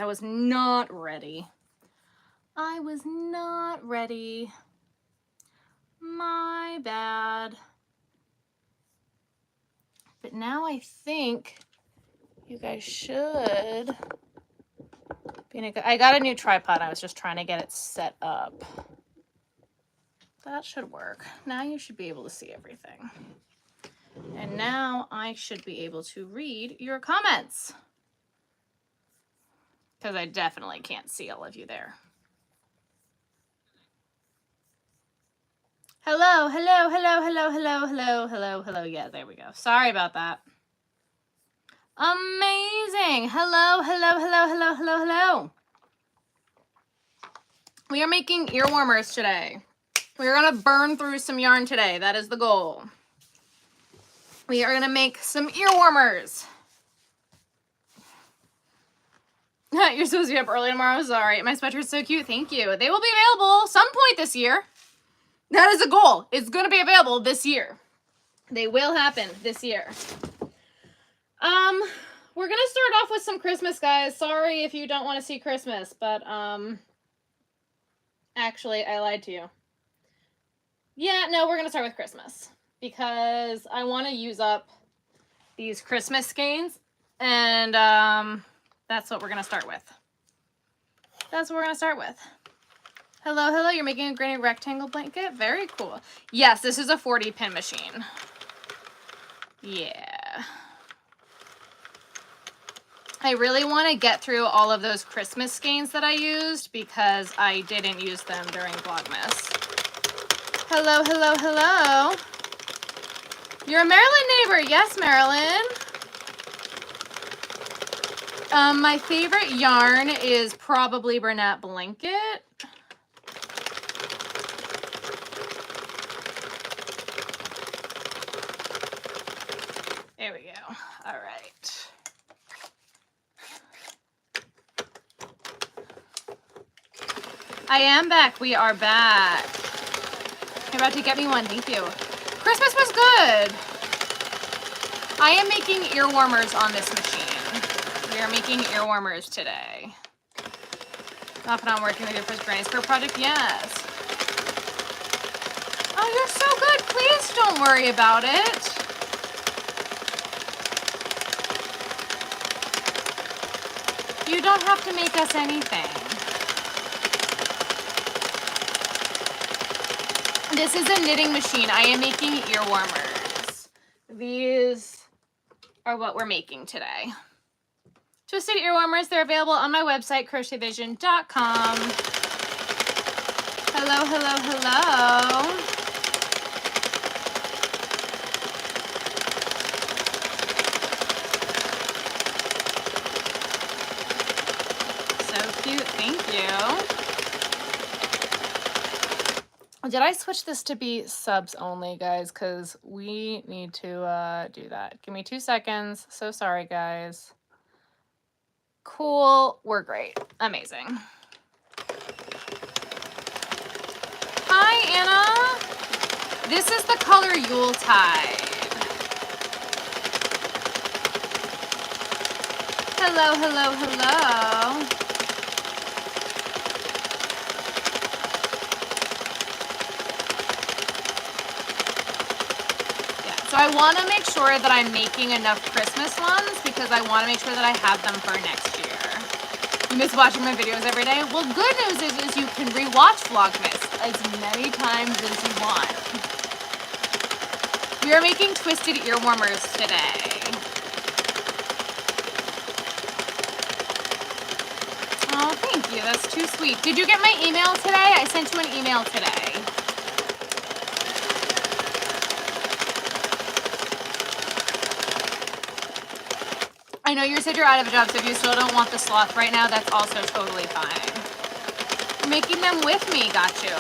was not ready. I was not ready. My bad. But now I think you guys should be in a good... I got a new tripod. I was just trying to get it set up. That should work. Now you should be able to see everything. And now I should be able to read your comments. Because I definitely can't see all of you there. Hello, hello, hello, hello, hello, hello, hello, hello. Yeah, there we go. Sorry about that. Amazing. Hello, hello, hello, hello, hello, hello. We are making ear warmers today. We're going to burn through some yarn today. That is the goal. We are going to make some ear warmers. You're supposed to be up early tomorrow. Sorry. My sweater is so cute. Thank you. They will be available some point this year. That is a goal. It's going to be available this year. They will happen this year. We're going to start off with some Christmas, guys. Sorry if you don't want to see Christmas, but, actually, I lied to you. Yeah, no, we're going to start with Christmas because I want to use up these Christmas skeins, and, that's what we're going to start with. That's what we're going to start with. Hello, hello, you're making a granny rectangle blanket? Very cool. Yes, this is a 40 pin machine. Yeah. I really want to get through all of those Christmas skeins that I used because I didn't use them during Vlogmas. Hello, hello, hello. You're a Maryland neighbor. Yes, Maryland. My favorite yarn is probably Bernat Blanket. There we go. All right. I am back. We are back. You're about to get me one. Thank you. Christmas was good. I am making ear warmers on this machine. We are making ear warmers today. Off and on working with your first granny square project? Yes. Oh, you're so good. Please don't worry about it. You don't have to make us anything. This is a knitting machine. I am making ear warmers. These are what we're making today. Twisted ear warmers, they're available on my website, crochetvision.com. Hello, hello, hello. So cute, thank you. Did I switch this to be subs only, guys? Because we need to do that. Give me 2 seconds. So sorry, guys. Cool. We're great. Amazing. Hi, Anna. This is the color Yuletide. Hello, hello, hello. So I want to make sure that I'm making enough Christmas ones because I want to make sure that I have them for next year. You miss watching my videos every day? Well, good news is you can rewatch Vlogmas as many times as you want. We are making twisted ear warmers today. Oh, thank you. That's too sweet. Did you get my email today? I sent you an email today. I know you said you're out of a job, so if you still don't want the sloth right now, that's also totally fine. You're making them with me, got you.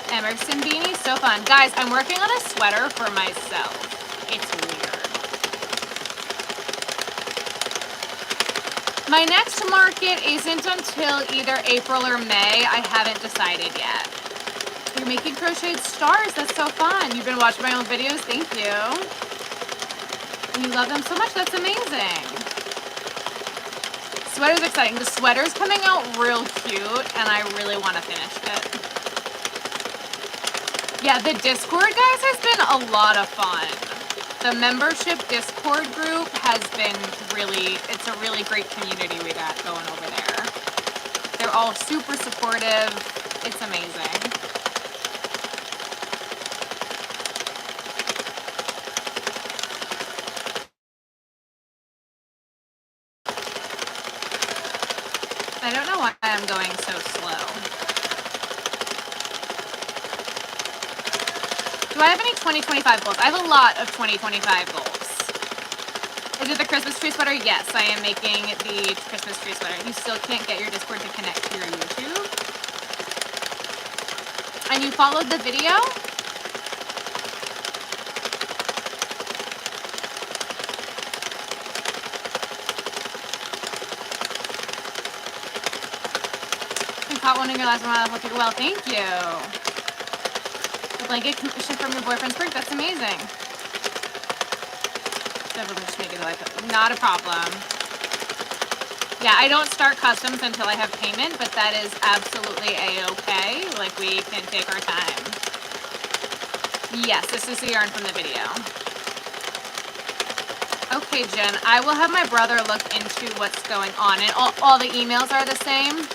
Emerson beanie, so fun. Guys, I'm working on a sweater for myself. It's weird. My next market isn't until either April or May. I haven't decided yet. You're making crocheted stars, that's so fun. You've been watching my old videos, thank you. You love them so much. That's amazing. sweater's exciting. The sweater's coming out real cute, and I really want to finish it. Yeah, the Discord, guys, has been a lot of fun. The membership Discord group has been it's a really great community we got going over there. They're all super supportive. It's amazing. I don't know why I'm going so slow. Do I have any 2025 goals? I have a lot of 2025 goals. Is it the Christmas tree sweater? Yes, I am making the Christmas tree sweater. You still can't get your Discord to connect to your YouTube. And you followed the video? Caught one in your last one. Well, thank you. The blanket commission from your boyfriend's work. That's amazing. Not a problem. Yeah, I don't start customs until I have payment, but that is absolutely a-okay. Like, we can take our time. Yes, this is the yarn from the video. Okay, Jen, I will have my brother look into what's going on. And all the emails are the same.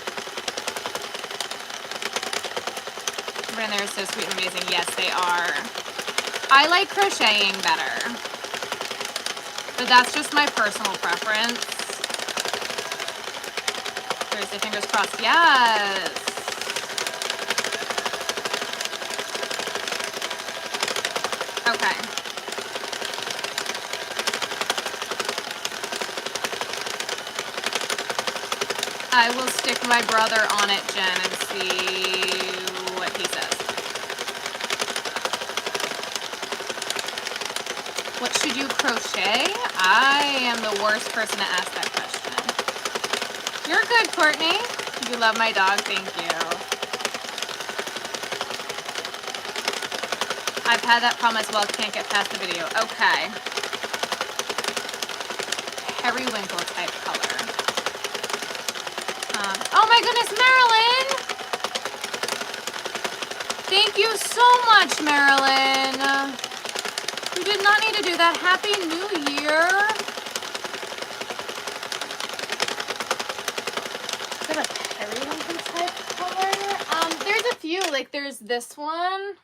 Everyone there is so sweet and amazing. Yes, they are. I like crocheting better. But that's just my personal preference. Thursday, fingers crossed. Yes. Okay. I will stick my brother on it, Jen, and see what he says. What should you crochet? I am the worst person to ask that question. You're good, Courtney. You love my dog. Thank you. I've had that problem as well. Can't get past the video. Okay. Periwinkle type color. Oh my goodness, Marilyn! Thank you so much, Marilyn. You did not need to do that. Happy New Year. Is that a periwinkle type color? There's a few. Like, there's this one.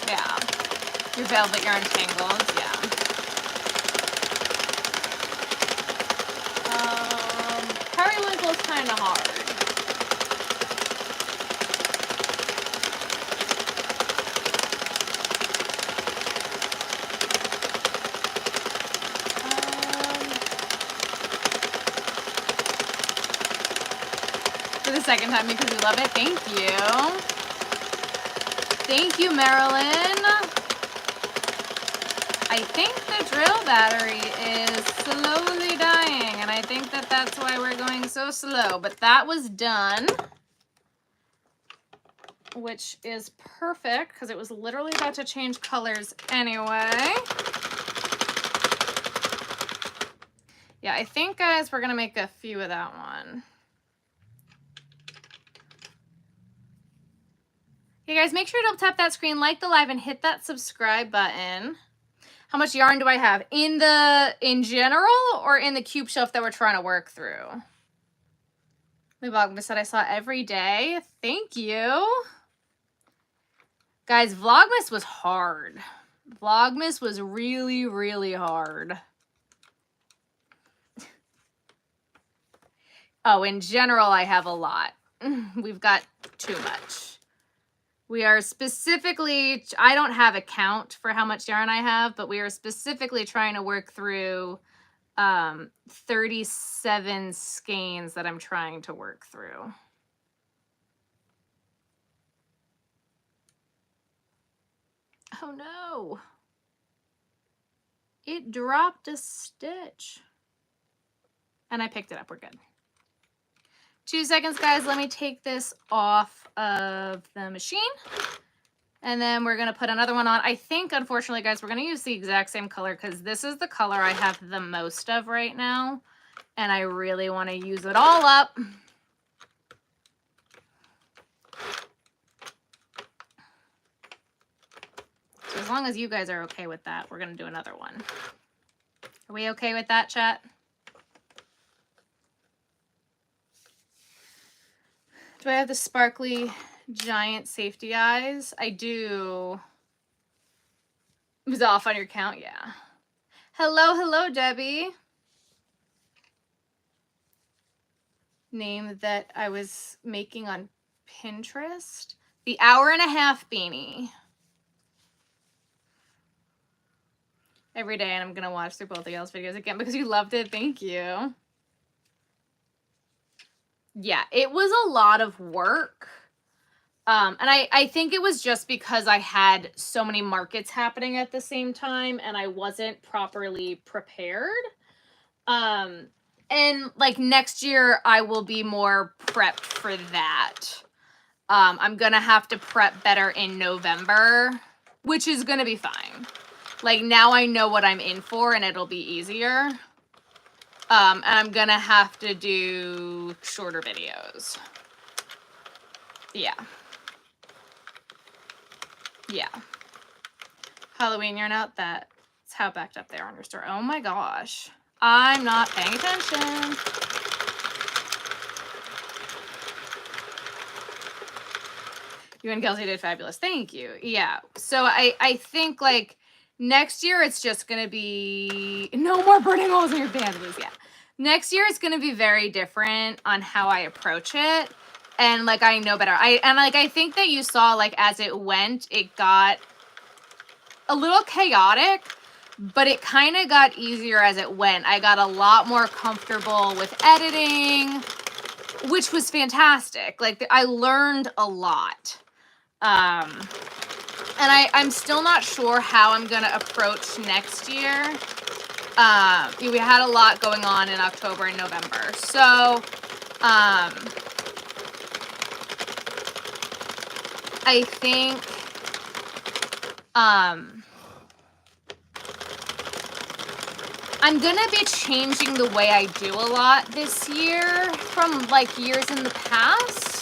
Yeah. Your velvet yarn tangles, yeah. Periwinkle's kind of hard. For the second time because you love it. Thank you. Thank you, Marilyn. I think the drill battery is slowly dying, and I think that that's why we're going so slow. But that was done, which is perfect because it was literally about to change colors anyway. Yeah, I think, guys, we're going to make a few of that one. Hey, guys, make sure to tap that screen, like the live, and hit that subscribe button. How much yarn do I have? In general or in the cube shelf that we're trying to work through? Vlogmas said I saw every day. Thank you. Guys, Vlogmas was hard. Vlogmas was really, really hard. Oh, in general, I have a lot. We've got too much. We are specifically, I don't have a count for how much yarn I have, but we are specifically trying to work through 37 skeins that I'm trying to work through. Oh no. It dropped a stitch. And I picked it up, we're good. 2 seconds, guys, let me take this off of the machine. And then we're going to put another one on. I think, unfortunately, guys, we're going to use the exact same color because this is the color I have the most of right now. And I really want to use it all up. So as long as you guys are okay with that, we're going to do another one. Are we okay with that, chat? Do I have the sparkly giant safety eyes? I do. It was off on your count, yeah. Hello, hello, Debbie. Name that I was making on Pinterest. The hour-and-a-half beanie. Every day, and I'm going to watch through both of y'all's videos again because you loved it. Thank you. Yeah, it was a lot of work. And I think it was just because I had so many markets happening at the same time and I wasn't properly prepared. And like next year, I will be more prepped for that. I'm going to have to prep better in November, which is going to be fine. Like now I know what I'm in for and it'll be easier. And I'm going to have to do shorter videos. Yeah. Yeah. Halloween yarn out. That's how backed up they are on your store. Oh my gosh. I'm not paying attention. You and Kelsey did fabulous. Thank you. Yeah. So I think like next year it's just going to be no more burning holes in your bandages. Yeah. Next year it's going to be very different on how I approach it. And like I know better. I think that you saw like as it went, it got a little chaotic, but it kind of got easier as it went. I got a lot more comfortable with editing, which was fantastic. Like I learned a lot. And I'm still not sure how I'm going to approach next year. We had a lot going on in October and November. So, I think, I'm going to be changing the way I do a lot this year from like years in the past.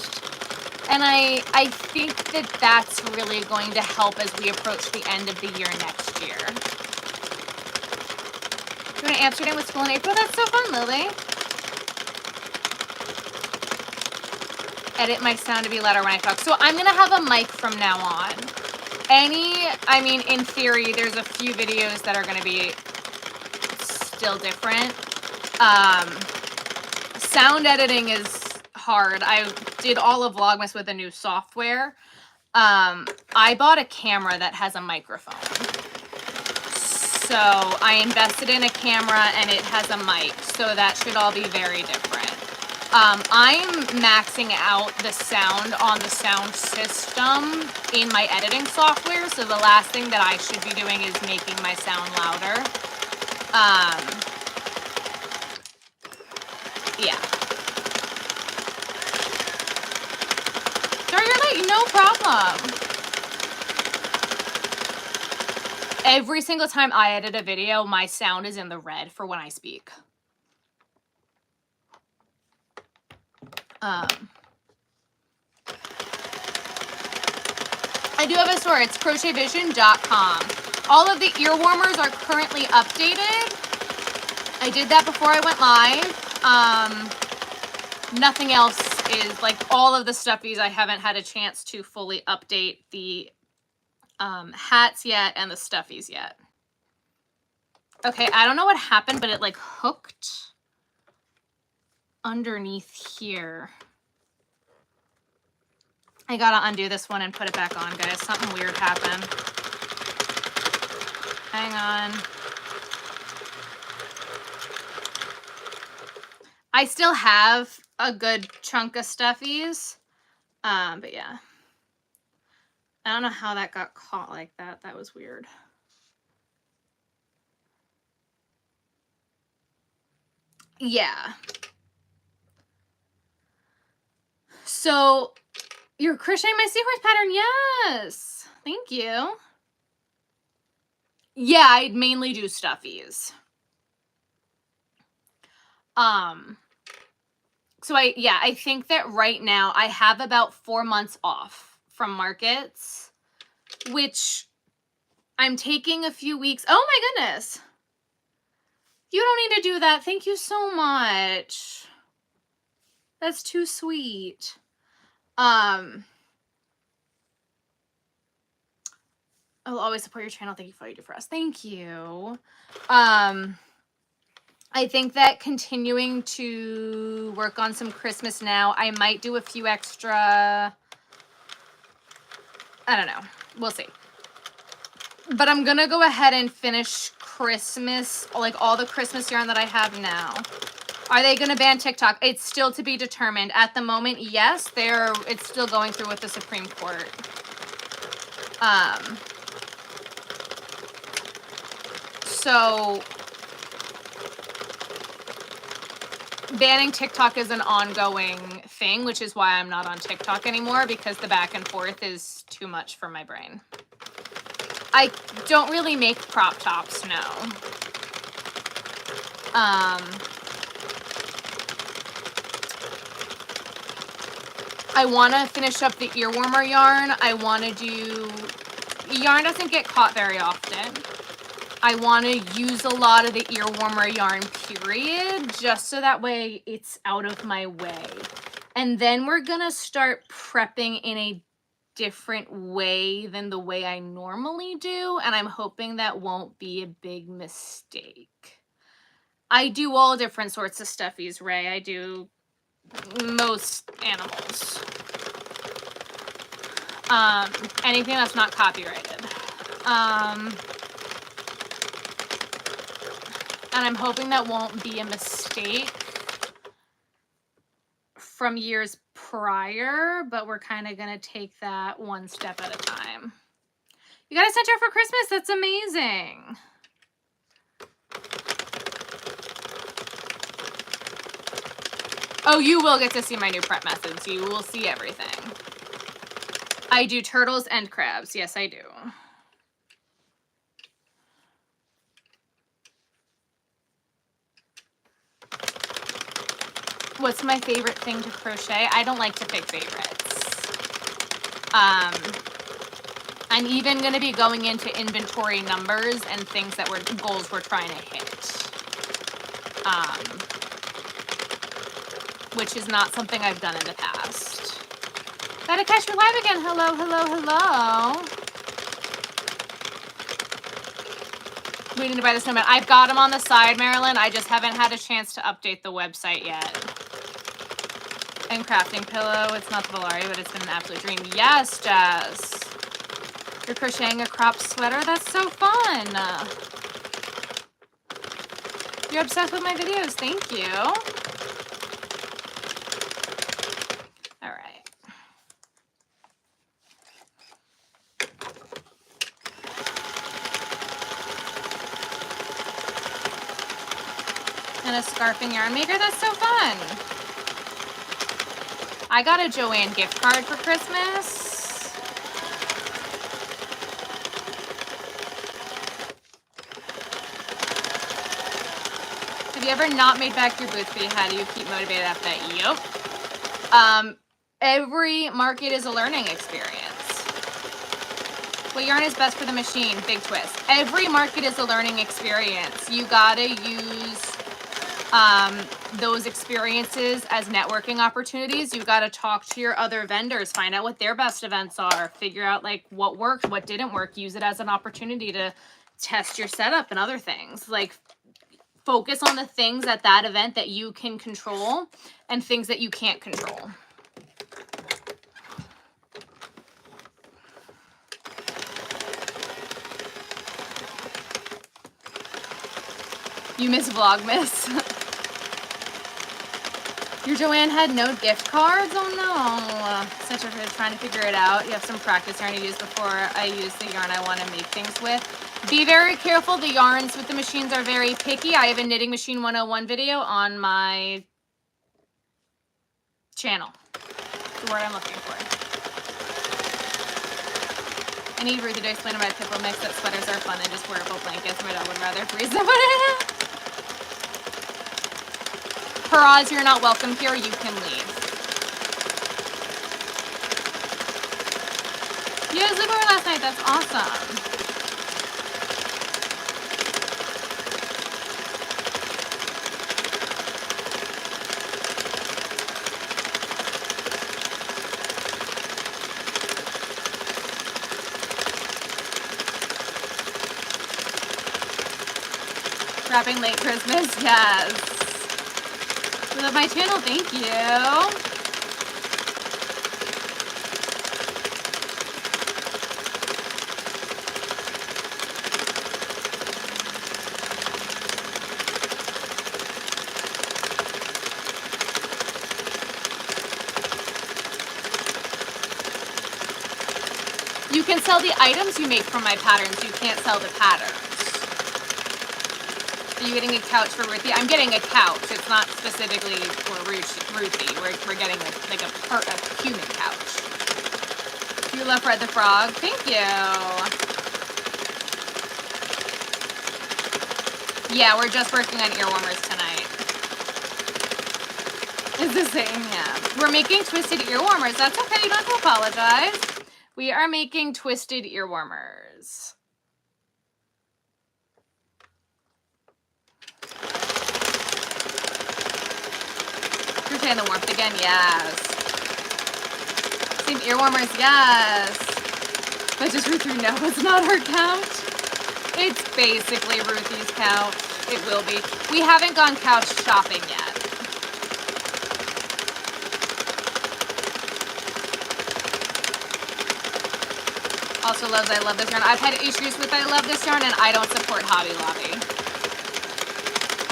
And I think that that's really going to help as we approach the end of the year next year. You want to Amsterdam with school in April? That's so fun, Lily. Edit my sound to be louder when I talk. So I'm going to have a mic from now on. I mean, in theory, there's a few videos that are going to be still different. Sound editing is hard. I did all of Vlogmas with a new software. I bought a camera that has a microphone. So I invested in a camera and it has a mic. So that should all be very different. I'm maxing out the sound on the sound system in my editing software. So the last thing that I should be doing is making my sound louder. Yeah. Sorry you're late, no problem. Every single time I edit a video, my sound is in the red for when I speak. I do have a store. It's crochetvision.com. All of the ear warmers are currently updated. I did that before I went live. Nothing else is like all of the stuffies. I haven't had a chance to fully update the hats yet and the stuffies yet. Okay, I don't know what happened, but it like hooked underneath here. I gotta undo this one and put it back on, guys. Something weird happened. Hang on. I still have a good chunk of stuffies. But yeah. I don't know how that got caught like that. That was weird. Yeah. So you're crocheting my seahorse pattern? Yes. Thank you. Yeah, I mainly do stuffies. So I think that right now I have about 4 months off from markets, which I'm taking a few weeks. Oh my goodness. You don't need to do that. Thank you so much. That's too sweet. I'll always support your channel. Thank you for all you do for us. Thank you. I think that continuing to work on some Christmas now, I might do a few extra, I don't know. We'll see. But I'm going to go ahead and finish Christmas, like all the Christmas yarn that I have now. Are they going to ban TikTok? It's still to be determined. At the moment, yes, it's still going through with the Supreme Court. So banning TikTok is an ongoing thing, which is why I'm not on TikTok anymore, because the back and forth is too much for my brain. I don't really make crop tops, no. I want to finish up the ear warmer yarn. I want to do... Yarn doesn't get caught very often. I want to use a lot of the ear warmer yarn, period, just so that way it's out of my way. And then we're going to start prepping in a different way than the way I normally do, and I'm hoping that won't be a big mistake. I do all different sorts of stuffies, Ray. I do most animals. Anything that's not copyrighted. And I'm hoping that won't be a mistake from years prior, but we're kind of going to take that one step at a time. You got a center for Christmas? That's amazing. Oh, you will get to see my new prep methods. You will see everything. I do turtles and crabs. Yes, I do. What's my favorite thing to crochet? I don't like to pick favorites. I'm even going to be going into inventory numbers and things that goals we're trying to hit. Which is not something I've done in the past. Gotta catch your live again. Hello, hello, hello. Waiting to buy the snowman. I've got them on the side, Marilyn. I just haven't had a chance to update the website yet. And crafting pillow. It's not the Volari, but it's been an absolute dream. Yes, Jess. You're crocheting a crop sweater? That's so fun. You're obsessed with my videos. Thank you. All right. And a scarfing yarn maker. That's so fun. I got a Joanne gift card for Christmas. Have you ever not made back your boots, but how do you keep motivated after that? Yep. Every market is a learning experience. What yarn is best for the machine? Big twist. Every market is a learning experience. You gotta use those experiences as networking opportunities. You gotta talk to your other vendors, find out what their best events are, figure out like what worked, what didn't work, use it as an opportunity to test your setup and other things. Like, focus on the things at that event that you can control and things that you can't control. You miss Vlogmas. Your Joanne had no gift cards? Oh no. Such a trying to figure it out. You have some practice yarn to use before I use the yarn I want to make things with. Be very careful. The yarns with the machines are very picky. I have a Knitting Machine 101 video on my channel. The word I'm looking for. I need Ruthie to explain to my people mix that sweaters are fun and just wearable blankets. My dog would rather freeze them. Faraz, you're not welcome here. You can leave. You had a sleepover last night. That's awesome. Wrapping late Christmas, yes. You love my channel, thank you. You can sell the items you make from my patterns, you can't sell the patterns. Are you getting a couch for Ruthie? I'm getting a couch. It's not specifically for Ruthie. We're getting like a human couch. You love Fred the Frog? Thank you. Yeah, we're just working on earwarmers tonight. It's the same, yeah. We're making twisted earwarmers. That's okay, you don't have to apologize. We are making twisted earwarmers. Crochet in the warmth again, yes. Same earwarmers, yes. But just Ruthie, no, it's not her couch. It's basically Ruthie's couch. It will be. We haven't gone couch shopping yet. Also loves I love this yarn. I've had issues with I love this yarn and I don't support Hobby Lobby.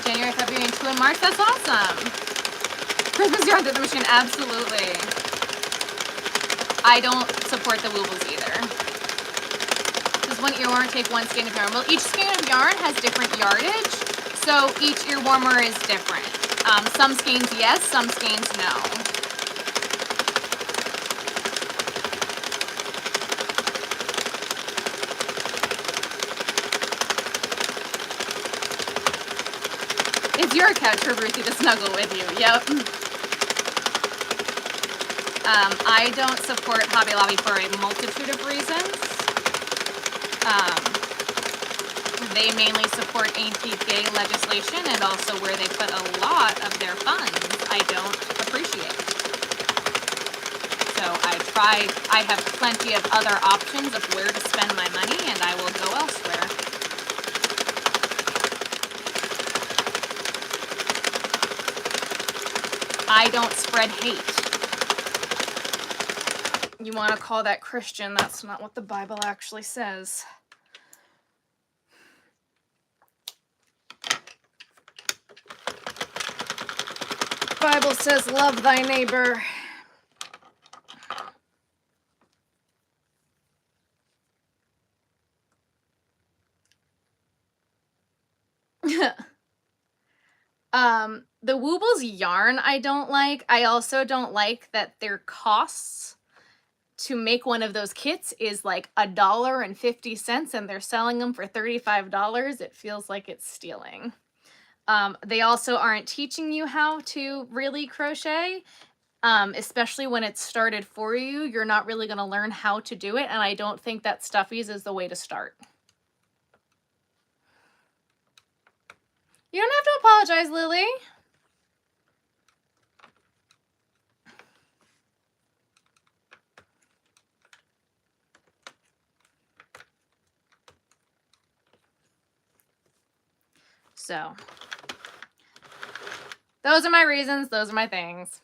January, February, and 2 in March. That's awesome. Christmas yarn through the machine. Absolutely. I don't support the woobles either. Does one earworm take one skein of yarn? Well, each skein of yarn has different yardage, so each earwarmer is different. Some skeins yes, some skeins no. It's your couch for Ruthie to snuggle with you. Yep. I don't support Hobby Lobby for a multitude of reasons. They mainly support anti-gay legislation and also where they put a lot of their funds I don't appreciate. So I have plenty of other options of where to spend my money and I will go elsewhere. I don't spread hate. You want to call that Christian? That's not what the Bible actually says. The Bible says, love thy neighbor. The Woobles yarn I don't like. I also don't like that their costs to make one of those kits is like $1.50 and they're selling them for $35. It feels like it's stealing. They also aren't teaching you how to really crochet, especially when it's started for you. You're not really going to learn how to do it, and I don't think that Stuffies is the way to start. You don't have to apologize, Lily. So, those are my reasons. Those are my things.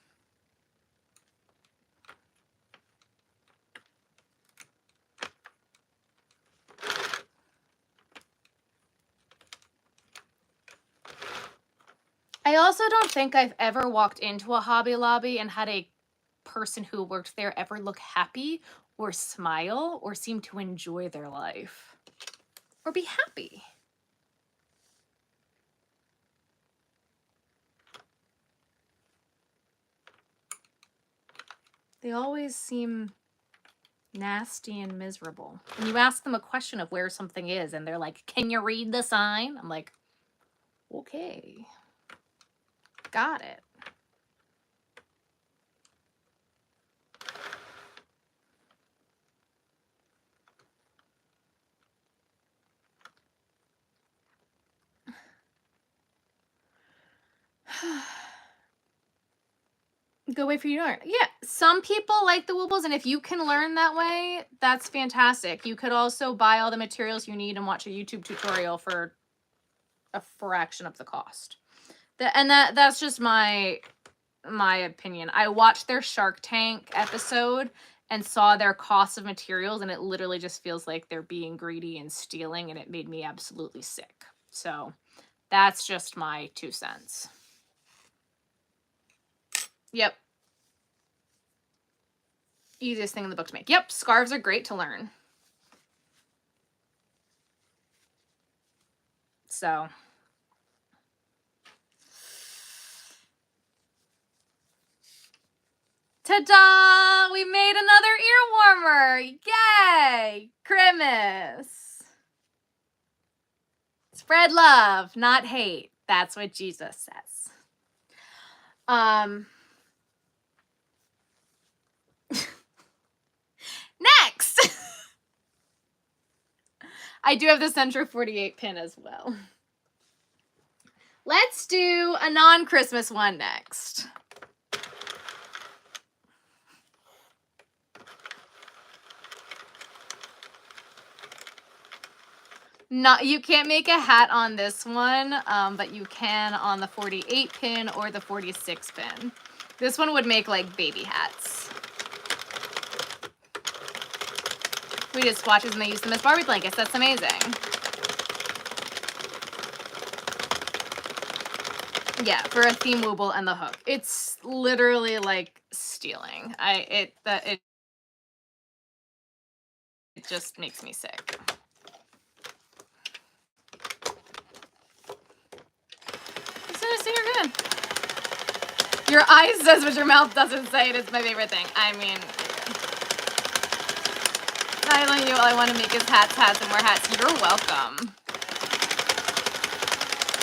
I also don't think I've ever walked into a Hobby Lobby and had a person who worked there ever look happy or smile or seem to enjoy their life or be happy. They always seem Nasty and miserable. And you ask them a question of where something is, and they're like, can you read the sign? I'm like, okay. Got it. Go wait for you to learn. Yeah, some people like the woobles, and if you can learn that way, that's fantastic. You could also buy all the materials you need and watch a YouTube tutorial for a fraction of the cost. That's just my opinion. I watched their Shark Tank episode and saw their cost of materials, and it literally just feels like they're being greedy and stealing, and it made me absolutely sick. So that's just my 2 cents. Yep. Easiest thing in the book to make. Yep, scarves are great to learn. So. Ta-da! We made another ear warmer! Yay! Christmas! Spread love, not hate. That's what Jesus says. Next! I do have the Centro 48 pin as well. Let's do a non-Christmas one next. You can't make a hat on this one, but you can on the 48 pin or the 46 pin. This one would make like baby hats. We did squatches and they used them as Barbie blankets. That's amazing. Yeah, for a theme wooble and the hook. It's literally like stealing. It just makes me sick. So you're good. Your eyes says what your mouth doesn't say, and it's my favorite thing. I mean, I don't know, all I want to make is hats, and more hats. You're welcome.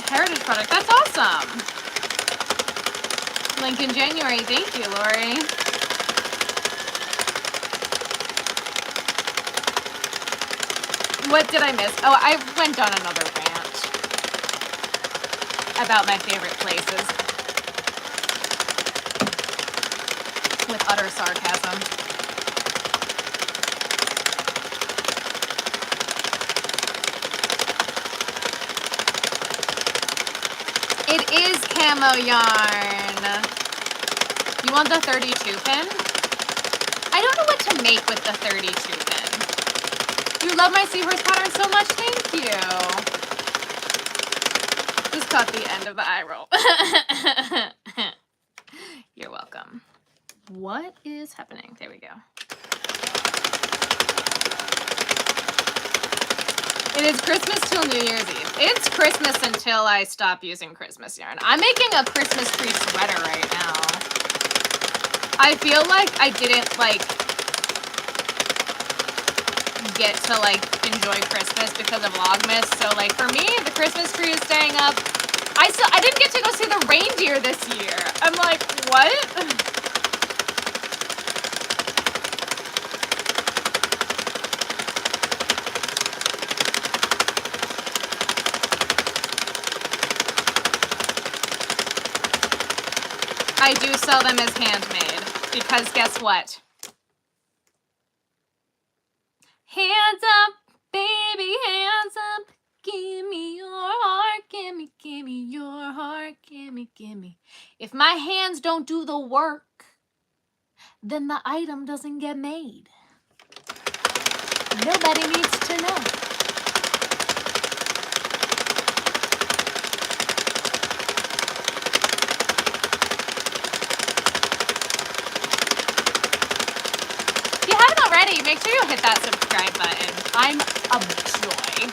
Heritage product, that's awesome. Link in January. Thank you, Lori. What did I miss? Oh, I went on another rant about my favorite places with utter sarcasm. It is camo yarn. You want the 32 pin? I don't know what to make with the 32 pin. You love my seahorse pattern so much. Thank you. Just caught the end of the eye roll. You're welcome. What is happening? There we go. It is Christmas till New Year's Eve. It's Christmas until I stop using Christmas yarn. I'm making a Christmas tree sweater right now. I feel like I didn't get to enjoy Christmas because of Vlogmas. So for me, the Christmas tree is staying up. I didn't get to go see the reindeer this year. I'm like, what? I do sell them as handmade because guess what? Hands up, baby, hands up. Give me your heart, give me your heart, give me. If my hands don't do the work, then the item doesn't get made. Nobody needs to know. Make sure you hit that subscribe button. I'm a joy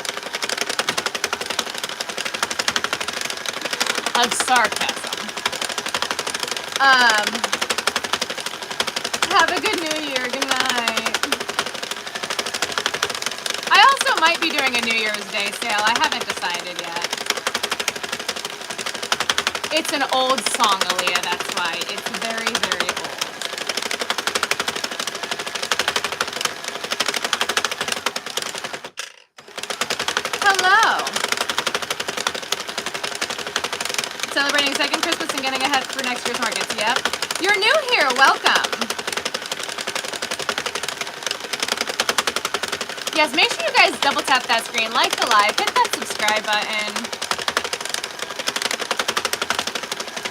of sarcasm. Have a good New Year. Good night. might be doing a New Year's Day sale. I haven't decided yet. It's an old song, Aaliyah, that's why. It's very, very old. Hello. Celebrating second Christmas and getting ahead for next year's markets. Yep. You're new here. Welcome. Yes, make sure you guys double tap that screen, like the live, hit that subscribe button.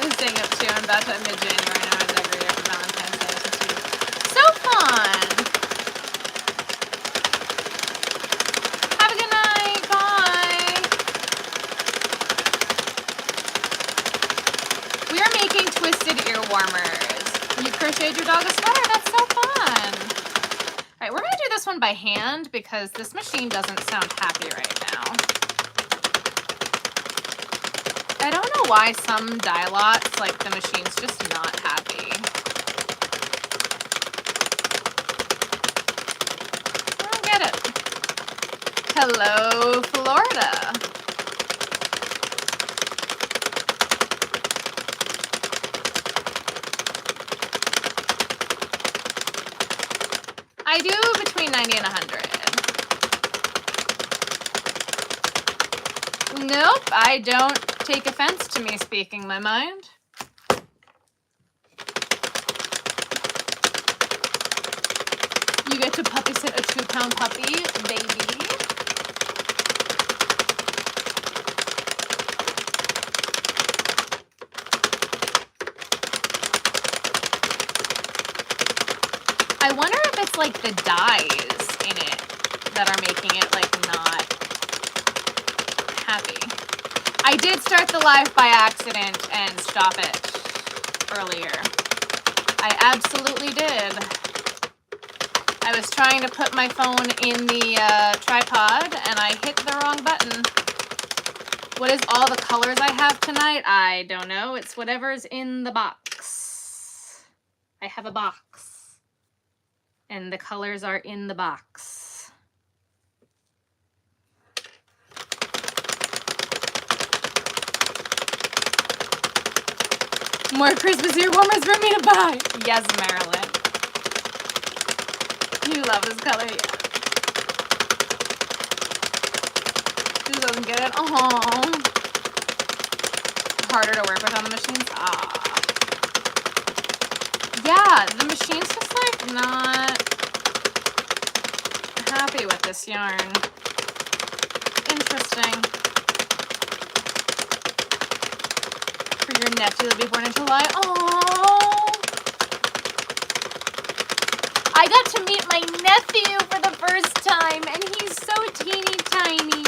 I'm staying up too. I'm about to mid-January and I'm decorated for Valentine's Day. So fun. Have a good night. Bye. We are making twisted ear warmers. You crocheted your dog a sweater. That's so fun. All right, we're going to do this one by hand because this machine doesn't sound happy right now. I don't know why some dye lots, like the machine's just not happy. I don't get it. Hello, Florida. I do between 90 and 100. Nope, I don't take offense to me speaking my mind. You get to puppy sit a 2-pound puppy, baby. I wonder if it's like the dyes in it that are making it like not happy. I did start the live by accident and stop it earlier. I absolutely did. I was trying to put my phone in the tripod and I hit the wrong button. What is all the colors I have tonight? I don't know. It's whatever's in the box. I have a box. And the colors are in the box. More Christmas ear warmers for me to buy. Yes, Marilyn. You love this color, yeah. This doesn't get it. Oh. Harder to work with on the machines. Ah. Yeah, the machine's just like not happy with this yarn. Interesting. For your nephew to be born in July. Oh, I got to meet my nephew for the first time, and he's so teeny tiny.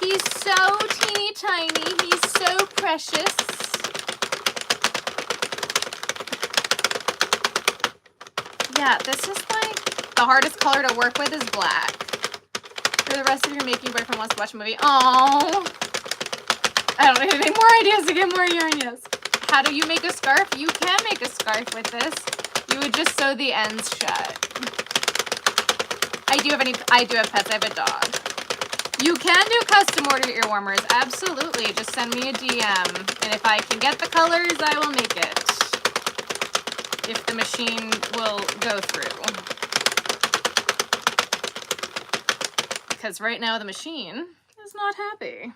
He's so teeny tiny. He's so precious. Yeah, this is like the hardest color to work with is black. For the rest of your making boyfriend wants to watch a movie. Oh, I don't need any more ideas to get more yarn. Yes. How do you make a scarf? You can make a scarf with this. You would just sew the ends shut. I do have pets. I have a dog. You can do custom order ear warmers. Absolutely. Just send me a DM. And if I can get the colors, I will make it. If the machine will go through. Because right now the machine is not happy.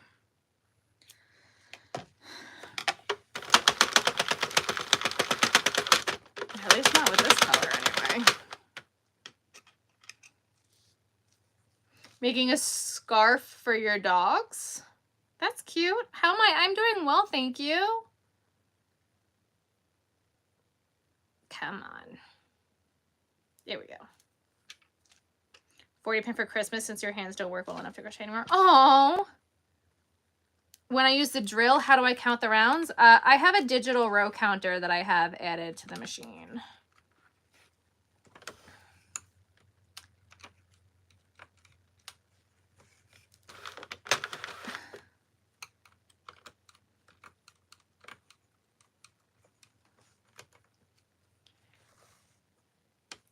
At least not with this color anyway. Making a scarf for your dogs? That's cute. How am I? I'm doing well, thank you. Come on. There we go. 40 pin for Christmas since your hands don't work well enough to crochet anymore. Oh. When I use the drill, how do I count the rounds? I have a digital row counter that I have added to the machine.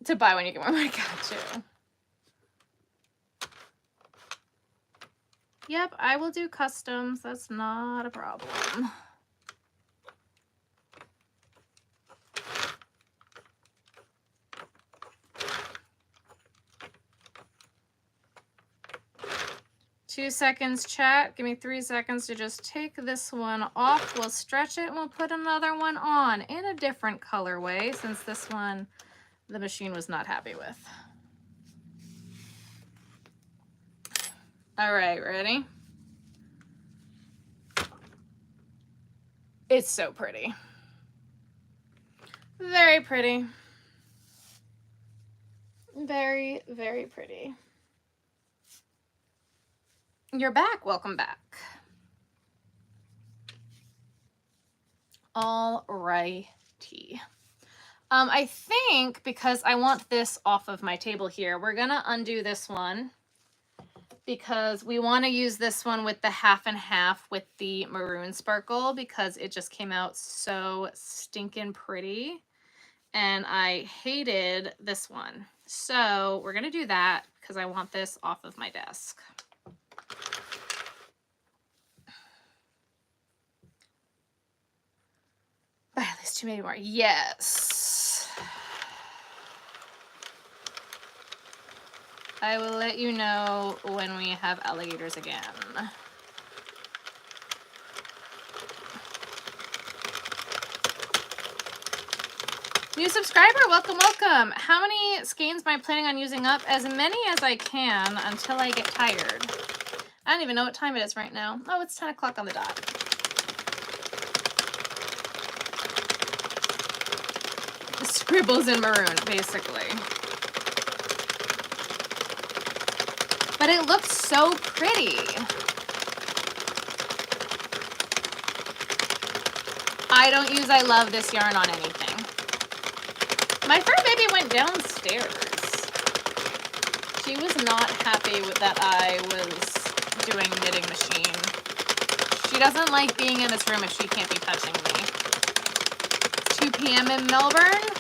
To buy when you get more money. Got you. Yep, I will do customs. That's not a problem. Two seconds, chat. Give me 3 seconds to just take this one off. We'll stretch it and we'll put another one on in a different colorway, since this one the machine was not happy with. All right, ready? It's so pretty. Very pretty. Very, very pretty. You're back. Welcome back. All righty. I think because I want this off of my table here, we're gonna undo this one because we want to use this one with the half and half with the maroon sparkle because it just came out so stinking pretty and I hated this one. So we're gonna do that because I want this off of my desk. Buy at least 2, maybe more. Yes. I will let you know when we have alligators again. New subscriber, welcome, welcome. How many skeins am I planning on using up? As many as I can until I get tired. I don't even know what time it is right now. Oh, it's 10 o'clock on the dot. Scribbles in maroon, basically. But it looks so pretty. I don't use I love this yarn on anything. My fur baby went downstairs. She was not happy with that I was doing knitting machine. She doesn't like being in this room if she can't be touching me. 2 p.m. in Melbourne.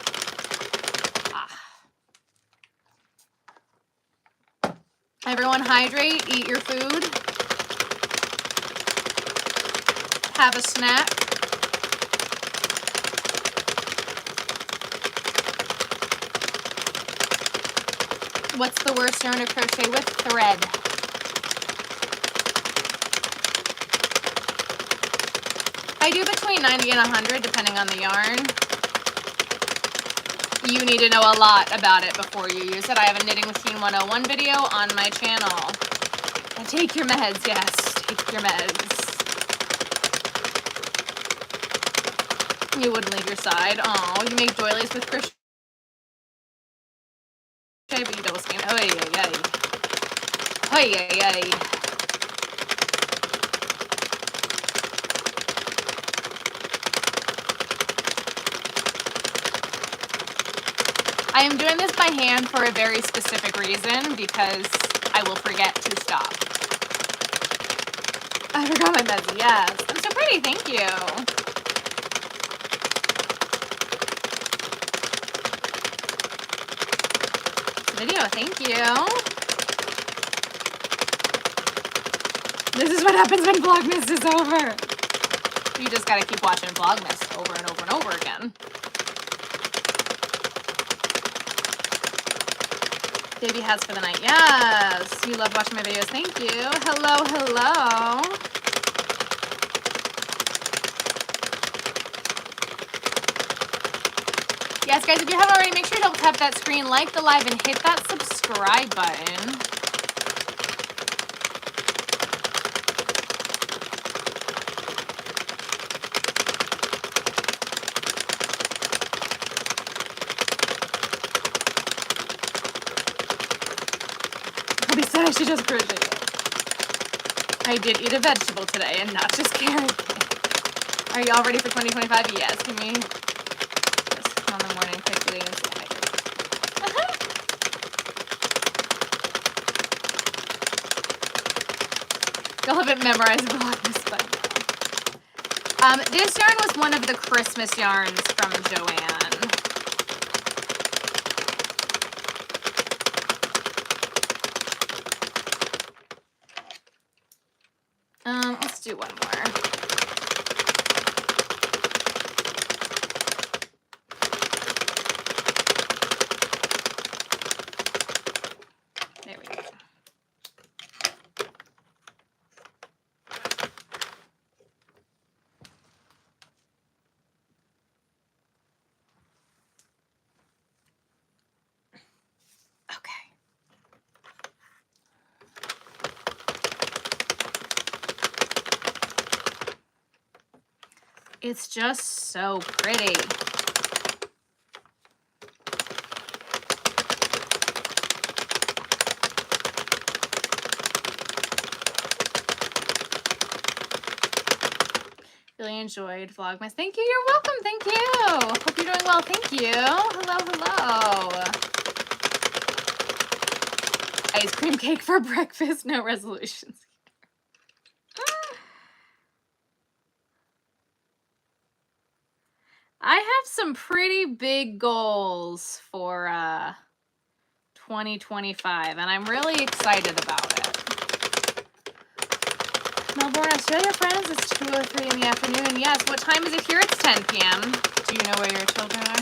Everyone hydrate, eat your food, have a snack. What's the worst yarn to crochet with? Thread. I do between 90 and 100 depending on the yarn. You need to know a lot about it before you use it. I have a Knitting Machine 101 video on my channel. And take your meds, yes, take your meds. You wouldn't leave your side. Oh, you make doilies with crochet, but you double skein. Oh, yeah, yeah. Oh, yeah, yeah. I am doing this by hand for a very specific reason because I will forget to stop. I forgot my meds. Yes. I'm so pretty. Thank you. Video. Thank you. This is what happens when Vlogmas is over. You just gotta keep watching Vlogmas over and over and over again. Baby has for the night. Yes. You love watching my videos. Thank you. Hello, hello. Yes, guys, if you haven't already, make sure to double tap that screen, like the live, and hit that subscribe button. I should just crochet. I did eat a vegetable today and not just carrot. Are you all ready for 2025? Yes. Give me just on the morning quickly and say hi. You'll have it memorized Vlogmas by now. This yarn was one of the Christmas yarns from Joanne. do one more. There we go. It's just so pretty. Really enjoyed Vlogmas. Thank you. You're welcome. Thank you. Hope you're doing well. Thank you. Hello, hello. Ice cream cake for breakfast. No resolutions. I have some pretty big goals for 2025, and I'm really excited about it. Melbourne, Australia, friends. It's 2:03 in the afternoon. Yes, what time is it here? It's 10 p.m. Do you know where your children are?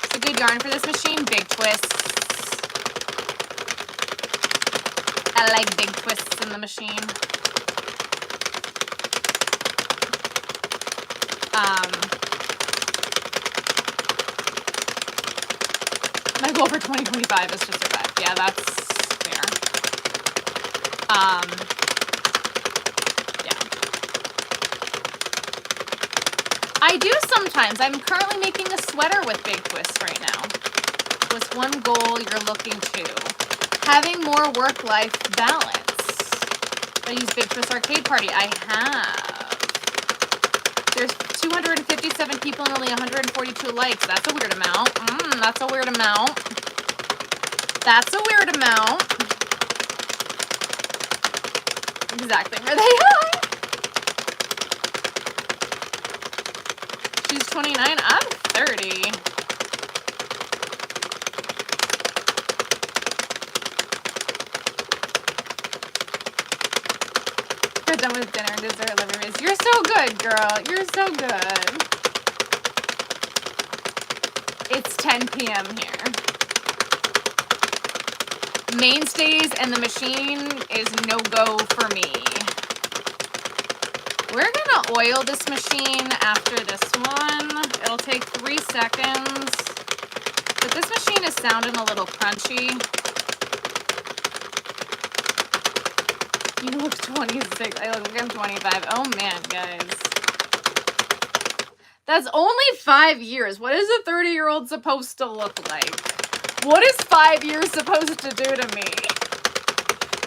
It's a good yarn for this machine. Big twists. I like big twists in the machine. My goal for 2025 is to survive. Yeah, that's fair. Yeah. I do sometimes. I'm currently making a sweater with big twists right now. What's one goal you're looking to? Having more work-life balance. I use Big Twist Arcade Party. I have. There's 257 people and only 142 likes. That's a weird amount. That's a weird amount. That's a weird amount. Exactly where they are. She's 29. I'm 30. We're done with dinner and dessert. Love your face. You're so good, girl. You're so good. It's 10 p.m. here. Mainstays and the machine is no-go for me. We're gonna oil this machine after this one. It'll take 3 seconds. But this machine is sounding a little crunchy. You look 26. I look like I'm 25. Oh man, guys. That's only 5 years. What is a 30-year-old supposed to look like? What is 5 years supposed to do to me?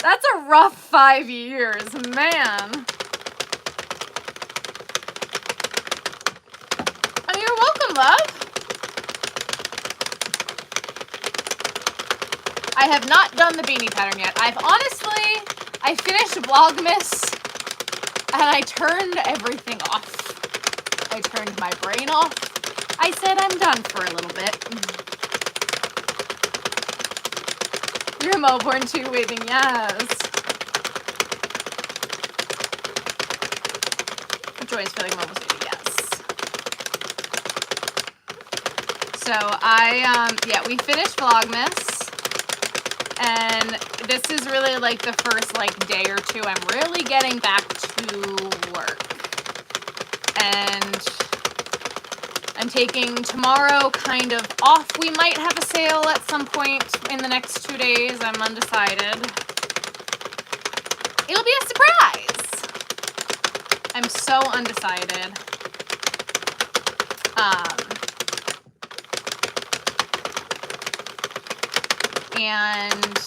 That's a rough 5 years, man. Oh, you're welcome, love. I have not done the beanie pattern yet. I finished Vlogmas and I turned everything off. I turned my brain off. I said I'm done for a little bit. You're Melbourne too, waving yes. Joy's feeling I'm almost 80, yes. So yeah, we finished Vlogmas. And this is really like the first day or two I'm really getting back to work. And I'm taking tomorrow kind of off. We might have a sale at some point in the next 2 days. I'm undecided. It'll be a surprise. I'm so undecided. And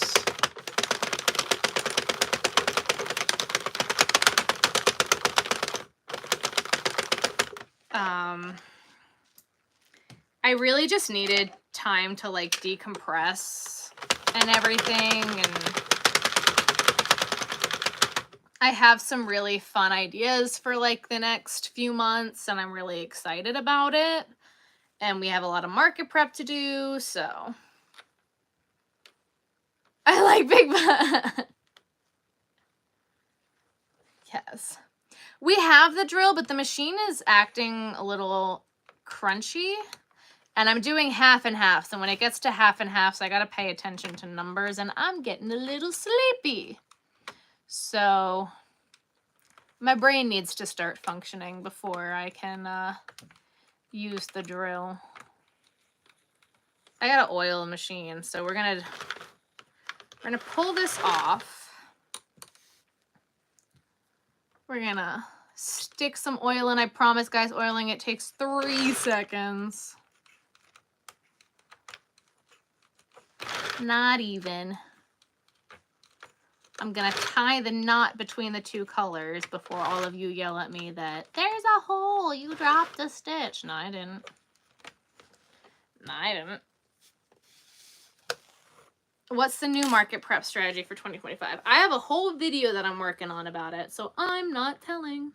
I really just needed time to decompress and everything, and I have some really fun ideas for the next few months, and I'm really excited about it. And we have a lot of market prep to do, so I like big Yes. We have the drill, but the machine is acting a little crunchy. And I'm doing half and half. So when it gets to half and half, so I got to pay attention to numbers. And I'm getting a little sleepy. So my brain needs to start functioning before I can use the drill. I got to oil the machine. So we're going to pull this off. We're going to stick some oil in. I promise, guys, oiling it takes 3 seconds. Not even. I'm gonna tie the knot between the 2 colors before all of you yell at me that there's a hole, you dropped a stitch. No, I didn't. No, I didn't. What's the new market prep strategy for 2025? I have a whole video that I'm working on about it, so I'm not telling.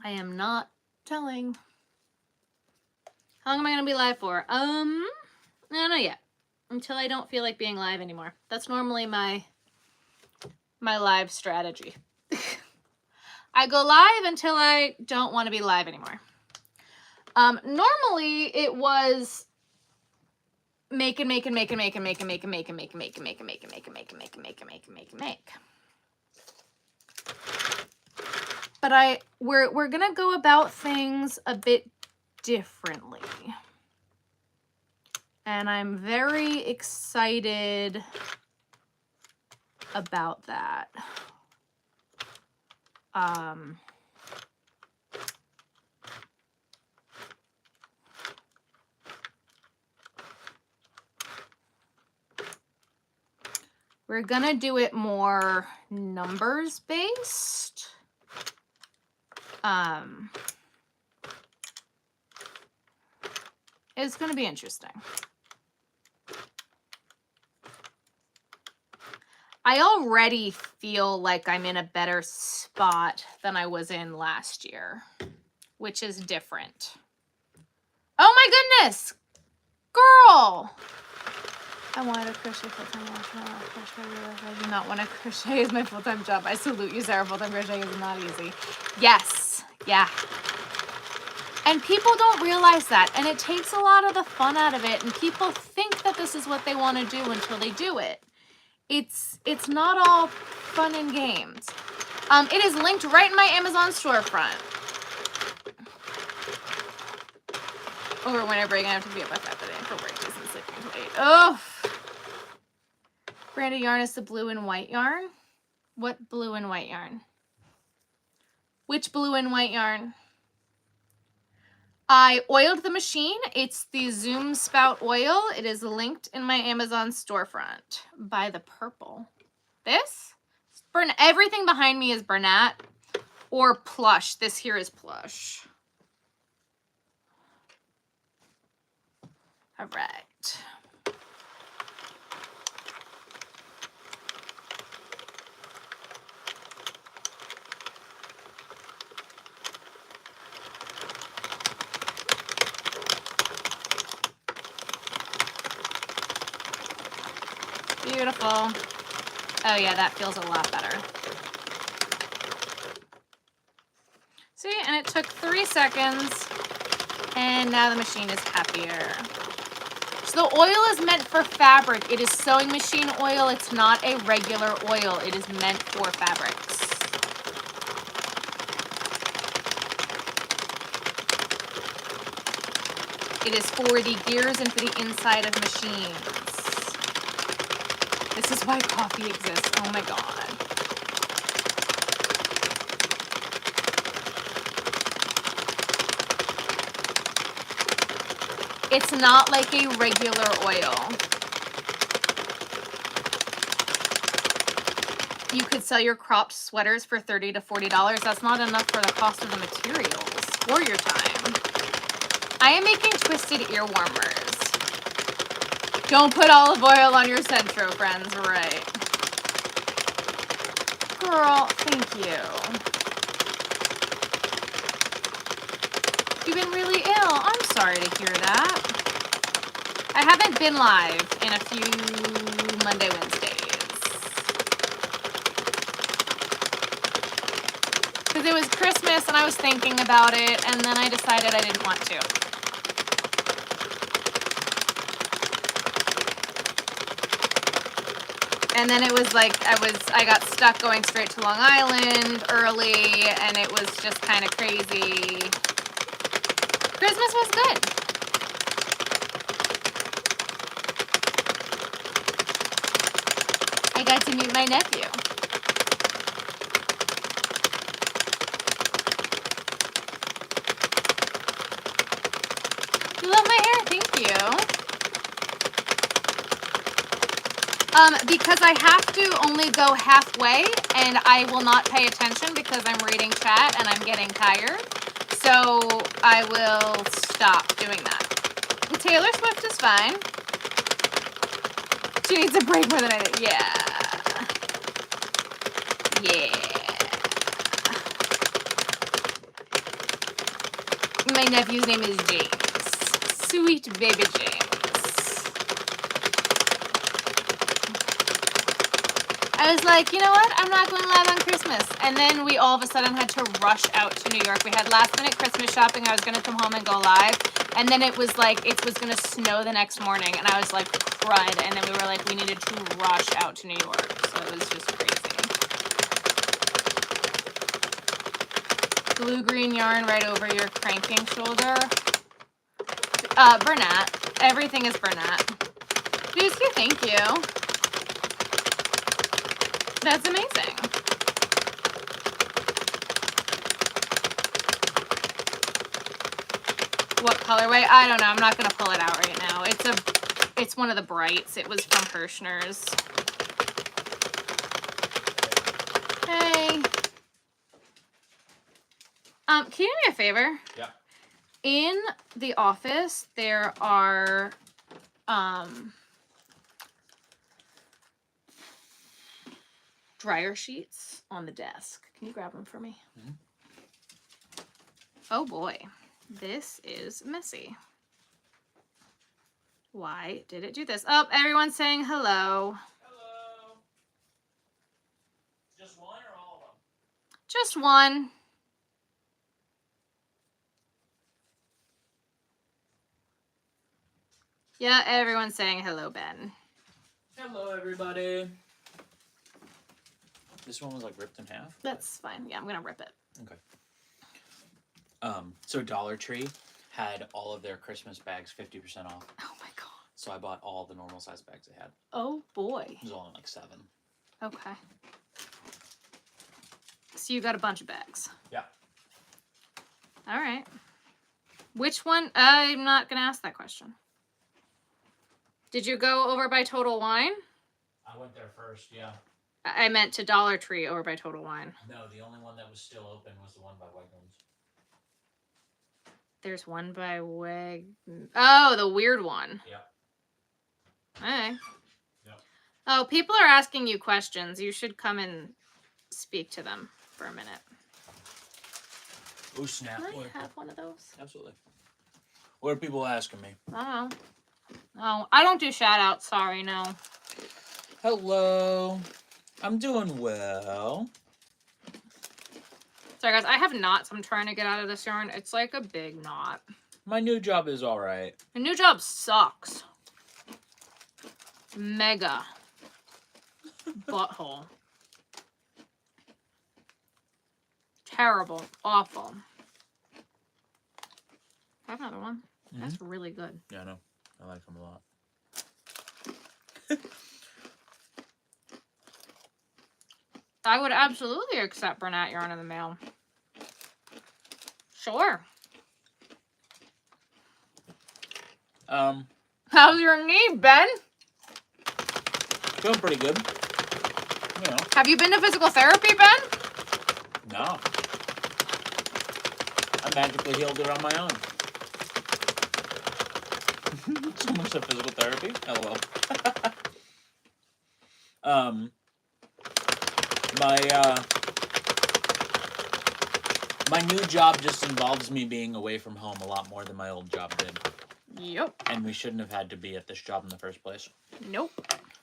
I am not telling. How long am I going to be live for? I don't know yet. Until I don't feel like being live anymore. That's normally my live strategy. I go live until I don't want to be live anymore. Normally it was make. But we're gonna go about things a bit differently. And I'm very excited about that. We're gonna do it more numbers based. It's gonna be interesting. I already feel like I'm in a better spot than I was in last year, which is different. Oh my goodness! Girl! I wanted to crochet full-time. I do not want to crochet as my full-time job. I salute you, Sarah. Full-time crochet is not easy. Yes. Yeah. And people don't realize that. And it takes a lot of the fun out of it. And people think that this is what they want to do until they do it. It's not all fun and games. It is linked right in my Amazon storefront. Over winter break, I have to be up by 5 today for work. Isn't sleeping until 8. Oh. Brand of yarn is the blue and white yarn. What blue and white yarn? Which blue and white yarn? I oiled the machine. It's the Zoom Spout oil. It is linked in my Amazon storefront. Buy the purple. This? Everything behind me is Bernat or plush. This here is plush. All right. Beautiful. Oh yeah, that feels a lot better. See, and it took 3 seconds, and now the machine is happier. So the oil is meant for fabric. It is sewing machine oil. It's not a regular oil. It is meant for fabrics. It is for the gears and for the inside of machines. This is why coffee exists. Oh my God. It's not like a regular oil. You could sell your cropped sweaters for $30 to $40. That's not enough for the cost of the materials or your time. I am making twisted ear warmers. Don't put olive oil on your Centro, friends. Right. Girl, thank you. You've been really ill. I'm sorry to hear that. I haven't been live in a few Monday, Wednesdays. Christmas and I was thinking about it, and then I decided I didn't want to. And then it was like I got stuck going straight to Long Island early, and it was just kind of crazy. Christmas was good. I got to meet my nephew. You love my hair, thank you. Because I have to only go halfway, and I will not pay attention because I'm reading chat and I'm getting tired. So I will stop doing that. Taylor Swift is fine. She needs a break more than I do. Yeah. Yeah. My nephew's name is James. Sweet baby James. I was like, you know what? I'm not going live on Christmas. And then we all of a sudden had to rush out to New York. We had last minute Christmas shopping. I was going to come home and go live. And then it was like, it was going to snow the next morning. And I was like, crud. And then we were like, we needed to rush out to New York. So it was just crazy. Blue-green yarn right over your cranking shoulder. Bernat. Everything is Bernat. Dusky, thank you. That's amazing. What colorway? I don't know. I'm not gonna pull it out right now. It's one of the brights. It was from Hirschner's. Hey. Can you do me a favor? Yeah. In the office, there are dryer sheets on the desk. Can you grab them for me? Mm-hmm. Oh boy, this is messy. Why did it do this? Oh, everyone's saying hello. Hello. Just one or all of them? Just one. Yeah, everyone's saying hello, Ben. Hello, everybody. This one was like ripped in half? That's fine. Yeah, I'm gonna rip it. Okay. So Dollar Tree had all of their Christmas bags 50% off. Oh my god. So I bought all the normal size bags they had. Oh boy. It was only like 7. Okay. So you got a bunch of bags. Yeah. All right. Which one? I'm not gonna ask that question. Did you go over by Total Wine? I went there first, yeah. I meant to Dollar Tree over by Total Wine. No, the only one that was still open was the one by Wegmans. There's one by Oh, the weird one. Yeah. Hey. Yep. Oh, people are asking you questions. You should come and speak to them for a minute. Oh, snap. Can I have one of those? Absolutely. What are people asking me? I don't know. Oh, I don't do shout outs. Sorry, no. Hello. I'm doing well. Sorry, guys. I have knots I'm trying to get out of this yarn. It's like a big knot. My new job is all right. My new job sucks. Mega. Butthole. Terrible. Awful. I have another one. Mm-hmm. That's really good. Yeah, I know. I like them a lot. I would absolutely accept Bernat yarn in the mail. Sure. How's your knee, Ben? Feeling pretty good. You know. Have you been to physical therapy, Ben? No. I magically healed it on my own. Someone said physical therapy? LOL. My new job just involves me being away from home a lot more than my old job did. Yep. And we shouldn't have had to be at this job in the first place. Nope.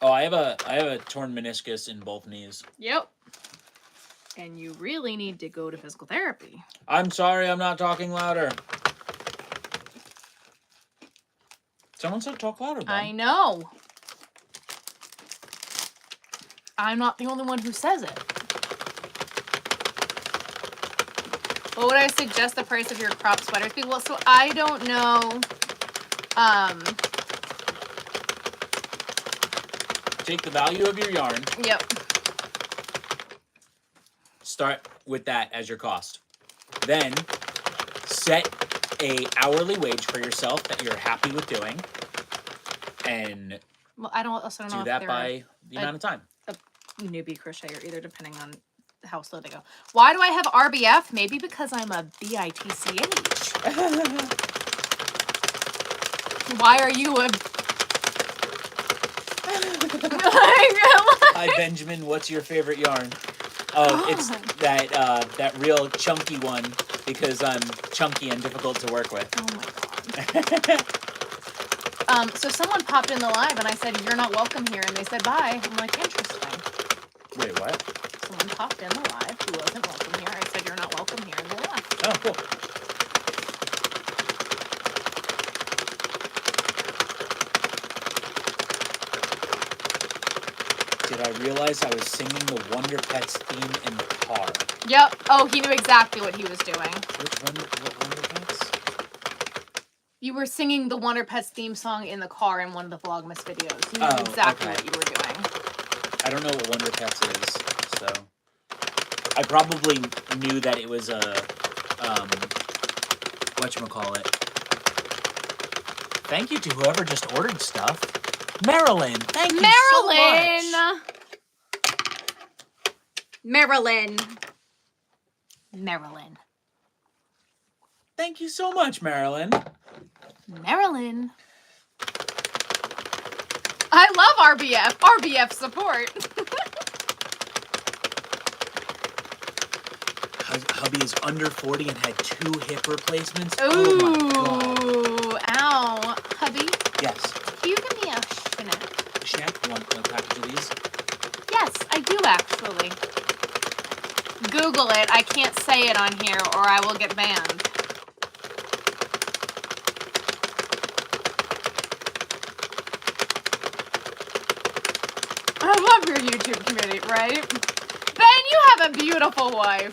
Oh, I have a torn meniscus in both knees. Yep. And you really need to go to physical therapy. I'm sorry, I'm not talking louder. Someone said talk louder, Bob. I know. I'm not the only one who says it. What would I suggest the price of your crop sweaters be? Well, so I don't know. Take the value of your yarn. Yep. Start with that as your cost. Then set a hourly wage for yourself that you're happy with doing, and Well, I also don't know do if that they're by the amount of time. a newbie crocheter either, depending on how slow they go. Why do I have RBF? Maybe because I'm a BITCH. Why are you a... Hi, Benjamin. What's your favorite yarn? Oh, it's that real chunky one because I'm chunky and difficult to work with. Oh my god. So someone popped in the live and I said, "You're not welcome here," and they said bye. I'm like, interesting. Wait, what? Someone popped in the live who wasn't welcome here. I said, "You're not welcome here," and they left. Oh, cool. Did I realize I was singing the Wonder Pets theme in the car? Yep. Oh, he knew exactly what he was doing. What Wonder Pets? You were singing the Wonder Pets theme song in the car in one of the Vlogmas videos. You knew exactly what you were doing. I don't know what Wonder Pets is, so I probably knew that it was a whatchamacallit. Thank you to whoever just ordered stuff. Marilyn, thank you so much. Marilyn. Thank you so much, Marilyn. Marilyn. I love RBF. RBF support. Hubby is under 40 and had 2 hip replacements. Ooh, oh my god. Ow. Hubby, Yes. can you give me a snack? Snack, you want a package of these? Yes, I do actually. Google it. I can't say it on here or I will get banned. I love your YouTube community, right? Ben, you have a beautiful wife.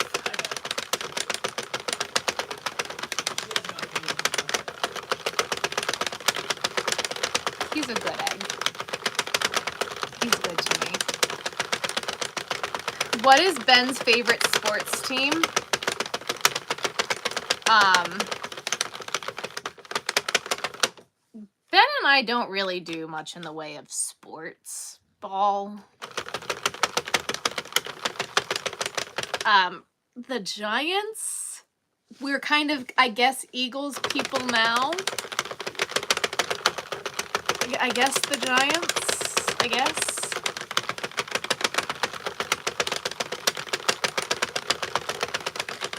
He's a good egg. He's good to me. What is Ben's favorite sports team? Ben and I don't really do much in the way of sports ball. The Giants, we're kind of, I guess, Eagles people now. I guess the Giants, I guess.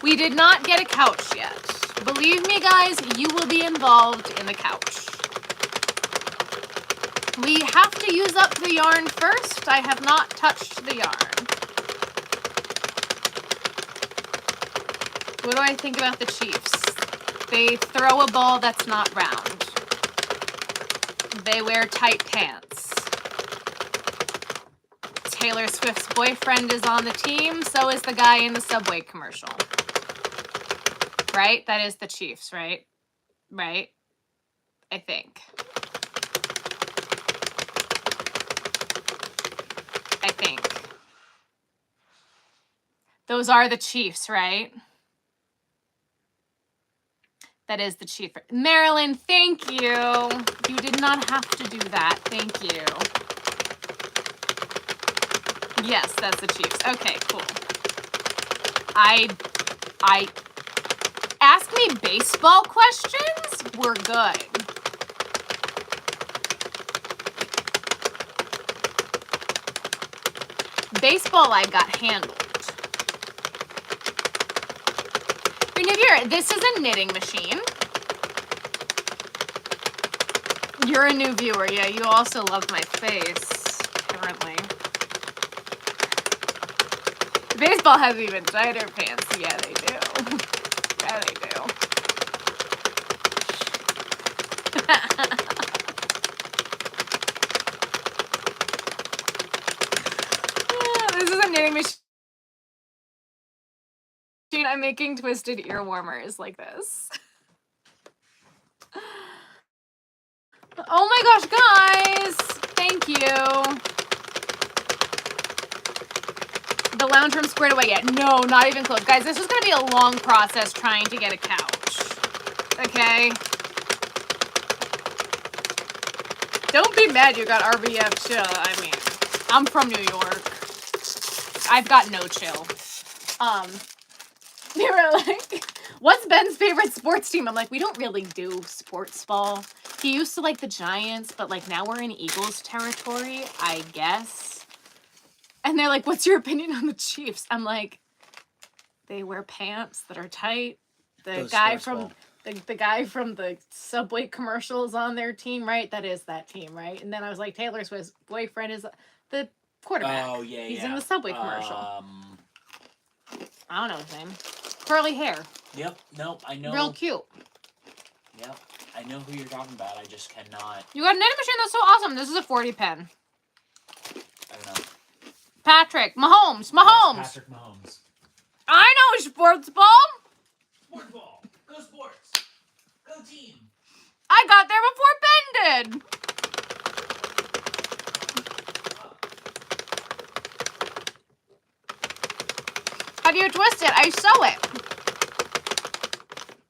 We did not get a couch yet. Believe me, guys, you will be involved in the couch. We have to use up the yarn first. I have not touched the yarn. What do I think about the Chiefs? They throw a ball that's not round. They wear tight pants. Taylor Swift's boyfriend is on the team, so is the guy in the Subway commercial. Right? That is the Chiefs, right? Right? I think. Those are the Chiefs, right? That is the Chief. Marilyn, thank you. You did not have to do that. Thank you. Yes, that's the Chiefs. Okay, cool. I ask me baseball questions. We're good. Baseball, I got handled. This is a knitting machine. You're a new viewer. Yeah, you also love my face, apparently. Baseball has even tighter pants. Yeah, they do. Yeah, they do. This is a knitting machine. I'm making twisted ear warmers like this. Oh my gosh, guys! Thank you. The lounge room squared away yet? No, not even close. Guys, this is going to be a long process trying to get a couch. Okay? Don't be mad you got RBF chill. I mean, I'm from New York. I've got no chill. They were like, what's Ben's favorite sports team? I'm like, we don't really do sports ball. He used to like the Giants, but like now we're in Eagles territory, I guess. And they're like, what's your opinion on the Chiefs? I'm like, they wear pants that are tight. The guy from the Subway commercials on their team, right? That is that team, right? And then I was like, Taylor Swift's boyfriend is the quarterback. Oh, yeah, He's in the Subway commercial. I don't know his name. Curly hair. Yep. Nope. I know. Real cute. Yep. I know who you're talking about. I just cannot. You got a knitting machine. That's so awesome. This is a 40 pen. I don't know. Patrick Mahomes. Yes, Patrick Mahomes. I know sports ball. Sports ball. Go sports. Go team. I got there before Ben did. How do you twist it? I sew it.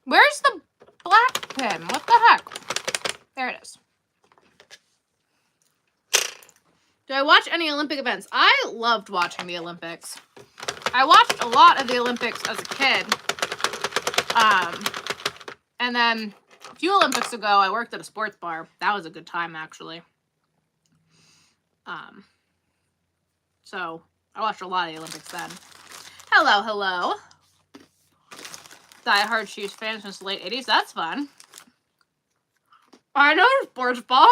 Where's the black pen? What the heck? There it is. Do I watch any Olympic events? I loved watching the Olympics. I watched a lot of the Olympics as a kid. And then a few Olympics ago, I worked at a sports bar. That was a good time, actually. So I watched a lot of the Olympics then. Hello, hello. Die-hard Chiefs fan since the late 80s. That's fun. I know sports ball.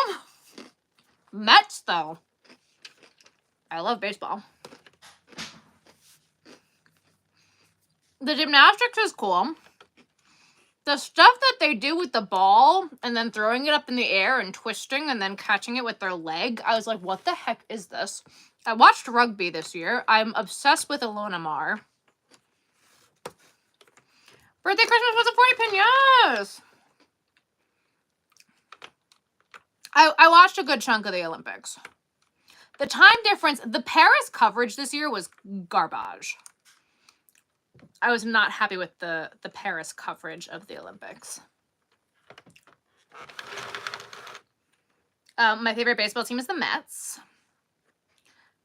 Mets, though. I love baseball. The gymnastics is cool. The stuff that they do with the ball and then throwing it up in the air and twisting and then catching it with their leg, I was like, what the heck is this? I watched rugby this year. I'm obsessed with Ilona Maher. Birthday Christmas was a 40 pin, yes! I watched a good chunk of the Olympics. The time difference, the Paris coverage this year was garbage. I was not happy with the Paris coverage of the Olympics. My favorite baseball team is the Mets.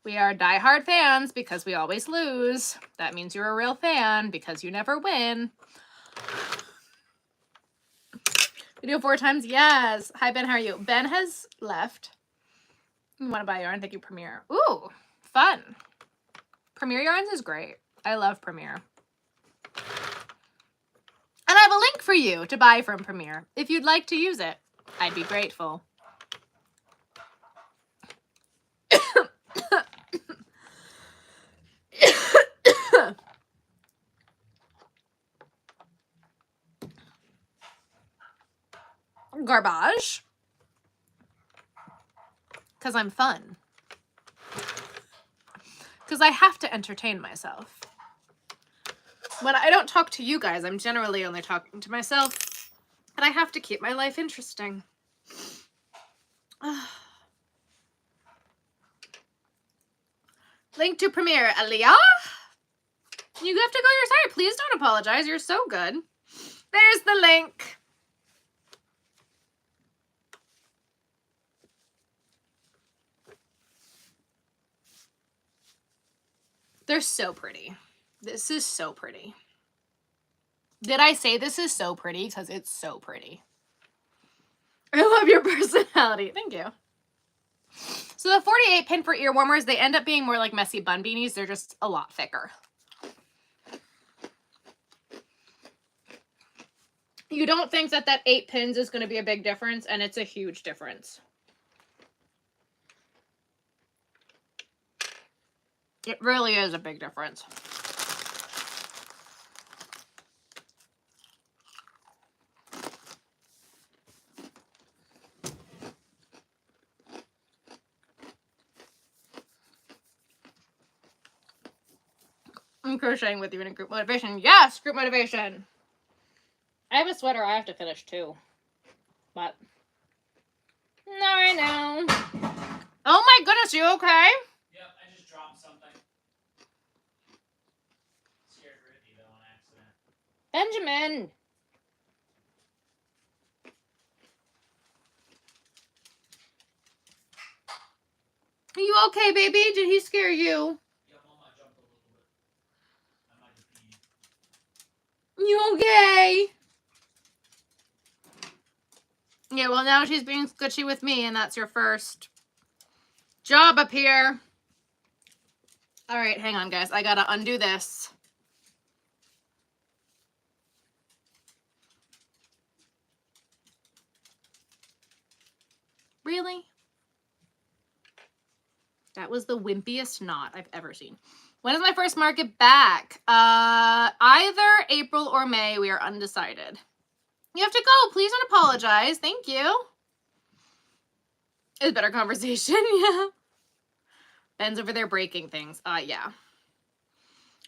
We are diehard fans because we always lose. That means you're a real fan because you never win. Video 4 times, yes. Hi, Ben, how are you? Ben has left. You want to buy yarn? Thank you, Premiere. Ooh, fun. Premiere Yarns is great. I love Premiere. And I have a link for you to buy from Premiere. If you'd like to use it, I'd be grateful. Garbage. Because I'm fun. Because I have to entertain myself. When I don't talk to you guys, I'm generally only talking to myself. And I have to keep my life interesting. Link to Premiere, Aliyah? You have to go your side. Please don't apologize. You're so good. There's the link. They're so pretty. This is so pretty. Did I say this is so pretty? Because it's so pretty. I love your personality. Thank you. So the 48 pin for ear warmers, they end up being more like messy bun beanies. They're just a lot thicker. You don't think that 8 pins is going to be a big difference, and it's a huge difference. It really is a big difference. crocheting with you in a group motivation. Yes, group motivation. I have a sweater I have to finish too. But not right now. Oh my goodness, you okay? Yep, I just dropped something. Scared Ricky though on accident. Benjamin. Are you okay, baby? Did he scare you? Yep, Mama jumped a little bit. I might have peed. You okay? Yeah, well now she's being sketchy with me and that's your first job up here. All right, hang on guys. I gotta undo this. Really? That was the wimpiest knot I've ever seen. When is my first market back? Either April or May. We are undecided. You have to go. Please don't apologize. Thank you. It's better conversation. Yeah. Ben's over there breaking things. Yeah.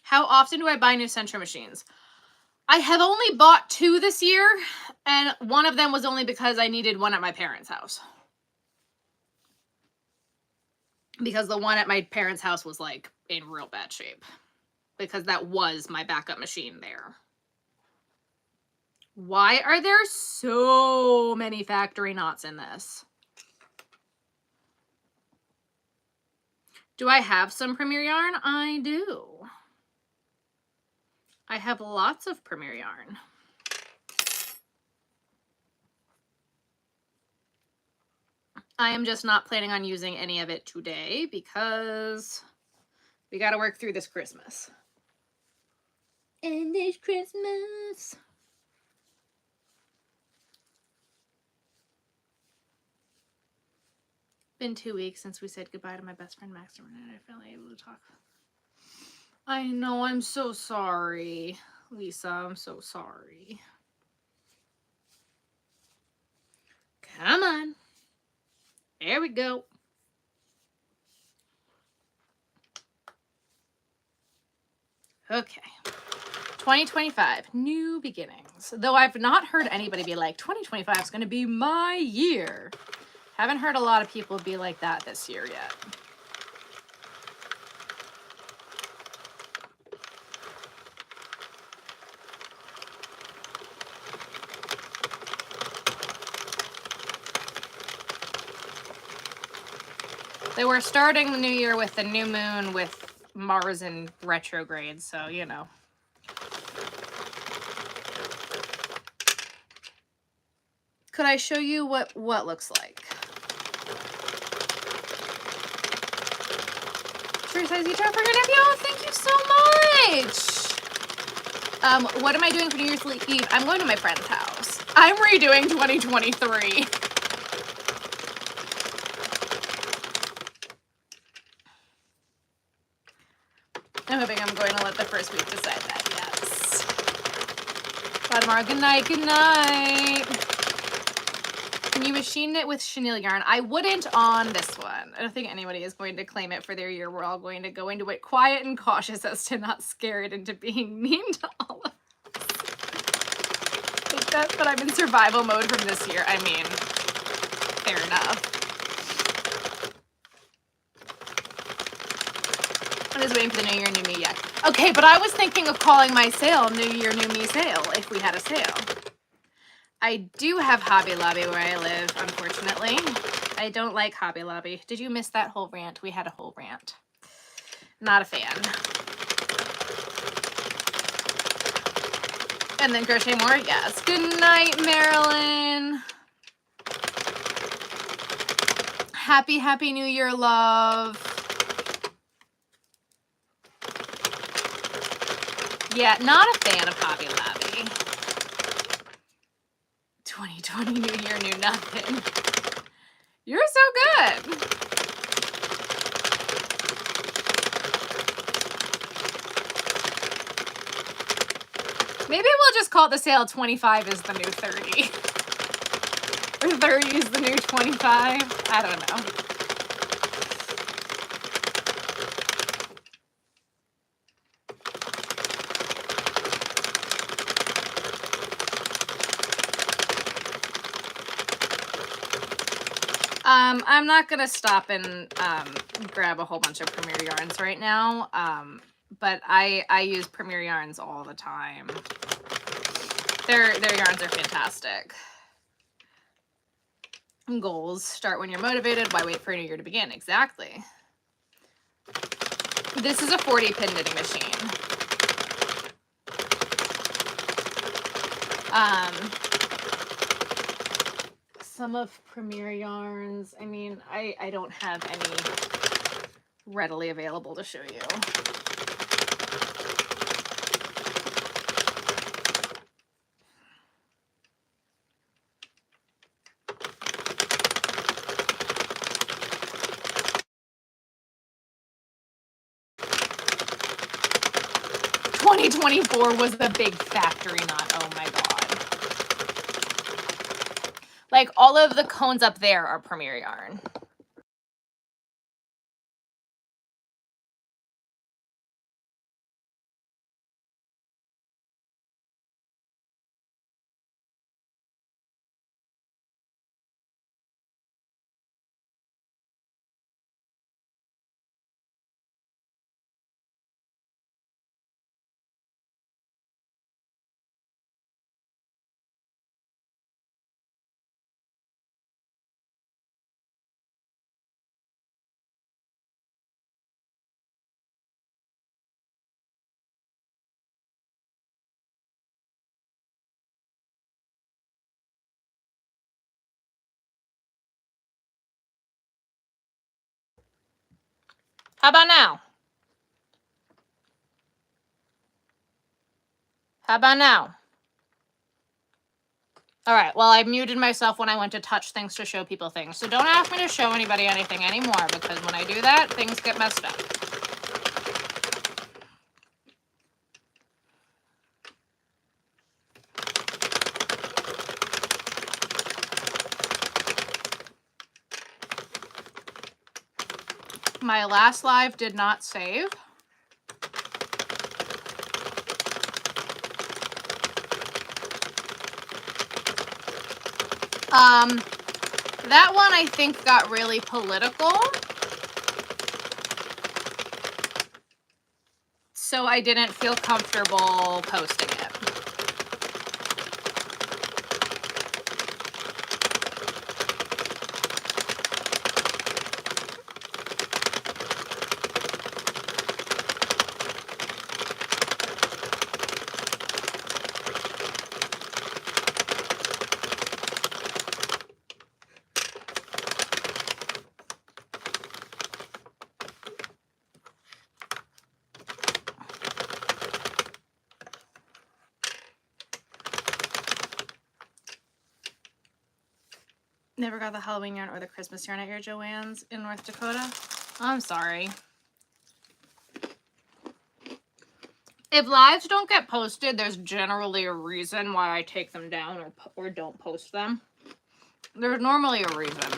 How often do I buy new Sentra machines? I have only bought 2 this year, and one of them was only because I needed one at my parents' house. Because the one at my parents' house was like in real bad shape. Because that was my backup machine there. Why are there so many factory knots in this? Do I have some Premier yarn? I do. I have lots of Premier yarn. I am just not planning on using any of it today because we got to work through this Christmas. And this Christmas. Been 2 weeks since we said goodbye to my best friend Max and I finally able to talk. I know, I'm so sorry. Lisa, I'm so sorry. Come on. There we go. Okay. 2025, new beginnings. Though I've not heard anybody be like, 2025 is going to be my year. Haven't heard a lot of people be like that this year yet. They were starting the new year with the new moon with Mars in retrograde, so you know. Could I show you what looks like? True size each offer, your nephew. Oh, thank you so much. What am I doing for New Year's Eve? I'm going to my friend's house. I'm redoing 2023. I'm hoping I'm going to let the first week decide that, yes. Bye tomorrow. Good night, good night. Can you machine it with chenille yarn? I wouldn't on this one. I don't think anybody is going to claim it for their year. We're all going to go into it quiet and cautious as to not scare it into being mean to all of us. I think that, but I'm in survival mode from this year. I mean, fair enough. I'm just waiting for the New Year, New Me yet. Okay, but I was thinking of calling my sale New Year, New Me sale if we had a sale. I do have Hobby Lobby where I live, unfortunately. I don't like Hobby Lobby. Did you miss that whole rant? We had a whole rant. Not a fan. And then Crochet More? Yes. Good night, Marilyn. Happy, happy New Year, love. Yeah, not a fan of Hobby Lobby. 2020 New Year, New Nothing. You're so good. Maybe we'll just call the sale 25 is the new 30. Or 30 is the new 25. I don't know. I'm not gonna stop and grab a whole bunch of Premier Yarns right now, but I use Premier Yarns all the time. Their yarns are fantastic. Goals start when you're motivated. Why wait for a new year to begin? Exactly. This is a 40-pin knitting machine. Some of Premier Yarns, I mean, I don't have any readily available to show you. $2024 was the big factory knot. Oh my god. Like, all of the cones up there are Premier Yarn. How about now? How about now? All right, well, I muted myself when I went to touch things to show people things. So don't ask me to show anybody anything anymore, because when I do that, things get messed up. My last live did not save. That one I think got really political. So I didn't feel comfortable posting it. Never got the Halloween yarn or the Christmas yarn at your Joann's in North Dakota? I'm sorry. If lives don't get posted, there's generally a reason why I take them down or don't post them. There's normally a reason.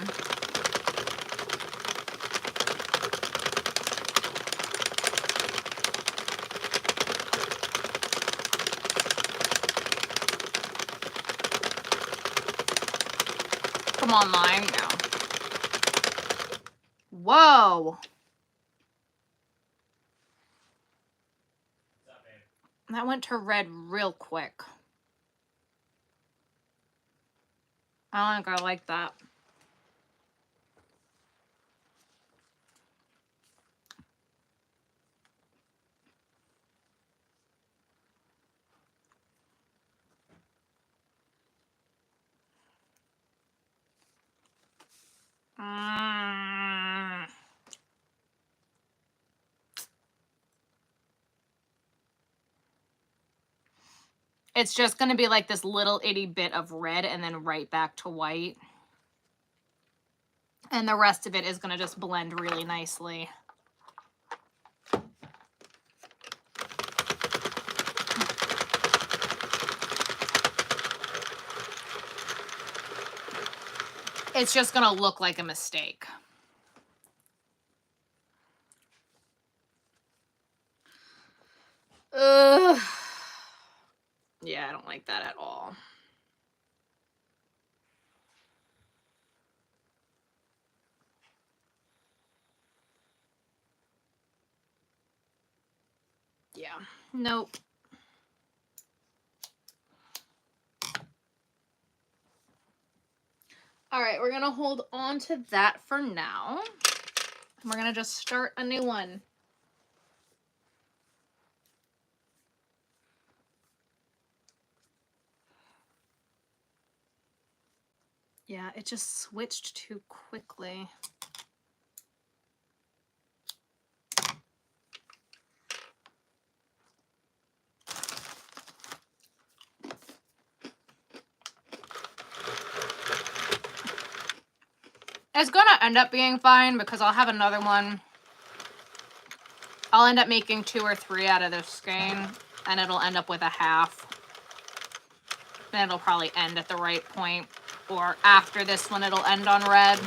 Come online now. Whoa. That went to red real quick. I don't think I like that. It's just going to be like this little itty bit of red and then right back to white. And the rest of it is going to just blend really nicely. It's just going to look like a mistake. Ugh. Yeah, I don't like that at all. Yeah, nope. All right, we're gonna hold on to that for now. We're gonna just start a new one. Yeah, it just switched too quickly. It's gonna end up being fine because I'll have another one. I'll end up making 2 or 3 out of this skein, and it'll end up with a half. And it'll probably end at the right point, or after this one it'll end on red.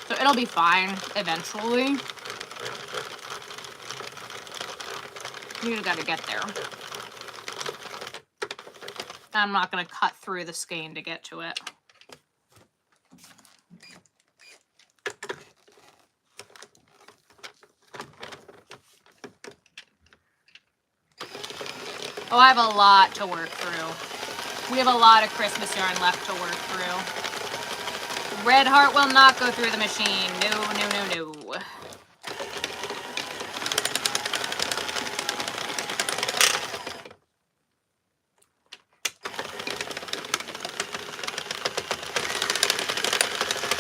So it'll be fine eventually. You just gotta get there. I'm not gonna cut through the skein to get to it. Oh, I have a lot to work through. We have a lot of Christmas yarn left to work through. Red Heart will not go through the machine. No, no, no, no.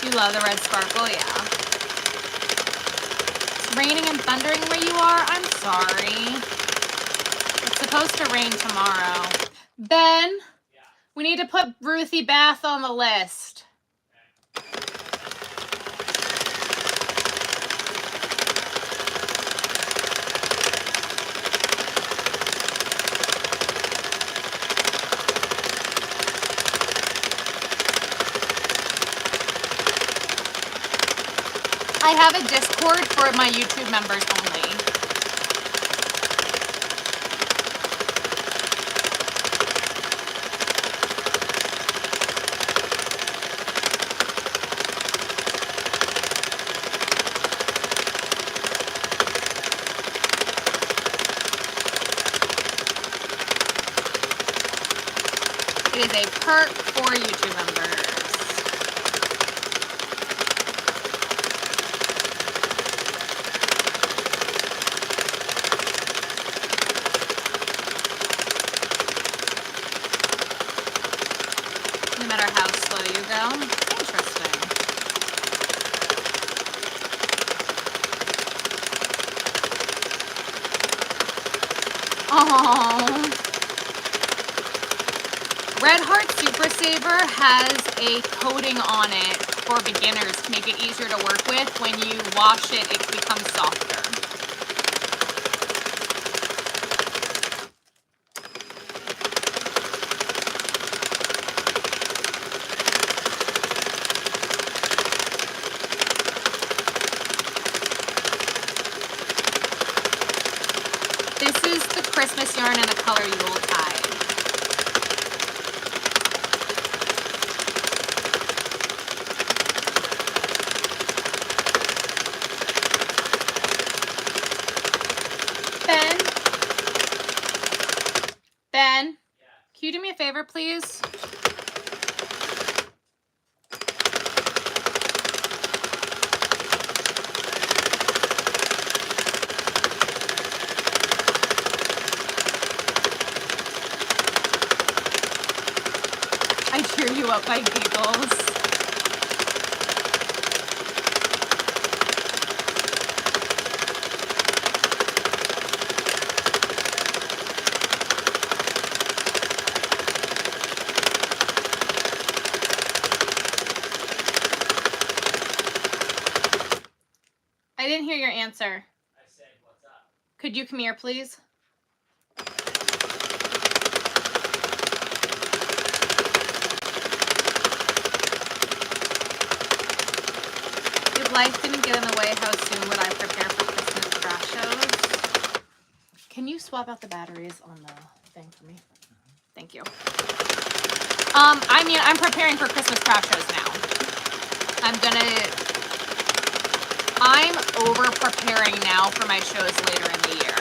You love the red sparkle? Yeah. It's raining and thundering where you are? I'm sorry. It's supposed to rain tomorrow. Ben, we need to put Ruthie Bath on the list. I have a Discord for my YouTube members only. It is a perk for YouTube members. No matter how slow you go. Interesting. Oh. Red Heart Super Saver has a coating on it for beginners to make it easier to work with. When you wash it, it becomes softer. This is the Christmas yarn in the color Yuletide. Ben, can you do me a favor, please? I cheer you up by giggles. I didn't hear your answer. I said, what's up? Could you come here, please? If life didn't get in the way, how soon would I prepare for Christmas craft shows? Can you swap out the batteries on the thing for me? Thank you. I mean, I'm preparing for Christmas craft shows now. I'm over preparing now for my shows later in the year.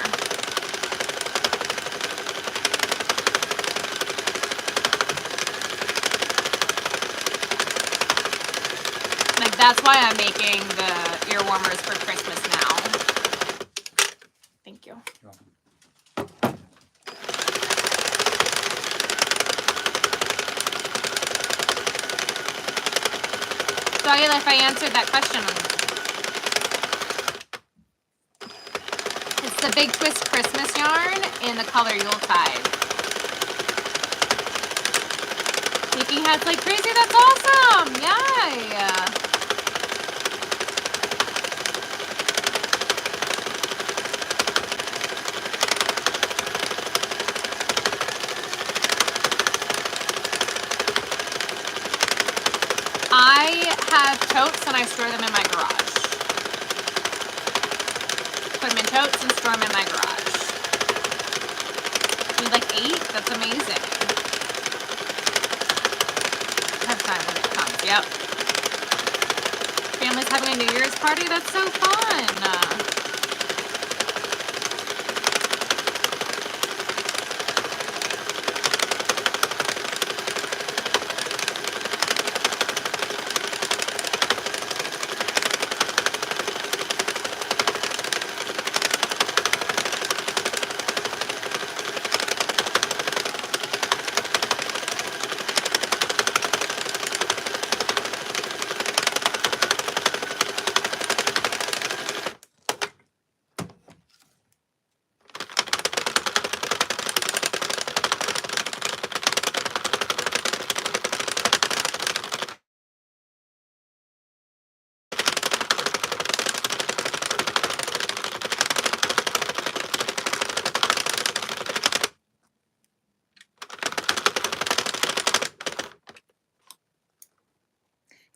That's why I'm making the ear warmers for Christmas now. Thank you. You're welcome. So if I answered that question, it's the Big Twist Christmas yarn in the color Yuletide. Making hats like crazy, that's awesome! Yay! I have totes and I store them in my garage. Put them in totes and store them in my garage. You need like 8? That's amazing. I have time when it comes, yep. Family's having a New Year's party, that's so fun.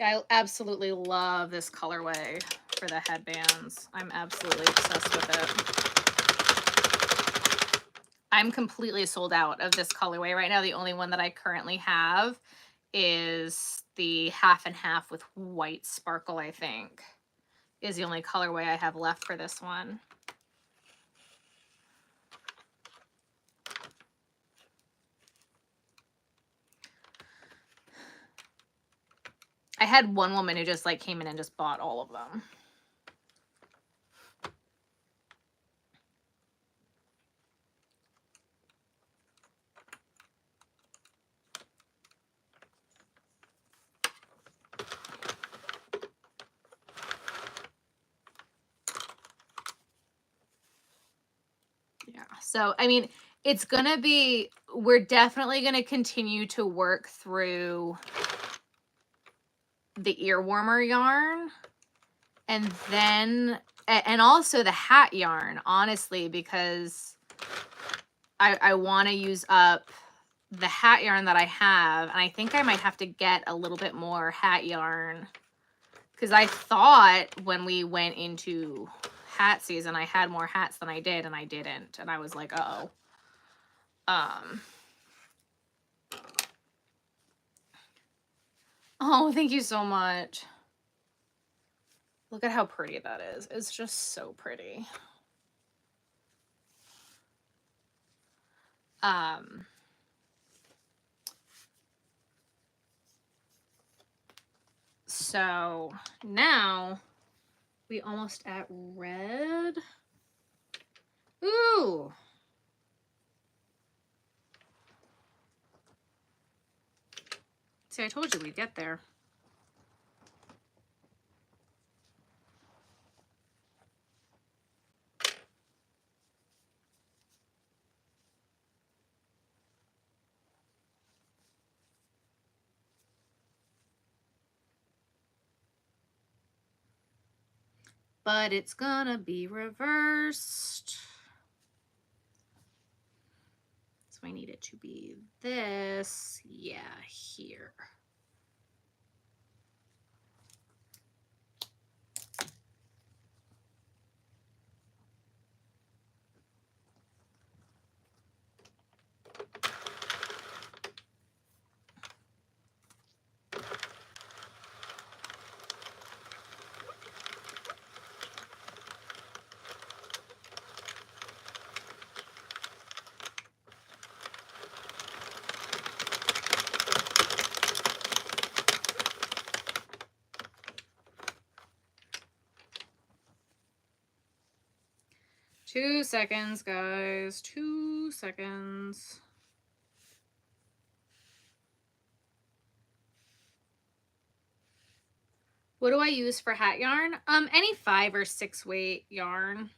I absolutely love this colorway for the headbands. I'm absolutely obsessed with it. I'm completely sold out of this colorway right now. The only one that I currently have is the half and half with white sparkle, I think, is the only colorway I have left for this one. I had one woman who just like came in and just bought all of them. Yeah, so I mean, it's gonna be, we're definitely gonna continue to work through the ear warmer yarn and then and also the hat yarn, honestly, because I want to use up the hat yarn that I have, and I think I might have to get a little bit more hat yarn because I thought when we went into hat season I had more hats than I did, and I didn't, and I was like, uh-oh. Oh, thank you so much. Look at how pretty that is. It's just so pretty. So now we almost at red. Ooh. See, I told you we'd get there. But it's gonna be reversed. So I need it to be this, yeah, here. 2 seconds, guys. 2 seconds. What do I use for hat yarn? Any 5 or 6 weight yarn.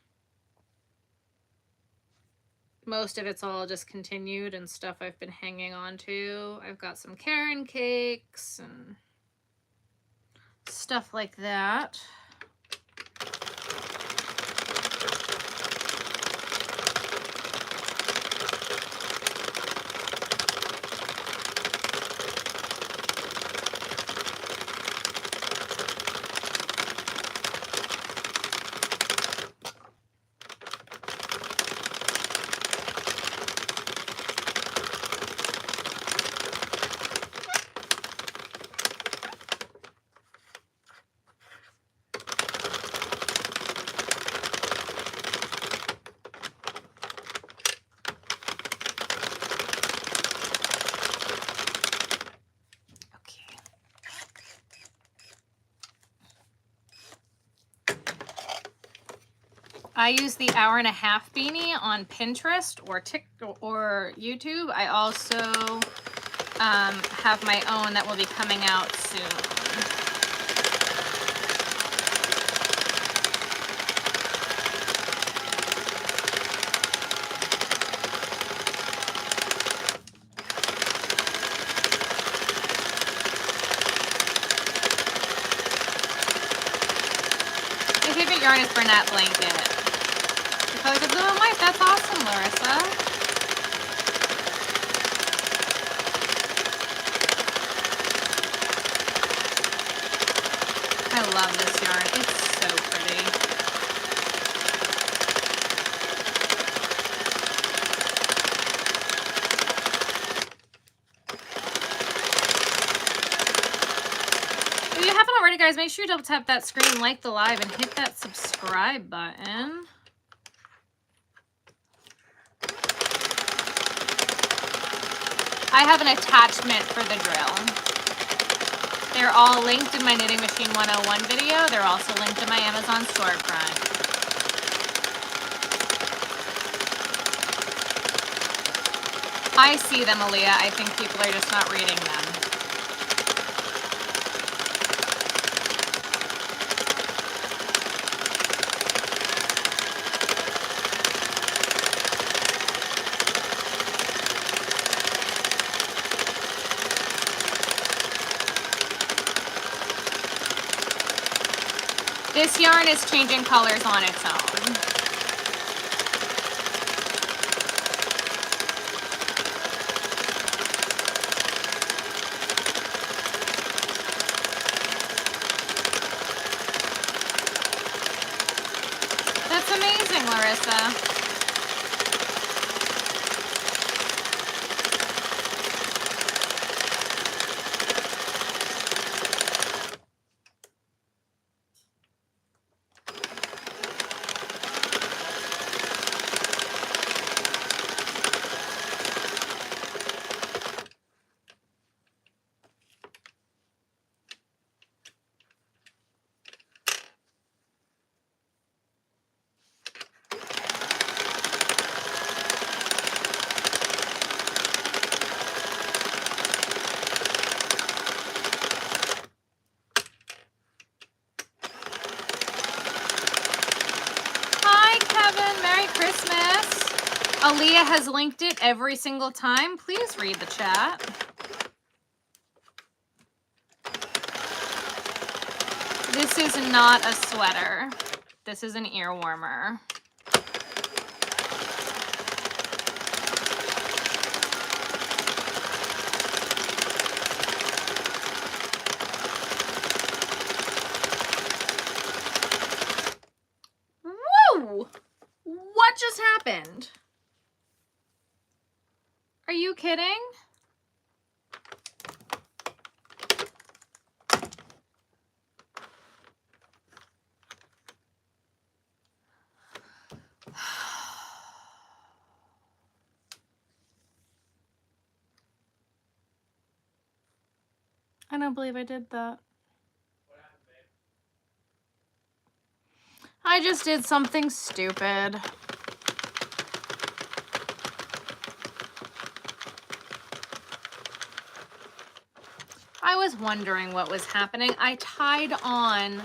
Most of it's all just continued and stuff I've been hanging on to. I've got some Karen cakes and stuff like that. I use the 1.5-hour beanie on Pinterest or TikTok or YouTube. I also have my own that will be coming out soon. My favorite yarn is Bernat Blanket. Colors of Blue and White, that's awesome, Larissa. I love this yarn, it's so pretty. If you haven't already, guys, make sure you double tap that screen, like the live, and hit that subscribe button. I have an attachment for the drill. They're all linked in my Knitting Machine 101 video. They're also linked in my Amazon storefront. I see them, Aaliyah. I think people are just not reading them. This yarn is changing colors on its own. That's amazing, Larissa. Aaliyah has linked it every single time. Please read the chat. This is not a sweater. This is an ear warmer. Whoa! What just happened? Are you kidding? I don't believe I did that. What happened, babe? I just did something stupid. was wondering what was happening. I tied on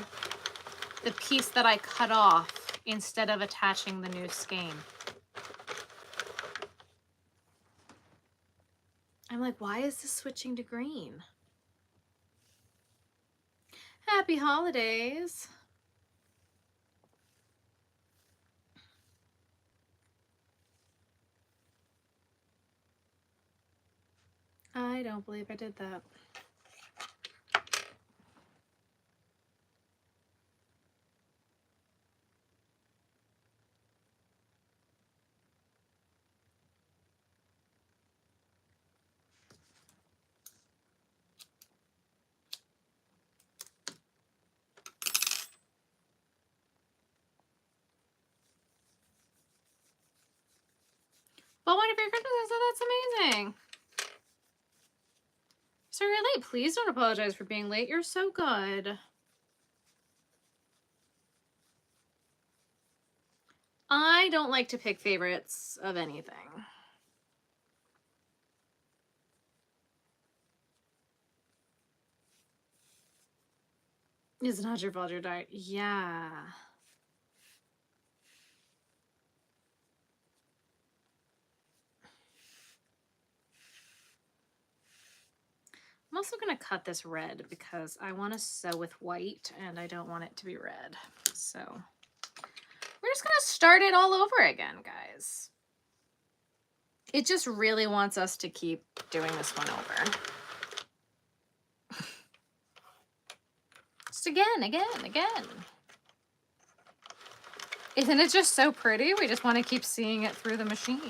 the piece that I cut off instead of attaching the new skein. I'm like, why is this switching to green? Happy holidays. I don't believe I did that. Well, one of your Christmases, so that's amazing. So you're late. Please don't apologize for being late. You're so good. I don't like to pick favorites of anything. It's not your fault, your diet. Yeah. I'm also going to cut this red because I want to sew with white and I don't want it to be red. So we're just going to start it all over again, guys. It just really wants us to keep doing this one over. Just again. Isn't it just so pretty? We just want to keep seeing it through the machine.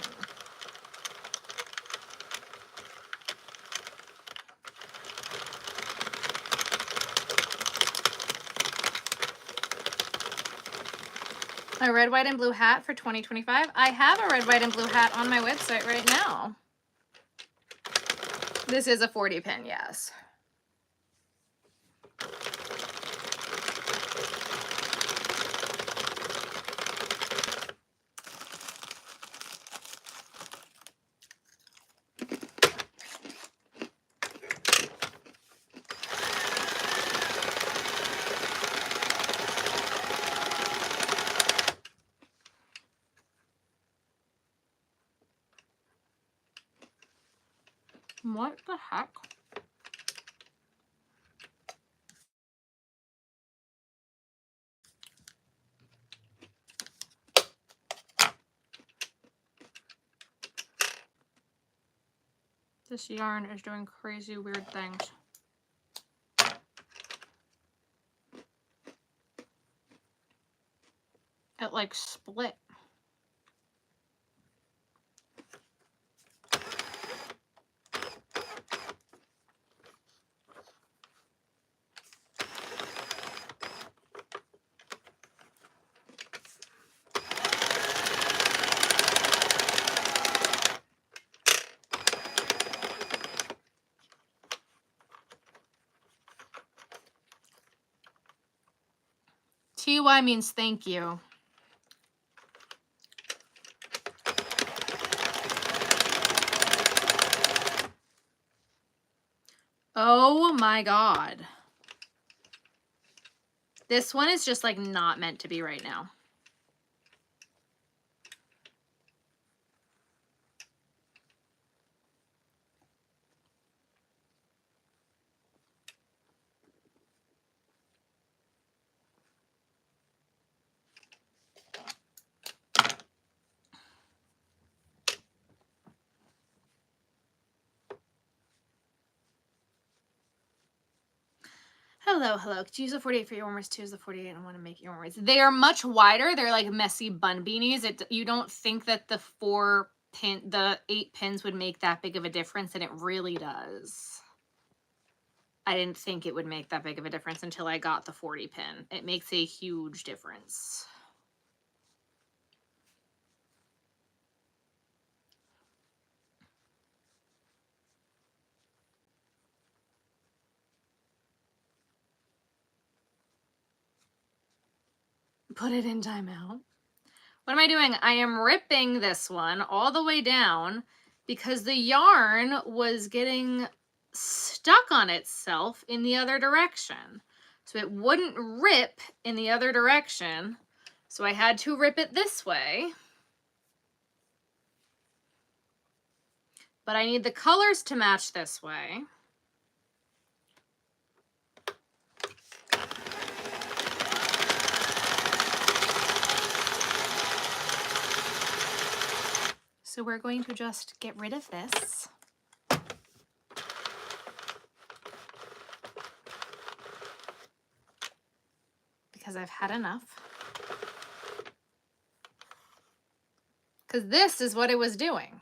A red, white, and blue hat for 2025. I have a red, white, and blue hat on my website right now. This is a 40 pin, yes. What the heck? This yarn is doing crazy weird things. It like split. TY means thank you. Oh my God. This one is just like not meant to be right now. Hello. Could you use the 48 for your warmers too? Use the 48 and want to make your warmers. They are much wider. They're like messy bun beanies. You don't think that the 8 pins would make that big of a difference, and it really does. I didn't think it would make that big of a difference until I got the 40 pin. It makes a huge difference. Put it in timeout. What am I doing? I am ripping this one all the way down because the yarn was getting stuck on itself in the other direction. So it wouldn't rip in the other direction. So I had to rip it this way. But I need the colors to match this way. So we're going to just get rid of this. Because I've had enough. Because this is what it was doing.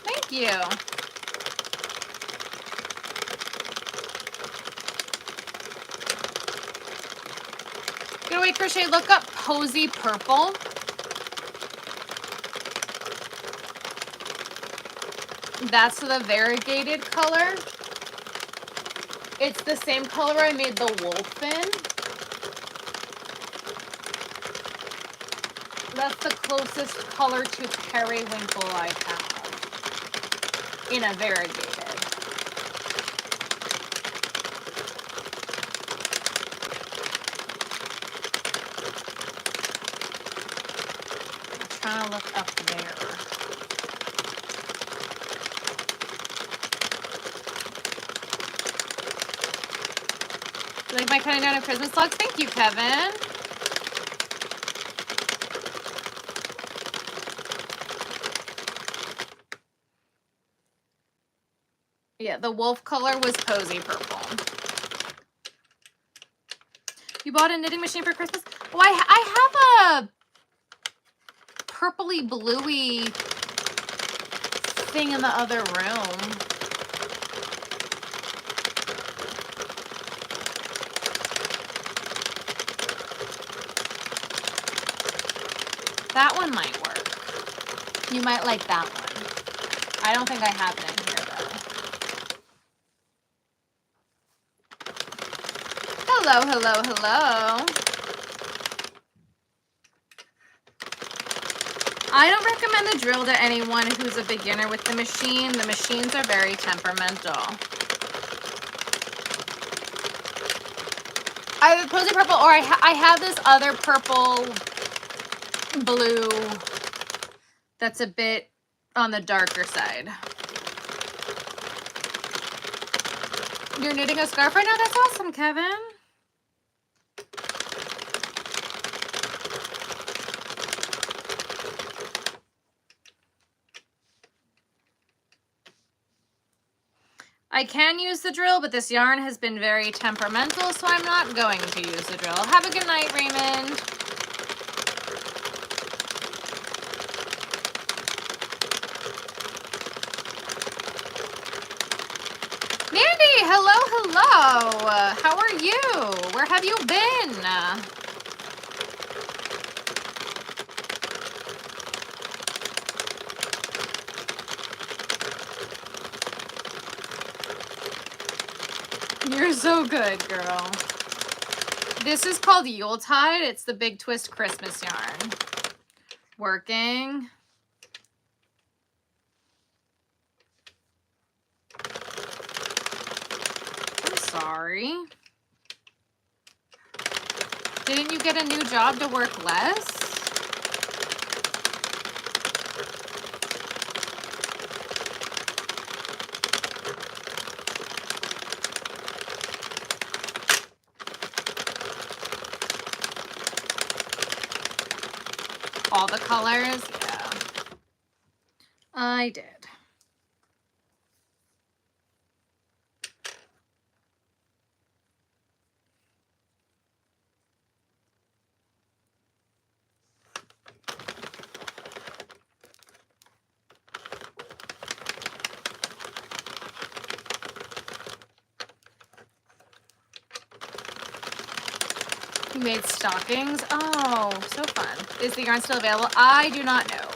Thank you. Getaway Crochet, look up Posy Purple. That's the variegated color. It's the same color I made the wolf in. That's the closest color to periwinkle I have in a variegated. I'm trying to look up there. You like my cutting down of Christmas vlogs? Thank you, Kevin. Yeah, the wolf color was Posy Purple. You bought a knitting machine for Christmas? Oh, I have a purpley bluey thing in the other room. That one might work. You might like that one. I don't think I have it in here though. Hello, hello, hello. I don't recommend the drill to anyone who's a beginner with the machine. The machines are very temperamental. I have a Posy Purple, or I have this other purple blue that's a bit on the darker side. You're knitting a scarf right now? That's awesome, Kevin. I can use the drill, but this yarn has been very temperamental, so I'm not going to use the drill. Have a good night, Raymond. Mandy, hello, hello. How are you? Where have you been? You're so good, girl. This is called Yuletide. It's the Big Twist Christmas yarn. Working. I'm sorry. Didn't you get a new job to work less? All the colors? Yeah. I did. You made stockings. Oh, so fun. Is the yarn still available? I do not know.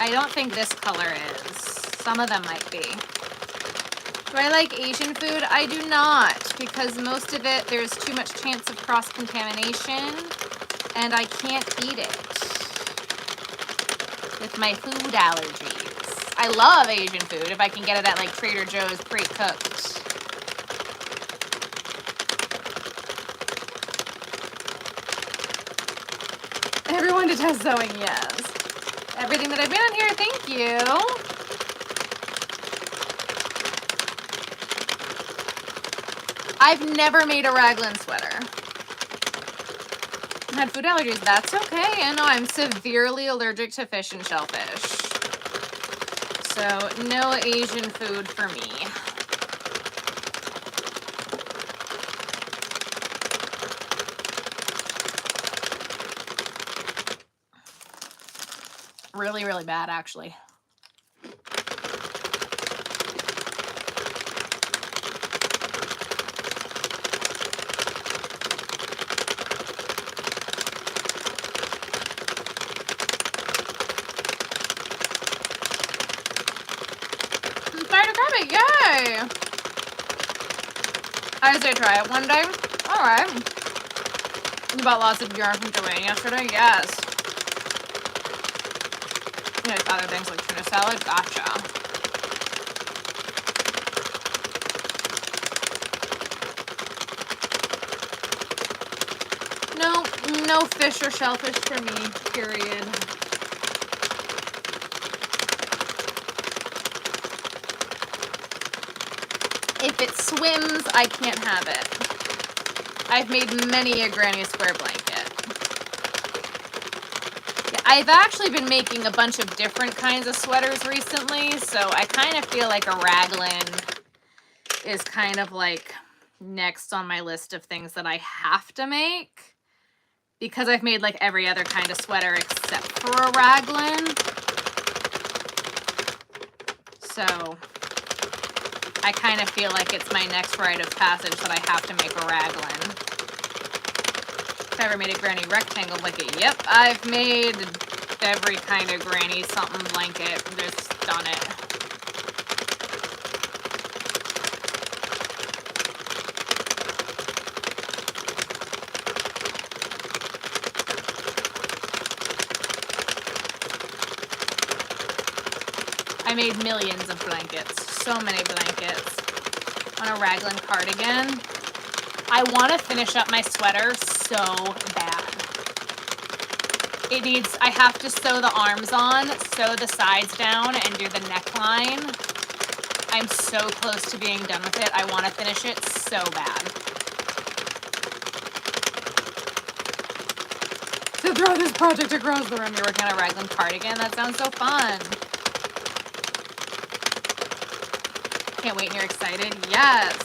I don't think this color is. Some of them might be. Do I like Asian food? I do not, because most of it, there's too much chance of cross-contamination, and I can't eat it with my food allergies. I love Asian food if I can get it at like Trader Joe's pre-cooked. Everyone detests sewing, yes. Everything that I've been on here, thank you. I've never made a raglan sweater. I had food allergies. That's okay. I know I'm severely allergic to fish and shellfish. So no Asian food for me. Really, really bad, actually. Yay! I say try it one day. Alright. You bought lots of yarn from Joanne yesterday? Yes. You know, other things like tuna salad? Gotcha. No fish or shellfish for me, period. If it swims, I can't have it. I've made many a granny square blanket. Yeah, I've actually been making a bunch of different kinds of sweaters recently, so I kind of feel like a raglan is kind of like next on my list of things that I have to make, because I've made like every other kind of sweater except for a raglan. So I kind of feel like it's my next rite of passage that I have to make a raglan. If I ever made a granny rectangle blanket, yep, I've made every kind of granny something blanket. Just done it. I made millions of blankets. So many blankets. On a raglan cardigan. I want to finish up my sweater so bad. It needs, I have to sew the arms on, sew the sides down, and do the neckline. I'm so close to being done with it. I want to finish it so bad. To throw this project across the room, you're working on a raglan cardigan? That sounds so fun. Can't wait and you're excited? Yes.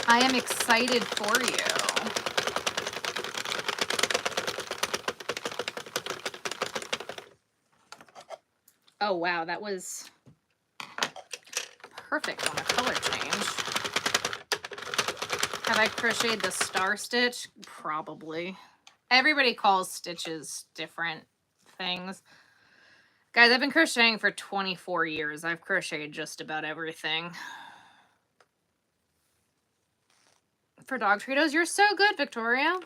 I am excited for you. Oh wow, that was perfect on a color change. Have I crocheted the star stitch? Probably. Everybody calls stitches different things. Guys, I've been crocheting for 24 years. I've crocheted just about everything. For dog Dogtritos, you're so good, Victoria.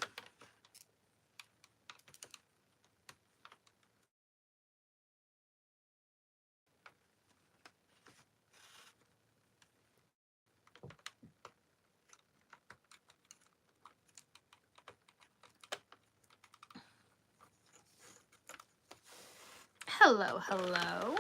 Hello, hello.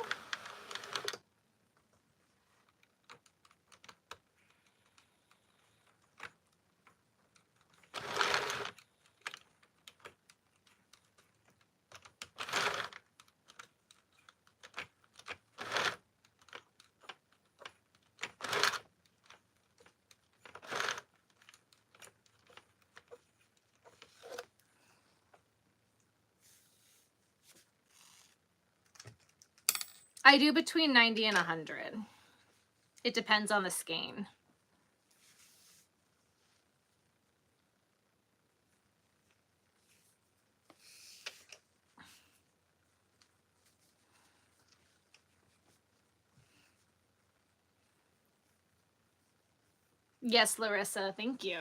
I do between 90 and 100. It depends on the skein. Yes, Larissa, thank you.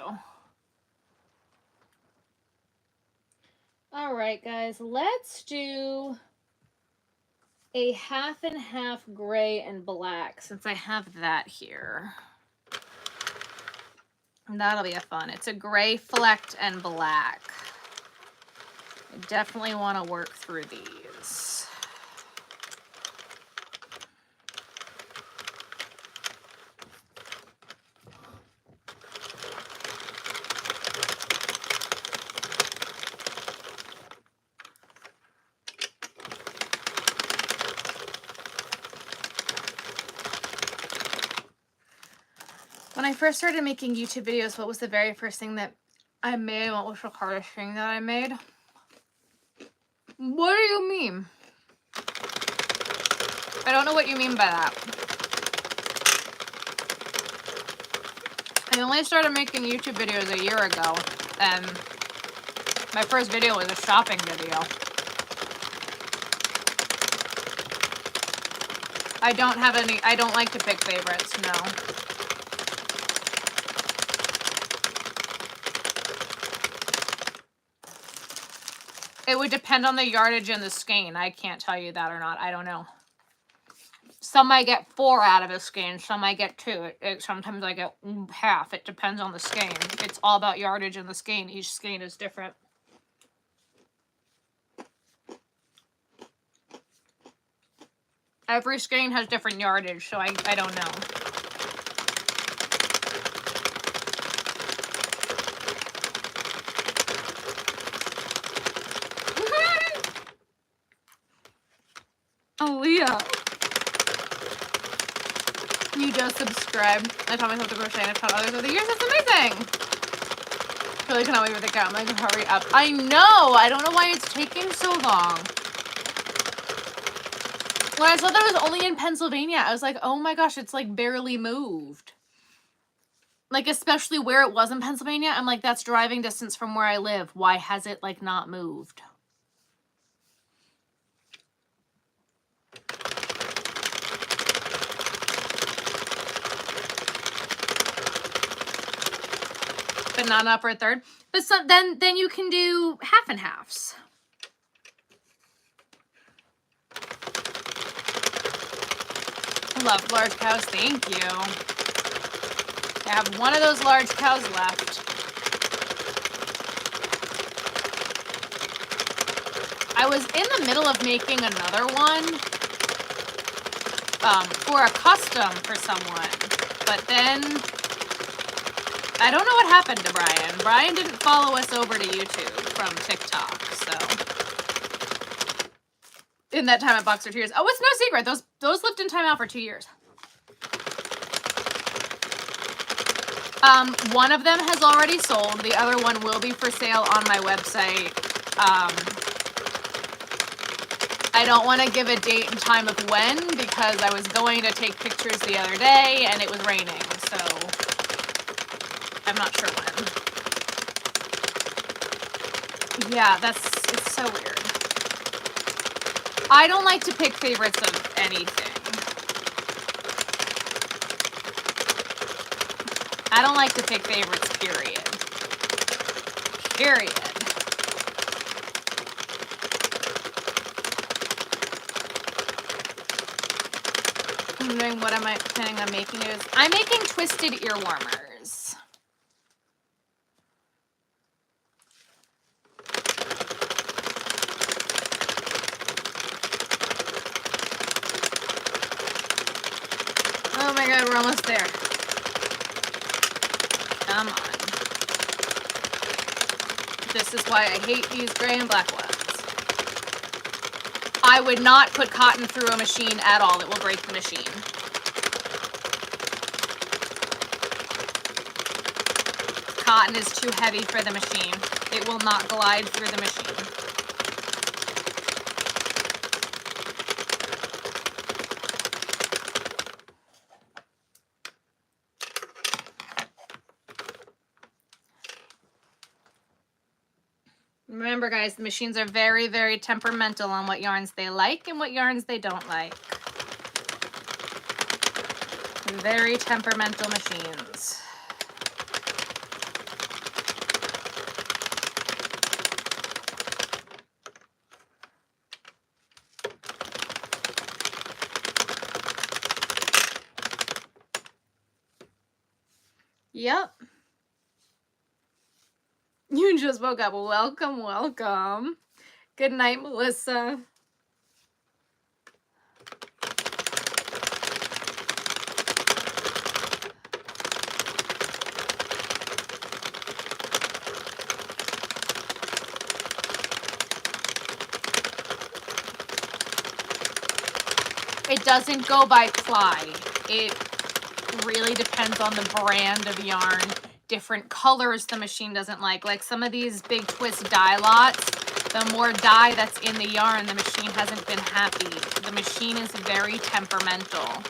All right, guys, let's do a half and half gray and black since I have that here. And that'll be a fun. It's a gray flecked and black. I definitely want to work through these. When I first started making YouTube videos, what was the very first thing that I made? What was the hardest thing that I made? What do you mean? I don't know what you mean by that. I only started making YouTube videos a year ago, and my first video was a shopping video. I don't like to pick favorites, no. It would depend on the yardage and the skein. I can't tell you that or not. I don't know. Some might get 4 out of a skein. Some might get 2. Sometimes I get half. It depends on the skein. It's all about yardage and the skein. Each skein is different. Every skein has different yardage, so I don't know. Aaliyah. You just subscribed. I taught myself to crochet and I taught others over the years. That's amazing. I really cannot wait for the count. I'm like, hurry up. I know. I don't know why it's taking so long. When I saw that it was only in Pennsylvania, I was like, oh my gosh, it's like barely moved. Like, especially where it was in Pennsylvania. I'm like, that's driving distance from where I live. Why has it like not moved? But not an upper a third. But so, then you can do half and halves. I love large cows. Thank you. I have one of those large cows left. I was in the middle of making another one for a custom for someone, but then I don't know what happened to Brian. Brian didn't follow us over to YouTube from TikTok, so in that time at Boxer 2 years. Oh, it's no secret. Those lived in timeout for 2 years. One of them has already sold. The other one will be for sale on my website. I don't want to give a date and time of when because I was going to take pictures the other day and it was raining, so I'm not sure when. Yeah, it's so weird. I don't like to pick favorites of anything. I don't like to pick favorites, period. Period. I'm wondering what am I planning on making is I'm making twisted ear warmers. Oh my god, we're almost there. Come on. This is why I hate these gray and black ones. I would not put cotton through a machine at all. It will break the machine. Cotton is too heavy for the machine. It will not glide through the machine. Remember, guys, the machines are very, very temperamental on what yarns they like and what yarns they don't like. Very temperamental machines. Yep. You just woke up. Welcome, welcome. Good night, Melissa. It doesn't go by ply. It really depends on the brand of yarn. Different colors the machine doesn't like. Like some of these big twist dye lots, the more dye that's in the yarn, the machine hasn't been happy. The machine is very temperamental.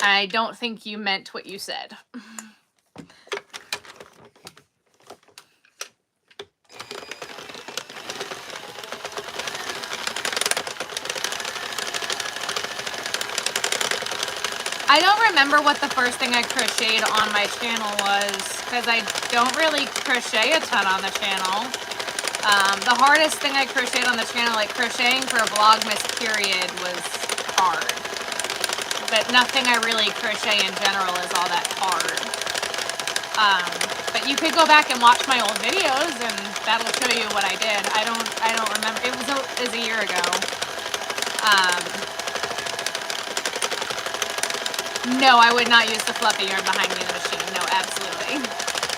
I don't think you meant what you said. I don't remember what the first thing I crocheted on my channel was, because I don't really crochet a ton on the channel. The hardest thing I crocheted on the channel, like crocheting for a Vlogmas period, was hard. But nothing I really crochet in general is all that hard. But you could go back and watch my old videos, and that'll show you what I did. I don't remember. It was a year ago. No, I would not use the fluffy yarn behind me in the machine. No, absolutely.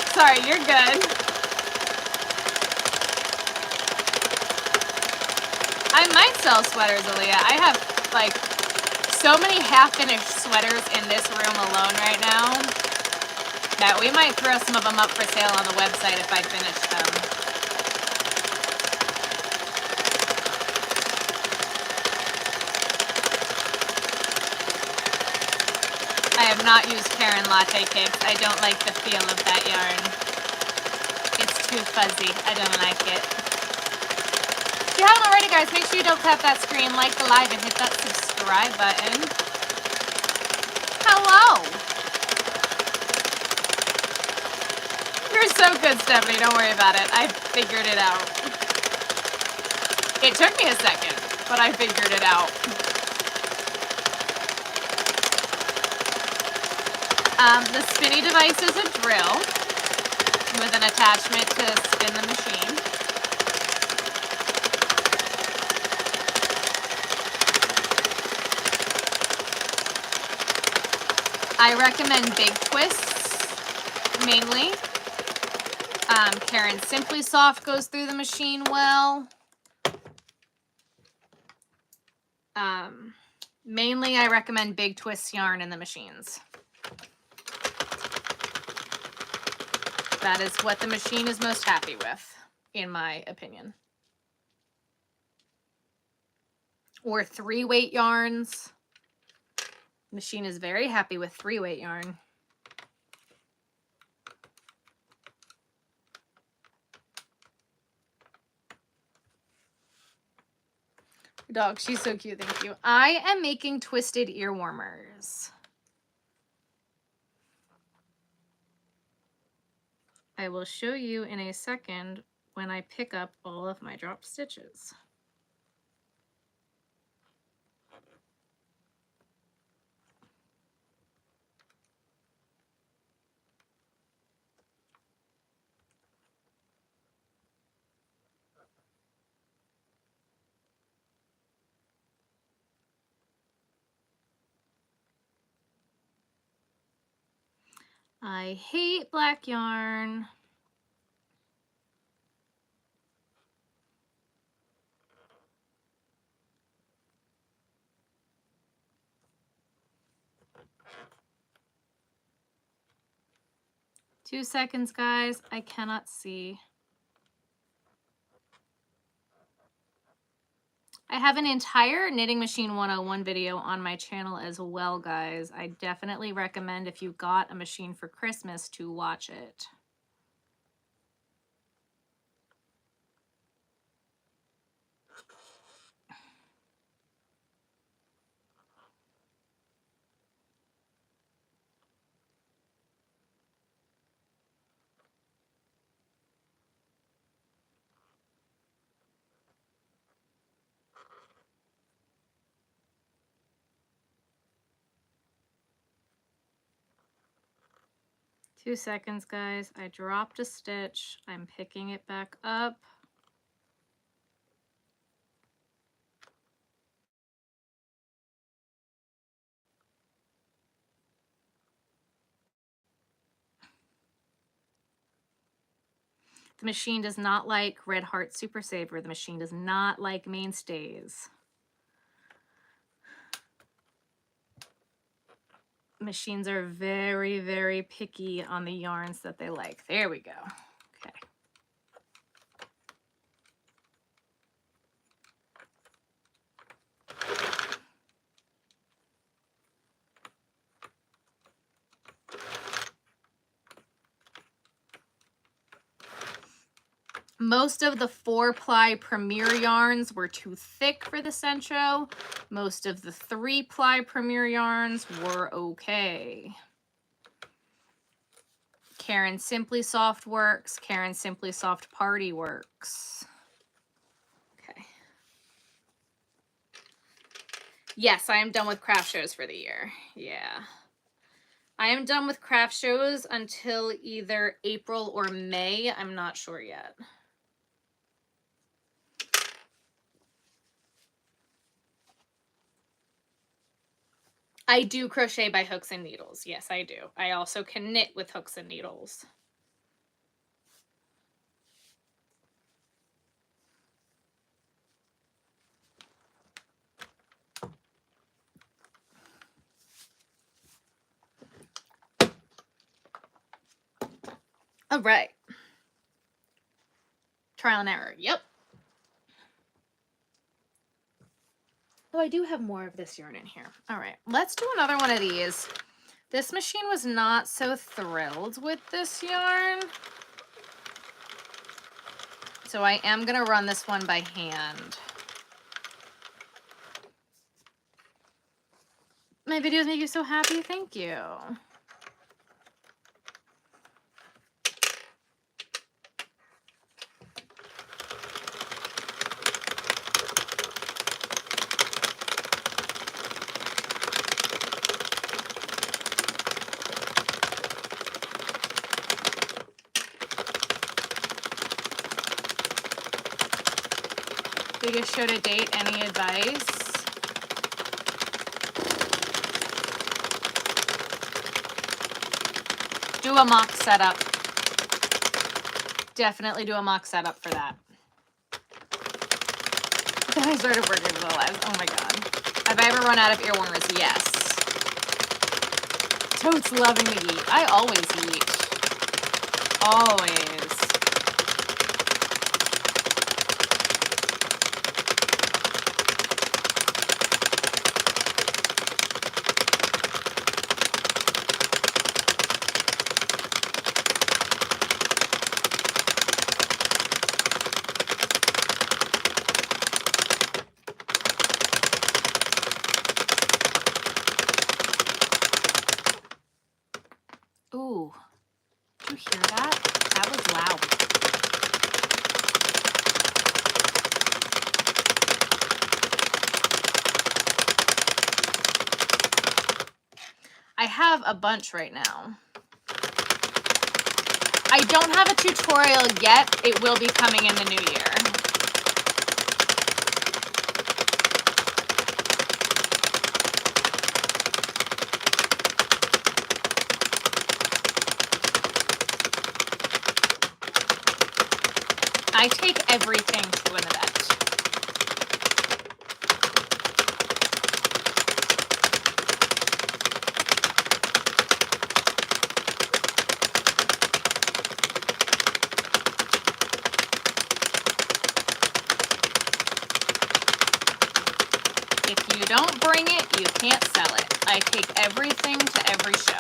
Sorry, you're good. I might sell sweaters, Aaliyah. I have, like, so many half-finished sweaters in this room alone right now that we might throw some of them up for sale on the website if I finish them. I have not used Karen Latte Cakes. I don't like the feel of that yarn. It's too fuzzy. I don't like it. If you haven't already, guys, make sure you don't tap that screen, like the live, and hit that subscribe button. Hello. You're so good, Stephanie. Don't worry about it. I figured it out. It took me a second, but I figured it out. The spinny device is a drill with an attachment to spin the machine. I recommend big twists, mainly. Karen's Simply Soft goes through the machine well. Mainly, I recommend big twist yarn in the machines. That is what the machine is most happy with, in my opinion. Or 3-weight yarns. The machine is very happy with 3-weight yarn. Dog, she's so cute, thank you. I am making twisted ear warmers. I will show you in a second when I pick up all of my drop stitches. I hate black yarn. Two seconds, guys. I cannot see. I have an entire Knitting Machine 101 video on my channel as well, guys. I definitely recommend if you got a machine for Christmas to watch it. 2 seconds, guys. I dropped a stitch. I'm picking it back up. The machine does not like Red Heart Super Saver. The machine does not like Mainstays. Machines are very, very picky on the yarns that they like. There we go. Okay. Most of the 4-ply Premier yarns were too thick for the Centro. Most of the 3-ply Premier yarns were okay. Karen Simply Soft works. Karen Simply Soft Party works. Okay. Yes, I am done with craft shows for the year. Yeah. I am done with craft shows until either April or May. I'm not sure yet. I do crochet by hooks and needles. Yes, I do. I also can knit with hooks and needles. All right. Trial and error. Yep. Oh, I do have more of this yarn in here. All right. Let's do another one of these. This machine was not so thrilled with this yarn. So I am going to run this one by hand. My videos make you so happy. Thank you. Biggest show to date, any advice? Do a mock setup. Definitely do a mock setup for that. Then I started working for the lives. Oh my god. Have I ever run out of earwarmers? Yes. Totes loving to eat. I always eat. Always. Ooh, did you hear that? That was loud. I have a bunch right now. I don't have a tutorial yet. It will be coming in the new year. I take everything to an event. If you don't bring it, you can't sell it. I take everything to every show.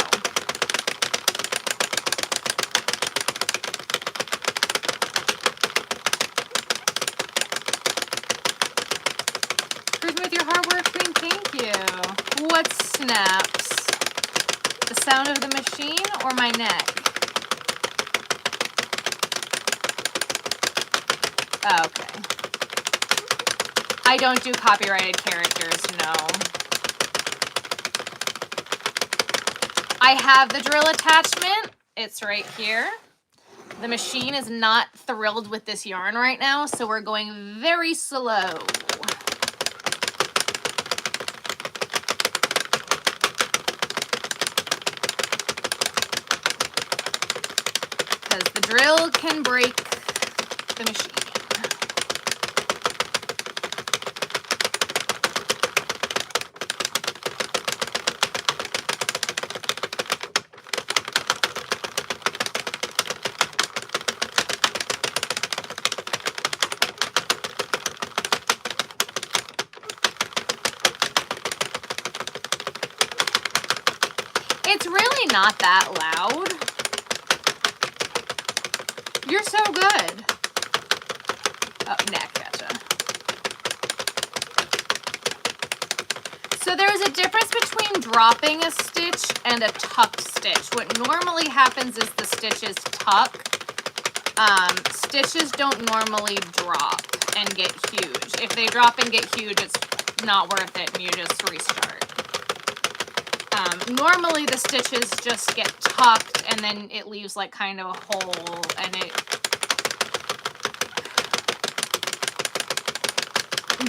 With your hard work, Queen, thank you. What snaps? The sound of the machine or my neck? Okay. I don't do copyrighted characters, no. I have the drill attachment. It's right here. The machine is not thrilled with this yarn right now, so we're going very slow. Because the drill can break the machine. It's really not that loud. You're so good. Oh, neck, gotcha. So there's a difference between dropping a stitch and a tuck stitch. What normally happens is the stitches tuck. Stitches don't normally drop and get huge. If they drop and get huge, it's not worth it and you just restart. Normally the stitches just get tucked and then it leaves like kind of a hole, and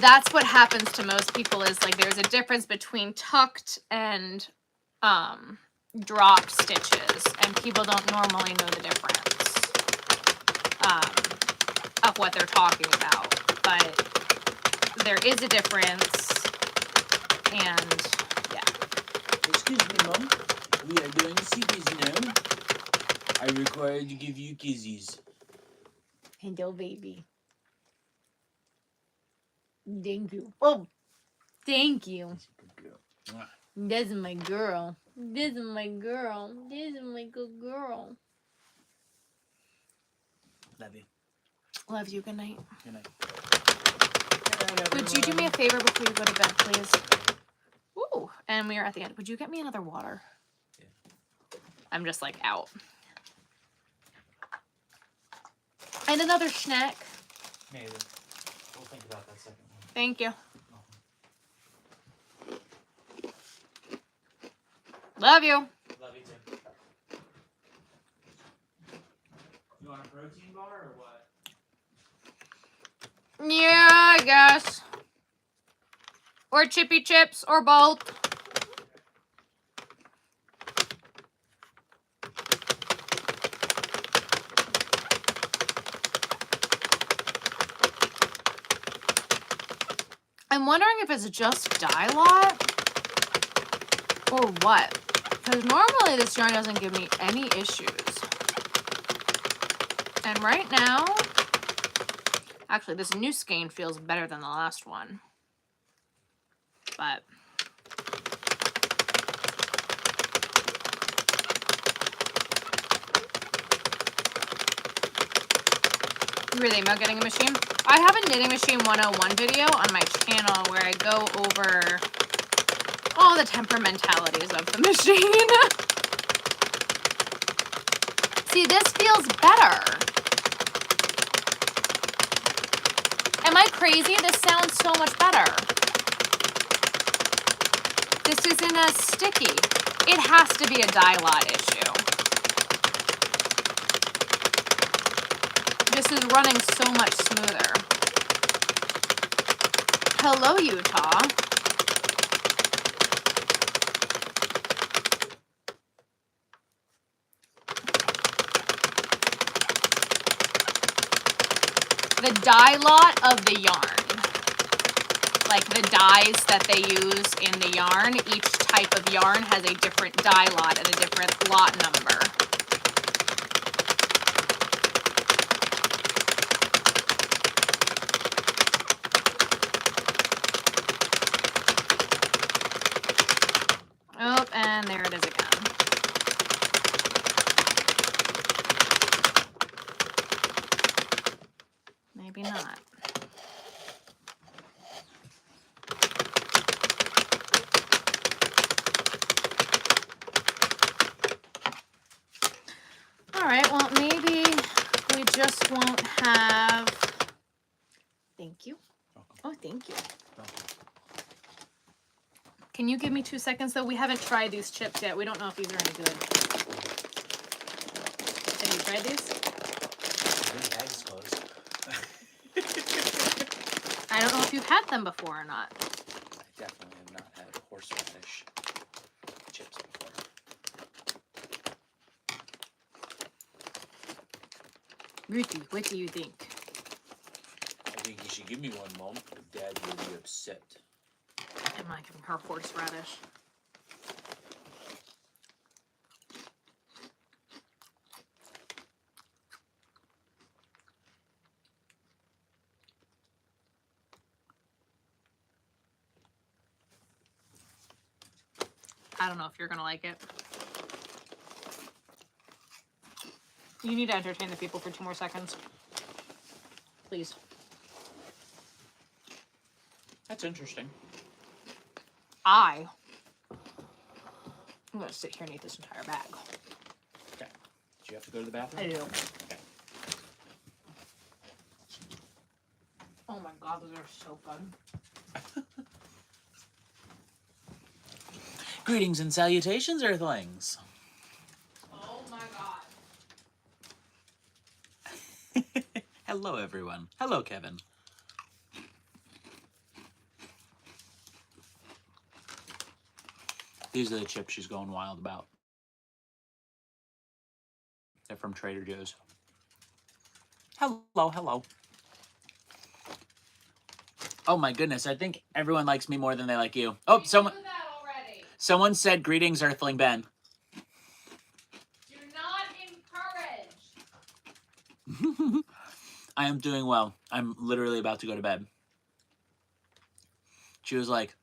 that's what happens to most people, is like there's a difference between tucked and dropped stitches, and people don't normally know the difference of what they're talking about, but there is a difference. And excuse me, Mom. We are going to see Kizzy now. I require to give you kisses. hello, baby. Thank you. Oh, thank you. This is my girl. This is my girl. This is my good girl. Love you. Love you. Good night. Good night. Would you do me a favor before you go to bed, please? Ooh, and we are at the end. Would you get me another water? Yeah. I'm just like out. And another snack. Maybe. We'll think about that second one. Thank you. Love you. Love you too. You want a protein bar or what? Yeah, I guess. Or chippy chips, or both. I'm wondering if it's just dye lot or what. Because normally this yarn doesn't give me any issues. And right now, actually this new skein feels better than the last one. But you were thinking about getting a machine? I have a Knitting Machine 101 video on my channel where I go over all the temperamentalities of the machine. See, this feels better. Am I crazy? This sounds so much better. This isn't as sticky. It has to be a dye lot issue. This is running so much smoother. Hello, Utah. The dye lot of the yarn, like the dyes that they use in the yarn, each type of yarn has a different dye lot and a different lot number. Oh, and there it is again. Maybe not. All right, well, maybe we just won't have... Thank you. Oh, thank you. Can you give me 2 seconds, though? We haven't tried these chips yet. We don't know if these are any good. tried these? The bag is closed. I don't know if you've had them before or not. I definitely have not had horseradish chips before. Ricky, what do you think? I think you should give me one, Mom. Dad will be upset. Am I giving her horseradish? I don't know if you're gonna like it. You need to entertain the people for 2 more seconds. Please. That's interesting. I'm gonna sit here and eat this entire bag. Okay. Do you have to go to the bathroom? I do. Okay. Oh my god, those are so fun. Greetings and salutations, Earthlings. Oh my god. Hello, everyone. Hello, Kevin. These are the chips she's going wild about. They're from Trader Joe's. Hello, hello. Oh my goodness, I think everyone likes me more than they like you. Oh, someone said greetings, Earthling Ben. Do not encourage. I am doing well. I'm literally about to go to bed. She was like,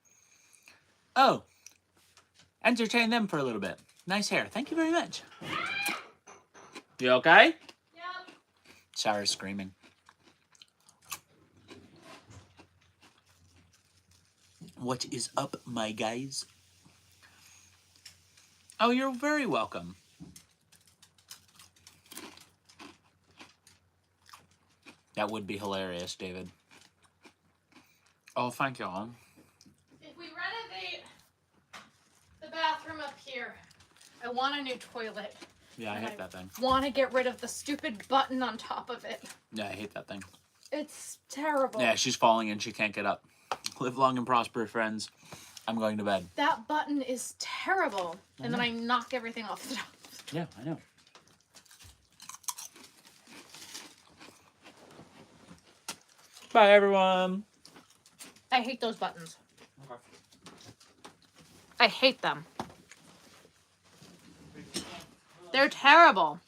oh, entertain them for a little bit. Nice hair. Thank you very much. You okay? Yep. Sarah's screaming. What is up, my guys? Oh, you're very welcome. That would be hilarious, David. Oh, thank y'all. If we renovate the bathroom up here, I want a new toilet. Yeah, I hate that thing. Want to get rid of the stupid button on top of it. Yeah, I hate that thing. It's terrible. Yeah, she's falling and she can't get up. Live long and prosper, friends. I'm going to bed. That button is terrible. And then I knock everything off the top. Yeah, I know. Bye, everyone. I hate those buttons. Okay. I hate them. They're terrible.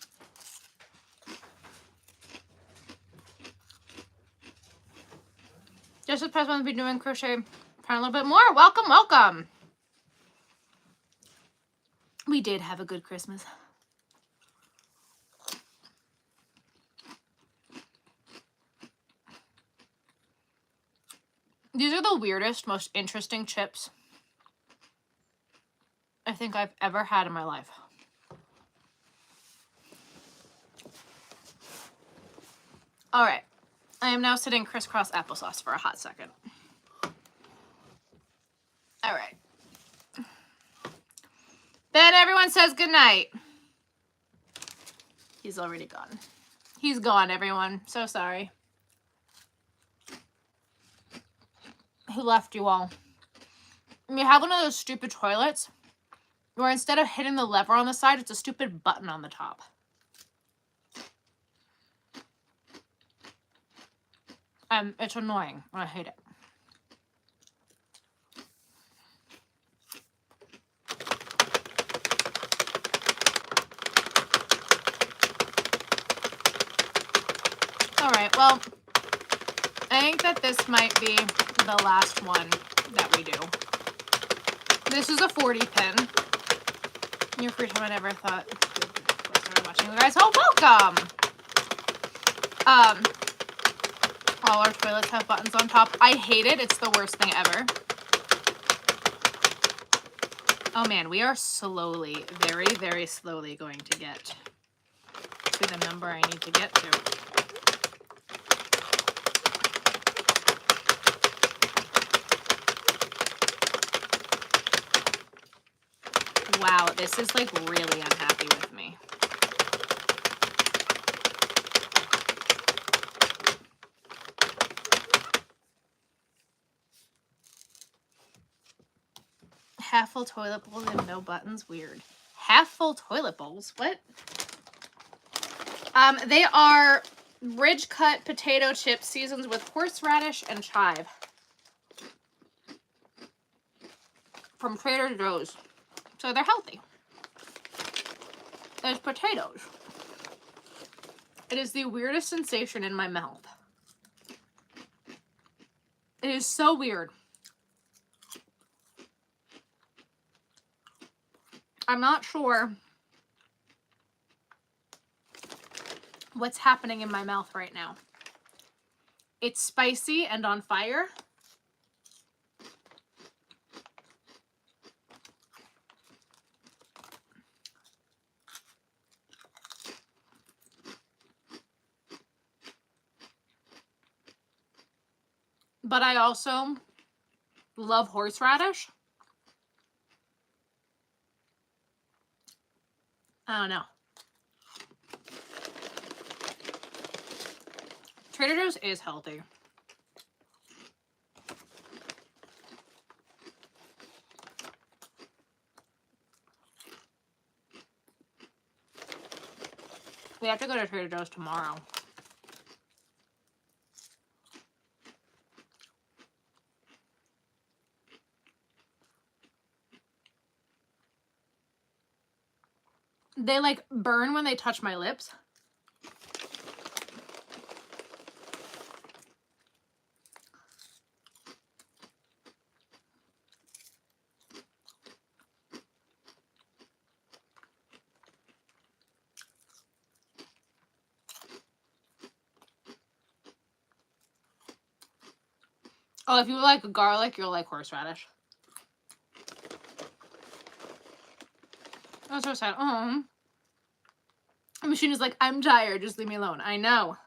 Just as President be doing crochet for a little bit more. Welcome, welcome. We did have a good Christmas. These are the weirdest, most interesting chips I think I've ever had in my life. All right. I am now sitting crisscross applesauce for a hot second. All right. Then everyone says goodnight. He's already gone. He's gone, everyone. So sorry. He left you all. You have one of those stupid toilets where instead of hitting the lever on the side, it's a stupid button on the top. It's annoying. I hate it. All right, well, I think that this might be the last one that we do. This is a 40 pin. Your free time I never thought I started watching you guys. Oh, welcome! All our toilets have buttons on top. I hate it. It's the worst thing ever. Oh man, we are slowly, very, very slowly going to get to the number I need to get to. Wow, this is like really unhappy with me. Half full toilet bowls and no buttons. Weird. Half full toilet bowls? What? They are ridge cut potato chips seasoned with horseradish and chive. From Trader Joe's. So they're healthy. There's potatoes. It is the weirdest sensation in my mouth. It is so weird. I'm not sure what's happening in my mouth right now. It's spicy and on fire. But I also love horseradish. I don't know. Trader Joe's is healthy. We have to go to Trader Joe's tomorrow. They like burn when they touch my lips. Oh, if you like garlic, you'll like horseradish. That's so sad. Oh. The machine is like, I'm tired, just leave me alone. I know.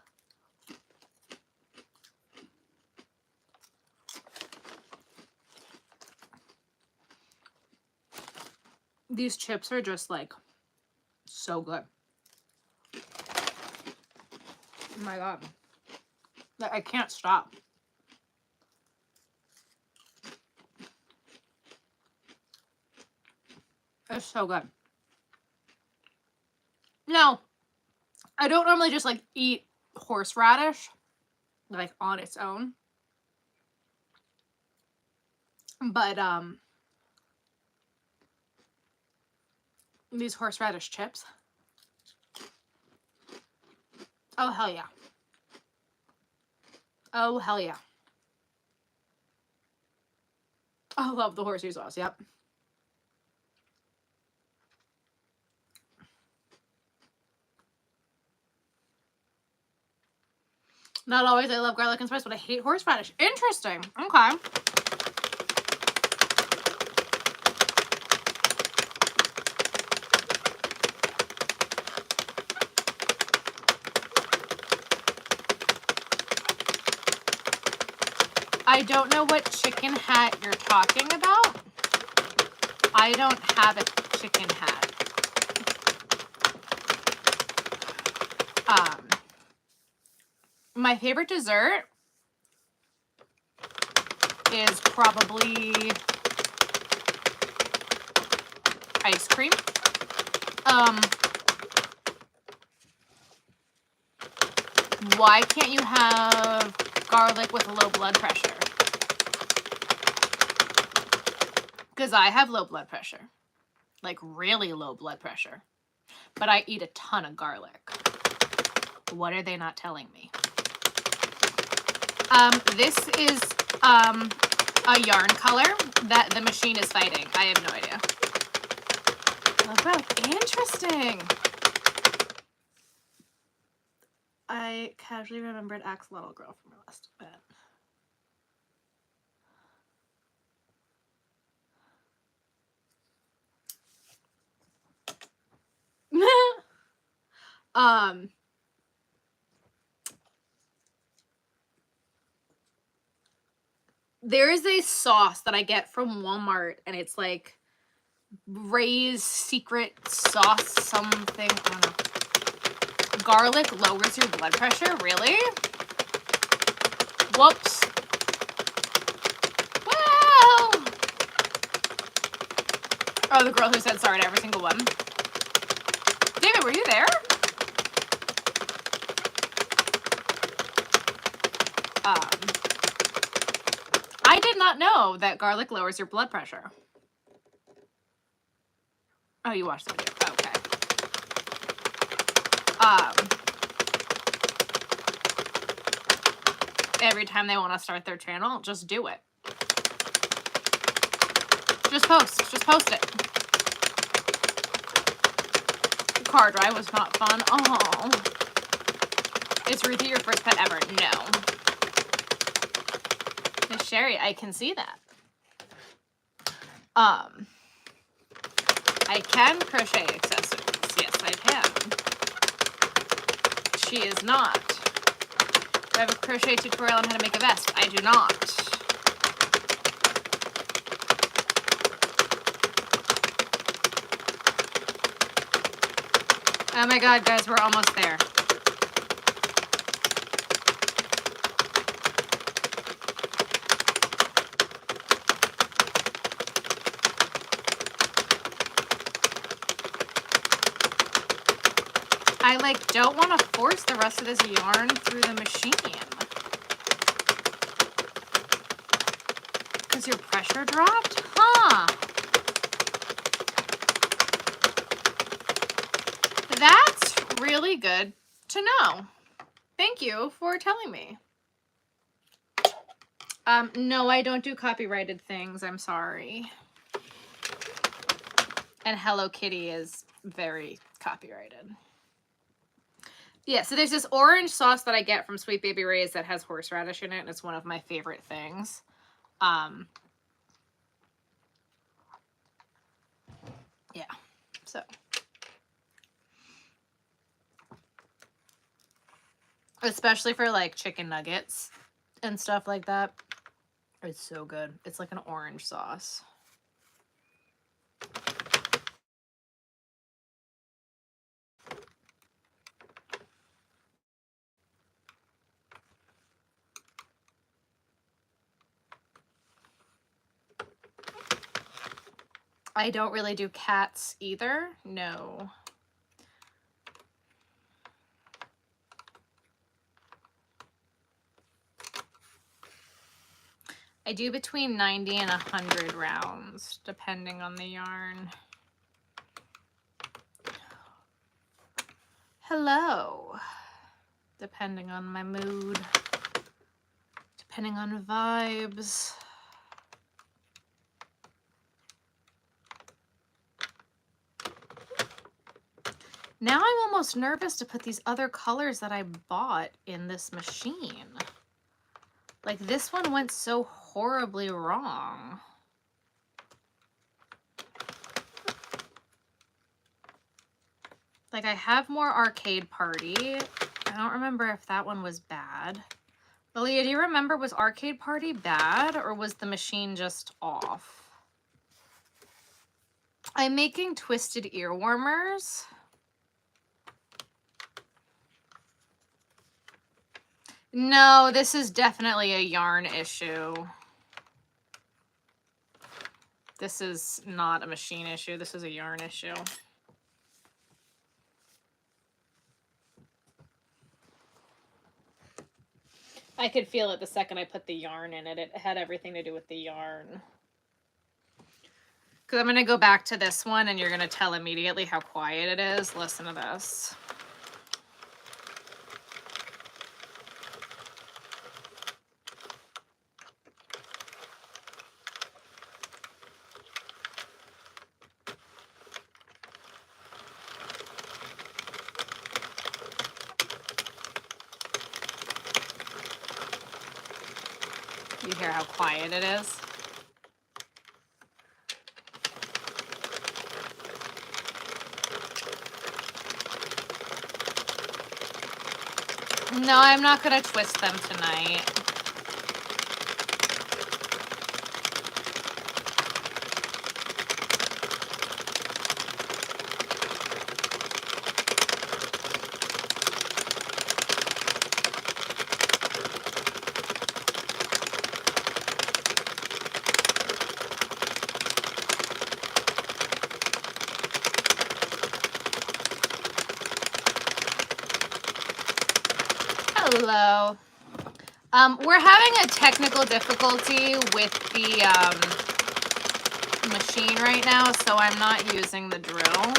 These chips are just like so good. Oh my god. I can't stop. It's so good. Now, I don't normally just like eat horseradish like on its own. But these horseradish chips. Oh hell yeah. Oh hell yeah. I love the horseshoe sauce, yep. Not always. I love garlic and spice, but I hate horseradish. Interesting. Okay. I don't know what chicken hat you're talking about. I don't have a chicken hat. My favorite dessert is probably ice cream. Why can't you have garlic with low blood pressure? Because I have low blood pressure. Like really low blood pressure. But I eat a ton of garlic. What are they not telling me? This is a yarn color that the machine is fighting. I have no idea. Oh, interesting. I casually remembered Axolotl Girl from her last event. There is a sauce that I get from Walmart, and it's like Ray's secret sauce something. I don't know. Garlic lowers your blood pressure? Really? Whoops. Wow! Oh, the girl who said sorry to every single one. David, were you there? I did not know that garlic lowers your blood pressure. Oh, you watched the video. Okay. Every time they want to start their channel, just do it. Just post it. The car drive was not fun. Oh. Is Ruthie your first pet ever? No. Miss Sherry, I can see that. I can crochet accessories. Yes, I can. She is not. Do I have a crochet tutorial on how to make a vest? I do not. Oh my god, guys, we're almost there. I like don't want to force the rest of this yarn through the machine. Because your pressure dropped? Huh. That's really good to know. Thank you for telling me. No, I don't do copyrighted things. I'm sorry. And Hello Kitty is very copyrighted. Yeah, so there's this orange sauce that I get from Sweet Baby Ray's that has horseradish in it, and it's one of my favorite things. Yeah, so. Especially for like chicken nuggets and stuff like that. It's so good. It's like an orange sauce. I don't really do cats either. No. I do between 90 and 100 rounds, depending on the yarn. Hello. Depending on my mood. Depending on vibes. Now I'm almost nervous to put these other colors that I bought in this machine. Like this one went so horribly wrong. Like I have more Arcade Party. I don't remember if that one was bad. Lilia, do you remember, was Arcade Party bad or was the machine just off? I'm making twisted ear warmers. No, this is definitely a yarn issue. This is not a machine issue. This is a yarn issue. I could feel it the second I put the yarn in it. It had everything to do with the yarn. Because I'm going to go back to this one and you're going to tell immediately how quiet it is. Listen to this. You hear how quiet it is? No, I'm not going to twist them tonight. Hello. We're having a technical difficulty with the machine right now, so I'm not using the drill.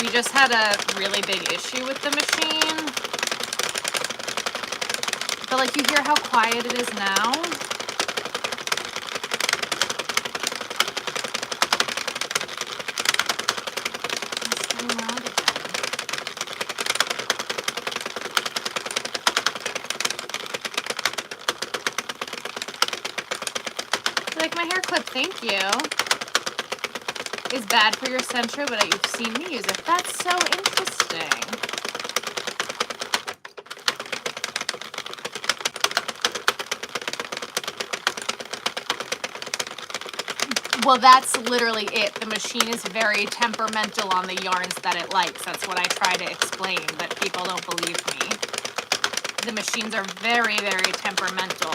We just had a really big issue with the machine. But like, you hear how quiet it is now? Like, my hair clip, thank you, is bad for your center, but you've seen me use it. That's so interesting. Well, that's literally it. The machine is very temperamental on the yarns that it likes. That's what I try to explain, but people don't believe me. The machines are very, very temperamental.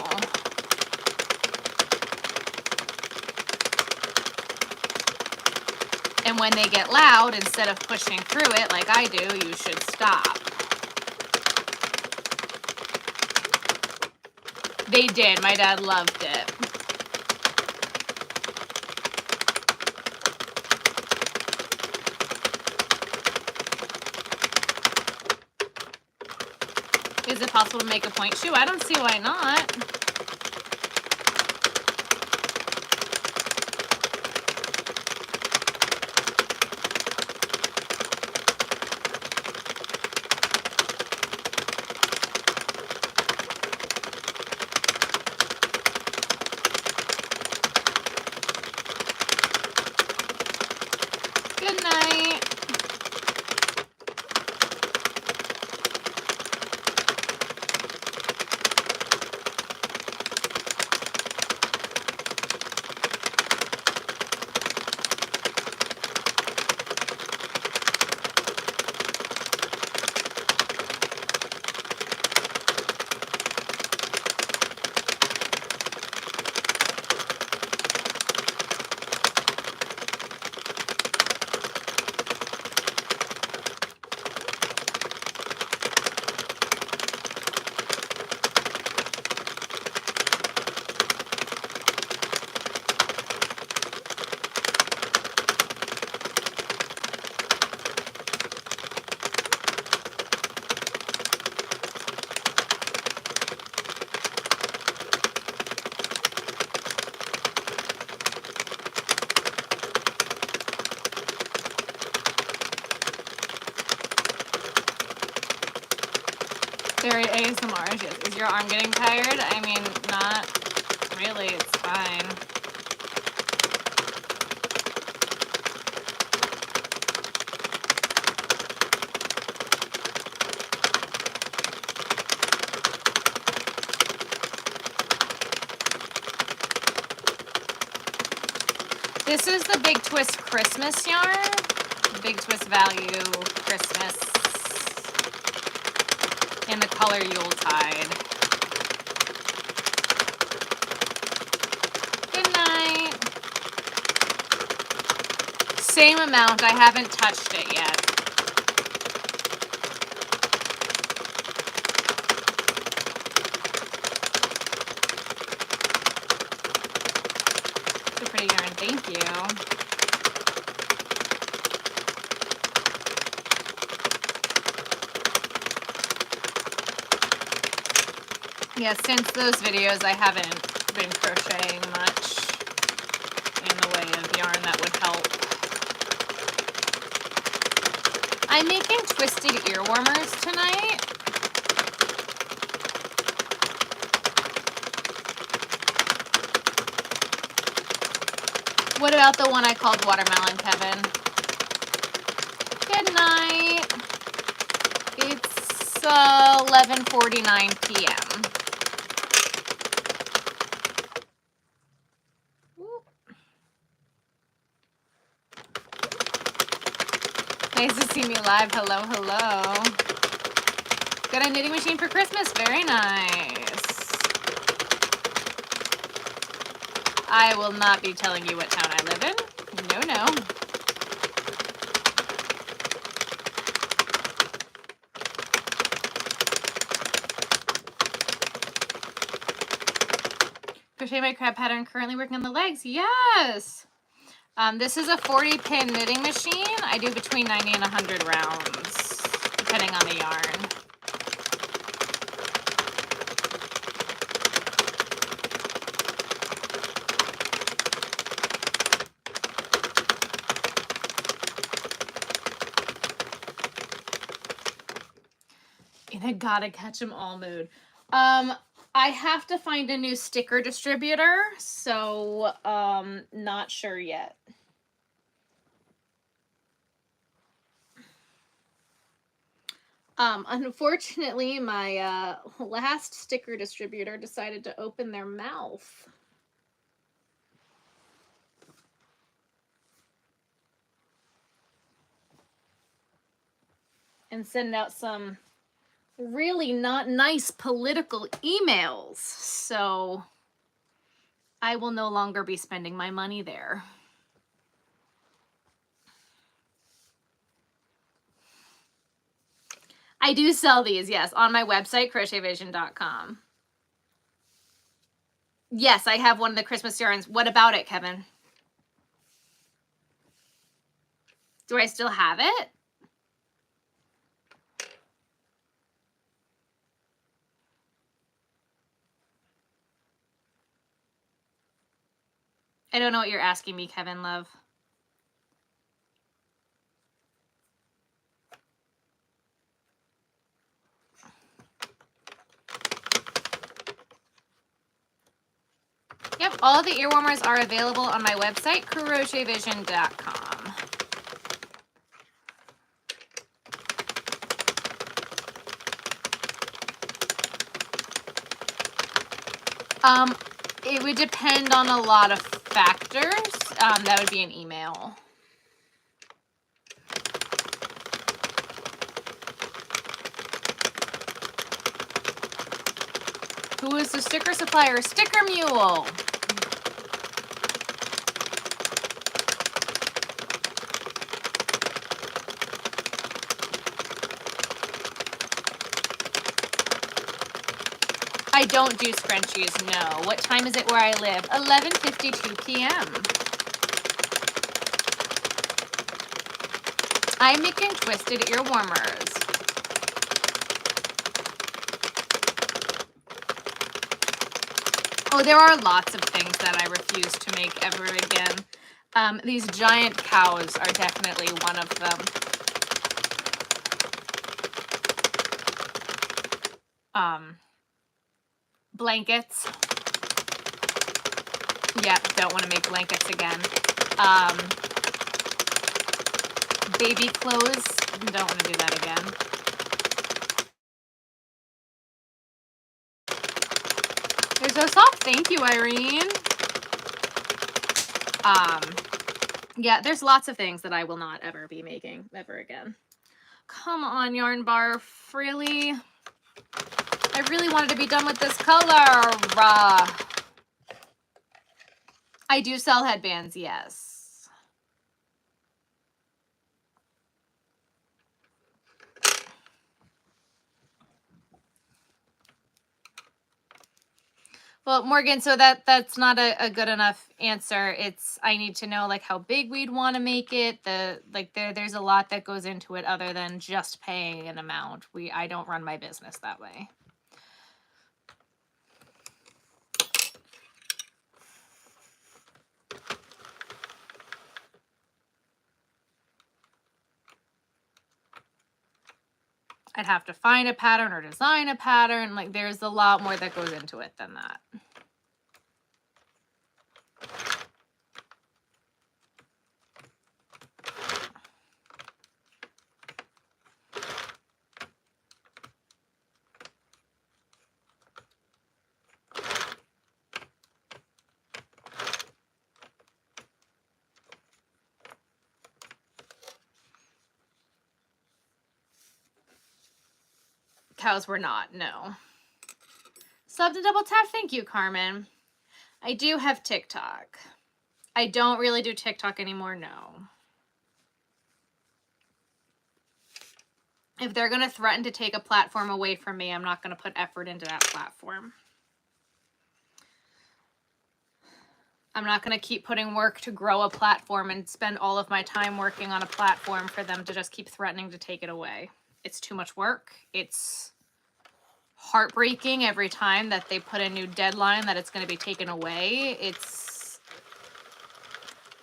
And when they get loud, instead of pushing through it like I do, you should stop. They did. My dad loved it. Is it possible to make a point shoe? I don't see why not. Good night. Very ASMR. Is your arm getting tired? I mean, not really. It's fine. This is the Big Twist Christmas yarn. Big Twist Value Christmas in the color Yuletide. Good night. Same amount. I haven't touched it yet. It's a pretty yarn. Thank you. Yeah, since those videos, I haven't been crocheting much in the way of yarn that would help. I'm making twisted ear warmers tonight. What about the one I called watermelon, Kevin? Good night. It's 11:49 p.m. Nice to see me live. Hello, hello. Got a knitting machine for Christmas. Very nice. I will not be telling you what town I live in. No, no. crochet my crab pattern, currently working on the legs. Yes. This is a 40-pin knitting machine. I do between 90 and 100 rounds, depending on the yarn. In a gotta catch 'em all mood. I have to find a new sticker distributor, so not sure yet. Unfortunately, my last sticker distributor decided to open their mouth. And send out some really not nice political emails. So I will no longer be spending my money there. I do sell these, yes, on my website, crochetvision.com. Yes, I have one of the Christmas yarns. What about it, Kevin? Do I still have it? I don't know what you're asking me, Kevin, love. Yep, all of the ear warmers are available on my website, crochetvision.com. It would depend on a lot of factors. That would be an email. Who is the sticker supplier? Sticker Mule. I don't do scrunchies, no. What time is it where I live? 11:52 p.m. I'm making twisted ear warmers. Oh, there are lots of things that I refuse to make ever again. These giant cows are definitely one of them. Blankets. Yeah, don't want to make blankets again. Baby clothes. Don't want to do that again. They're so soft. Thank you, Irene. Yeah, there's lots of things that I will not ever be making ever again. Come on, Yarn Barf. Really? I really wanted to be done with this color. I do sell headbands, yes. Well, Morgan, so that's not a good enough answer. It's I need to know like how big we'd want to make it. There's a lot that goes into it other than just paying an amount. I don't run my business that way. I'd have to find a pattern or design a pattern. Like there's a lot more that goes into it than that. Cows were not, no. Sub to double tap, thank you, Carmen. I do have TikTok. I don't really do TikTok anymore, no. If they're going to threaten to take a platform away from me, I'm not going to put effort into that platform. I'm not going to keep putting work to grow a platform and spend all of my time working on a platform for them to just keep threatening to take it away. It's too much work. It's heartbreaking every time that they put a new deadline that it's going to be taken away. It's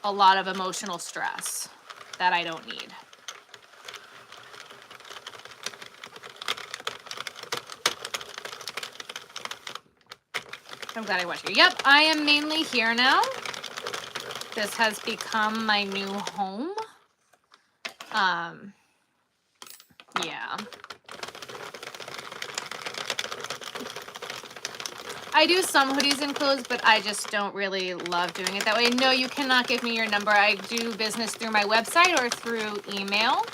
a lot of emotional stress that I don't need. I'm glad I watched you. Yep, I am mainly here now. This has become my new home. Yeah. I do some hoodies and clothes, but I just don't really love doing it that way. No, you cannot give me your number. I do business through my website or through email.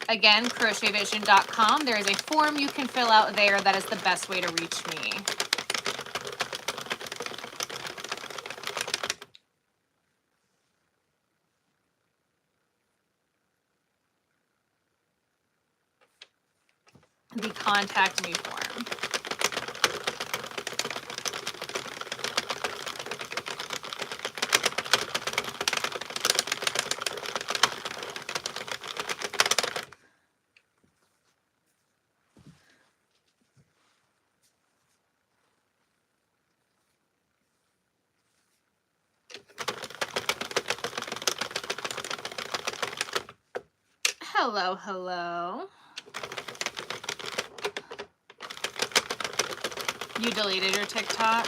Again, crochetvision.com. There is a form you can fill out there. That is the best way to reach me. The contact me form. Hello, hello. You deleted your TikTok?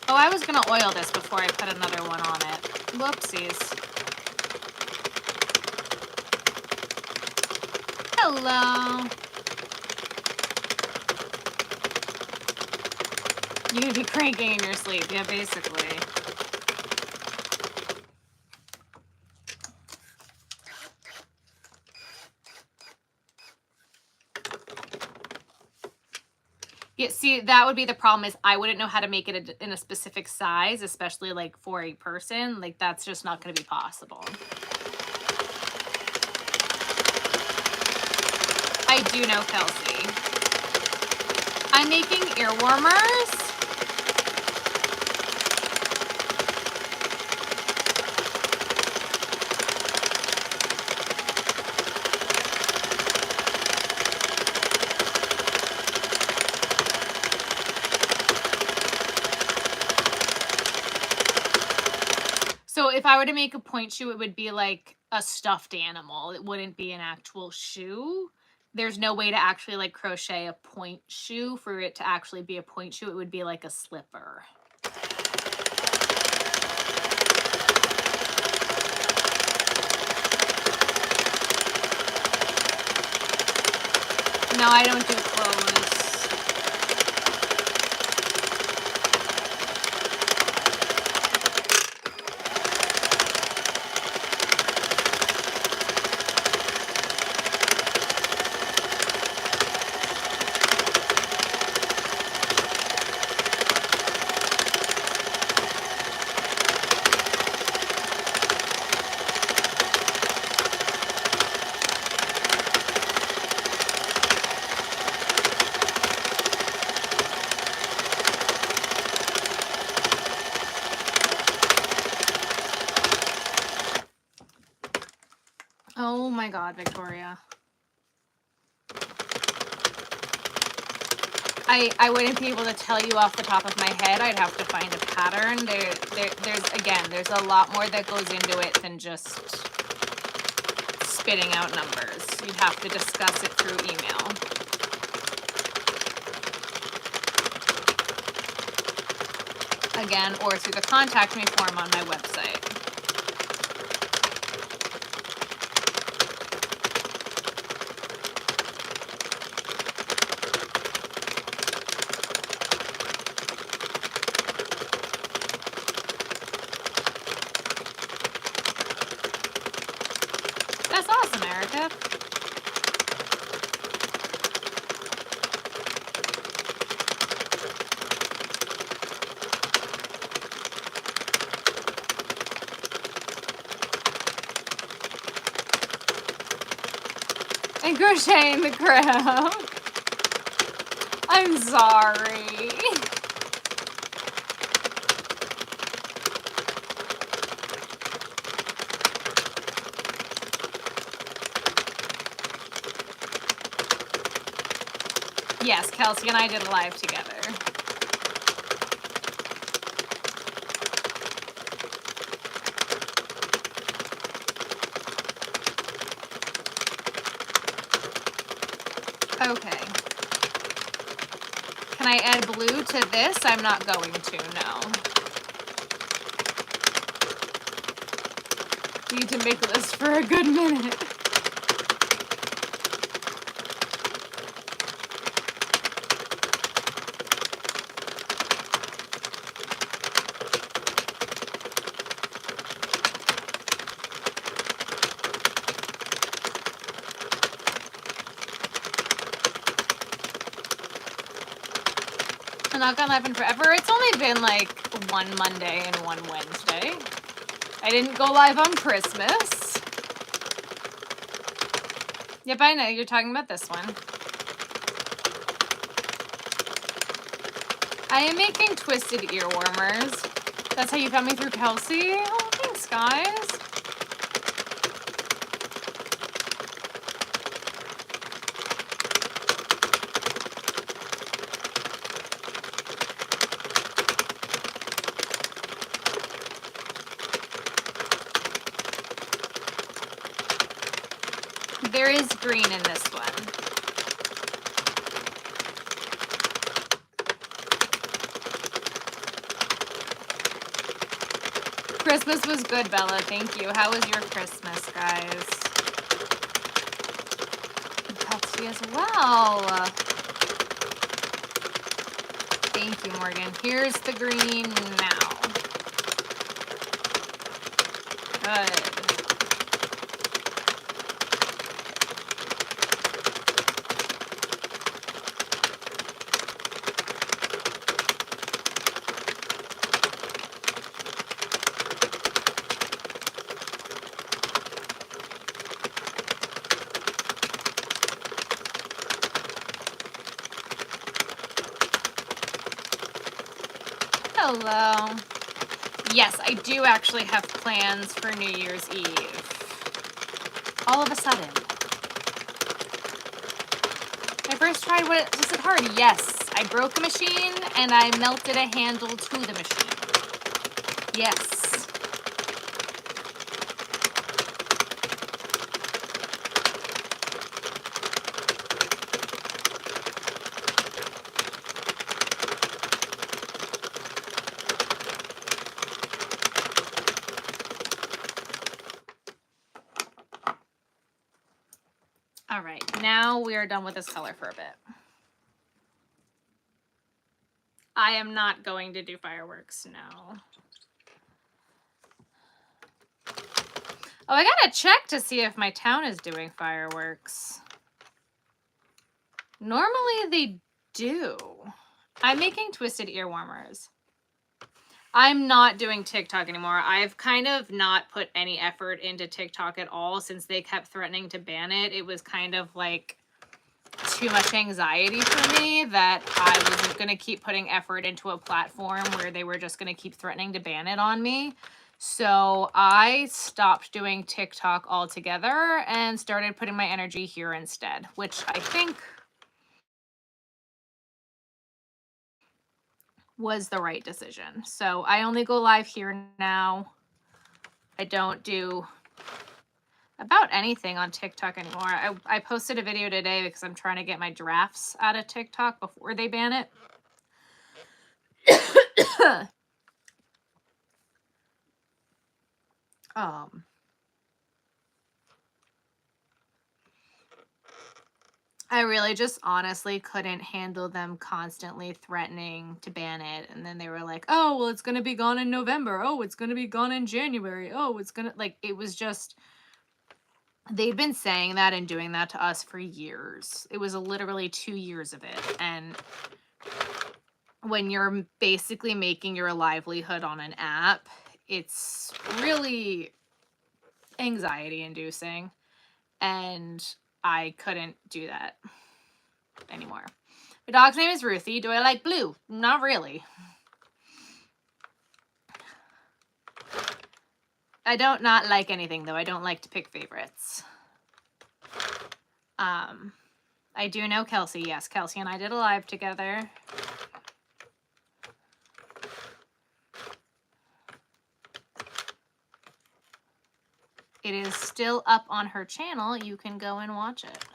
Oh, I was gonna oil this before I put another one on it. Whoopsies. Hello. You'd be cranking in your sleep, yeah, basically. Yeah, see, that would be the problem is I wouldn't know how to make it in a specific size, especially like for a person. Like that's just not going to be possible. I do know Kelsey. I'm making ear warmers. So if I were to make a point shoe, it would be like a stuffed animal. It wouldn't be an actual shoe. There's no way to actually like crochet a point shoe. For it to actually be a point shoe, it would be like a slipper. No, I don't do clothes. Oh my God, Victoria. I wouldn't be able to tell you off the top of my head. I'd have to find a pattern. There's a lot more that goes into it than just spitting out numbers. You'd have to discuss it through email. Again, or through the contact me form on my website. That's awesome, Erica. And crocheting the crowd. I'm sorry. Yes, Kelsey and I did a live together. Okay. Can I add blue to this? I'm not going to, no. Need to make this for a good minute. I'm not gonna live in forever. It's only been like one Monday and one Wednesday. I didn't go live on Christmas. Yep, I know. You're talking about this one. I am making twisted ear warmers. That's how you found me through Kelsey? Oh, thanks, guys. There is green in this one. Christmas was good, Bella. Thank you. How was your Christmas, guys? Kelsey as well. Thank you, Morgan. Here's the green now. Good. Hello. Yes, I do actually have plans for New Year's Eve. All of a sudden. I first tried was it hard? Yes. I broke a machine and I melted a handle to the machine. Yes. All right, now we are done with this color for a bit. I am not going to do fireworks, no. Oh, I gotta check to see if my town is doing fireworks. Normally they do. I'm making twisted ear warmers. I'm not doing TikTok anymore. I've kind of not put any effort into TikTok at all since they kept threatening to ban it. It was kind of like too much anxiety for me that I wasn't going to keep putting effort into a platform where they were just going to keep threatening to ban it on me. So I stopped doing TikTok altogether and started putting my energy here instead, which I think was the right decision. So I only go live here now. I don't do about anything on TikTok anymore. I posted a video today because I'm trying to get my drafts out of TikTok before they ban it. I really just honestly couldn't handle them constantly threatening to ban it. And then they were like, oh, well, it's going to be gone in November. Oh, it's going to be gone in January. Oh, it's going to, like, it was just, they'd been saying that and doing that to us for years. It was literally 2 years of it. And when you're basically making your livelihood on an app, it's really anxiety inducing. And I couldn't do that anymore. My dog's name is Ruthie. Do I like blue? Not really. I don't not like anything, though. I don't like to pick favorites. I do know Kelsey. Yes, Kelsey and I did a live together. It is still up on her channel. You can go and watch it.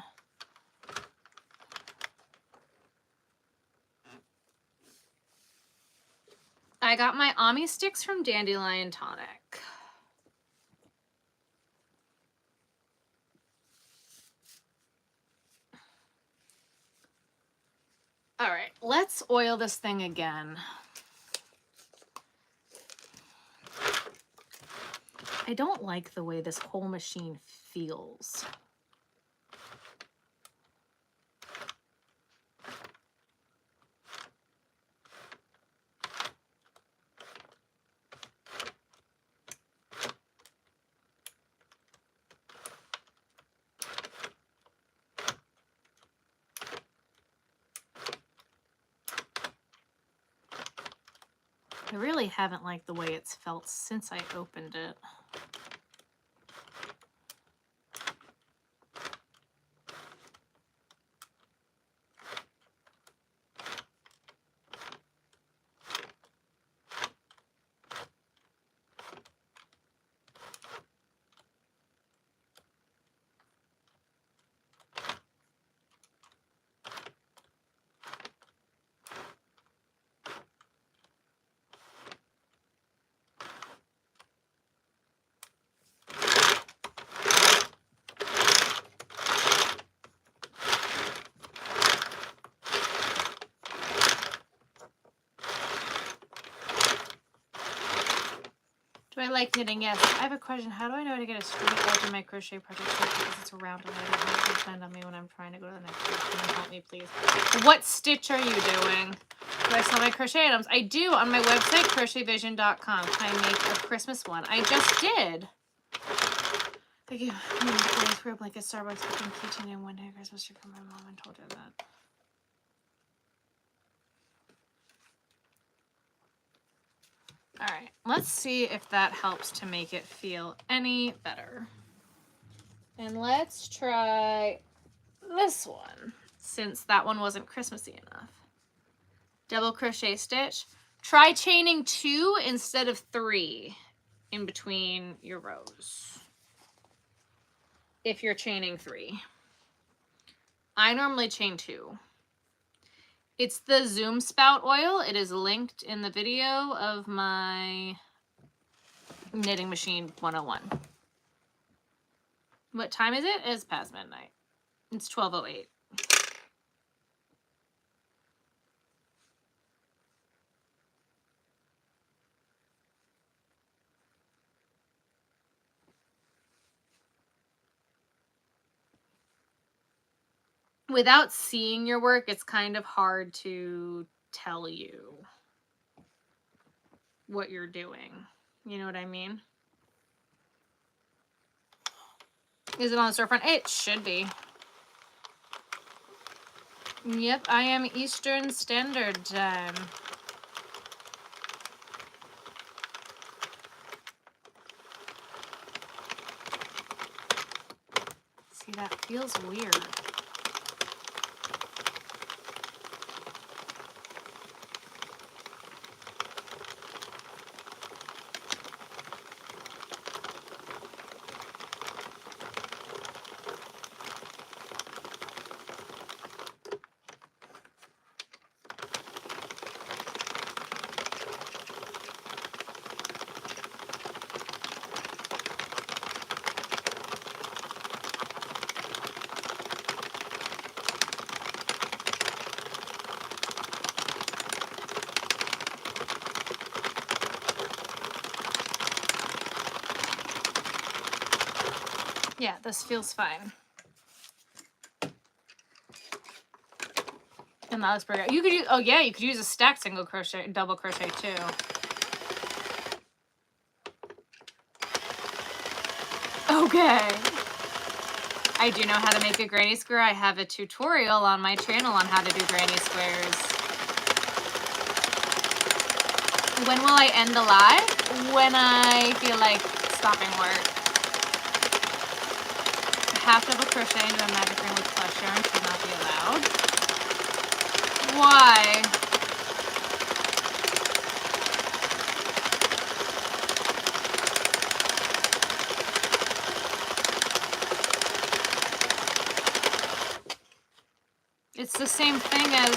I got my Ami sticks from Dandelion Tonic. All right, let's oil this thing again. I don't like the way this whole machine feels. I really haven't liked the way it's felt since I opened it. Do I like knitting? Yes. I have a question. How do I know how to get a straight edge in my crochet project because it's round and I don't want it to depend on me when I'm trying to go to the next step? Can you help me, please? What stitch are you doing? Do I sell my crochet items? I do on my website, crochetvision.com. Can I make a Christmas one? I just did. Thank you. I'm going to place for a blanket Starbucks cooking keychain and one day Christmas tree for my mom and told her that. All right, let's see if that helps to make it feel any better. And let's try this one, since that one wasn't Christmassy enough. Double crochet stitch. Try chaining 2 instead of 3 in between your rows. If you're chaining 3. I normally chain 2. It's the Zoom Spout oil. It is linked in the video of my Knitting Machine 101. What time is it? It's past midnight. It's 12:08. Without seeing your work, it's kind of hard to tell you what you're doing. You know what I mean? Is it on the storefront? It should be. Yep, I am Eastern Standard Time. See, that feels weird. Yeah, this feels fine. And that looks pretty good. You could use, oh yeah, you could use a stacked single crochet, double crochet too. Okay. I do know how to make a granny square. I have a tutorial on my channel on how to do granny squares. When will I end the live? When I feel like stopping work. Half double crochet into a magic ring with plush yarn should not be allowed. Why? It's the same thing as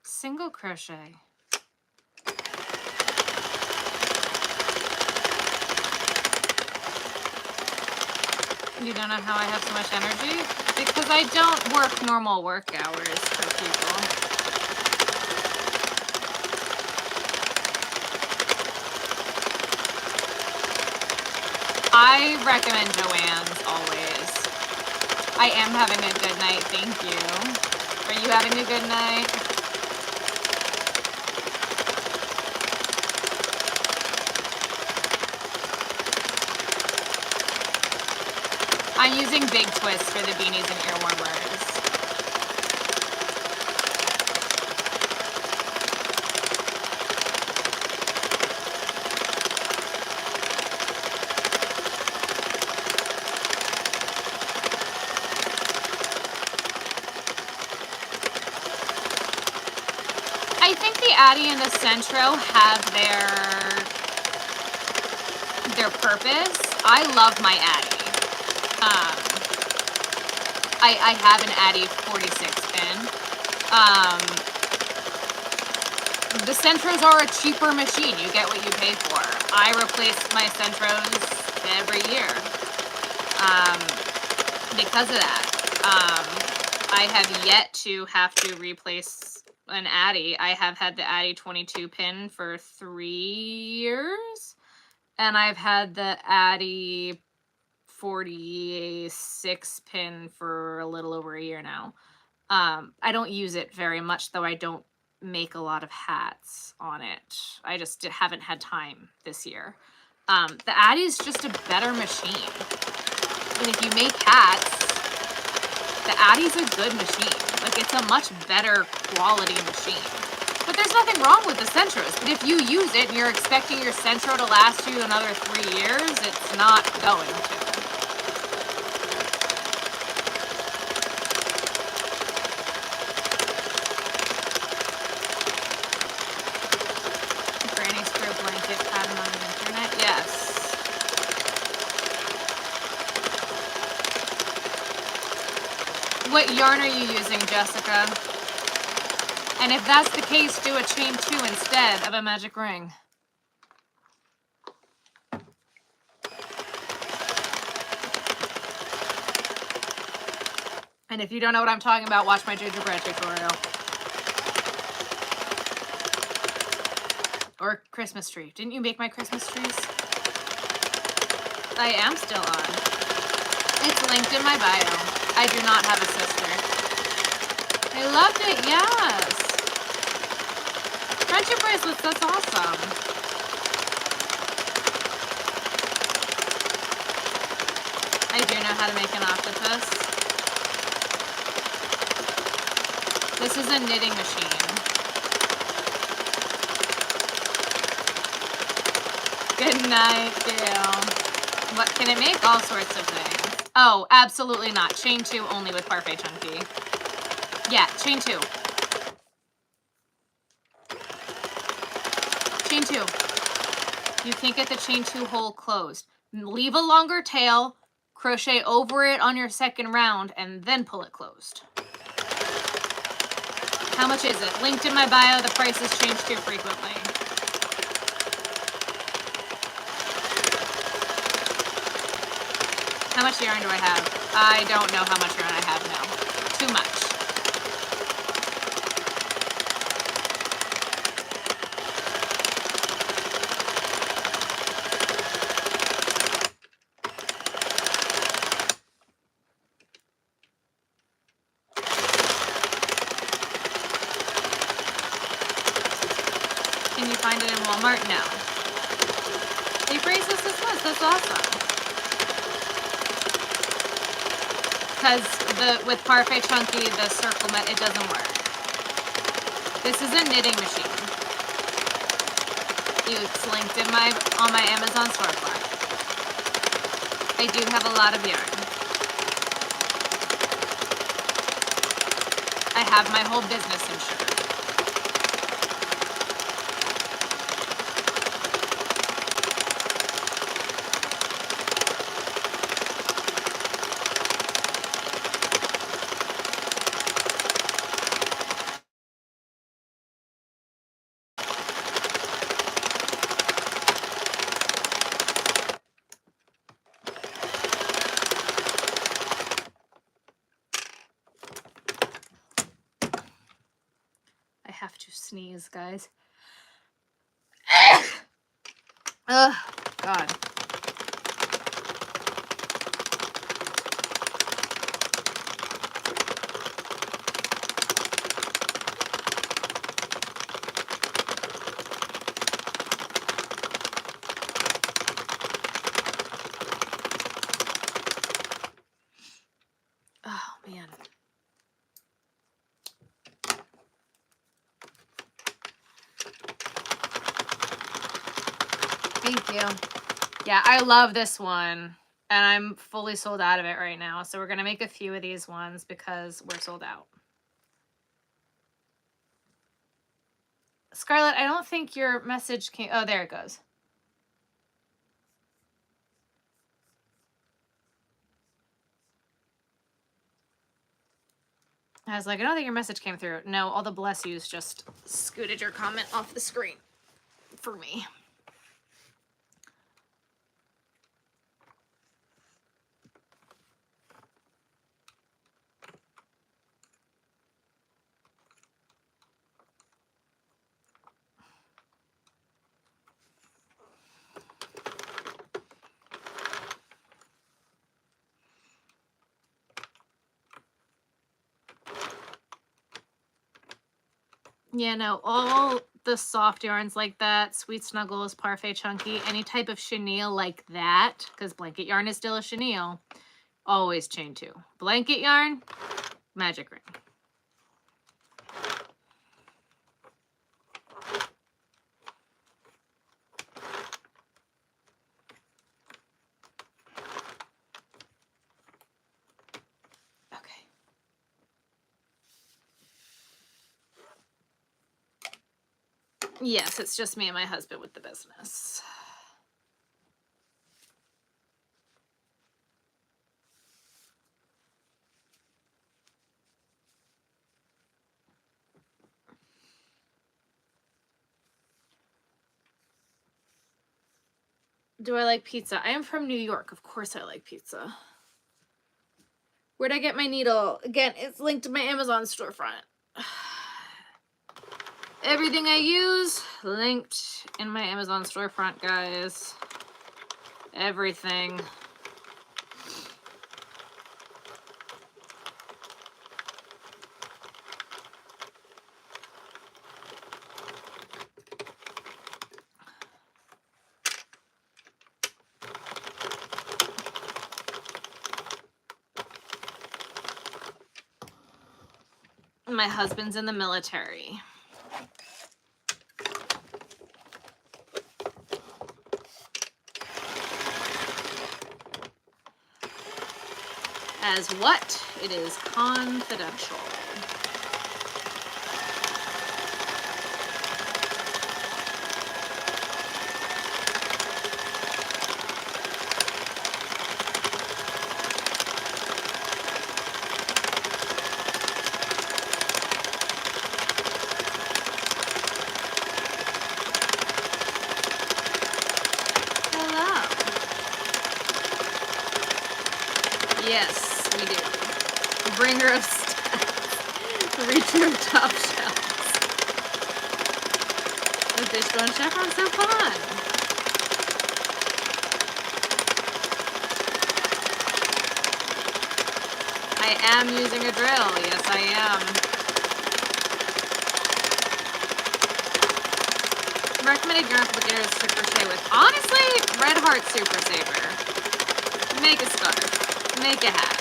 single crochet. You don't know how I have so much energy? Because I don't work normal work hours for people. I recommend Joann's always. I am having a good night, thank you. Are you having a good night? I'm using big twists for the beanies and ear warmers. I think the Addy and the Centro have their purpose. I love my Addy. I have an Addy 46 pin. The Centros are a cheaper machine. You get what you pay for. I replace my Centros every year because of that. I have yet to have to replace an Addy. I have had the Addy 22 pin for 3 years, and I've had the Addy 46 pin for a little over a year now. I don't use it very much, though I don't make a lot of hats on it. I just haven't had time this year. The Addy is just a better machine. And if you make hats, the Addy's a good machine. Like, it's a much better quality machine. But there's nothing wrong with the Centros. But if you use it and you're expecting your Centro to last you another 3 years, it's not going to. Granny square blanket pattern on the internet? Yes. What yarn are you using, Jessica? And if that's the case, do a chain 2 instead of a magic ring. And if you don't know what I'm talking about, watch my gingerbread tutorial. Or Christmas tree. Didn't you make my Christmas trees? I am still on. It's linked in my bio. I do not have a sister. I loved it, yes. Friendship bracelets, that's awesome. I do know how to make an octopus. This is a knitting machine. Good night, Dale. What can it make? All sorts of things. Oh, absolutely not. Chain 2 only with Parfait Chunky. Yeah, chain 2. Chain 2. You can't get the chain 2 hole closed. Leave a longer tail, crochet over it on your second round, and then pull it closed. How much is it? Linked in my bio. The prices change too frequently. How much yarn do I have? I don't know how much yarn I have now. Too much. Can you find it in Walmart? No. They praise us this much. That's awesome. because with Parfait Chunky, the circle met, it doesn't work. This is a knitting machine. It's linked in on my Amazon storefront. I do have a lot of yarn. I have my whole business insured. I have to sneeze, guys. Ugh, God. Oh, man. Thank you. Yeah, I love this one, and I'm fully sold out of it right now. So we're going to make a few of these ones because we're sold out. Scarlett, I don't think your message came. Oh, there it goes. I was like, I don't think your message came through. No, all the bless yous just scooted your comment off the screen for me. Yeah, no, all the soft yarns like that, Sweet Snuggles, Parfait Chunky, any type of chenille like that, because blanket yarn is still a chenille, always chain 2. Blanket yarn, magic ring. Okay. Yes, it's just me and my husband with the business. Do I like pizza? I am from New York. Of course I like pizza. Where'd I get my needle? Again, it's linked to my Amazon storefront. Everything I use, linked in my Amazon storefront, guys. Everything. My husband's in the military. As what? It is confidential. Yes, we do. Bringer of stats. Reacher of top shelves. The fishbone chevron's so fun. I am using a drill. Yes, I am. Recommended yarn applicators to crochet with. Honestly, Red Heart Super Saver. Make a scarf. Make a hat.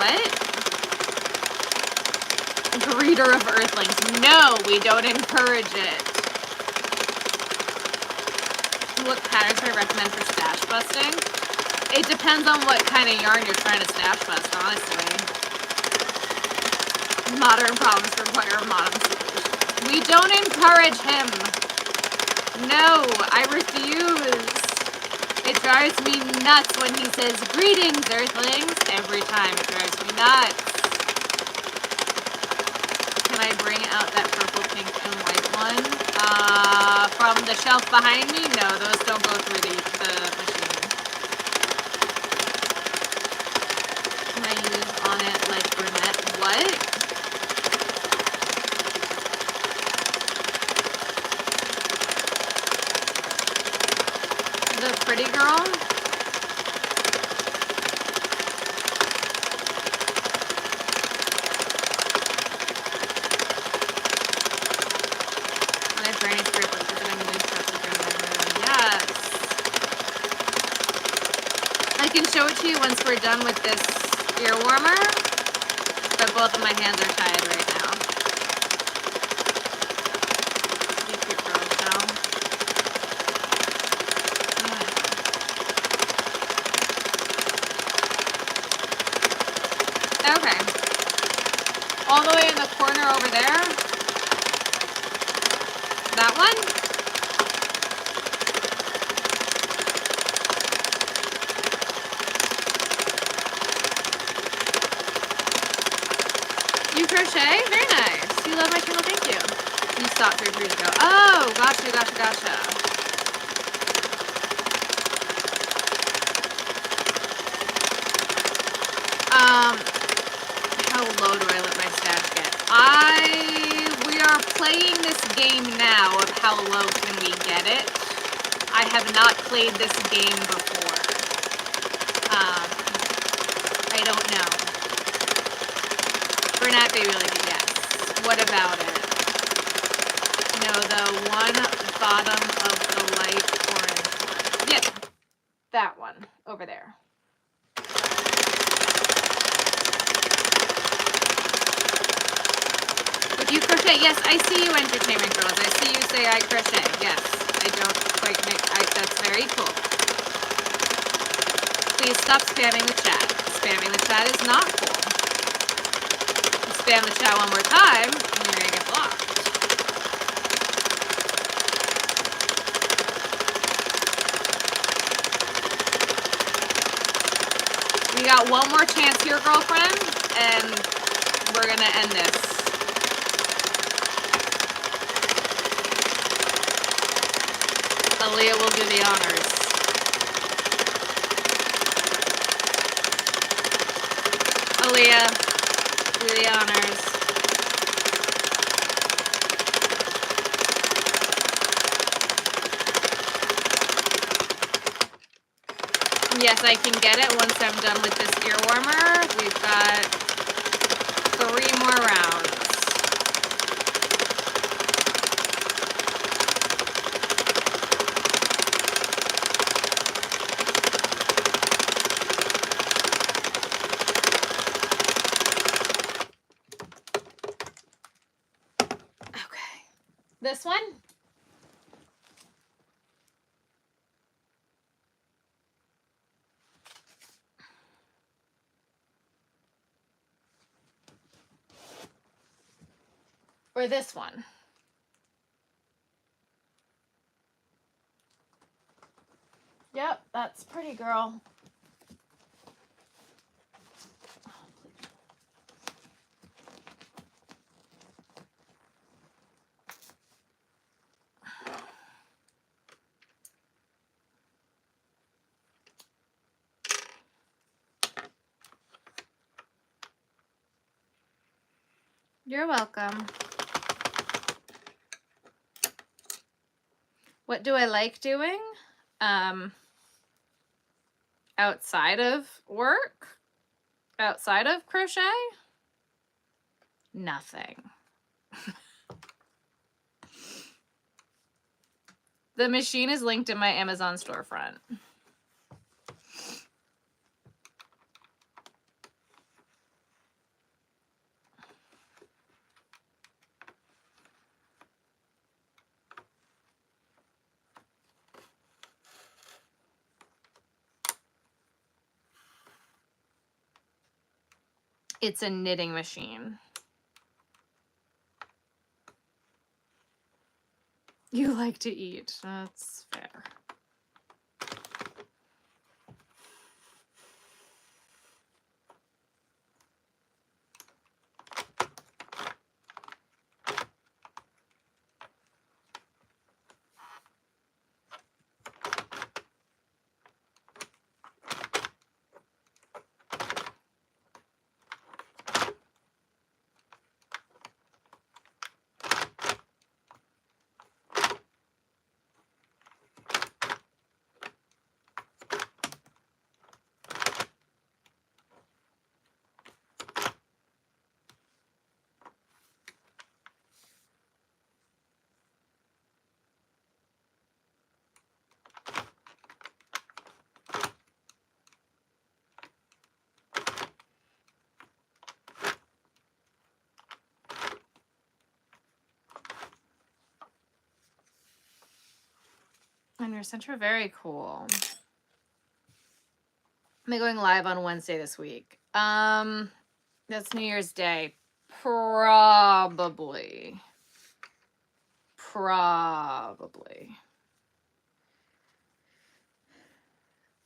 What? Greeter of Earthlings. No, we don't encourage it. What patterns would I recommend for stash busting? It depends on what kind of yarn you're trying to stash bust, honestly. Modern problems require modern solutions. We don't encourage him. No, I refuse. It drives me nuts when he says, "Greetings, Earthlings." Every time it drives me nuts. Can I bring out that purple, pink, and white one? From the shelf behind me? No, those don't go through the machine. Can I use on it like brunette? What? The pretty girl? My brain is great, but I'm doing stuff again. Yes. I can show it to you once we're done with this ear warmer, but both of my hands are tied right now. You cute girls, though. Okay. All the way in the corner over there. That one? You crochet? Very nice. You love my channel, thank you. You stopped 3 years ago. Oh, gotcha, gotcha, gotcha. How low do I let my stash get? We are playing this game now of how low can we get it. I have not played this game before. I don't know. Bernat Baby Lady, yes. What about it? No, the one bottom of the light orange one. Yep, that one over there. Would you crochet? Yes, I see you, Entertainment Girls. I see you say I crochet. Yes, I don't quite make. That's very cool. Please stop spamming the chat. Spamming the chat is not cool. You spam the chat one more time, and you're gonna get blocked. We got one more chance here, girlfriend, and we're gonna end this. Aaliyah will do the honors. Aaliyah, do the honors. Yes, I can get it once I'm done with this ear warmer. We've got 3 more rounds. Okay. This one? Or this one? Yep, that's pretty girl. You're welcome. What do I like doing? Outside of work? Outside of crochet? Nothing. The machine is linked in my Amazon storefront. It's a knitting machine. You like to eat. That's fair. And your center, very cool. Am I going live on Wednesday this week? That's New Year's Day. Probably.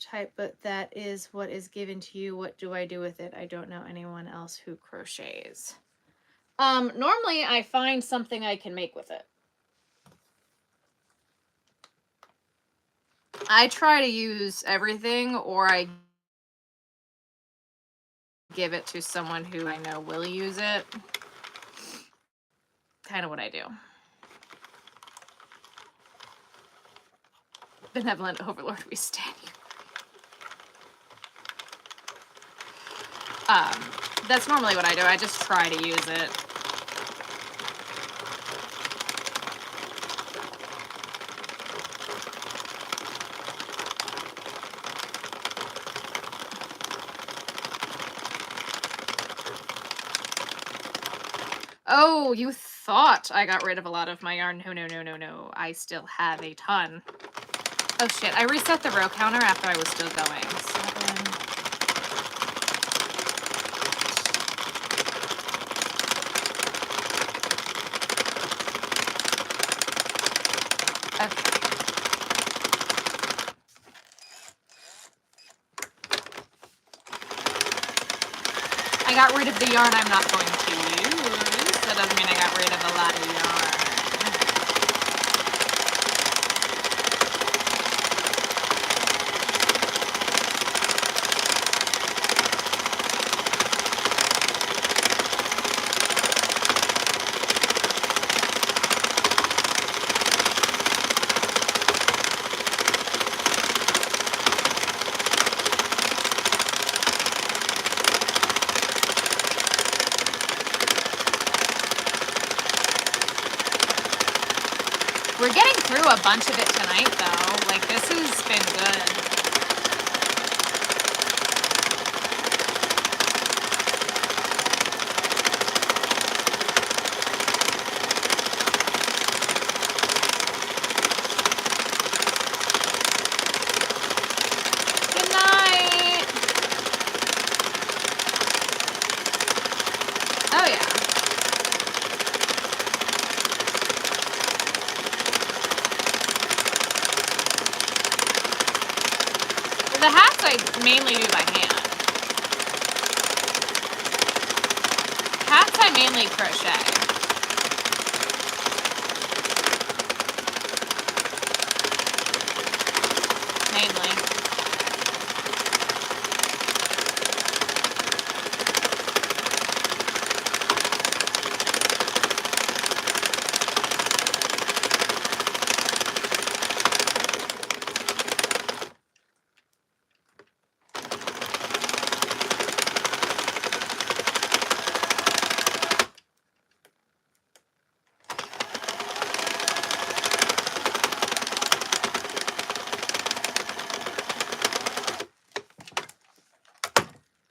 Type, but that is what is given to you. What do I do with it? I don't know anyone else who crochets. Normally I find something I can make with it. I try to use everything, or I give it to someone who I know will use it. Kind of what I do. Benevolent Overlord, we stand you. That's normally what I do. I just try to use it. Oh, you thought I got rid of a lot of my yarn. No, no, no, no, no. I still have a ton. Oh shit, I reset the row counter after I was still going. 7. Okay. I got rid of the yarn I'm not going to use. That doesn't mean I got rid of a lot of yarn. We're getting through a bunch of it tonight, though. Like, this has been good. Good night. Oh, yeah. The hats I mainly do by hand. Hats I mainly crochet. Mainly.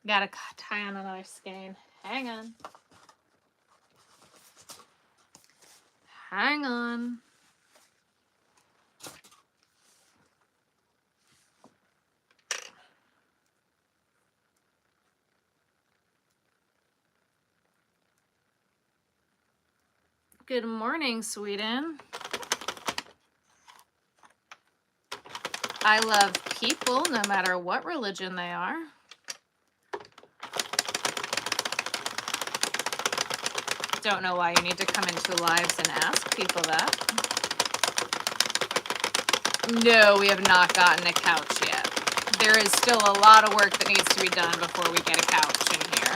Gotta tie on another skein. Hang on. Hang on. Good morning, Sweden. I love people no matter what religion they are. Don't know why you need to come into lives and ask people that. No, we have not gotten a couch yet. There is still a lot of work that needs to be done before we get a couch in here.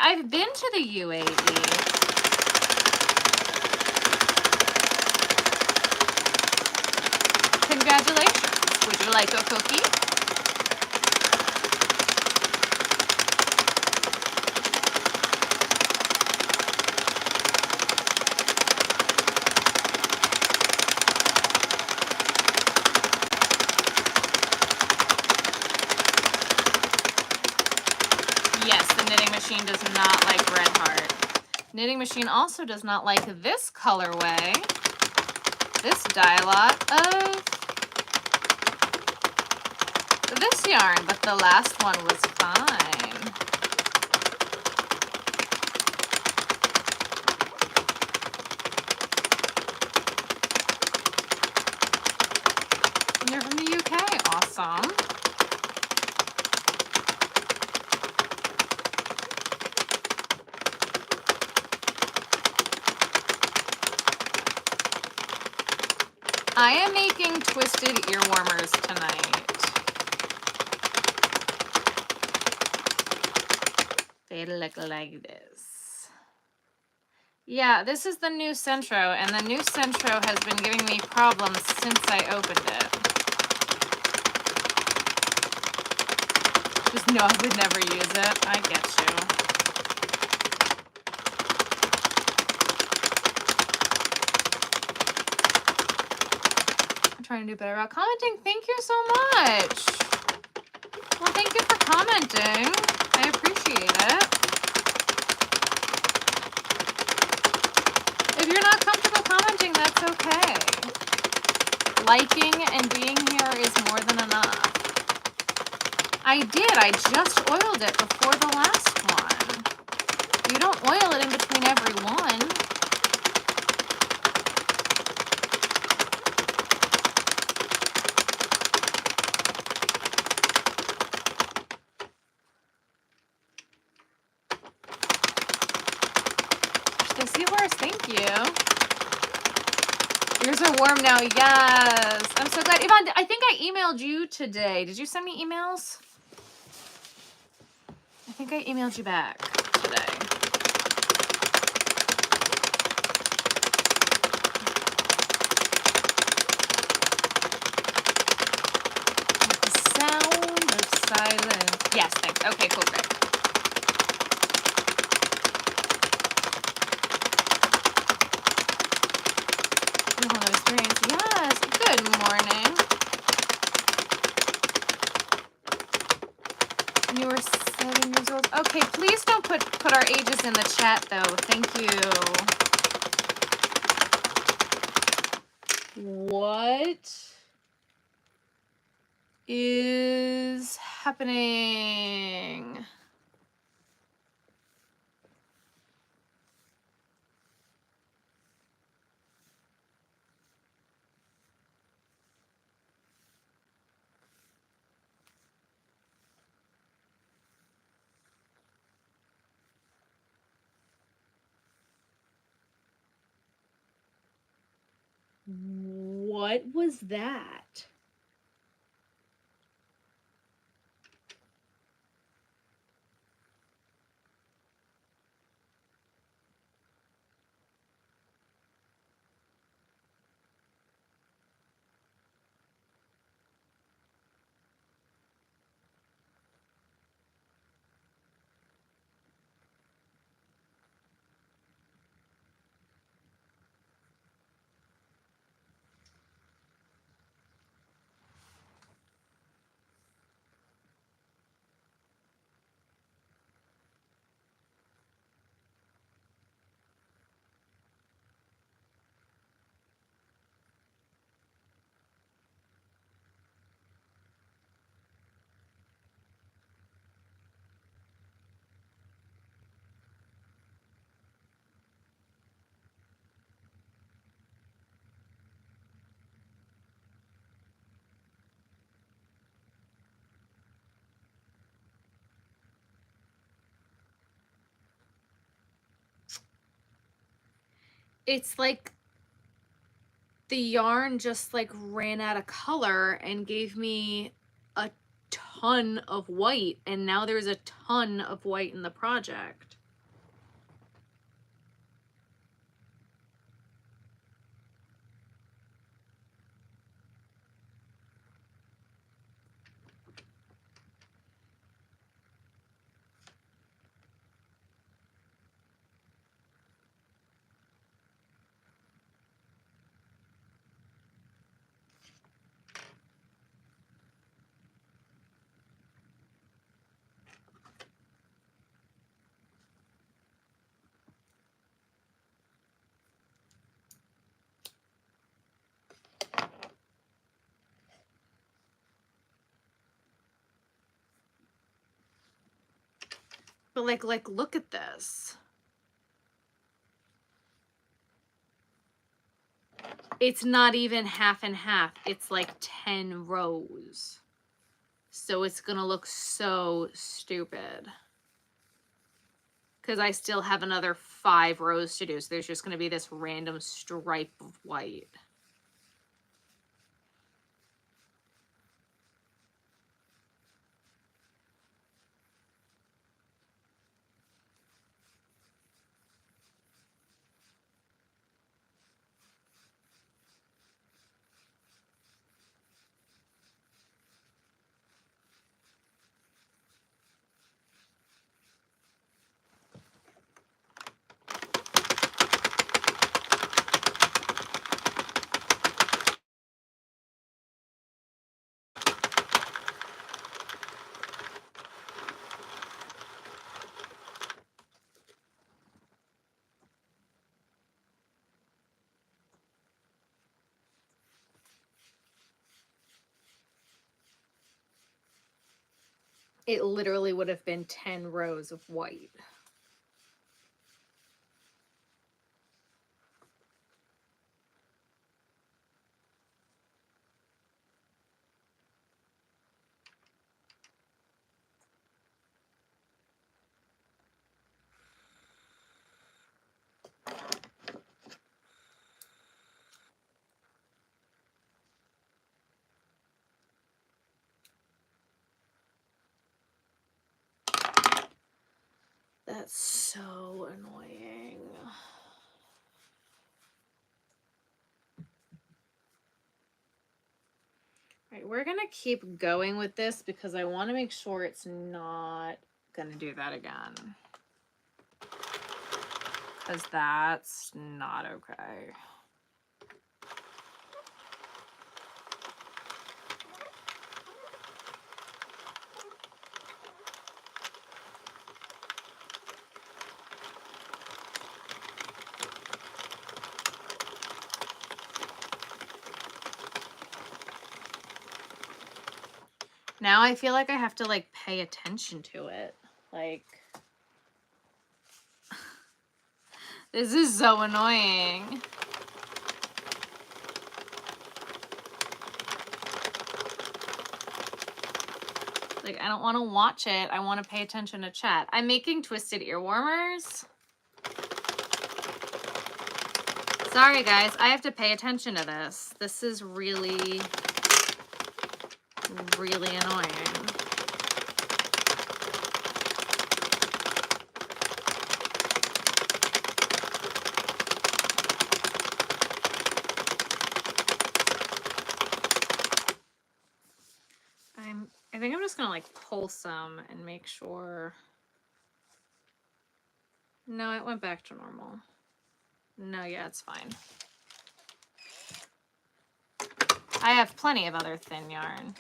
I've been to the UAE. Congratulations. Would you like a cookie? Yes, the knitting machine does not like Red Heart. Knitting machine also does not like this colorway, this dye lot of this yarn, but the last one was fine. You're from the UK, awesome. I am making twisted ear warmers tonight. They look like this. Yeah, this is the new Centro, and the new Centro has been giving me problems since I opened it. Just know I would never use it. I get you. Trying to do better about commenting. Thank you so much. Well, thank you for commenting. I appreciate it. If you're not comfortable commenting, that's okay. Liking and being here is more than enough. I did. I just oiled it before the last one. You don't oil it in between every one. Thank you. Ears are warm now. Yes. I'm so glad. Yvonne, I think I emailed you today. Did you send me emails? I think I emailed you back today. The sound of silence. Yes, thanks. Okay, cool, great. Yes, good morning. You were 7 years old. Okay, please don't put our ages in the chat though. Thank you. What is happening? What was that? it's like the yarn just like ran out of color and gave me a ton of white, and now there's a ton of white in the project. But like look at this. It's not even half and half. It's like 10 rows. So it's gonna look so stupid. Because I still have another 5 rows to do. So there's just gonna be this random stripe of white. It literally would have been 10 rows of white. That's so annoying. All right, we're gonna keep going with this because I want to make sure it's not gonna do that again. Because that's not okay. Now I feel like I have to like pay attention to it. Like, this is so annoying. Like, I don't want to watch it. I want to pay attention to chat. I'm making twisted ear warmers. Sorry guys, I have to pay attention to this. This is really, really annoying. I think I'm just gonna like pull some and make sure. No, it went back to normal. No, yeah, it's fine. I have plenty of other thin yarn.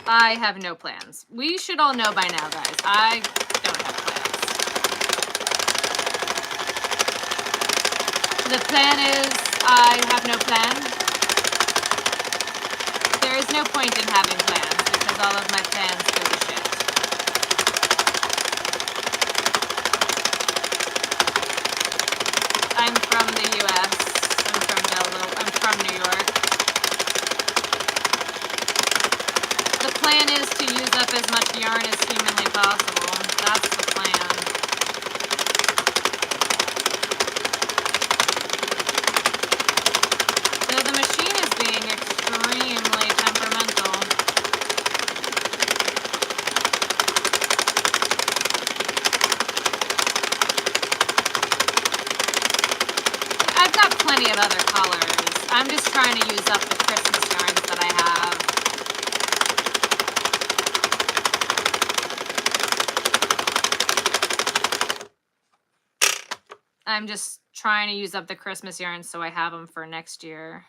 I have no plans. We should all know by now, guys. I don't have plans. The plan is I have no plan. There is no point in having plans because all of my plans go to shit. I'm from the US. I'm from Delaware. I'm from New York. The plan is to use up as much yarn as humanly possible. That's the plan. plenty of other colors. I'm just trying to use up the Christmas yarns that I have. I'm just trying to use up the Christmas yarns so I have them for next year.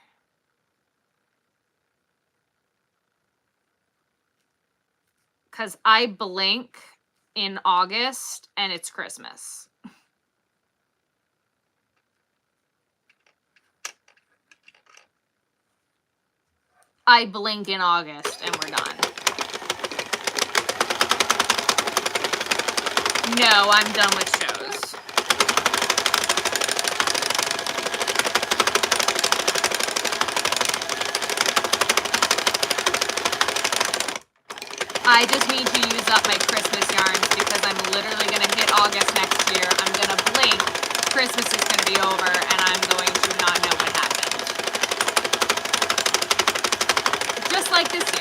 Because I blink in August and it's Christmas. I blink in August and we're done. No, I'm done with shows. I just need to use up my Christmas yarns because I'm literally going to hit August next year. I'm going to blink. Christmas is going to be over and I'm going to not know what happened. Just like this year.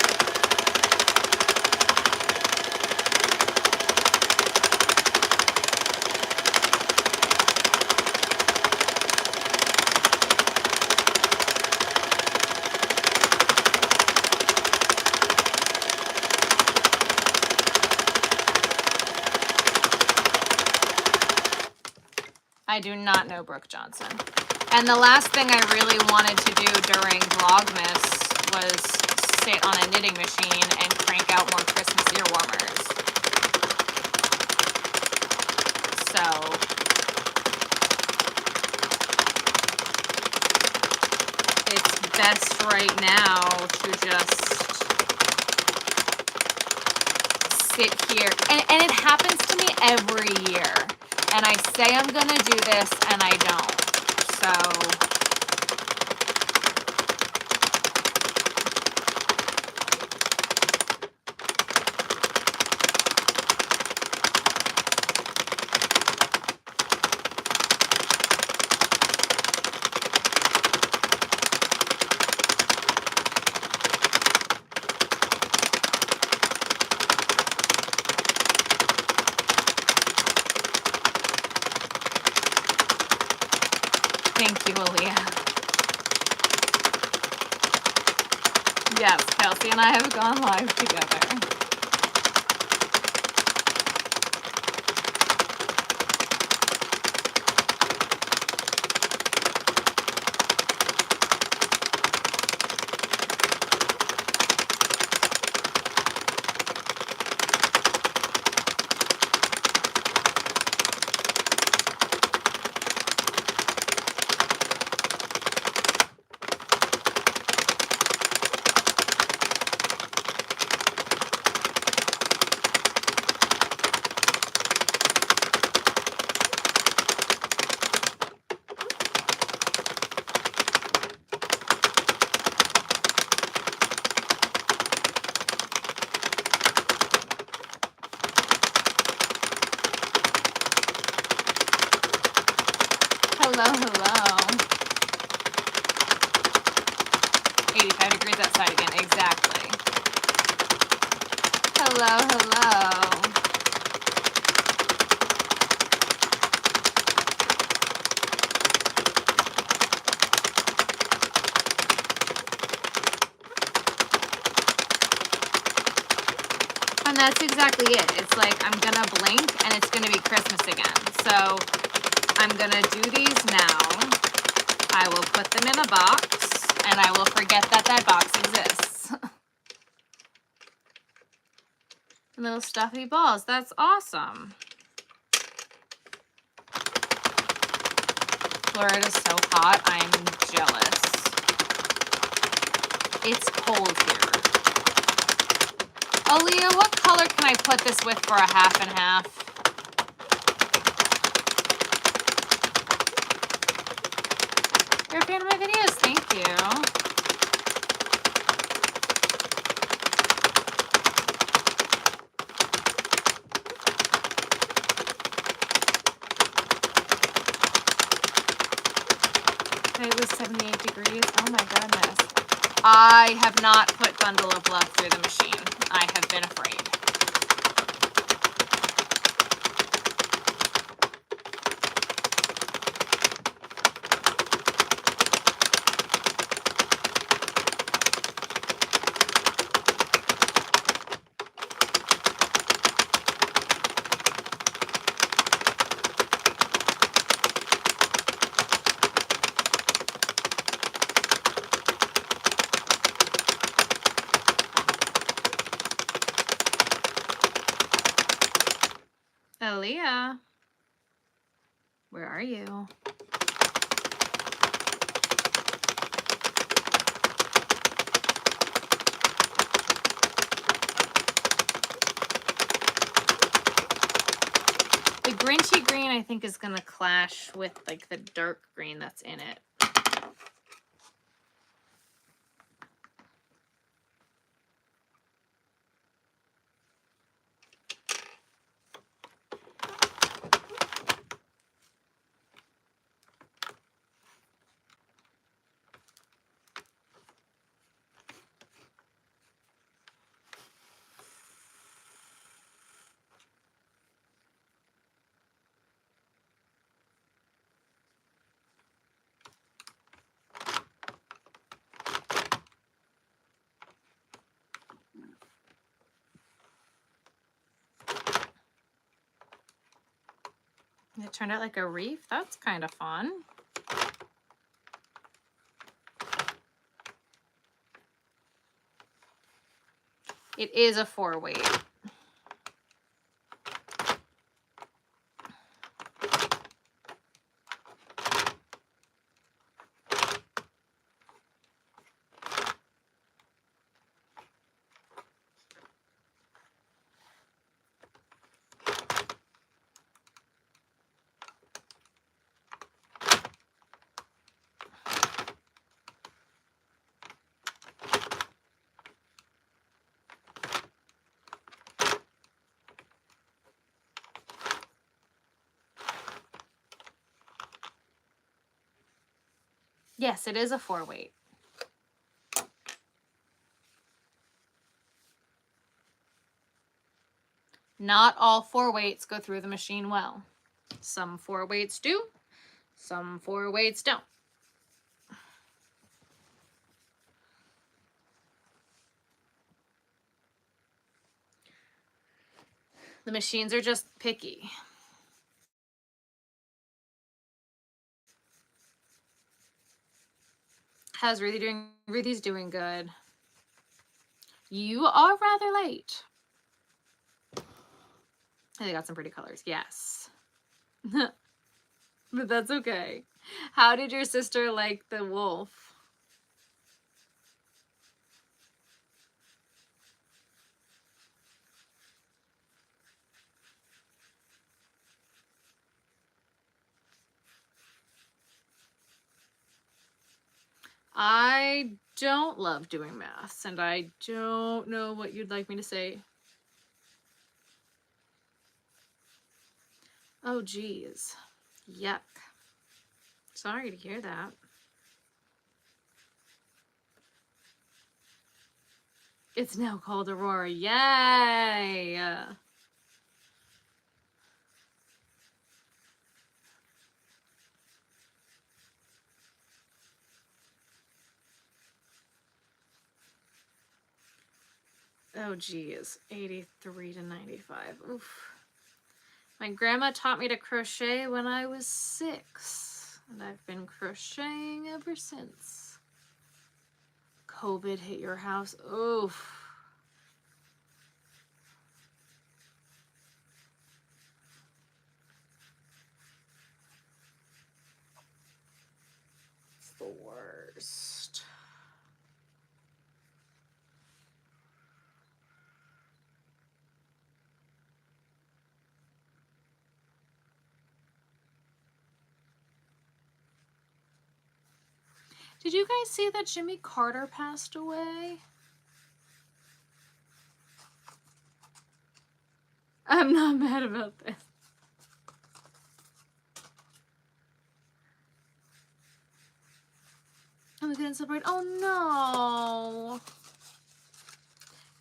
I do not know Brooke Johnson. And the last thing I really wanted to do during Vlogmas was sit on a knitting machine and crank out more Christmas ear warmers. So it's best right now to just sit here. And it happens to me every year. And I say I'm gonna do this and I don't. So thank you, Aaliyah. Yes, Kelsey and I have gone live together. Hello, hello. 85 degrees outside again, exactly. Hello, hello. And that's exactly it. It's like I'm gonna blink and it's gonna be Christmas again. So I'm gonna do these now. I will put them in a box and I will forget that that box exists. Little stuffy balls, that's awesome. Florida's so hot, I'm jealous. It's cold here. Aaliyah, what color can I put this with for a half and half? You're a fan of my videos, thank you. It was 78 degrees, oh my goodness. I have not put Bundle of Love through the machine. I have been afraid. Kalia. Where are you? The Grinchy green, I think, is going to clash with like the dark green that's in it. It turned out like a reef. That's kind of fun. It is a 4-weight. Yes, it is a 4-weight. Not all 4-weights go through the machine well. Some 4-weights do, some 4-weights don't. The machines are just picky. How's Ruthie doing? Ruthie's doing good. You are rather late. They got some pretty colors. Yes. But that's okay. How did your sister like the wolf? I don't love doing maths, and I don't know what you'd like me to say. Oh, geez. Yuck. Sorry to hear that. It's now called Aurora. Yay! Oh, geez. 83 to 95. Oof. My grandma taught me to crochet when I was 6, and I've been crocheting ever since. COVID hit your house. Oof. It's the worst. Did you guys see that Jimmy Carter passed away? I'm not mad about this. I'm gonna celebrate. Oh no.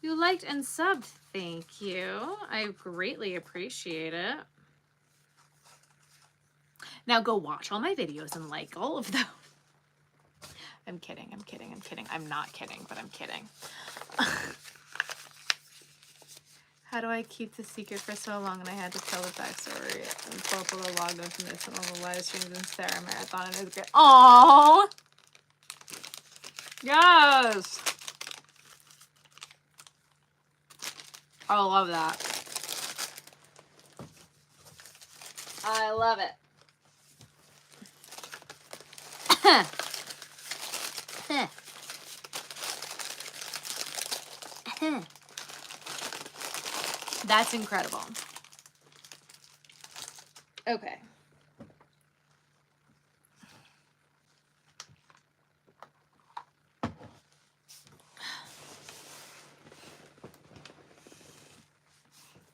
You liked and subbed. Thank you. I greatly appreciate it. Now go watch all my videos and like all of them. I'm kidding. I'm kidding. I'm kidding. I'm not kidding, but I'm kidding. How do I keep the secret for so long and I had to tell the backstory and pull up all the log notes and this and all the live streams and Sarah Marathon and it was great. Aww! Yes! I love that. I love it. That's incredible. Okay.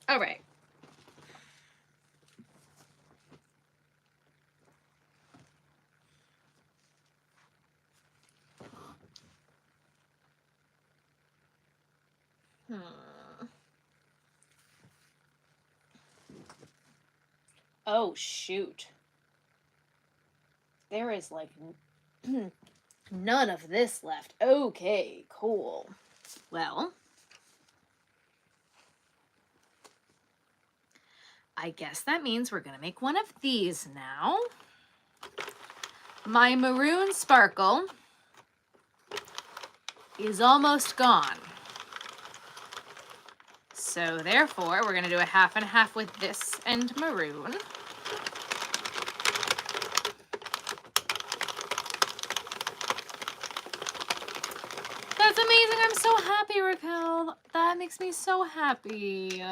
All right. Oh, shoot. There is like none of this left. Okay, cool. Well, I guess that means we're gonna make one of these now. My maroon sparkle is almost gone. So therefore, we're gonna do a half and half with this and maroon. That's amazing. I'm so happy, Raquel. That makes me so happy.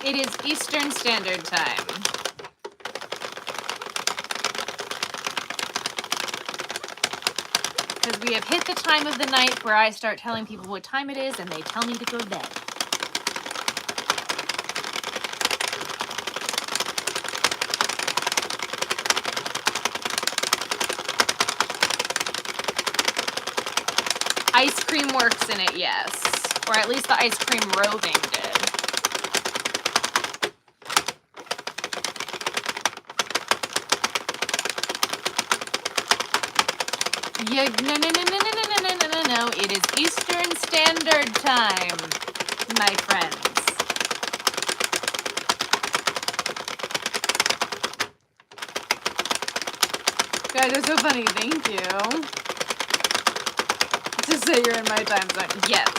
It is Eastern Standard Time. Because we have hit the time of the night where I start telling people what time it is and they tell me to go to bed. Ice cream works in it, yes. Or at least the ice cream roving did. Yeah, no. It is Eastern Standard Time, my friends. Guys, you're so funny. Thank you. Just say you're in my time zone. Yes.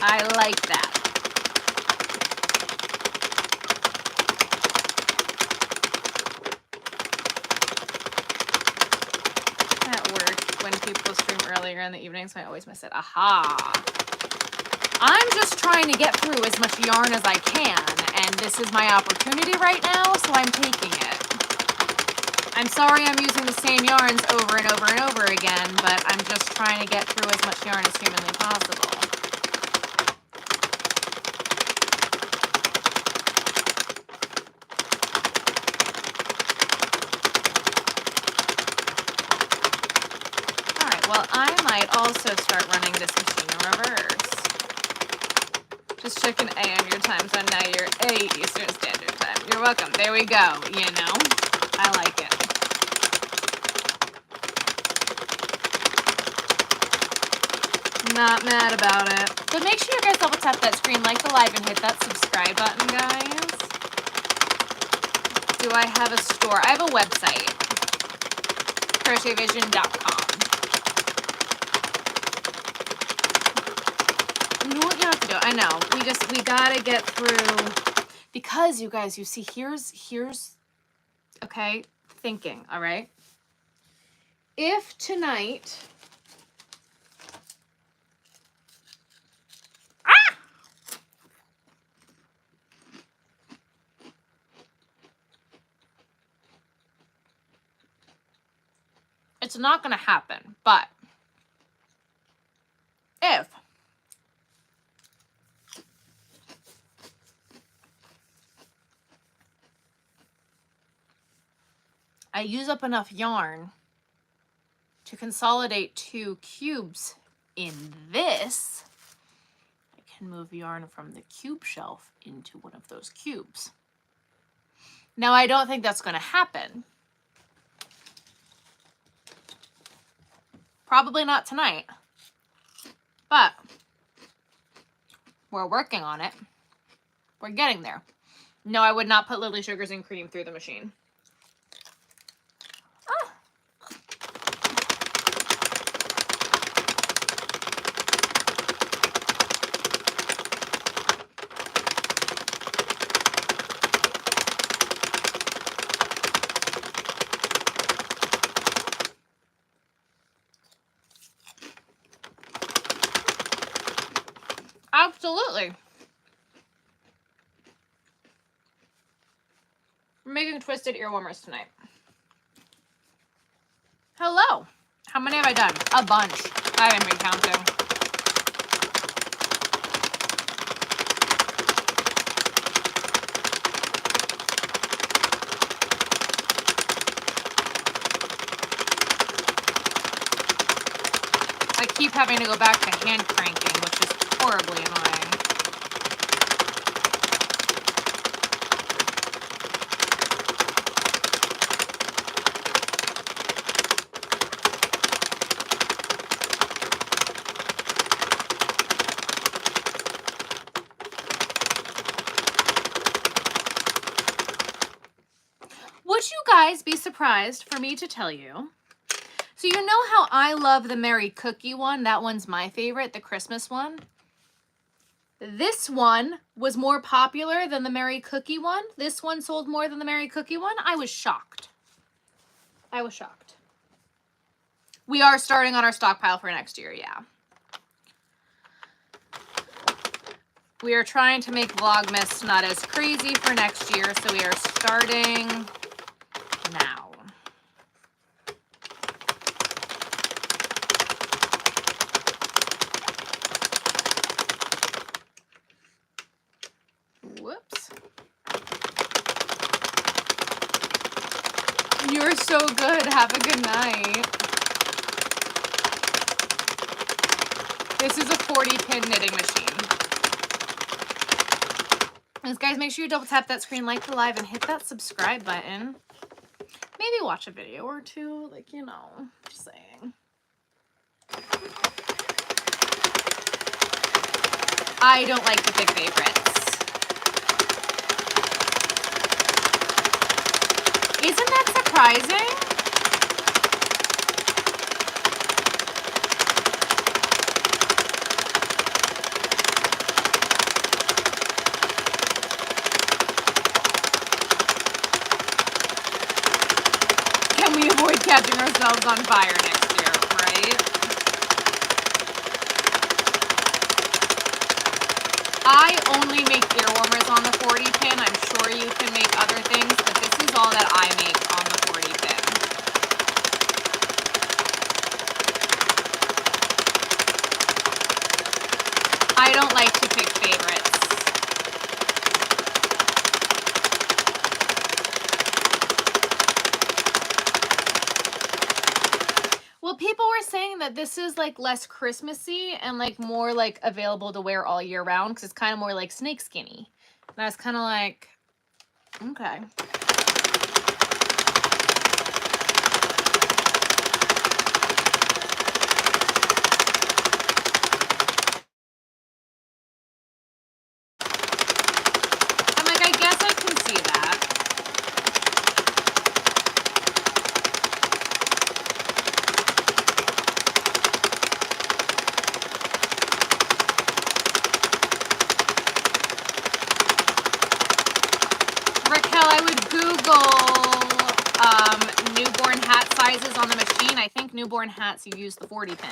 I like that. That worked when people stream earlier in the evening, so I always miss it. Aha. I'm just trying to get through as much yarn as I can, and this is my opportunity right now, so I'm taking it. I'm sorry I'm using the same yarns over and over and over again, but I'm just trying to get through as much yarn as humanly possible. Alright, well, I might also start running this machine in reverse. Just check an A on your time zone. Now you're A Eastern Standard Time. You're welcome. There we go, you know? I like it. Not mad about it. But make sure you guys double tap that screen, like the live, and hit that subscribe button, guys. Do I have a store? I have a website. crochetvision.com. You know what you have to do? I know. We gotta get through, because you guys, you see, here's okay, thinking, all right? If tonight it's not going to happen, but if I use up enough yarn to consolidate 2 cubes in this, I can move yarn from the cube shelf into one of those cubes. Now, I don't think that's going to happen. Probably not tonight, but we're working on it. We're getting there. No, I would not put Lily Sugars and cream through the machine. Ah. Absolutely. We're making twisted ear warmers tonight. Hello. How many have I done? A bunch. I haven't been counting. I keep having to go back to hand cranking, which is horribly annoying. Would you guys be surprised for me to tell you? So you know how I love the Merry Cookie one? That one's my favorite, the Christmas one. This one was more popular than the Merry Cookie one. This one sold more than the Merry Cookie one. I was shocked. I was shocked. We are starting on our stockpile for next year, yeah. We are trying to make Vlogmas not as crazy for next year, so we are starting now. Whoops. You're so good. Have a good night. This is a 40-pin knitting machine. Guys, make sure you double tap that screen, like the live, and hit that subscribe button. Maybe watch a video or two, like, you know, just saying. I don't like to pick favorites. Isn't that surprising? Can we avoid catching ourselves on fire next year, right? I only make ear warmers on the 40 pin. I'm sure you can make other things, but this is all that I make on the 40 pin. I don't like to pick favorites. Well, people were saying that this is like less Christmassy and like more like available to wear all year round because it's kind of more like snake skinny. And I was kind of like, okay. I'm like, I guess I can see that. Raquel, I would Google newborn hat sizes on the machine. I think newborn hats, you use the 40 pin.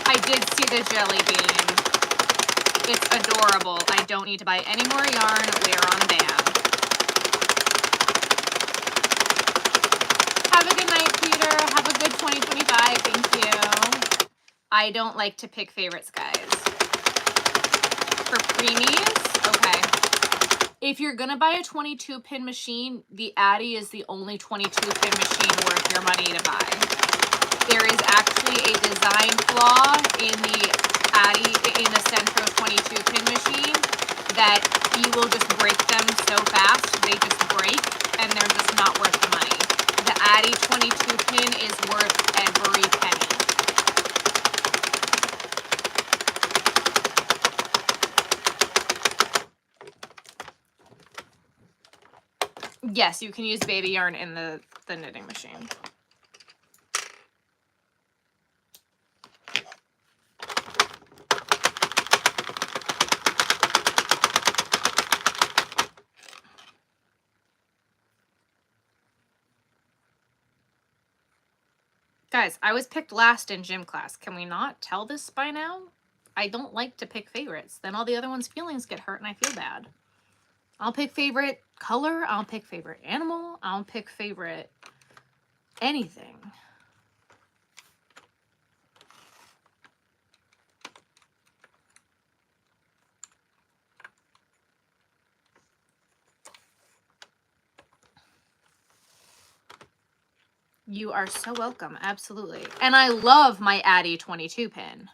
I did see the jelly bean. It's adorable. I don't need to buy any more yarn. We're on ban. Have a good night, Peter. Have a good 2025. Thank you. I don't like to pick favorites, guys. For preemies, okay. If you're going to buy a 22-pin machine, the Addy is the only 22-pin machine worth your money to buy. There is actually a design flaw in the Addy, in the Centro 22-pin machine, that you will just break them so fast, they just break, and they're just not worth the money. The Addy 22-pin is worth every penny. Yes, you can use baby yarn in the knitting machine. Guys, I was picked last in gym class. Can we not tell this by now? I don't like to pick favorites. Then all the other ones' feelings get hurt and I feel bad. I'll pick favorite color. I'll pick favorite animal. I'll pick favorite anything. You are so welcome. Absolutely. And I love my Addy 22 pin.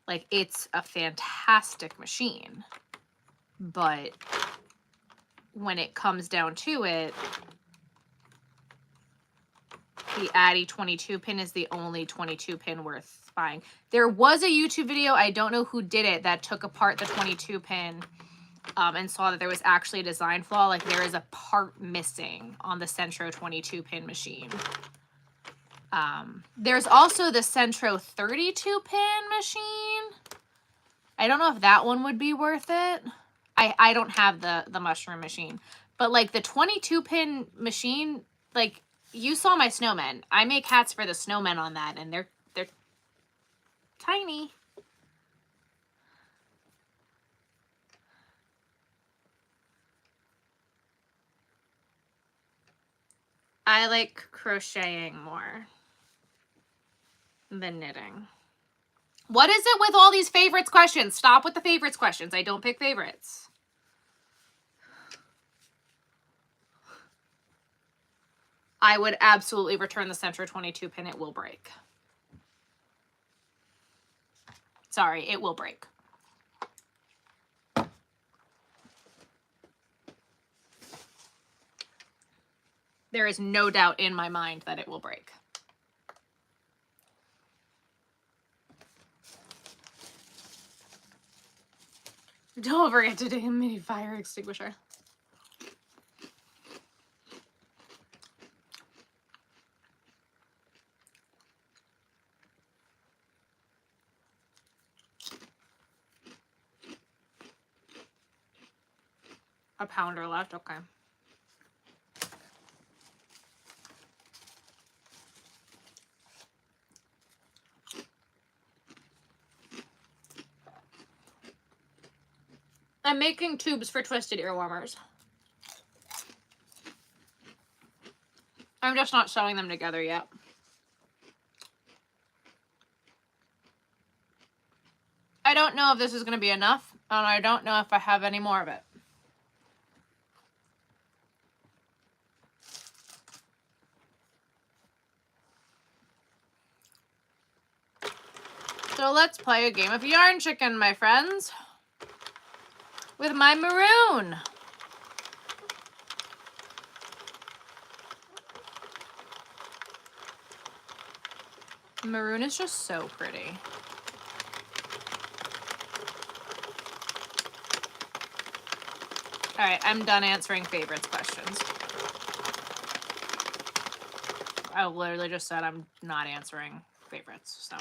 Like, it's a fantastic machine. But when it comes down to it, the Addy 22 pin is the only 22 pin worth buying. There was a YouTube video, I don't know who did it, that took apart the 22 pin and saw that there was actually a design flaw. Like, there is a part missing on the Centro 22 pin machine. There's also the Centro 32 pin machine. I don't know if that one would be worth it. I don't have the mushroom machine. But, like, the 22 pin machine, like, you saw my snowmen. I make hats for the snowmen on that, and they're tiny. I like crocheting more than knitting. What is it with all these favorites questions? Stop with the favorites questions. I don't pick favorites. I would absolutely return the Centro 22 pin. It will break. Sorry, it will break. There is no doubt in my mind that it will break. Don't forget to take a mini fire extinguisher. A pounder left, okay. I'm making tubes for twisted ear warmers. I'm just not sewing them together yet. I don't know if this is going to be enough, and I don't know if I have any more of it. So let's play a game of Yarn Chicken, my friends. With my maroon. Maroon is just so pretty. All right, I'm done answering favorites questions. I literally just said I'm not answering favorites, so.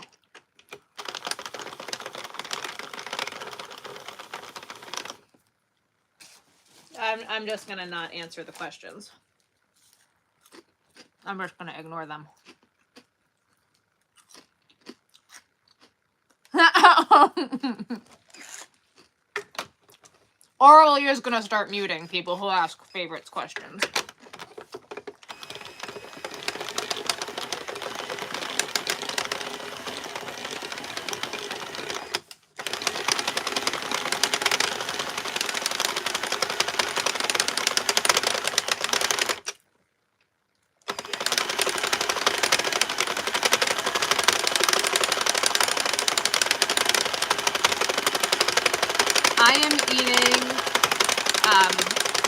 I'm just gonna not answer the questions. I'm just gonna ignore them. Aurelia is gonna start muting people who ask favorites questions. I am eating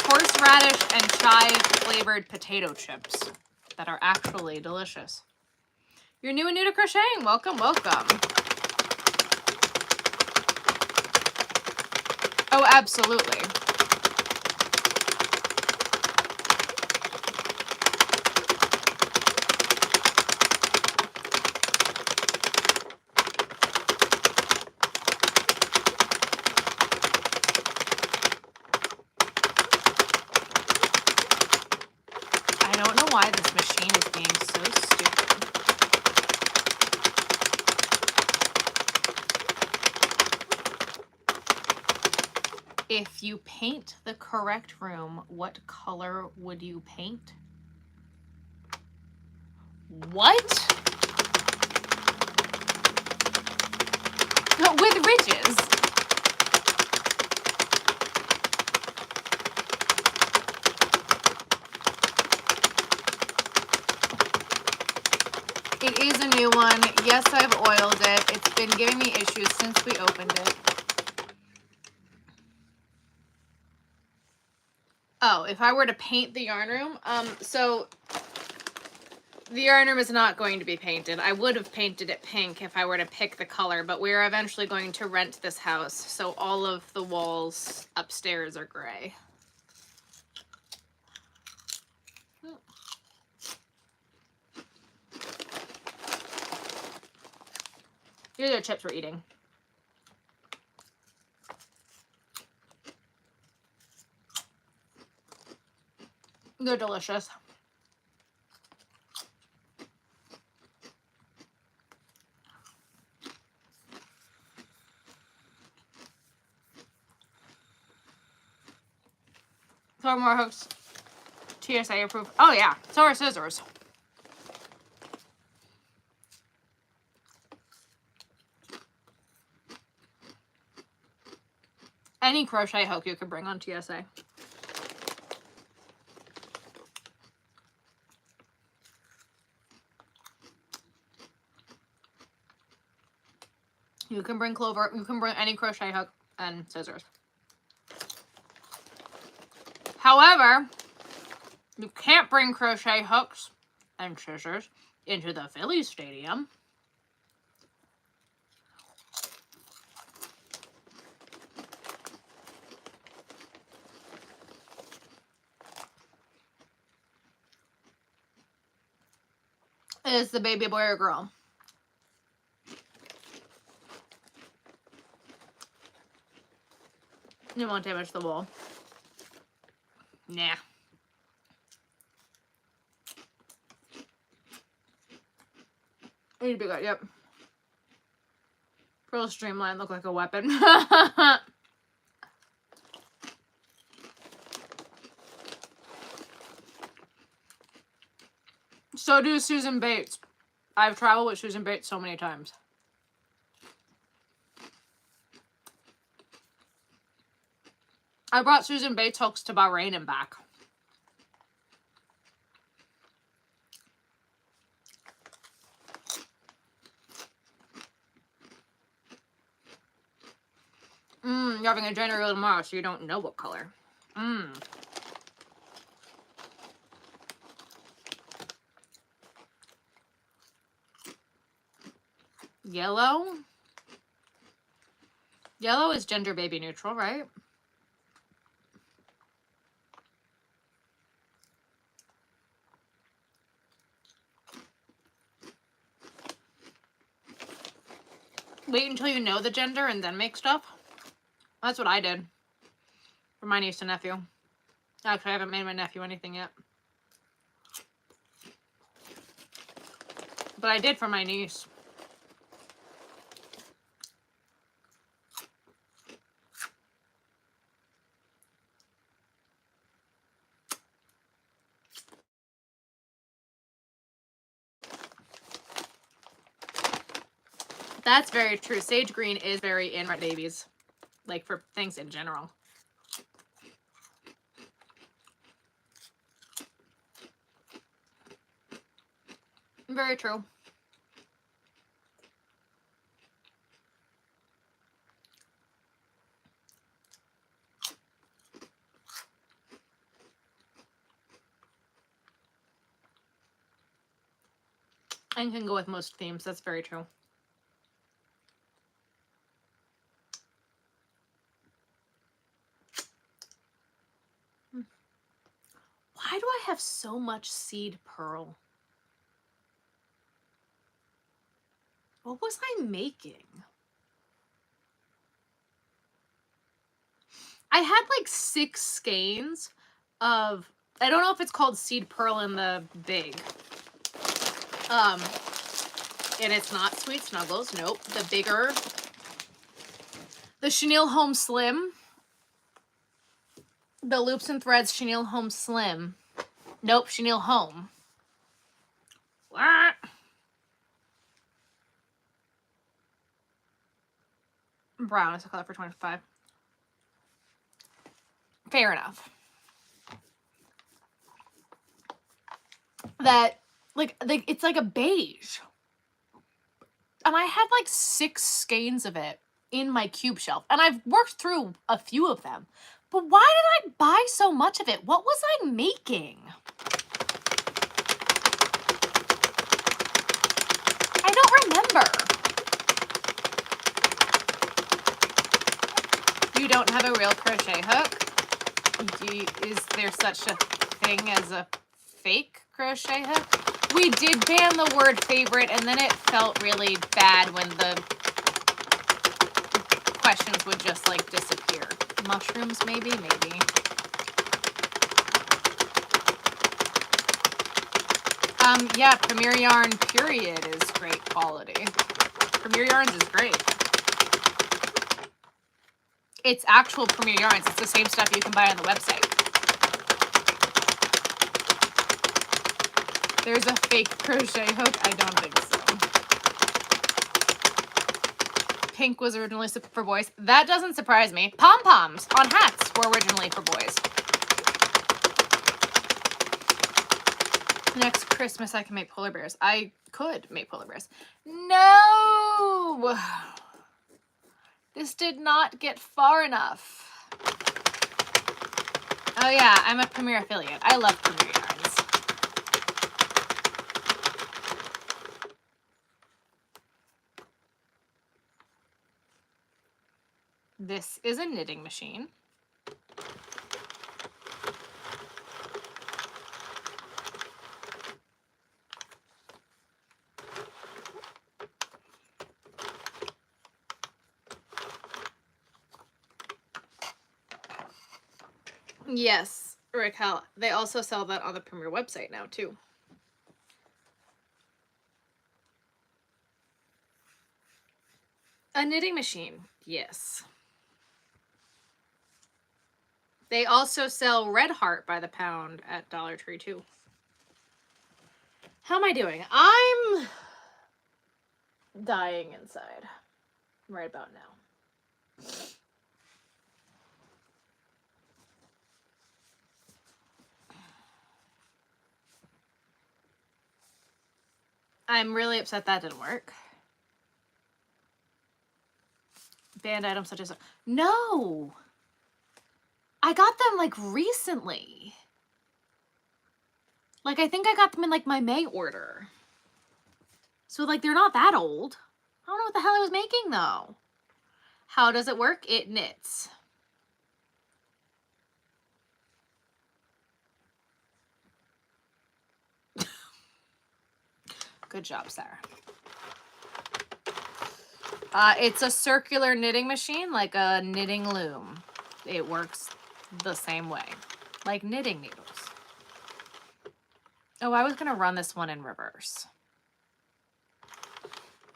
horseradish and chive flavored potato chips that are actually delicious. You're new to crocheting. Welcome, welcome. Oh, absolutely. I don't know why this machine is being so stupid. If you paint the correct room, what color would you paint? What? No, with ridges. It is a new one. Yes, I've oiled it. It's been giving me issues since we opened it. Oh, if I were to paint the yarn room, so the yarn room is not going to be painted. I would have painted it pink if I were to pick the color, but we're eventually going to rent this house, so all of the walls upstairs are gray. These are chips we're eating. They're delicious. Throw more hooks. TSA approved. Oh yeah, so are scissors. Any crochet hook you could bring on TSA. You can bring clover, you can bring any crochet hook and scissors. However, you can't bring crochet hooks and scissors into the Phillies stadium. Is the baby boy or girl? You won't damage the wall. Nah. It'd be good, yep. Real streamline, look like a weapon. So do Susan Bates. I've traveled with Susan Bates so many times. I brought Susan Bates hooks to Bahrain and back. You're having a dinner tomorrow, so you don't know what color. Yellow? Yellow is gender baby neutral, right? Wait until you know the gender and then make stuff? That's what I did for my niece and nephew. Actually, I haven't made my nephew anything yet. But I did for my niece. That's very true. Sage green is very in for babies. Like for things in general. Very true. And can go with most themes. That's very true. Why do I have so much seed pearl? What was I making? I had like 6 skeins of, I don't know if it's called seed pearl in the big. And it's not Sweet Snuggles. Nope. The bigger, the Chenille Home Slim. The Loops and Threads Chenille Home Slim. Nope, Chenille Home. What? Brown is the color for 25. Fair enough. That, like it's like a beige. And I had like 6 skeins of it in my cube shelf. And I've worked through a few of them. But why did I buy so much of it? What was I making? I don't remember. You don't have a real crochet hook? Is there such a thing as a fake crochet hook? We did ban the word favorite, and then it felt really bad when the questions would just like disappear. Mushrooms, maybe? Maybe. Yeah, Premier Yarn period is great quality. Premier Yarns is great. It's actual Premier Yarns. It's the same stuff you can buy on the website. There's a fake crochet hook? I don't think so. Pink was originally for boys. That doesn't surprise me. Pom-poms on hats were originally for boys. Next Christmas I can make polar bears. I could make polar bears. No! This did not get far enough. Oh yeah, I'm a Premier affiliate. I love Premier Yarns. This is a knitting machine. Yes, Raquel. They also sell that on the Premier website now, too. A knitting machine, yes. They also sell Red Heart by the pound at Dollar Tree, too. How am I doing? I'm dying inside right about now. I'm really upset that didn't work. Banned items such as... No! I got them, like, recently. Like, I think I got them in, like, my May order. So, like, they're not that old. I don't know what the hell I was making, though. How does it work? It knits. Good job, Sarah. It's a circular knitting machine, like a knitting loom. It works the same way, like knitting needles. Oh, I was going to run this one in reverse.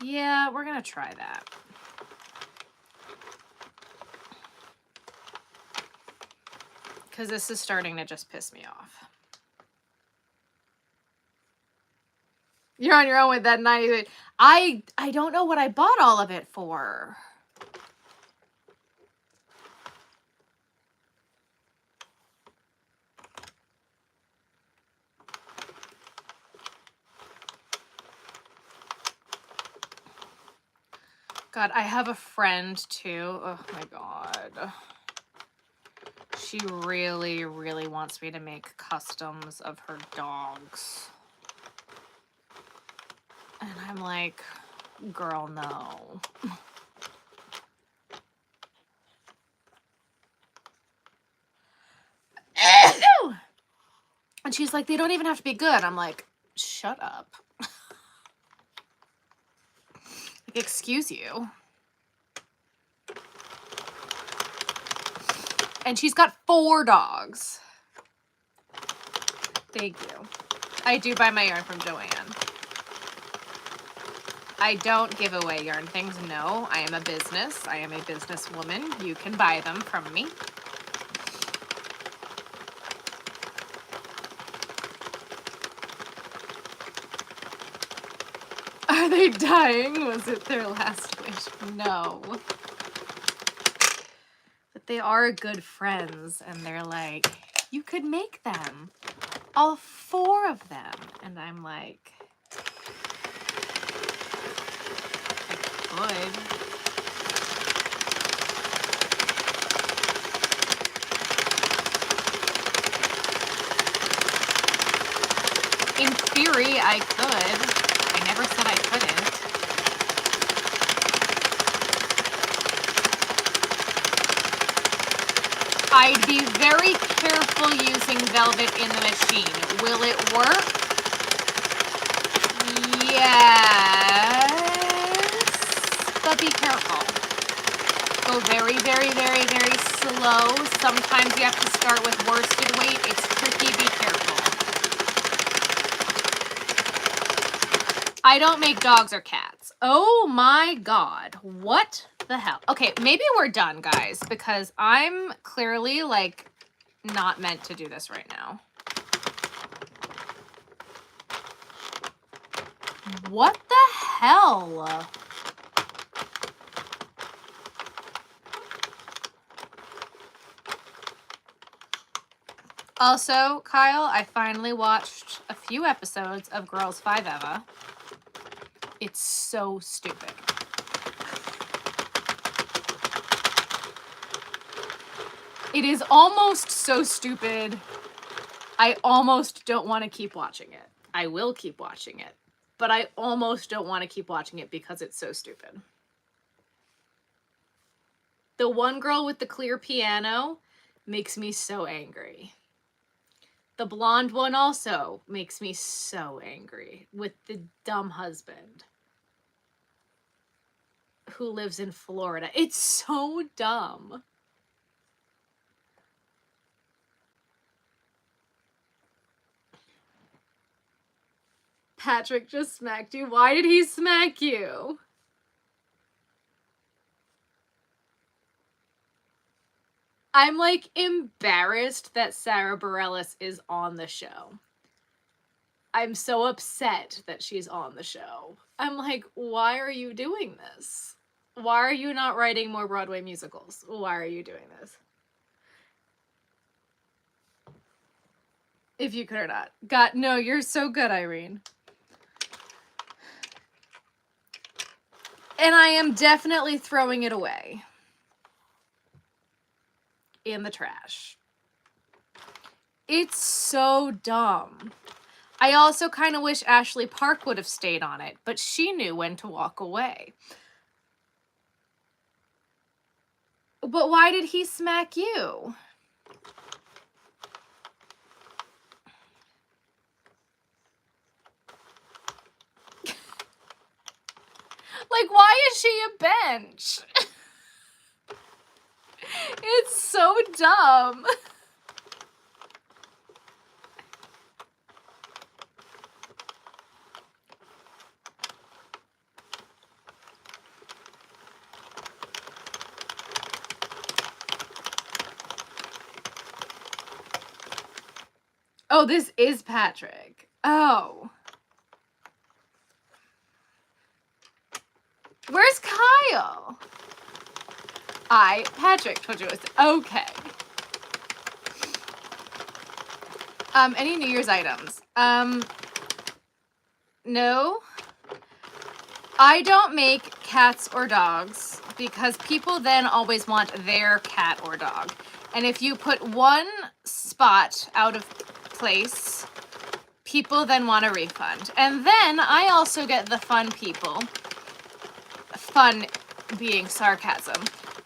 Yeah, we're going to try that. Because this is starting to just piss me off. You're on your own with that 90. I don't know what I bought all of it for. God, I have a friend too. Oh my God. She really, really wants me to make customs of her dogs. And I'm like, girl, no. And she's like, they don't even have to be good. I'm like, shut up. Like, excuse you. And she's got 4 dogs. Thank you. I do buy my yarn from Joanne. I don't give away yarn things. No, I am a business. I am a businesswoman. You can buy them from me. they dying? Was it their last wish? No. But they are good friends, and they're like, you could make them. All 4 of them. And I'm like, I could. In theory, I could. I never said I couldn't. I'd be very careful using velvet in the machine. Will it work? Yes. But be careful. Go very, very, very, very slow. Sometimes you have to start with worsted weight. It's tricky. Be careful. I don't make dogs or cats. Oh my God. What the hell? Okay, maybe we're done, guys, because I'm clearly like not meant to do this right now. What the hell? Also, Kyle, I finally watched a few episodes of Girls 5 Eva. It's so stupid. It is almost so stupid. I almost don't want to keep watching it. I will keep watching it, but I almost don't want to keep watching it because it's so stupid. The one girl with the clear piano makes me so angry. The blonde one also makes me so angry with the dumb husband who lives in Florida. It's so dumb. Patrick just smacked you. Why did he smack you? I'm like embarrassed that Sarah Bareilles is on the show. I'm so upset that she's on the show. I'm like, why are you doing this? Why are you not writing more Broadway musicals? Why are you doing this? If you could or not. God, no, you're so good, Irene. And I am definitely throwing it away. In the trash. It's so dumb. I also kind of wish Ashley Park would have stayed on it, but she knew when to walk away. But why did he smack you? Like, why is she a bench? It's so dumb. Oh, this is Patrick. Oh. Where's Kyle? Patrick told you it was okay. Any New Year's items? No. I don't make cats or dogs because people then always want their cat or dog. And if you put one spot out of place, people then want a refund. And then I also get the fun people, fun being sarcasm,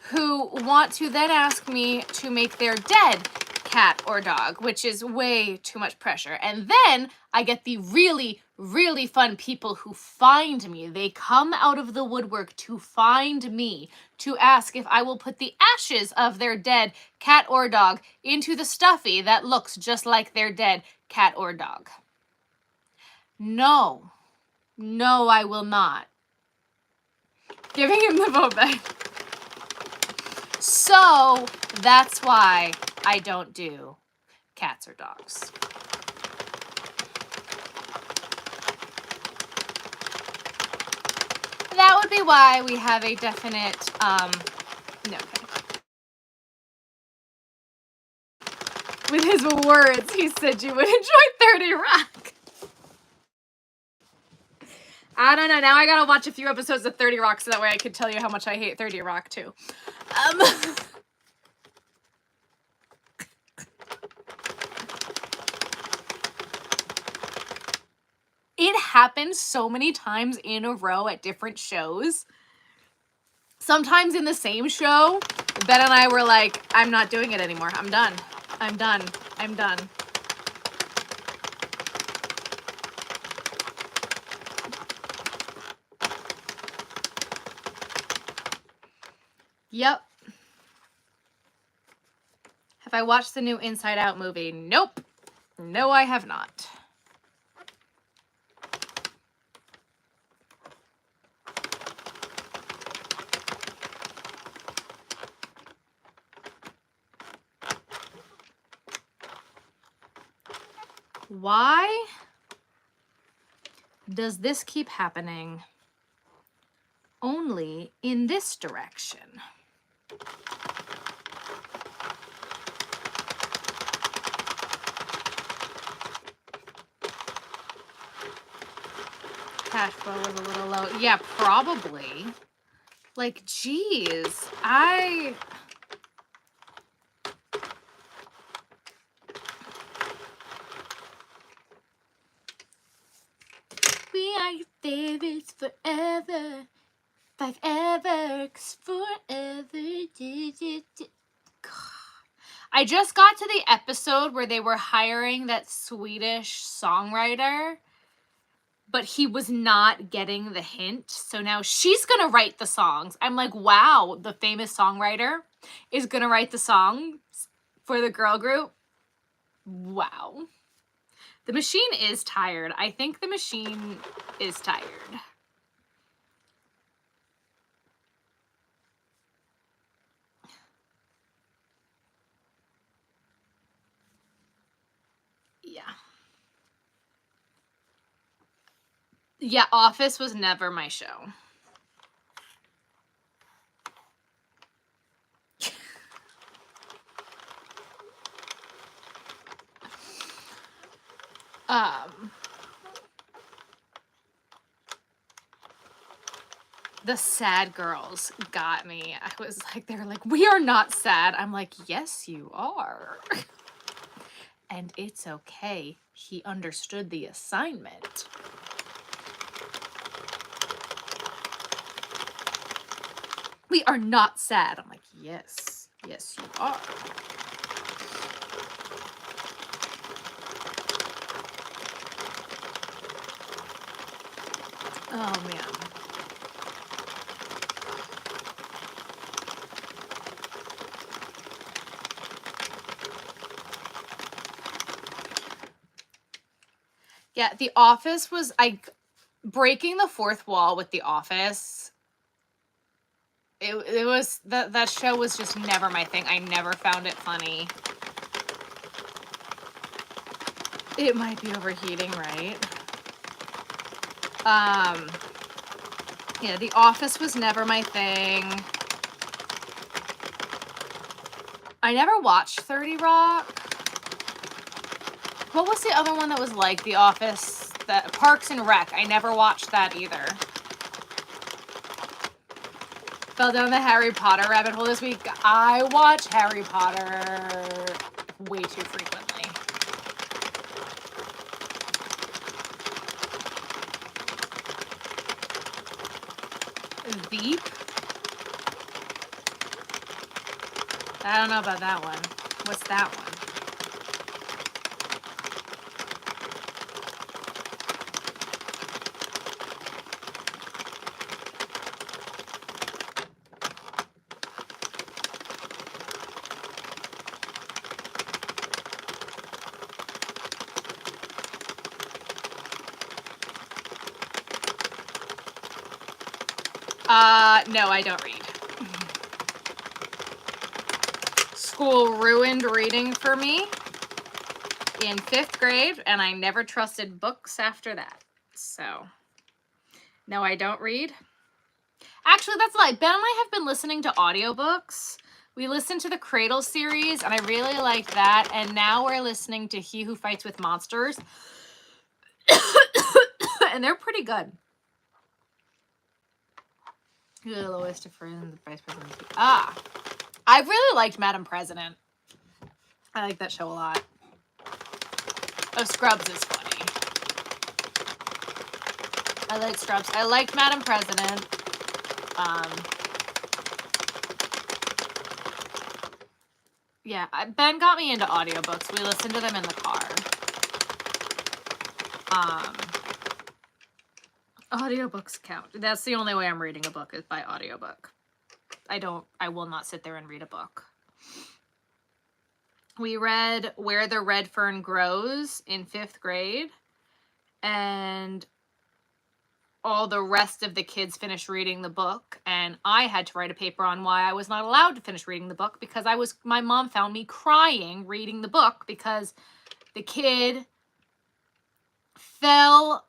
who want to then ask me to make their dead cat or dog, which is way too much pressure. And then I get the really, really fun people who find me. They come out of the woodwork to find me to ask if I will put the ashes of their dead cat or dog into the stuffy that looks just like their dead cat or dog. No. No, I will not. Giving him the vote back. So that's why I don't do cats or dogs. would be why we have a definite, no, okay. With his words, he said you would enjoy 30 Rock. I don't know. Now I gotta watch a few episodes of 30 Rock so that way I could tell you how much I hate 30 Rock too. It happened so many times in a row at different shows. Sometimes in the same show, Ben and I were like, I'm not doing it anymore. I'm done. I'm done. I'm done. Yep. Have I watched the new Inside Out movie? Nope. No, I have not. Why does this keep happening only in this direction? Cash flow was a little low. Yeah, probably. Like, geez, we are your favorites forever. Five ever, 'cause forever. God. I just got to the episode where they were hiring that Swedish songwriter, but he was not getting the hint. So now she's going to write the songs. I'm like, wow, the famous songwriter is going to write the songs for the girl group. Wow. The machine is tired. I think the machine is tired. Yeah. Yeah, Office was never my show. The sad girls got me. I was like, they were like, we are not sad. I'm like, yes, you are. And it's okay. He understood the assignment. We are not sad. I'm like, yes, yes, you are. Oh, man. Yeah, The Office was, breaking the fourth wall with The Office. It was, that show was just never my thing. I never found it funny. It might be overheating, right? Yeah, The Office was never my thing. I never watched 30 Rock. What was the other one that was like The Office? That Parks and Rec. I never watched that either. Fell down the Harry Potter rabbit hole this week. I watch Harry Potter way too frequently. Veep? I don't know about that one. What's that one? No, I don't read. School ruined reading for me in 5th grade, and I never trusted books after that. So, no, I don't read. Actually, that's a lie. Ben and I have been listening to audiobooks. We listened to the Cradle series, and I really liked that. And now we're listening to He Who Fights with Monsters. And they're pretty good. You're the lowest of friends, the vice president. Ah, I really liked Madam President. I like that show a lot. Oh, Scrubs is funny. I like Scrubs. I liked Madam President. Yeah, Ben got me into audiobooks. We listened to them in the car. Audiobooks count. That's the only way I'm reading a book is by audiobook. I will not sit there and read a book. We read Where the Red Fern Grows in 5th grade, and all the rest of the kids finished reading the book, and I had to write a paper on why I was not allowed to finish reading the book because my mom found me crying reading the book because the kid fell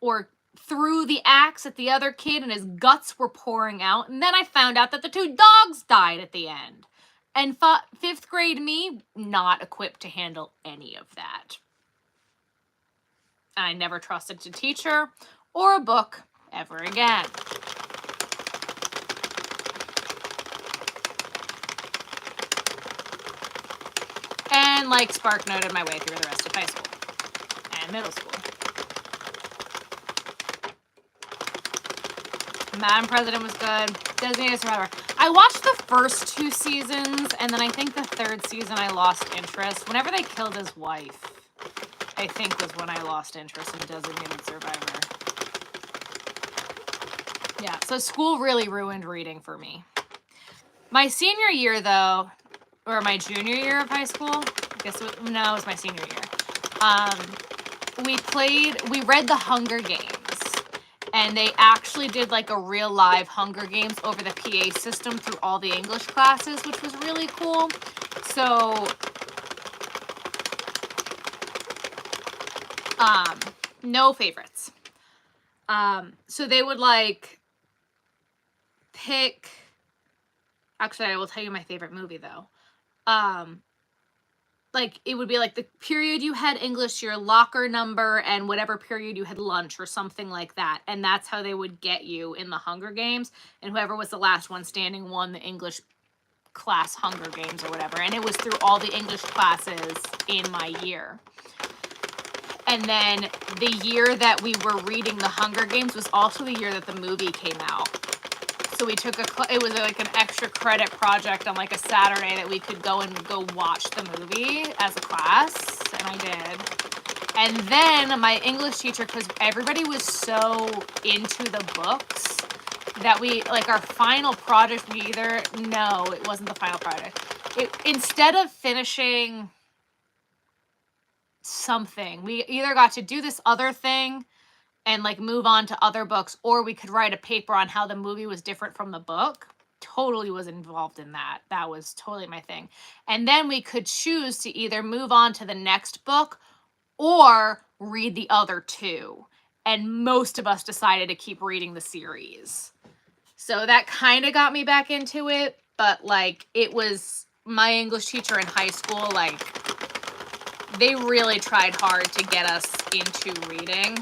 or threw the axe at the other kid and his guts were pouring out, and then I found out that the 2 dogs died at the end. And 5th grade me, not equipped to handle any of that. I never trusted a teacher or a book ever again. And like Spark noted my way through the rest of high school and middle school. Madam President was good. Designated Survivor. I watched the first 2 seasons, and then I think the 3rd season I lost interest. Whenever they killed his wife, I think was when I lost interest in Designated Survivor. Yeah, so school really ruined reading for me. My senior year, though, or my junior year of high school, I guess it was my senior year, we read The Hunger Games. And they actually did like a real live Hunger Games over the PA system through all the English classes, which was really cool. So, no favorites. So they would like pick, actually I will tell you my favorite movie though. Like it would be like the period you had English, your locker number, and whatever period you had lunch or something like that. And that's how they would get you in the Hunger Games. And whoever was the last one standing won the English class Hunger Games or whatever. And it was through all the English classes in my year. And then the year that we were reading the Hunger Games was also the year that the movie came out. So we took it was like an extra credit project on like a Saturday that we could go watch the movie as a class, and I did. And then my English teacher, because everybody was so into the books that we, like our final project, no, it wasn't the final project. Instead of finishing something, we either got to do this other thing and like move on to other books, or we could write a paper on how the movie was different from the book. Totally was involved in that. That was totally my thing. And then we could choose to either move on to the next book or read the other 2. And most of us decided to keep reading the series. So that kind of got me back into it, but like it was my English teacher in high school, like they really tried hard to get us into reading.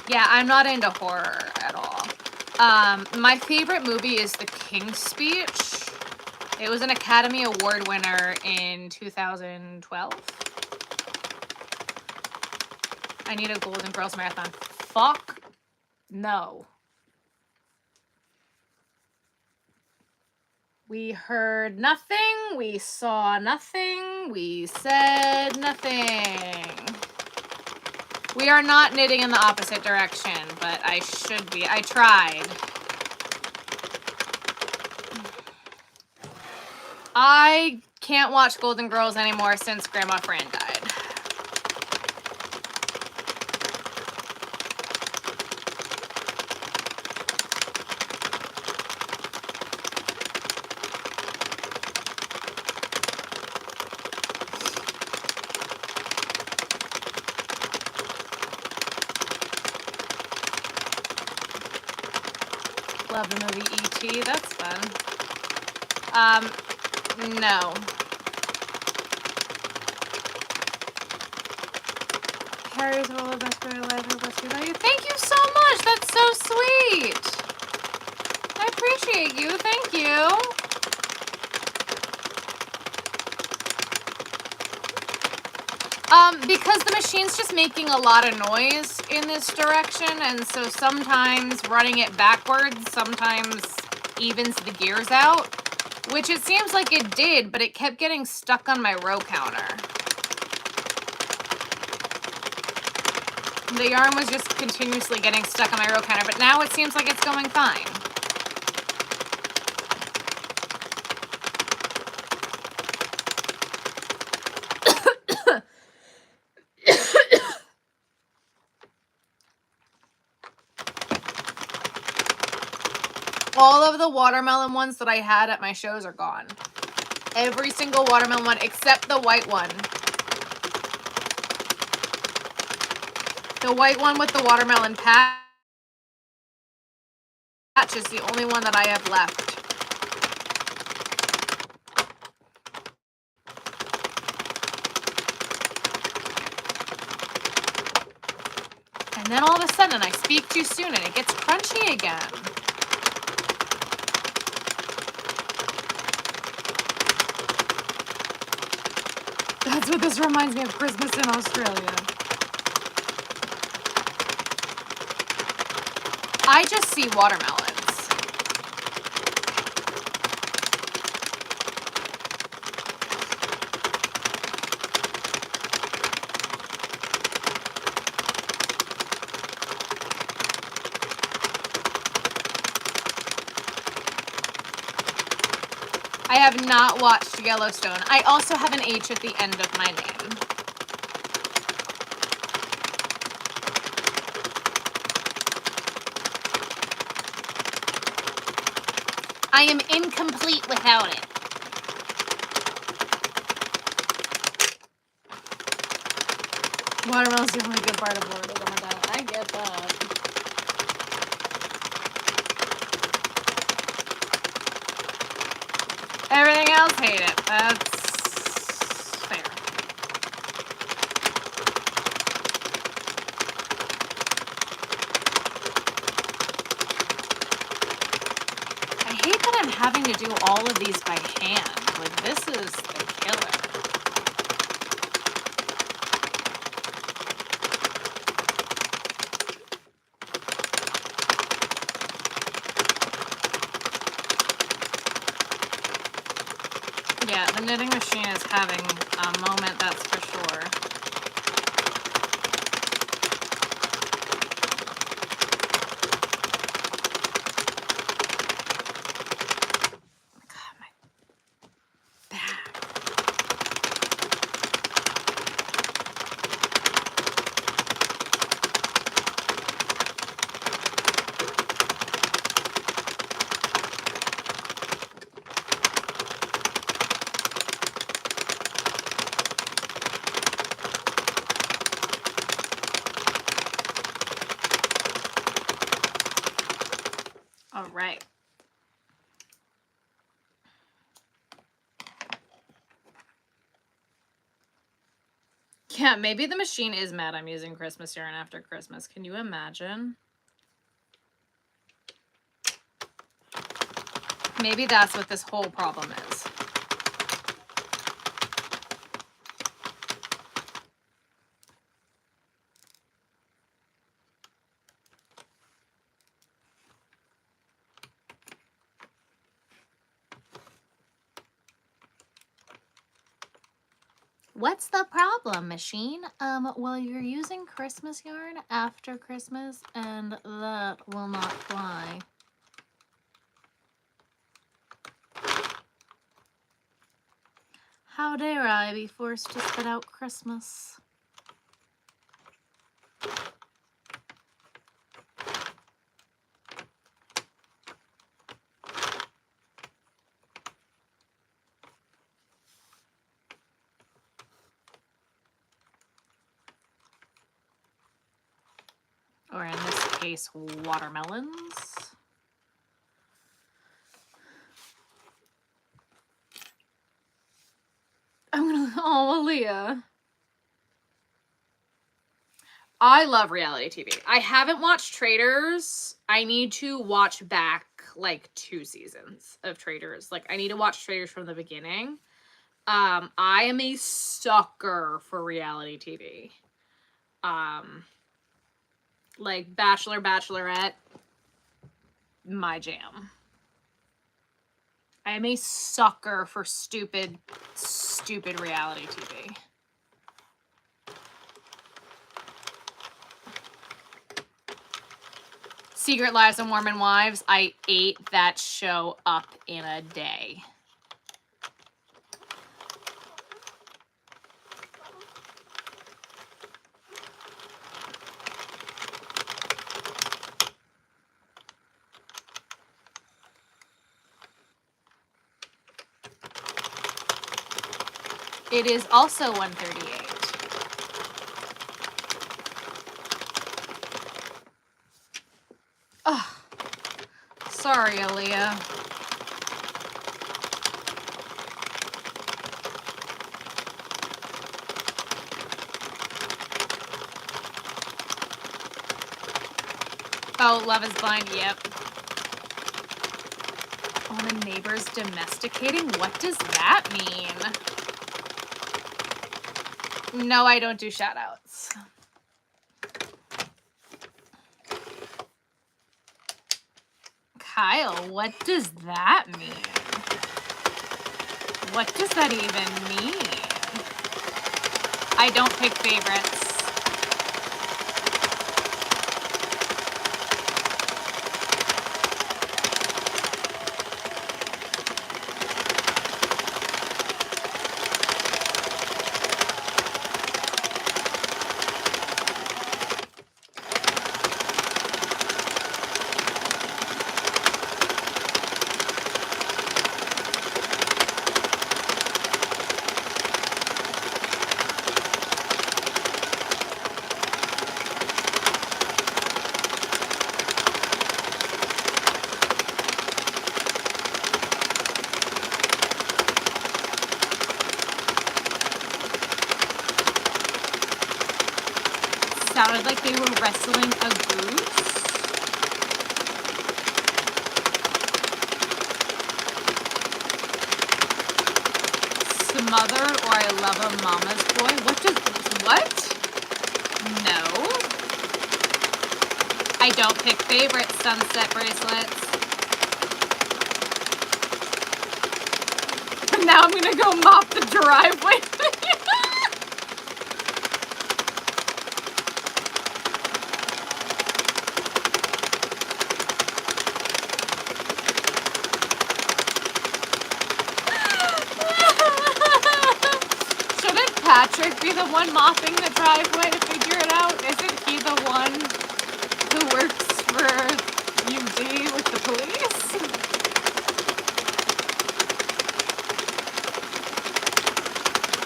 Yeah, I'm not into horror at all. My favorite movie is The King's Speech. It was an Academy Award winner in 2012. I need a Golden Girls marathon. Fuck no. We heard nothing. We saw nothing. We said nothing. We are not knitting in the opposite direction, but I should be. I tried. I can't watch Golden Girls anymore since Grandma Fran died. Love the movie E.T. That's fun. No. Harry's role of best part of life and what's good about you. Thank you so much. That's so sweet. I appreciate you. Thank you. Because the machine's just making a lot of noise in this direction, and so sometimes running it backwards sometimes evens the gears out, which it seems like it did, but it kept getting stuck on my row counter. The yarn was just continuously getting stuck on my row counter, but now it seems like it's going fine. All of the watermelon ones that I had at my shows are gone. Every single watermelon one except the white one. The white one with the watermelon patch is the only one that I have left. And then all of a sudden I speak too soon and it gets crunchy again. That's what this reminds me of, Christmas in Australia. I just see watermelons. I have not watched Yellowstone. I also have an H at the end of my name. I am incomplete without it. Watermelon's the only good part of Florida. Oh my God, I get that. Everything else, hate it. That's fair. I hate that I'm having to do all of these by hand. Like, this is the killer. Yeah, the knitting machine is having a moment, that's for sure. God, my back. All right. Yeah, maybe the machine is mad I'm using Christmas yarn after Christmas. Can you imagine? Maybe that's what this whole problem is. What's the problem, machine? Well, you're using Christmas yarn after Christmas, and that will not fly. How dare I be forced to spit out Christmas? Or in this case, watermelons. Oh, Aaliyah. I love reality TV. I haven't watched Traitors. I need to watch back like 2 seasons of Traitors. Like I need to watch Traitors from the beginning. I am a sucker for reality TV. Like Bachelor, Bachelorette, my jam. I am a sucker for stupid reality TV. Secret Lives of Mormon Wives. I ate that show up in a day. It is also 1:38. Ugh. Sorry, Aaliyah. Oh, Love is Blind, yep. Oh, the neighbors domesticating? What does that mean? No, I don't do shoutouts. Kyle, what does that mean? What does that even mean? I don't pick favorites. Sounded like they were wrestling a goose. Smothered or I love a mama's boy. What? No. I don't pick favorites, sunset bracelets. Now I'm gonna go mop the driveway. Patrick be the one mopping the driveway to figure it out? Isn't he the one who works for UD with the police?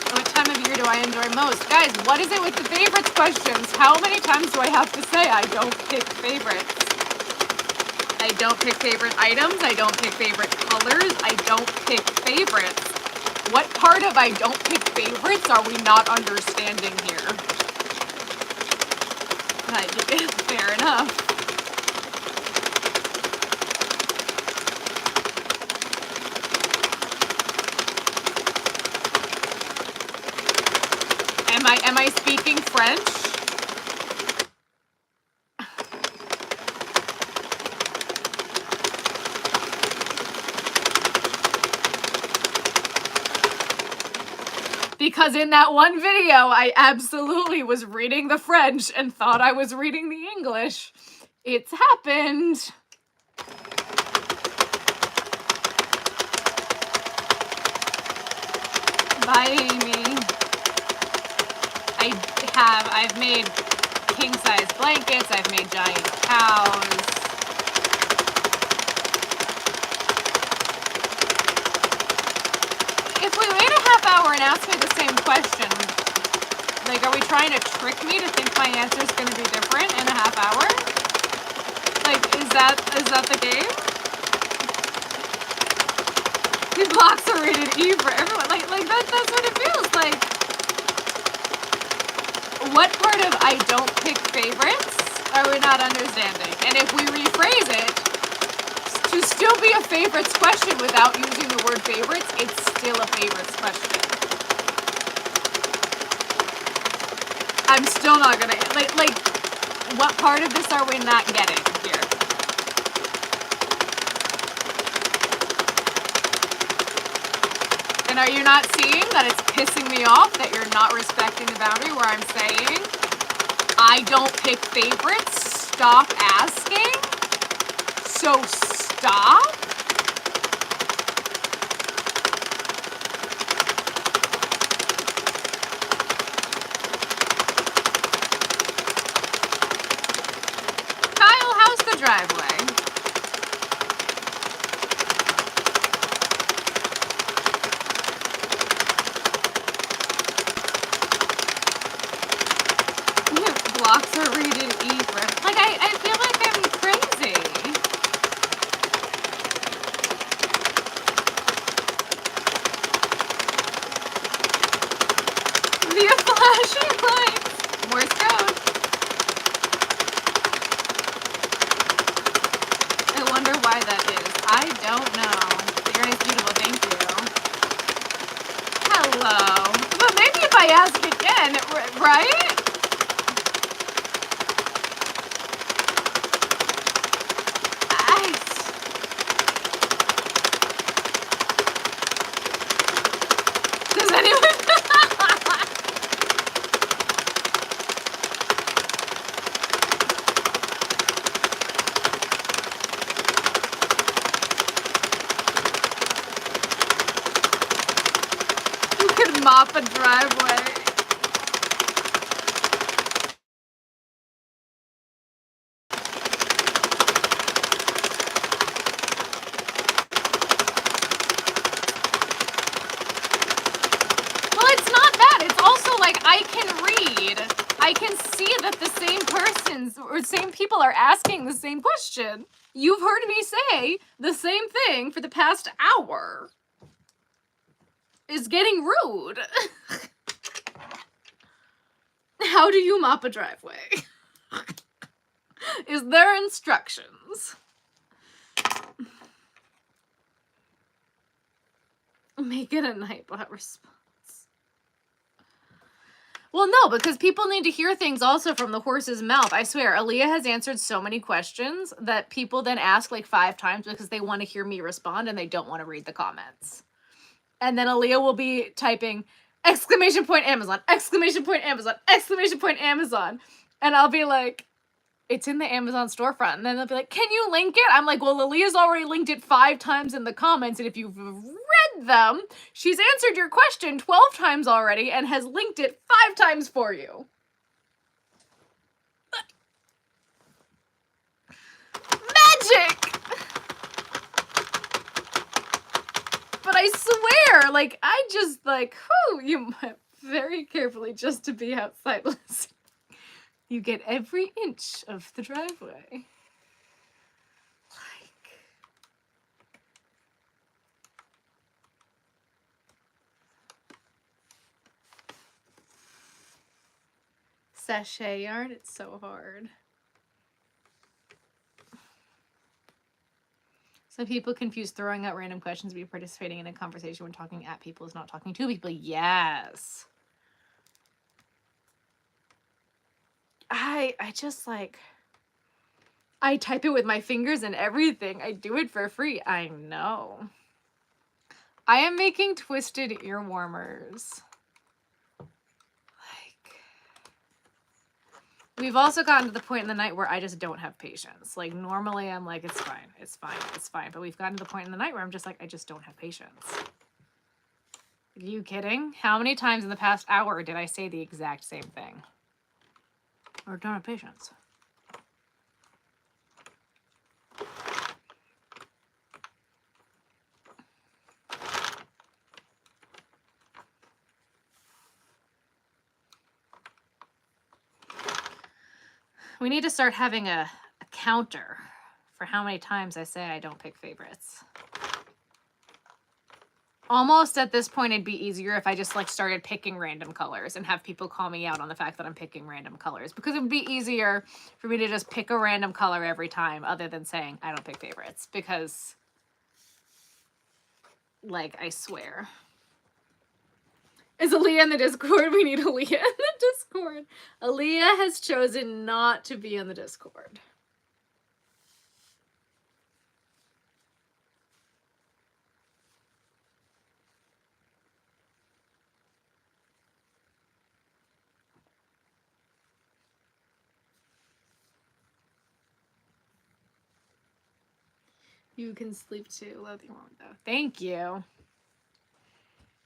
What time of year do I enjoy most? Guys, what is it with the favorites questions? How many times do I have to say I don't pick favorites? I don't pick favorite items. I don't pick favorite colors. I don't pick favorites. What part of I don't pick favorites are we not understanding here? Fair enough. Am I speaking French? Because in that one video, I absolutely was reading the French and thought I was reading the English. It's happened. Bye, Amy. I've made king-size blankets. I've made giant cows. If we wait a half hour and ask me the same question, like, are we trying to trick me to think my answer is going to be different in a half hour? Like, is that the game? These blocks are rated E for everyone. Like that's what it feels like. what part of I don't pick favorites are we not understanding? And if we rephrase it to still be a favorites question without using the word favorites, it's still a favorites question. I'm still not gonna, like, what part of this are we not getting here? And are you not seeing that it's pissing me off that you're not respecting the boundary where I'm saying, I don't pick favorites, stop asking, so stop? Kyle, how's the driveway? Blocks are reading E for it. Like, I feel like I'm crazy. Via flashing lights. Morse code. I wonder why that is. I don't know. You're nice, beautiful. Thank you. Hello. But maybe if I ask again, right? Does anyone? You could mop a driveway. I can read. I can see that the same persons or same people are asking the same question. You've heard me say the same thing for the past hour. Is getting rude. How do you mop a driveway? Is there instructions? Make it a Nightbot response. Well, no, because people need to hear things also from the horse's mouth. I swear, Aaliyah has answered so many questions that people then ask like 5 times because they want to hear me respond and they don't want to read the comments. And then Aaliyah will be typing, exclamation point Amazon, exclamation point Amazon, exclamation point Amazon. And I'll be like, it's in the Amazon storefront. And then they'll be like, can you link it? I'm like, well, Aaliyah's already linked it 5 times in the comments. And if you've read them, she's answered your question 12 times already and has linked it 5 times for you. Magic! But I swear, like, I just like, whew, you very carefully just to be outside listening. You get every inch of the driveway. Like, sachet yarn, it's so hard. Some people confuse throwing out random questions to be participating in a conversation when talking at people is not talking to people. Yes. I just like, I type it with my fingers and everything. I do it for free. I know. I am making twisted ear warmers. Like, we've also gotten to the point in the night where I just don't have patience. Like, normally I'm like, it's fine, it's fine, it's fine. But we've gotten to the point in the night where I'm just like, I just don't have patience. Are you kidding? How many times in the past hour did I say the exact same thing? Or don't have patience. We need to start having a counter for how many times I say I don't pick favorites. Almost at this point, it'd be easier if I just like started picking random colors and have people call me out on the fact that I'm picking random colors, because it would be easier for me to just pick a random color every time other than saying I don't pick favorites, because like, I swear. Is Aaliyah in the Discord? We need Aaliyah in the Discord. Aaliyah has chosen not to be in the Discord. You can sleep too. Love you, mom, though. Thank you.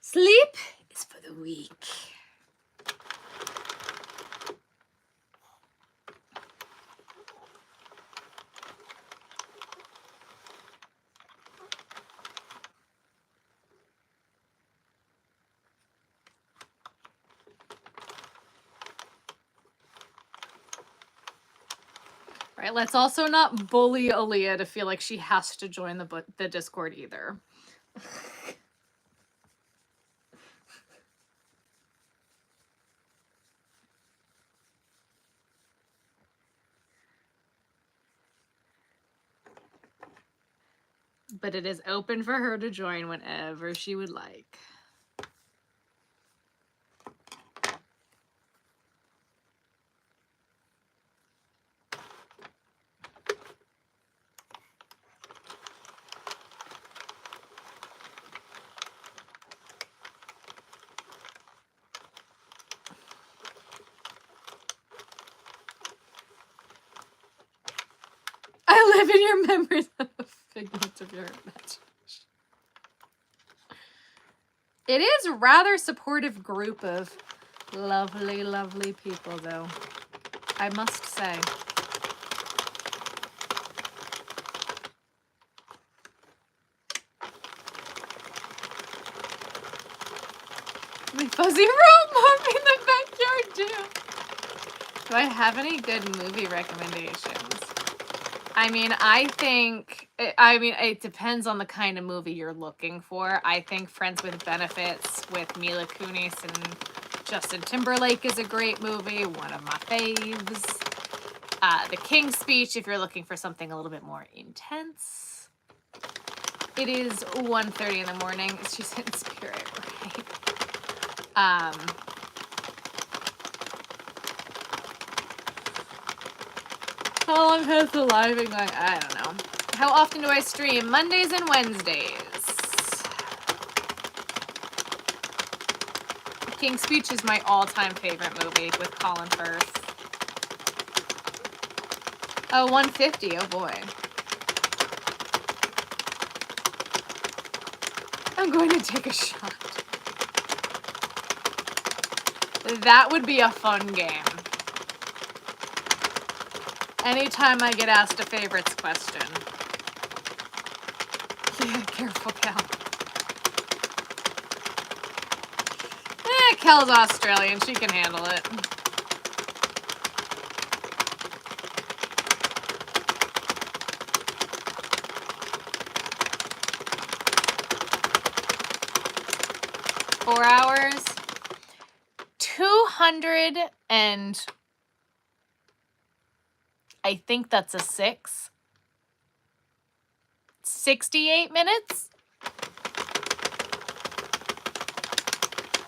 Sleep is for the weak. Right, let's also not bully Aaliyah to feel like she has to join the Discord either. But it is open for her to join whenever she would like. I live in your memories of the figments of your imagination. It is a rather supportive group of lovely, lovely people, though, I must say. My fuzzy room mommy in the backyard, too. Do I have any good movie recommendations? I mean, it depends on the kind of movie you're looking for. I think Friends with Benefits with Mila Kunis and Justin Timberlake is a great movie, one of my faves. The King's Speech, if you're looking for something a little bit more intense. It is 1:30 in the morning. She's in spirit, right? How long has the live been going? I don't know. How often do I stream? Mondays and Wednesdays. King's Speech is my all-time favorite movie with Colin Firth. Oh, 150. Oh, boy. I'm going to take a shot. That would be a fun game. Anytime I get asked a favorites question. Yeah, careful, Cal. Cal's Australian. She can handle it. Four hours. 200 and... I think that's a 6. 68 minutes?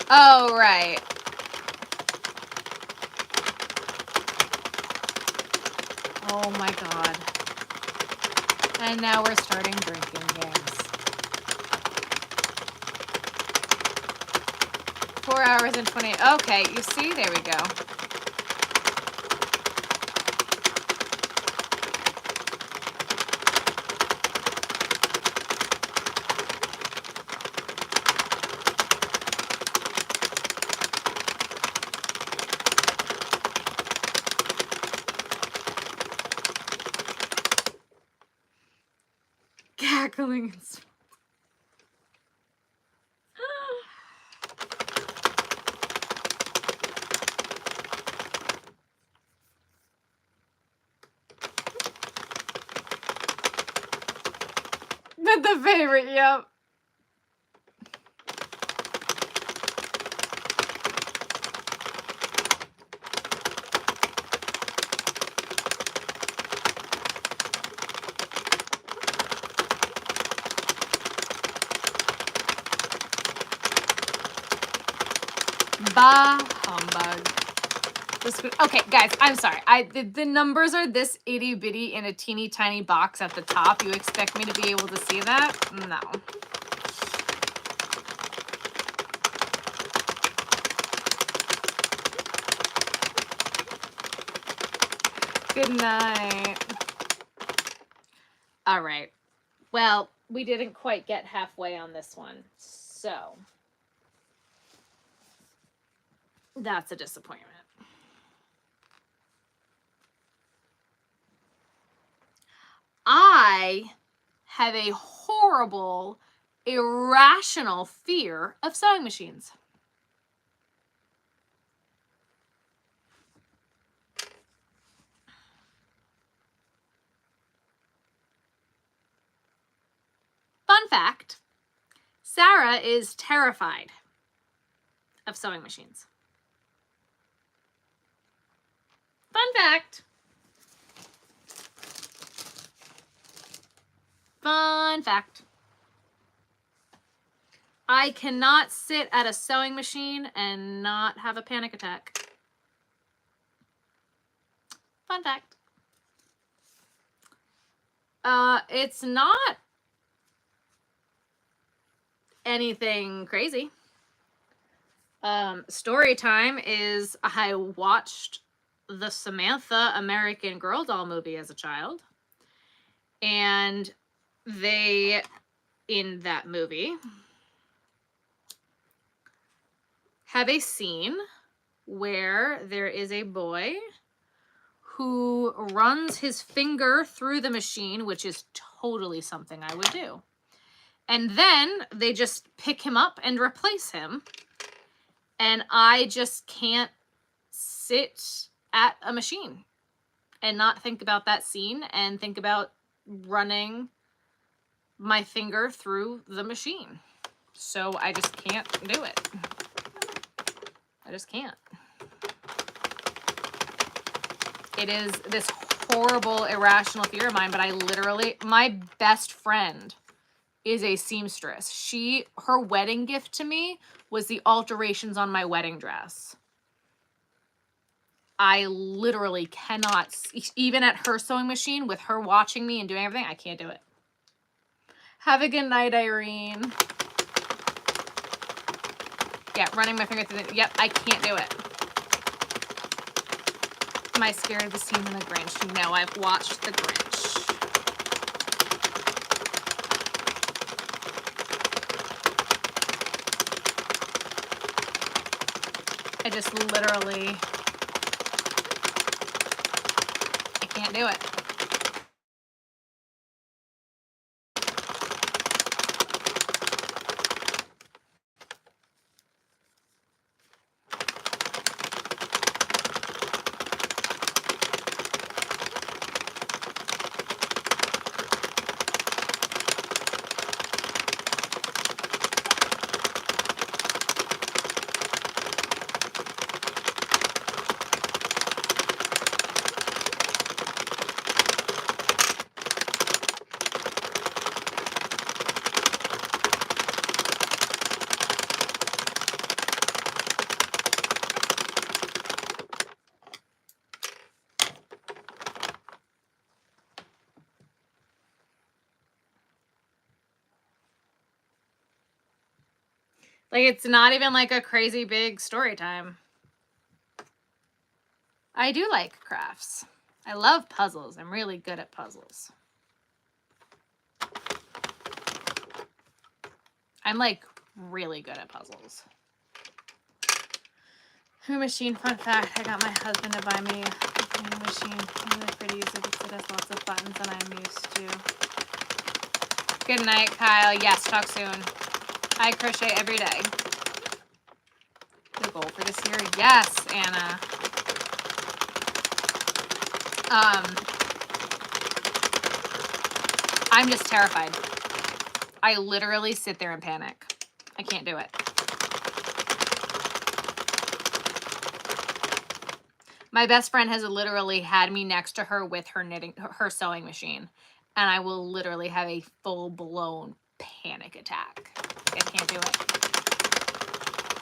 Oh, right. Oh my god. And now we're starting drinking games. 4 hours and 20. Okay, you see? There we go. Cackling and but the favorite, yep. Bah humbug. Okay, guys, I'm sorry. The numbers are this itty bitty in a teeny tiny box at the top. You expect me to be able to see that? No. Good night. All right. Well, we didn't quite get halfway on this one, so that's a disappointment. I have a horrible, irrational fear of sewing machines. Fun fact, Sarah is terrified of sewing machines. Fun fact. Fun fact. I cannot sit at a sewing machine and not have a panic attack. Fun fact. It's not anything crazy. Story time is I watched the Samantha American Girl doll movie as a child. And they, in that movie, have a scene where there is a boy who runs his finger through the machine, which is totally something I would do. And then they just pick him up and replace him. And I just can't sit at a machine and not think about that scene and think about running my finger through the machine. So I just can't do it. I just can't. It is this horrible, irrational fear of mine, but I literally, my best friend is a seamstress. Her wedding gift to me was the alterations on my wedding dress. I literally cannot, even at her sewing machine with her watching me and doing everything, I can't do it. Have a good night, Irene. Yeah, running my finger through the, yep, I can't do it. Am I scared of the scene in The Grinch? No, I've watched The Grinch. I just literally, I can't do it. Like, it's not even like a crazy big story time. I do like crafts. I love puzzles. I'm really good at puzzles. I'm like really good at puzzles. New machine, fun fact, I got my husband to buy me a new machine. Really pretty easy because it has lots of buttons that I'm used to. Good night, Kyle. Yes, talk soon. I crochet every day. The goal for this year? Yes, Anna. I'm just terrified. I literally sit there and panic. I can't do it. My best friend has literally had me next to her with her sewing machine, and I will literally have a full-blown panic attack. I can't do it.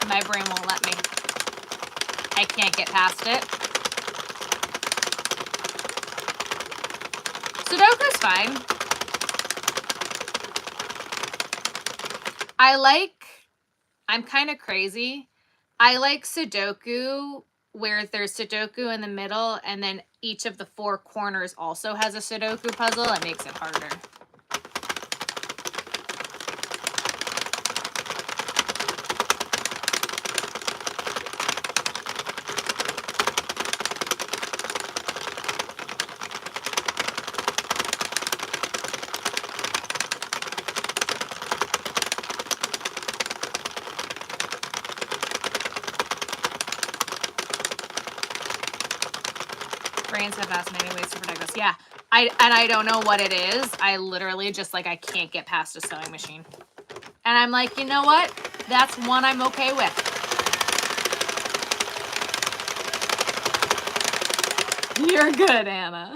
My brain won't let me. I can't get past it. Sudoku's fine. I'm kind of crazy. I like Sudoku where there's Sudoku in the middle and then each of the 4 corners also has a Sudoku puzzle. It makes it harder. Brains have fascinating ways to protect us. Yeah, I don't know what it is. I literally just like I can't get past a sewing machine. And I'm like, you know what? That's one I'm okay with. You're good, Anna.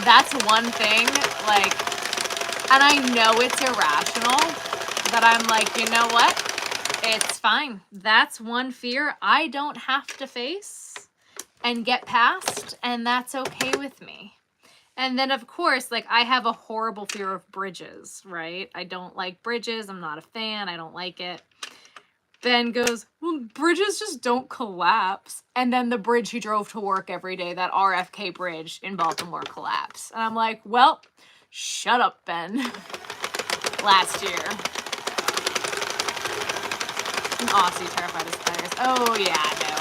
That's one thing, like, and I know it's irrational, but I'm like, you know what? It's fine. That's one fear I don't have to face and get past, and that's okay with me. And then, of course, like, I have a horrible fear of bridges, right? I don't like bridges. I'm not a fan. I don't like it. Ben goes, well, bridges just don't collapse. And then the bridge he drove to work every day, that RFK bridge in Baltimore, collapsed. And I'm like, well, shut up, Ben. Last year. An Aussie terrified of spiders. Oh, yeah, no.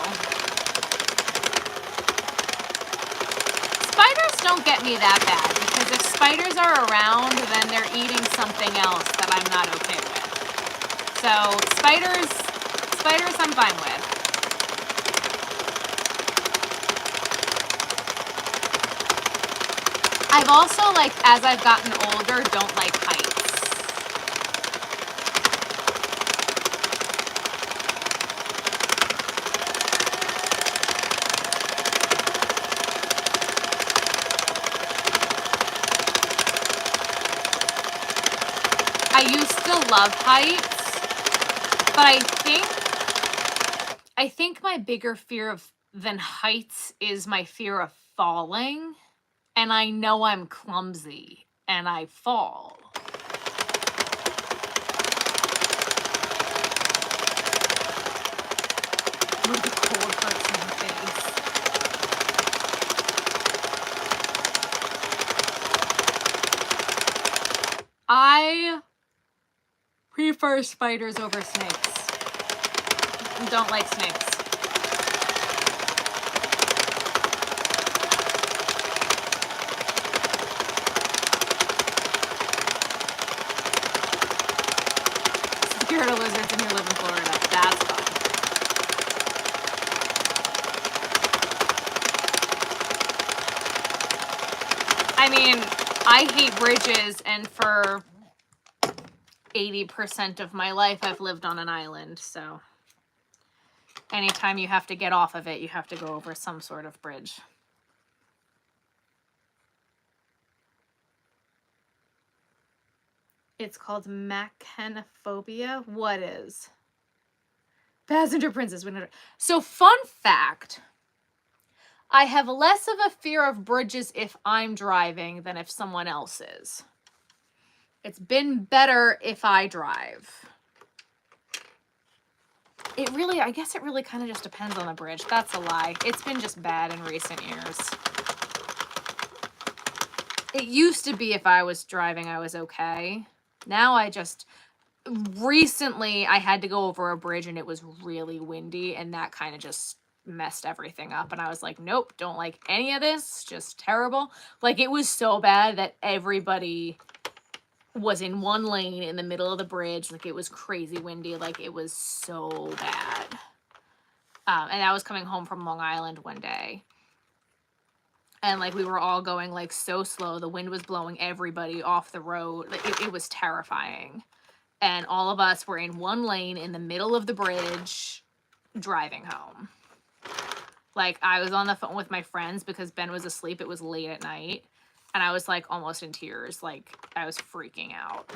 Spiders don't get me that bad, because if spiders are around, then they're eating something else that I'm not okay with. So, spiders I'm fine with. I've also, like, as I've gotten older, don't like heights. I used to love heights, but I think my bigger fear than heights is my fear of falling, and I know I'm clumsy, and I fall. Where the cold hurts in my face. I prefer spiders over snakes. I don't like snakes. Scared of lizards and you live in Florida. That's fun. I mean, I hate bridges, and for 80% of my life I've lived on an island, so anytime you have to get off of it, you have to go over some sort of bridge. It's called mechanophobia. What is? Passenger princess. So, fun fact. I have less of a fear of bridges if I'm driving than if someone else is. It's been better if I drive. I guess it really kind of just depends on the bridge. That's a lie. It's been just bad in recent years. It used to be if I was driving, I was okay. Now recently I had to go over a bridge and it was really windy, and that kind of just messed everything up. And I was like, nope, don't like any of this. Just terrible. Like, it was so bad that everybody was in one lane in the middle of the bridge. Like, it was crazy windy. Like, it was so bad. And I was coming home from Long Island one day. And, like, we were all going, like, so slow. The wind was blowing everybody off the road. Like, it was terrifying. And all of us were in one lane in the middle of the bridge driving home. Like, I was on the phone with my friends because Ben was asleep. It was late at night. And I was, like, almost in tears. Like, I was freaking out.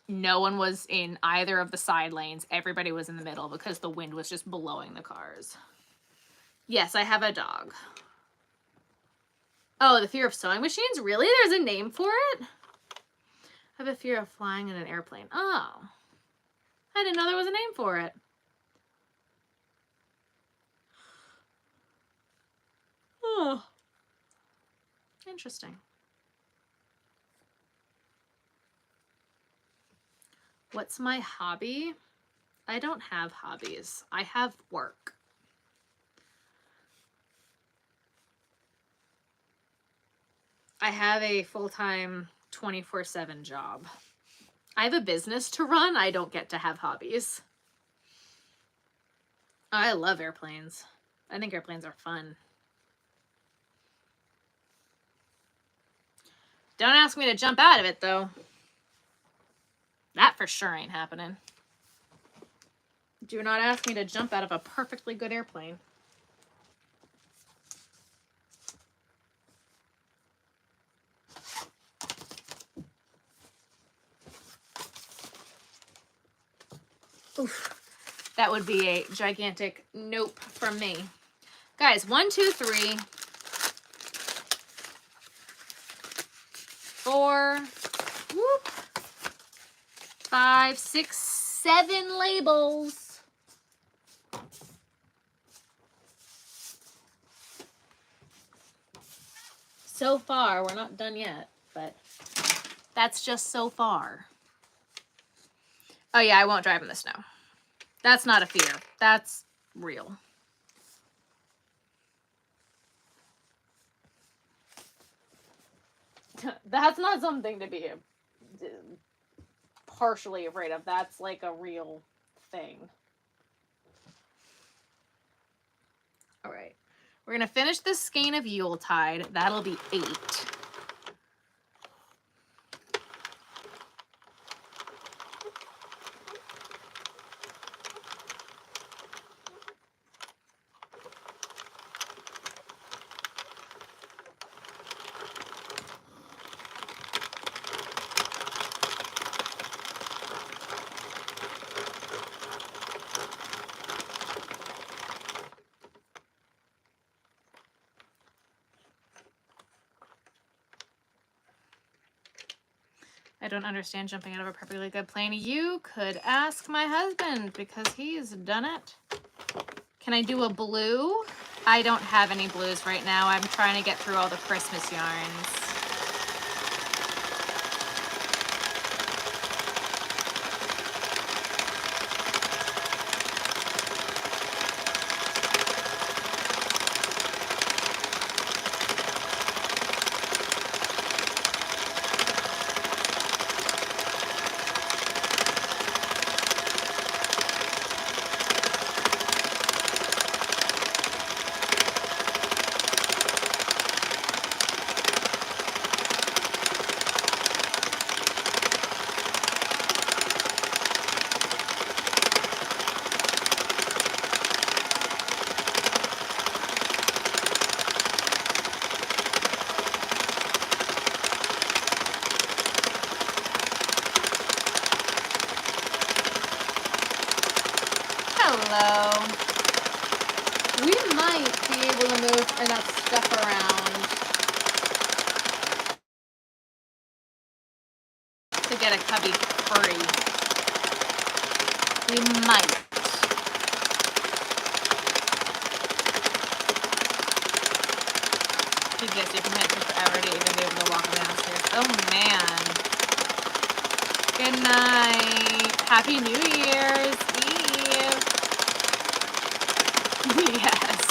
no one was in either of the side lanes. Everybody was in the middle because the wind was just blowing the cars. Yes, I have a dog. Oh, the fear of sewing machines? Really? There's a name for it? I have a fear of flying in an airplane. Oh. I didn't know there was a name for it. Oh. Interesting. What's my hobby? I don't have hobbies. I have work. I have a full-time 24/7 job. I have a business to run. I don't get to have hobbies. I love airplanes. I think airplanes are fun. Don't ask me to jump out of it, though. That for sure ain't happening. Do not ask me to jump out of a perfectly good airplane. Oof. That would be a gigantic nope from me. Guys, 1, 2, 3, 4, whoop, 5, 6, 7 labels. So far, we're not done yet, but that's just so far. Oh yeah, I won't drive in the snow. That's not a fear. That's real. That's not something to be partially afraid of. That's like a real thing. All right. We're going to finish this skein of Yuletide. That'll be 8. I don't understand jumping out of a perfectly good plane. You could ask my husband because he's done it. Can I do a blue? I don't have any blues right now. I'm trying to get through all the Christmas yarns. Hello. We might be able to move enough stuff around to get a cubby free. We might. Yes, you can make it forever to even be able to walk downstairs. Oh man. Good night. Happy New Year's Eve. Yes.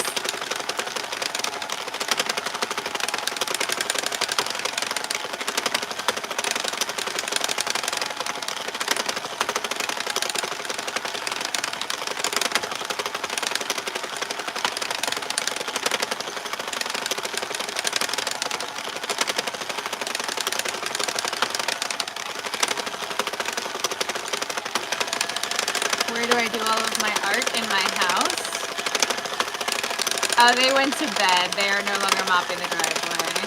Where do I do all of my art? In my house? Oh, they went to bed. They are no longer mopping the driveway.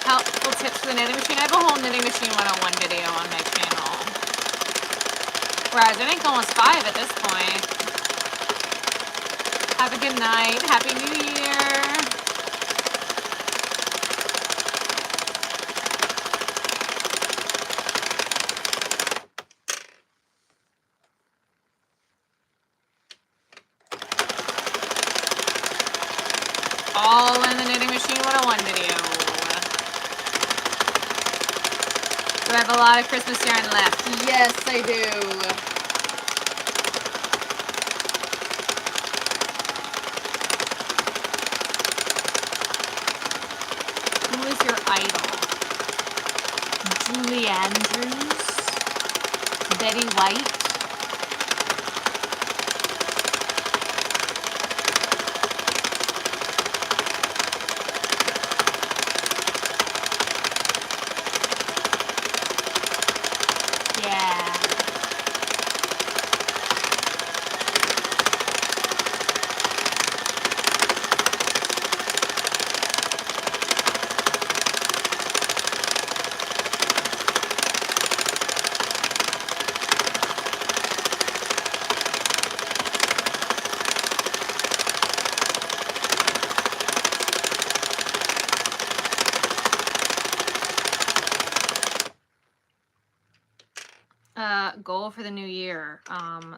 Helpful tips for the knitting machine. I have a whole knitting machine 101 video on my channel. Whereas I think almost 5 at this point. Have a good night. Happy New Year. All in the Knitting Machine 101 video. Do I have a lot of Christmas yarn left? Yes, I do. Who is your idol? Julie Andrews? Betty White? Goal for the new year,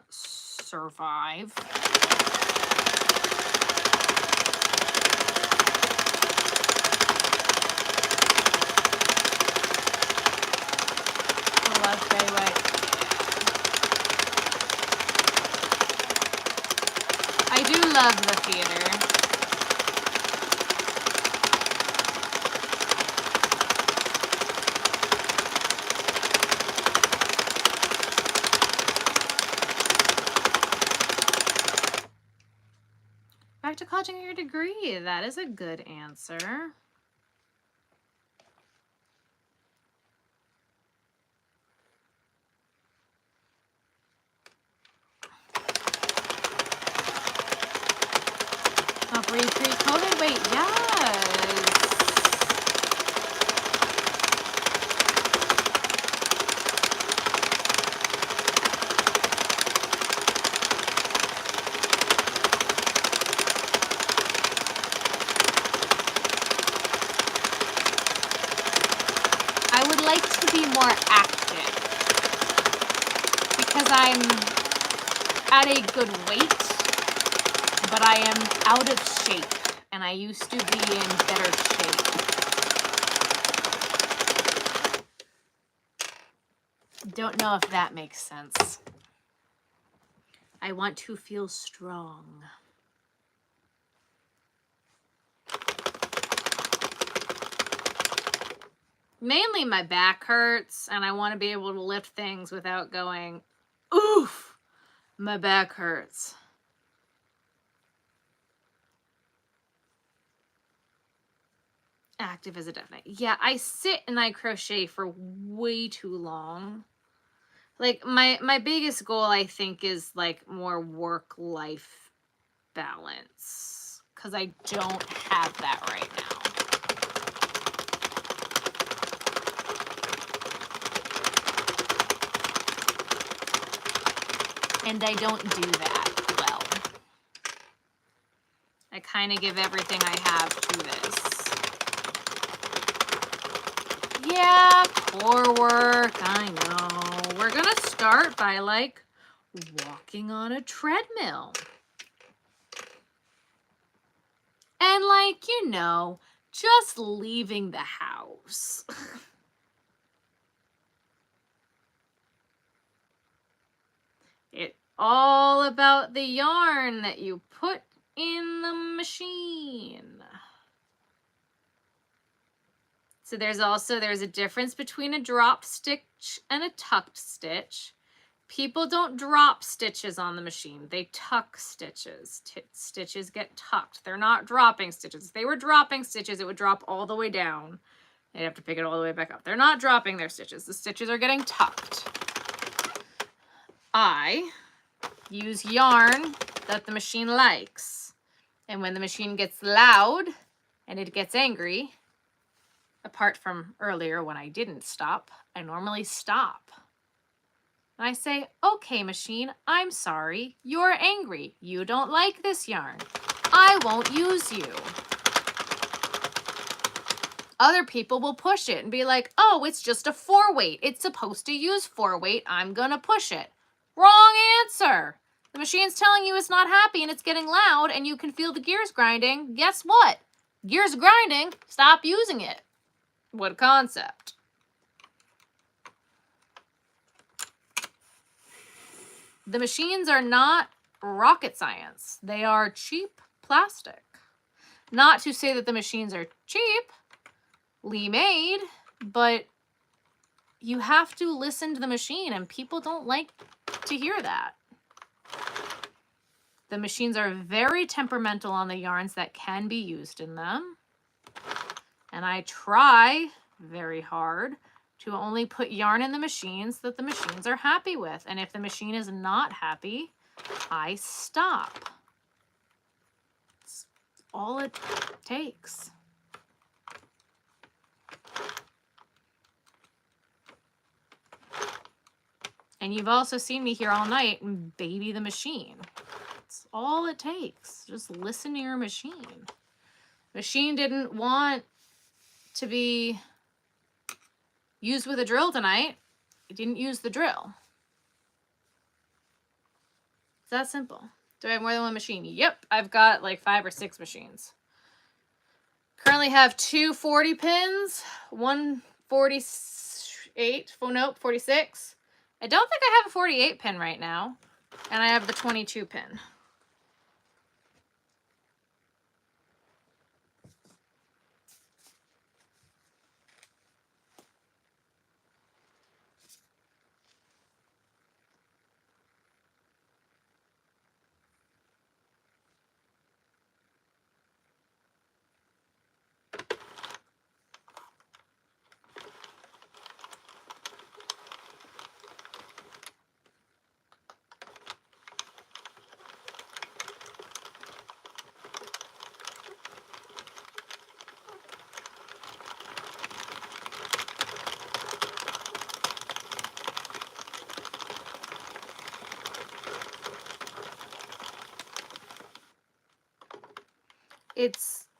survive. I love Betty White. I do love the theater. Back to college and your degree. That is a good answer. Not pre-COVID? Wait, yes. I would like to be more active because I'm at a good weight, but I am out of shape, and I used to be in better shape. Don't know if that makes sense. I want to feel strong. Mainly my back hurts, and I want to be able to lift things without going, oof, my back hurts. Active is a definite. Yeah, I sit and I crochet for way too long. Like my biggest goal, I think, is like more work-life balance, because I don't have that right now. And I don't do that well. I kind of give everything I have to this. Yeah, core work, I know. We're gonna start by like walking on a treadmill. And like, you know, just leaving the house. It's all about the yarn that you put in the machine. So there's a difference between a drop stitch and a tucked stitch. People don't drop stitches on the machine. They tuck stitches. Stitches get tucked. They're not dropping stitches. If they were dropping stitches, it would drop all the way down. They'd have to pick it all the way back up. They're not dropping their stitches. The stitches are getting tucked. I use yarn that the machine likes. And when the machine gets loud and it gets angry, apart from earlier when I didn't stop, I normally stop. And I say, okay, machine, I'm sorry. You're angry. You don't like this yarn. I won't use you. Other people will push it and be like, oh, it's just a 4-weight. It's supposed to use 4-weight. I'm gonna push it. Wrong answer. The machine's telling you it's not happy and it's getting loud and you can feel the gears grinding. Guess what? Gears grinding. Stop using it. What a concept. The machines are not rocket science. They are cheap plastic. Not to say that the machines are cheaply made, but you have to listen to the machine, and people don't like to hear that. The machines are very temperamental on the yarns that can be used in them. And I try very hard to only put yarn in the machines that the machines are happy with. And if the machine is not happy, I stop. That's all it takes. And you've also seen me here all night and baby the machine. That's all it takes. Just listen to your machine. Machine didn't want to be used with a drill tonight. It didn't use the drill. It's that simple. Do I have more than one machine? Yep, I've got like 5 or 6 machines. Currently have 2 40 pins, one 48, oh nope, 46. I don't think I have a 48 pin right now. And I have the 22 pin.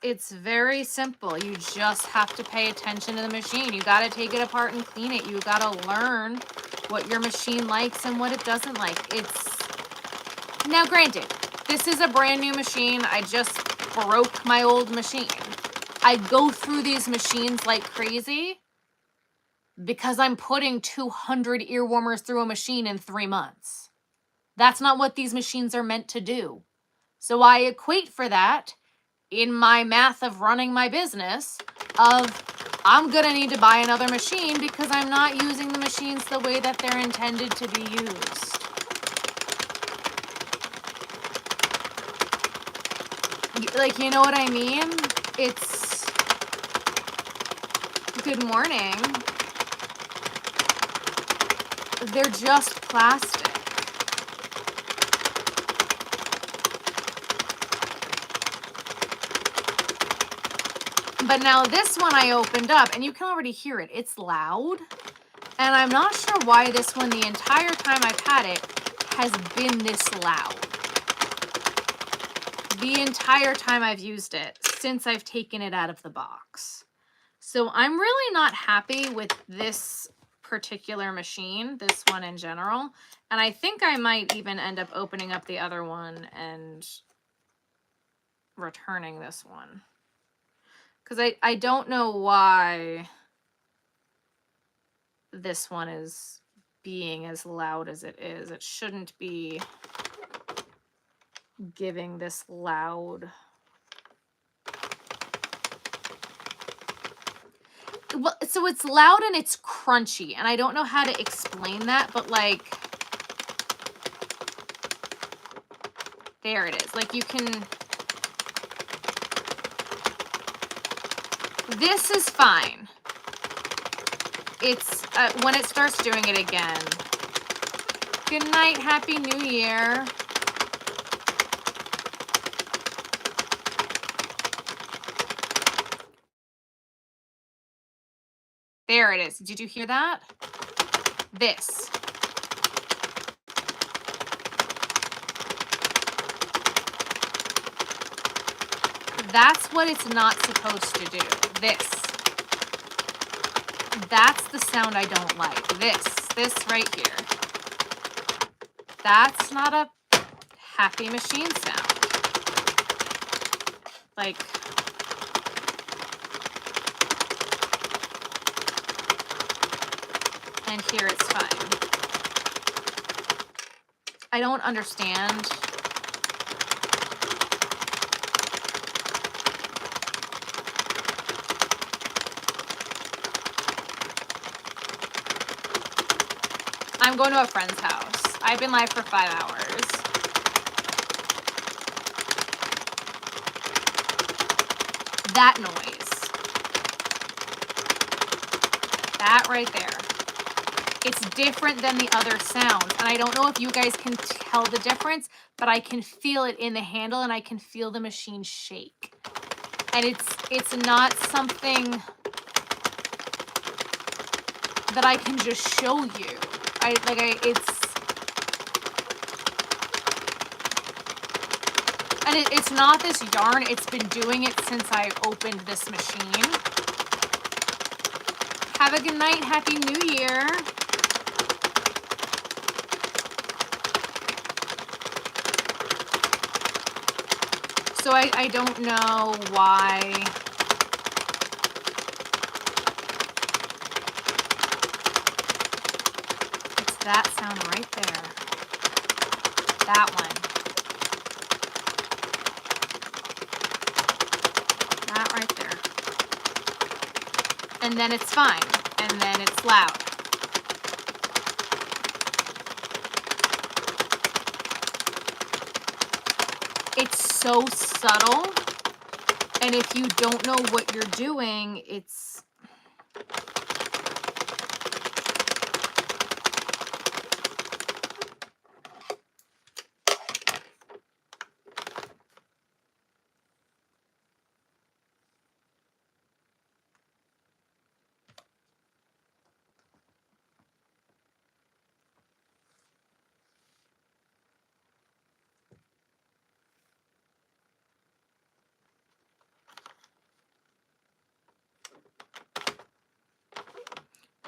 It's very simple. You just have to pay attention to the machine. You got to take it apart and clean it. You got to learn what your machine likes and what it doesn't like. Now granted, this is a brand new machine. I just broke my old machine. I go through these machines like crazy because I'm putting 200 ear warmers through a machine in 3 months. That's not what these machines are meant to do. So I equate for that in my math of running my business of I'm gonna need to buy another machine because I'm not using the machines the way that they're intended to be used. Like, you know what I mean? It's good morning. They're just plastic. But now this one I opened up, and you can already hear it. It's loud. And I'm not sure why this one, the entire time I've had it, has been this loud. The entire time I've used it, since I've taken it out of the box. So I'm really not happy with this particular machine, this one in general. And I think I might even end up opening up the other one and returning this one. Because I don't know why this one is being as loud as it is. It shouldn't be giving this loud. Well, so it's loud and it's crunchy, and I don't know how to explain that, but like, there it is. Like, you can. This is fine. It's when it starts doing it again. Good night, Happy New Year. There it is. Did you hear that? This. That's what it's not supposed to do. This. That's the sound I don't like. This right here. That's not a happy machine sound. Like, and here it's fine. I don't understand. I'm going to a friend's house. I've been live for 5 hours. That noise. That right there. It's different than the other sounds. And I don't know if you guys can tell the difference, but I can feel it in the handle and I can feel the machine shake. And it's not something that I can just show you. It's not this yarn. It's been doing it since I opened this machine. Have a good night. Happy New Year. So I don't know why. It's that sound right there. That one. That right there. And then it's fine. And then it's loud. It's so subtle. And if you don't know what you're doing, it's...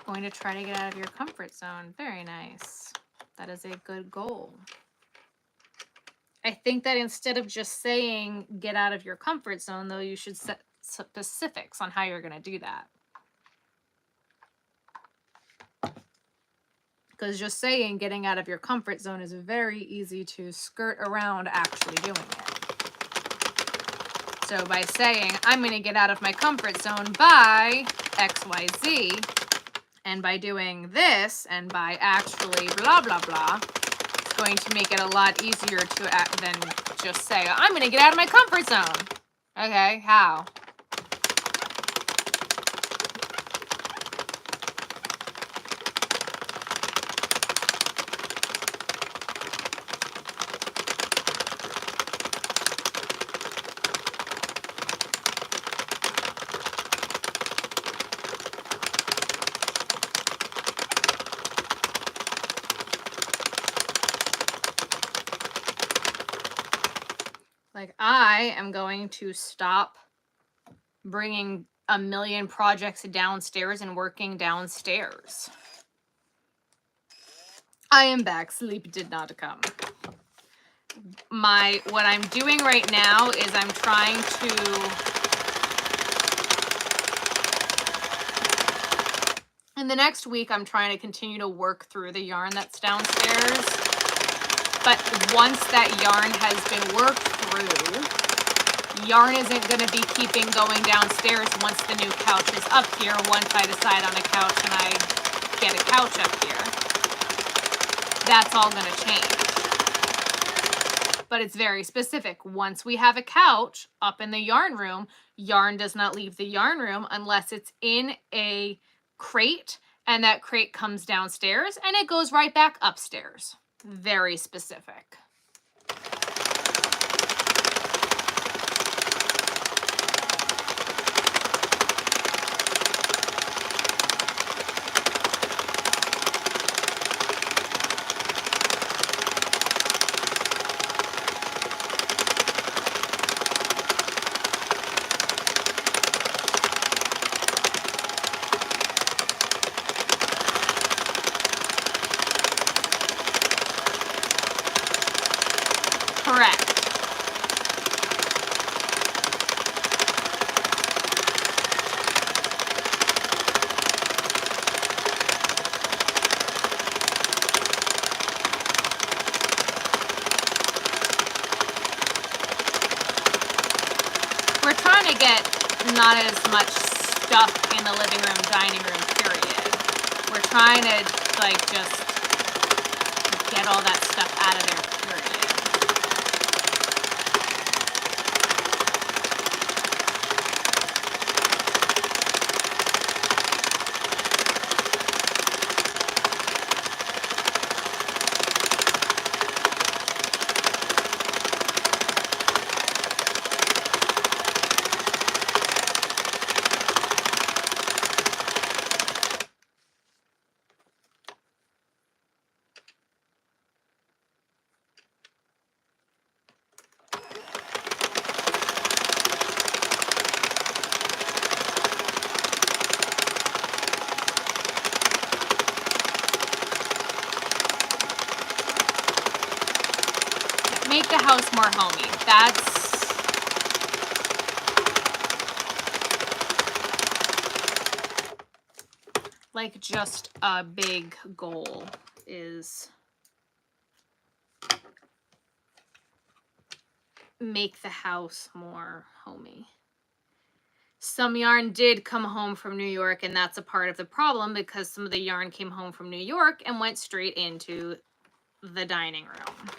Going to try to get out of your comfort zone. Very nice. That is a good goal. I think that instead of just saying get out of your comfort zone, though, you should set specifics on how you're going to do that. Because just saying getting out of your comfort zone is very easy to skirt around actually doing it. So by saying I'm going to get out of my comfort zone by XYZ, and by doing this, and by actually blah, blah, blah, it's going to make it a lot easier to act than just say, I'm going to get out of my comfort zone. Okay, how? Like, I am going to stop bringing a million projects downstairs and working downstairs. I am back. Sleep did not come. What I'm doing right now is I'm trying to... In the next week, I'm trying to continue to work through the yarn that's downstairs. But once that yarn has been worked through, yarn isn't going to be keeping going downstairs once the new couch is up here, once I decide on a couch and I get a couch up here. That's all going to change. But it's very specific. Once we have a couch up in the yarn room, yarn does not leave the yarn room unless it's in a crate, and that crate comes downstairs and it goes right back upstairs. Very specific. we're trying to get not as much stuff in the living room, dining room, period. We're trying to like just get all that stuff out of there, period. Make the house more homey. That's like just a big goal, is make the house more homey. Some yarn did come home from New York, and that's a part of the problem because some of the yarn came home from New York and went straight into the dining room.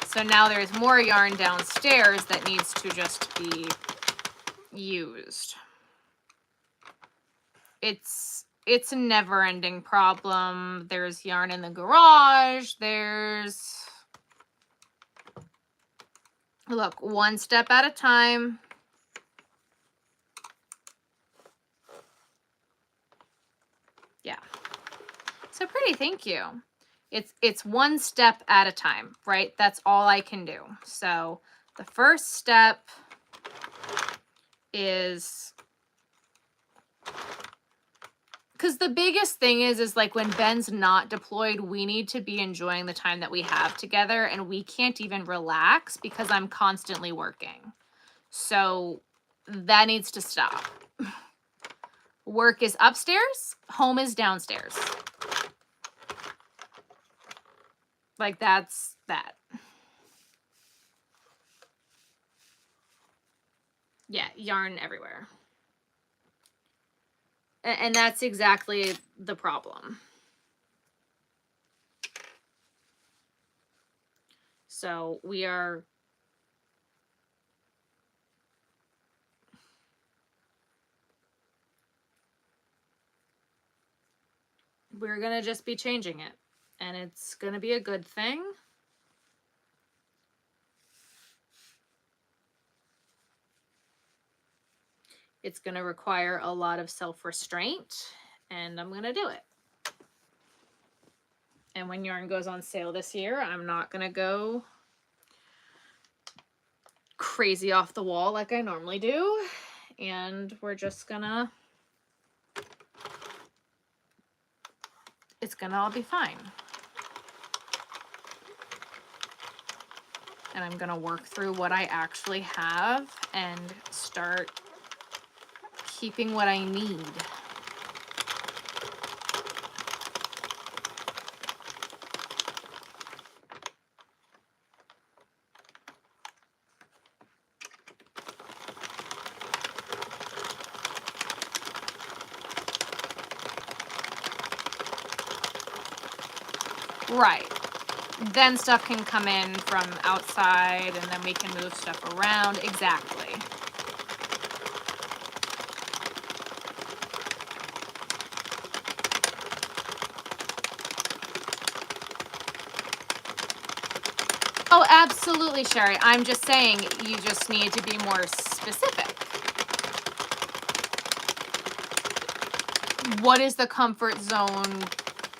So now there's more yarn downstairs that needs to just be used. It's a never-ending problem. There's yarn in the garage. Look, one step at a time. Yeah. So pretty, thank you. It's one step at a time, right? That's all I can do. So the first step is, because the biggest thing is like when Ben's not deployed, we need to be enjoying the time that we have together, and we can't even relax because I'm constantly working. So that needs to stop. Work is upstairs, home is downstairs. Like that's that. Yeah, yarn everywhere. And that's exactly the problem. So we're gonna just be changing it, and it's gonna be a good thing. It's gonna require a lot of self-restraint, and I'm gonna do it. And when yarn goes on sale this year, I'm not gonna go crazy off the wall like I normally do, and we're just gonna, it's gonna all be fine. And I'm gonna work through what I actually have and start keeping what I need. Right. Then stuff can come in from outside, and then we can move stuff around. Exactly. Oh, absolutely, Sherry. I'm just saying you just need to be more specific. What is the comfort zone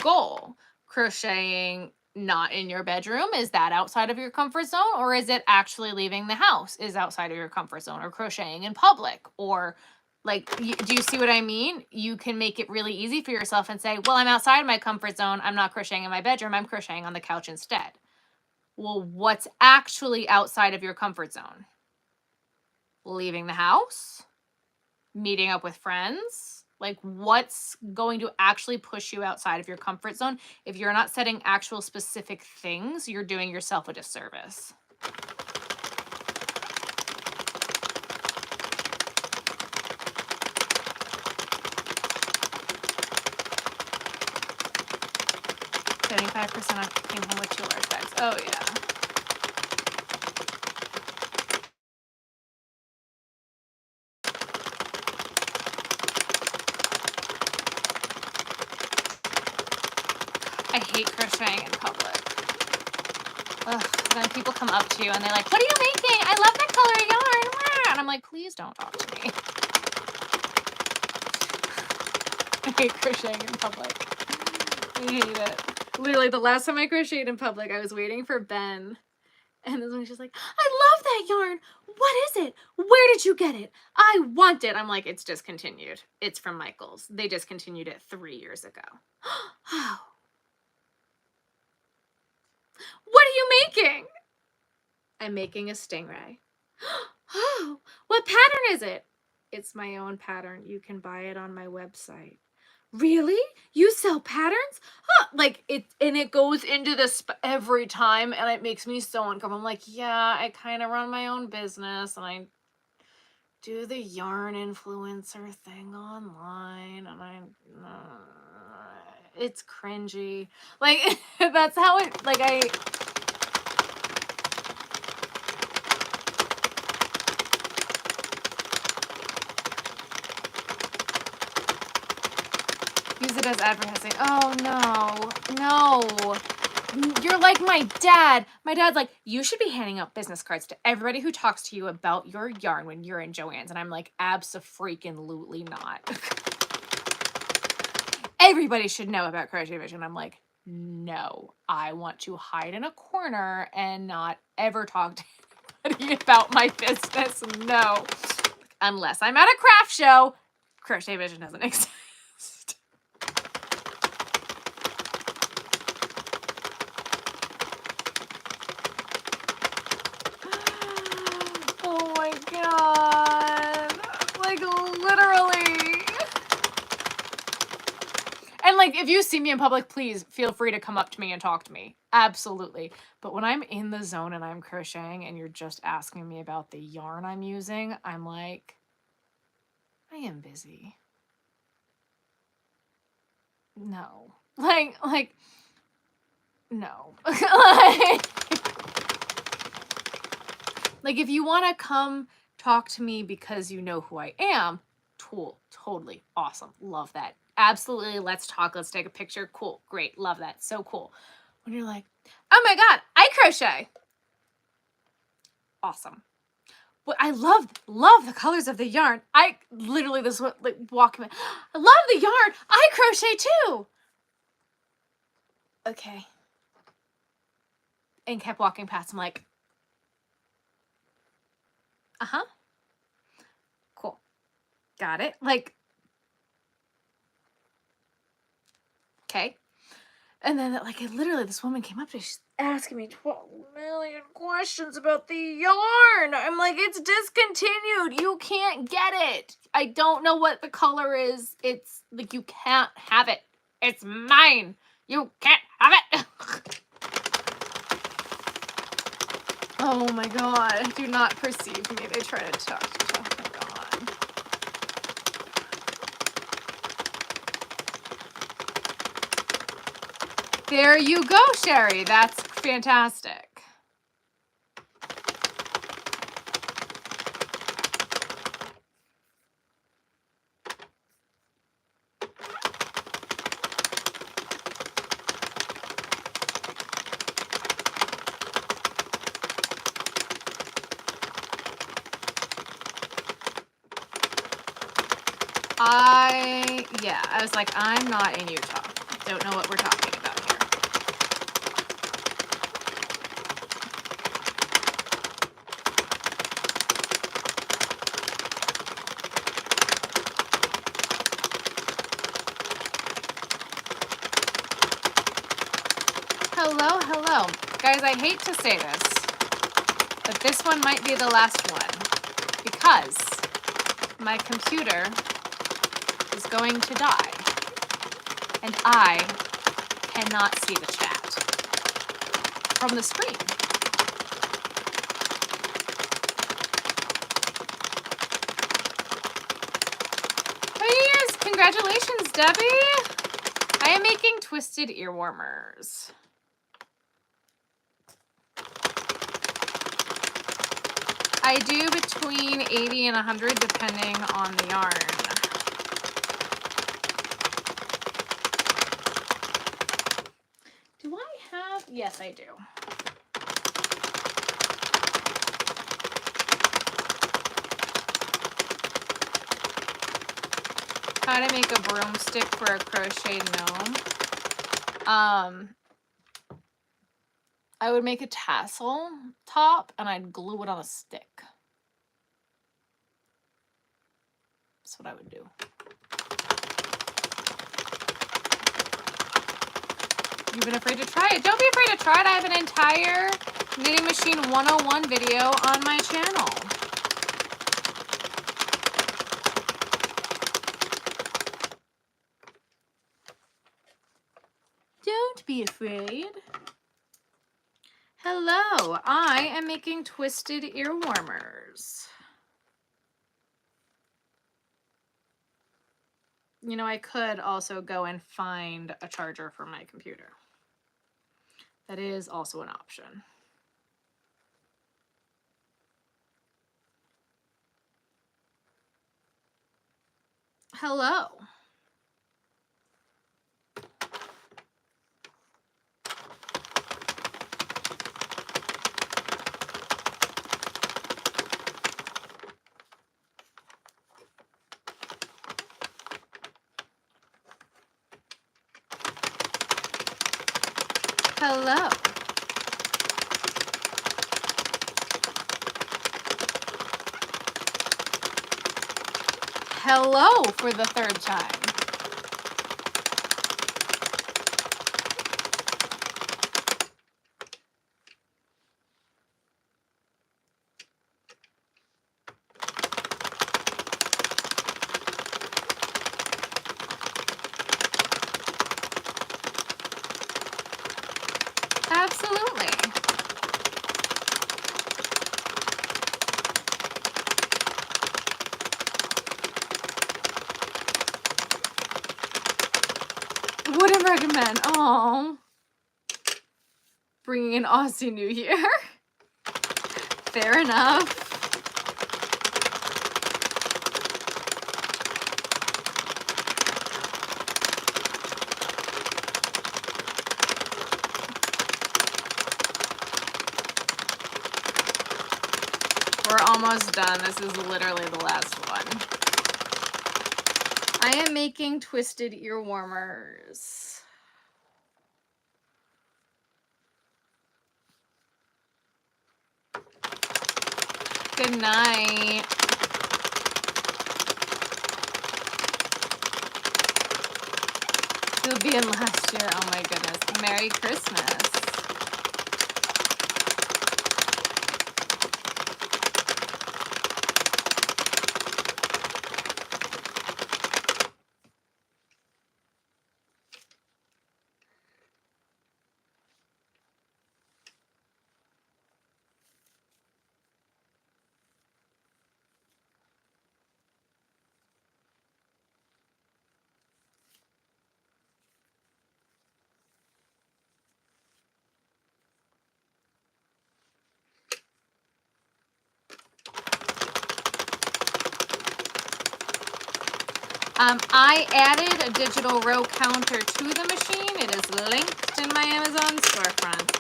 goal? Crocheting not in your bedroom, is that outside of your comfort zone? Or is it actually leaving the house is outside of your comfort zone? Or crocheting in public? Or like, do you see what I mean? You can make it really easy for yourself and say, well, I'm outside my comfort zone. I'm not crocheting in my bedroom. I'm crocheting on the couch instead. Well, what's actually outside of your comfort zone? Leaving the house? Meeting up with friends? Like, what's going to actually push you outside of your comfort zone? If you're not setting actual specific things, you're doing yourself a disservice. 75% off came home with 2 large bags. Oh, yeah. I hate crocheting in public. Ugh, then people come up to you and they're like, what are you making? I love that color yarn. And I'm like, please don't talk to me. I hate crocheting in public. I hate it. Literally, the last time I crocheted in public, I was waiting for Ben. And this one, she's like, I love that yarn. What is it? Where did you get it? I want it. I'm like, it's discontinued. It's from Michael's. They discontinued it 3 years ago. Oh. What are you making? I'm making a stingray. Oh, what pattern is it? It's my own pattern. You can buy it on my website. Really? You sell patterns? Huh. Like it, and it goes into this every time, and it makes me so uncomfortable. I'm like, yeah, I kind of run my own business, and I do the yarn influencer thing online, and it's cringy. Like that's how it. Like I. Use it as advertising. Oh, no. You're like my dad. My dad's like, you should be handing out business cards to everybody who talks to you about your yarn when you're in Joann's. And I'm like, abso-freaking-lutely not. Everybody should know about Crochet Vision. I'm like, no. I want to hide in a corner and not ever talk to anybody about my business. No. Unless I'm at a craft show, Crochet Vision doesn't exist. Oh my god. Like literally. And like if you see me in public, please feel free to come up to me and talk to me. Absolutely. But when I'm in the zone and I'm crocheting and you're just asking me about the yarn I'm using, I'm like, I am busy. No. Like no. Like if you want to come talk to me because you know who I am, totally awesome. Love that. Absolutely. Let's talk. Let's take a picture. Cool. Great. Love that. So cool. When you're like, oh my God, I crochet. Awesome. But I love the colors of the yarn. I literally, this was like walking. I love the yarn. I crochet too. Okay. And kept walking past. I'm like, uh-huh. Cool. Got it. Like, okay. And then like literally this woman came up to me, she's asking me 12 million questions about the yarn. I'm like, it's discontinued. You can't get it. I don't know what the color is. It's like, you can't have it. It's mine. You can't have it. Oh my God. Do not perceive me. They try to talk to me. Oh my God. There you go, Sherry. That's fantastic. I was like, I'm not in Utah. Don't know what we're talking about here. Hello. Guys, I hate to say this, but this one might be the last one because my computer is going to die and I cannot see the chat from the screen. Oh yes, congratulations, Debbie. I am making twisted ear warmers. I do between 80 and 100 depending on the yarn. Do I have? Yes, I do. How to make a broomstick for a crochet gnome. I would make a tassel top and I'd glue it on a stick. That's what I would do. You've been afraid to try it. Don't be afraid to try it. I have an entire Knitting Machine 101 video on my channel. Don't be afraid. Hello, I am making twisted ear warmers. You know, I could also go and find a charger for my computer. That is also an option. Hello. Hello. Hello for the third time. Absolutely. Wouldn't recommend. Oh, bringing in Aussie New Year. Fair enough. We're almost done. This is literally the last one. I am making twisted ear warmers. Good night. You'll be in last year. Oh my goodness. Merry Christmas. I added a digital row counter to the machine. It is linked in my Amazon storefront.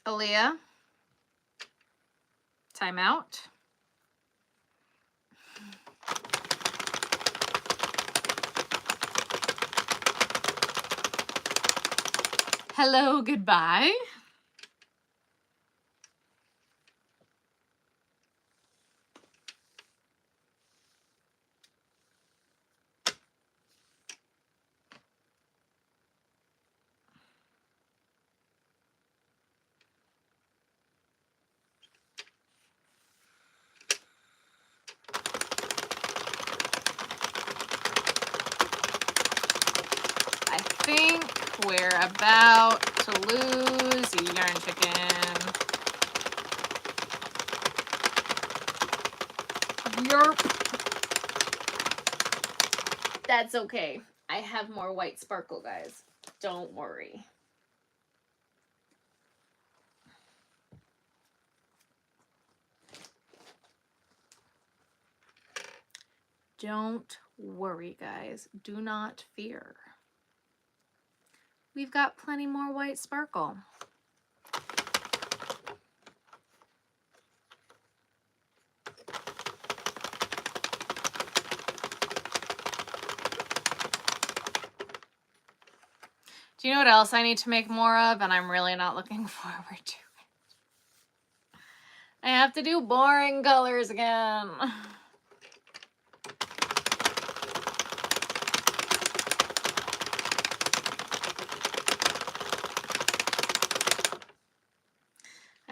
Aaliyah, time out. Hello, goodbye. we're about to lose yarn chicken. Yerp. That's okay. I have more white sparkle, guys. Don't worry. Don't worry, guys. Do not fear. We've got plenty more white sparkle. Do you know what else I need to make more of? And I'm really not looking forward to it. I have to do boring colors again.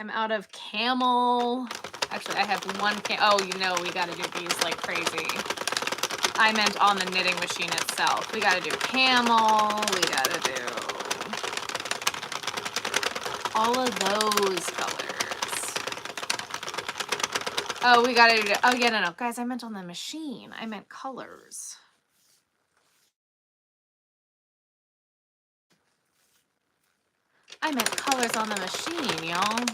I'm out of camel. Actually, I have one oh, you know, we got to do these like crazy. I meant on the knitting machine itself. We got to do camel. We got to do all of those colors. Oh, we got to do, oh yeah, no, guys, I meant on the machine. I meant colors. I meant colors on the machine, y'all.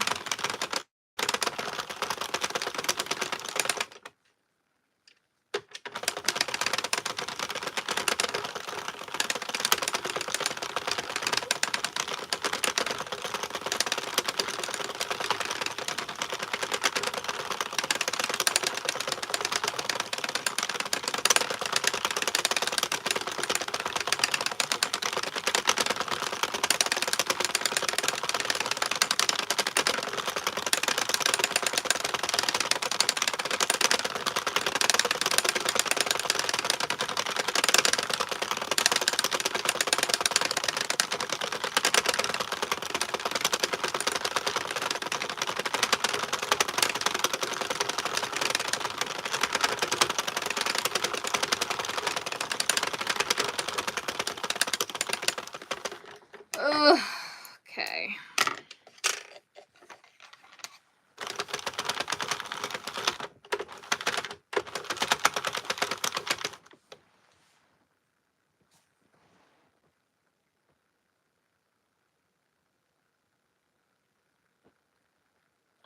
Okay.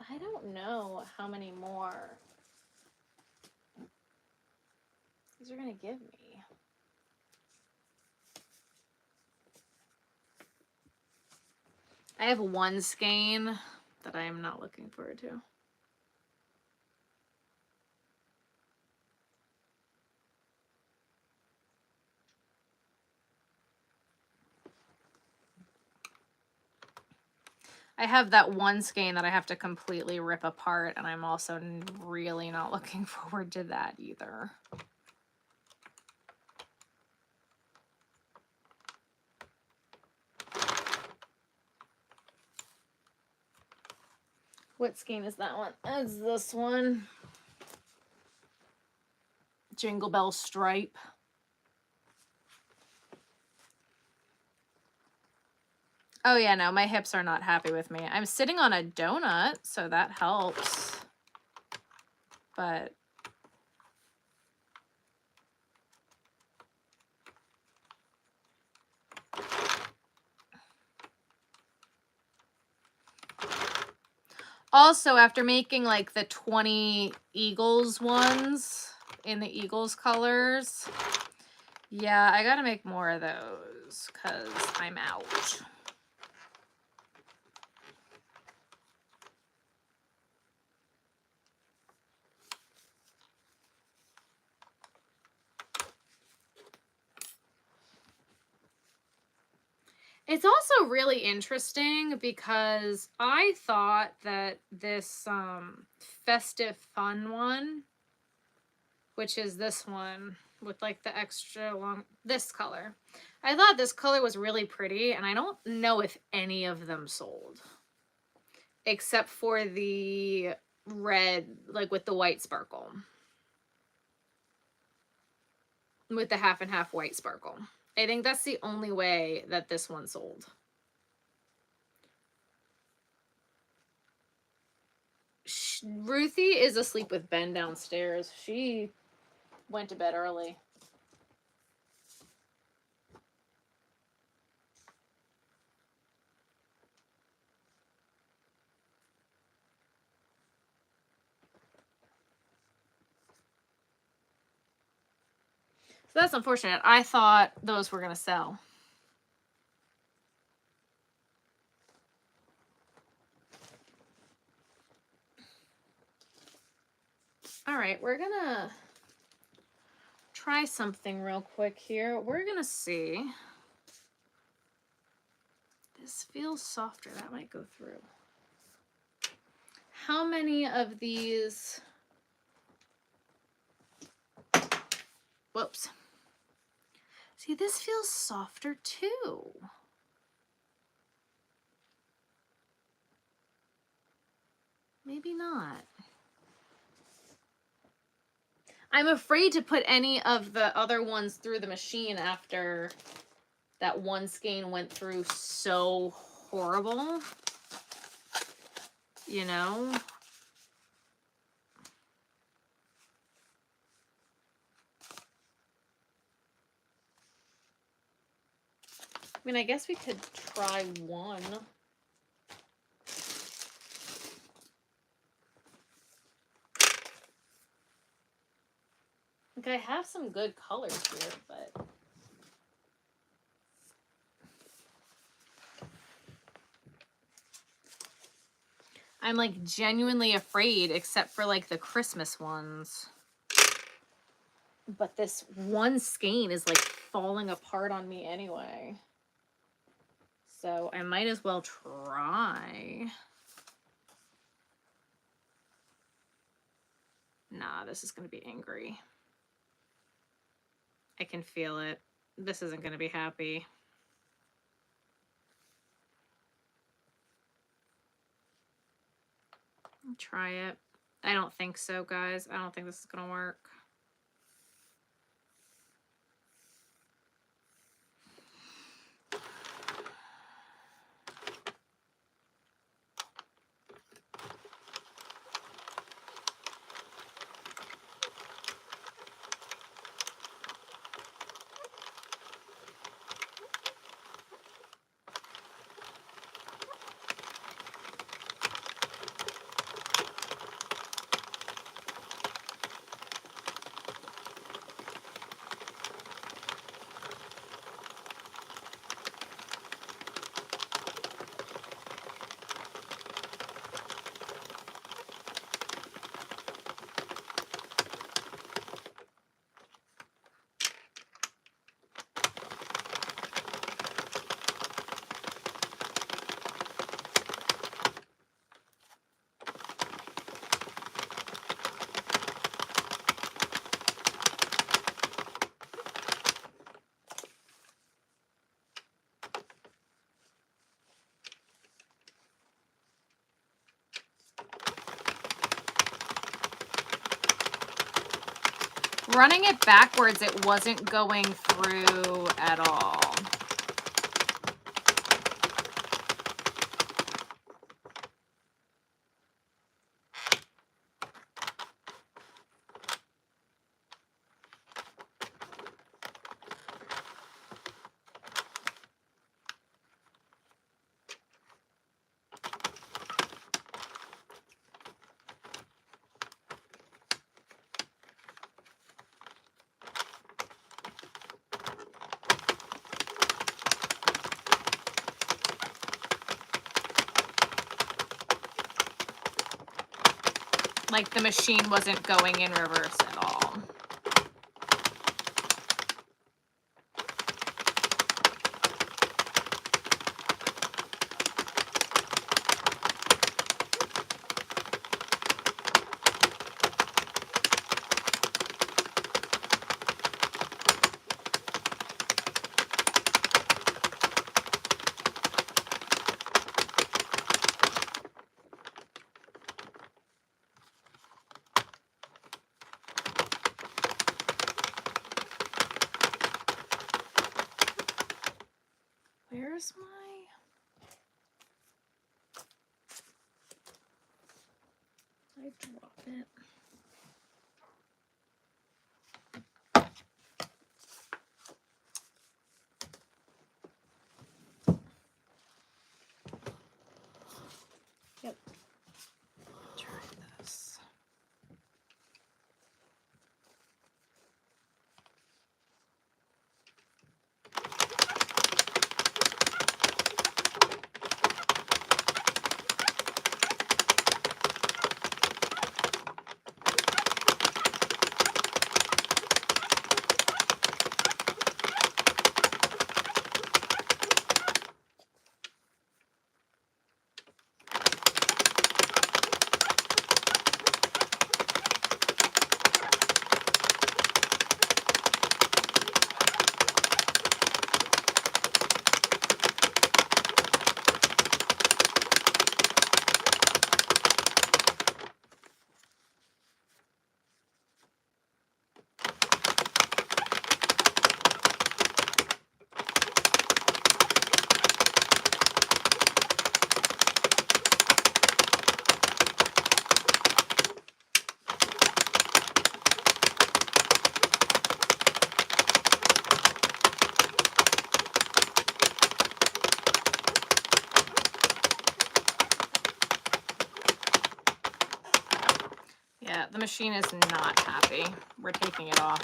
I don't know how many more these are going to give me. I have one skein that I am not looking forward to. I have that one skein that I have to completely rip apart, and I'm also really not looking forward to that either. What skein is that one? It's this one. Jingle Bell Stripe. Oh yeah, no, my hips are not happy with me. I'm sitting on a donut, so that helps. But also, after making like the 20 Eagles ones in the Eagles colors, yeah, I gotta make more of those because I'm out. It's also really interesting because I thought that this festive fun one, which is this one with like the extra long, this color, I thought this color was really pretty, and I don't know if any of them sold except for the red, like with the white sparkle, with the half and half white sparkle. I think that's the only way that this one sold. Ruthie is asleep with Ben downstairs. She went to bed early. So that's unfortunate. I thought those were going to sell. All right, we're going to try something real quick here. We're going to see. This feels softer. That might go through. How many of these... Whoops. See, this feels softer too. Maybe not. I'm afraid to put any of the other ones through the machine after that one skein went through so horrible. You know? I mean, I guess we could try one. Like, I have some good colors here, but... I'm, like, genuinely afraid, except for, like, the Christmas ones. But this one skein is, like, falling apart on me anyway. So I might as well try. Nah, this is going to be angry. I can feel it. This isn't going to be happy. I'll try it. I don't think so, guys. I don't think this is going to work. Running it backwards, it wasn't going through at all. Like the machine wasn't going in reverse at all. where's my... I drop it. Yep. Try this. Yeah, the machine is not happy. We're taking it off.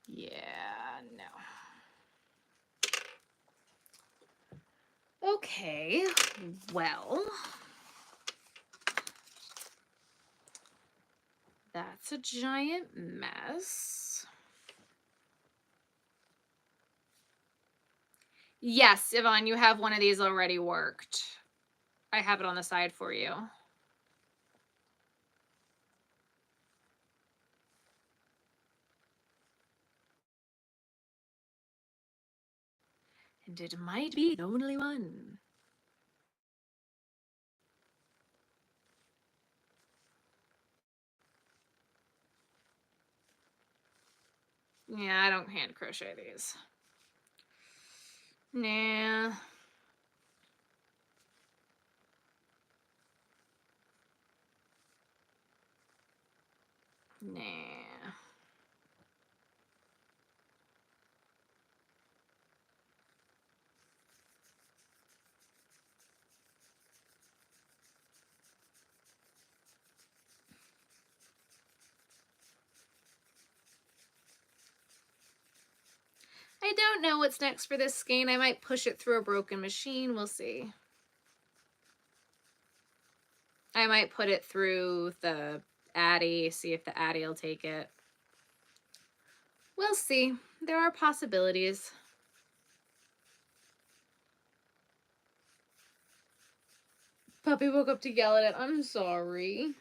Yeah, no. Okay, well, that's a giant mess. Yes, Yvonne, you have one of these already worked. I have it on the side for you. And it might be the only one. Yeah, I don't hand crochet these. Nah. Nah. I don't know what's next for this skein. I might push it through a broken machine. We'll see. I might put it through the Addy, see if the Addy will take it. We'll see. There are possibilities. Puppy woke up to yell at it. I'm sorry.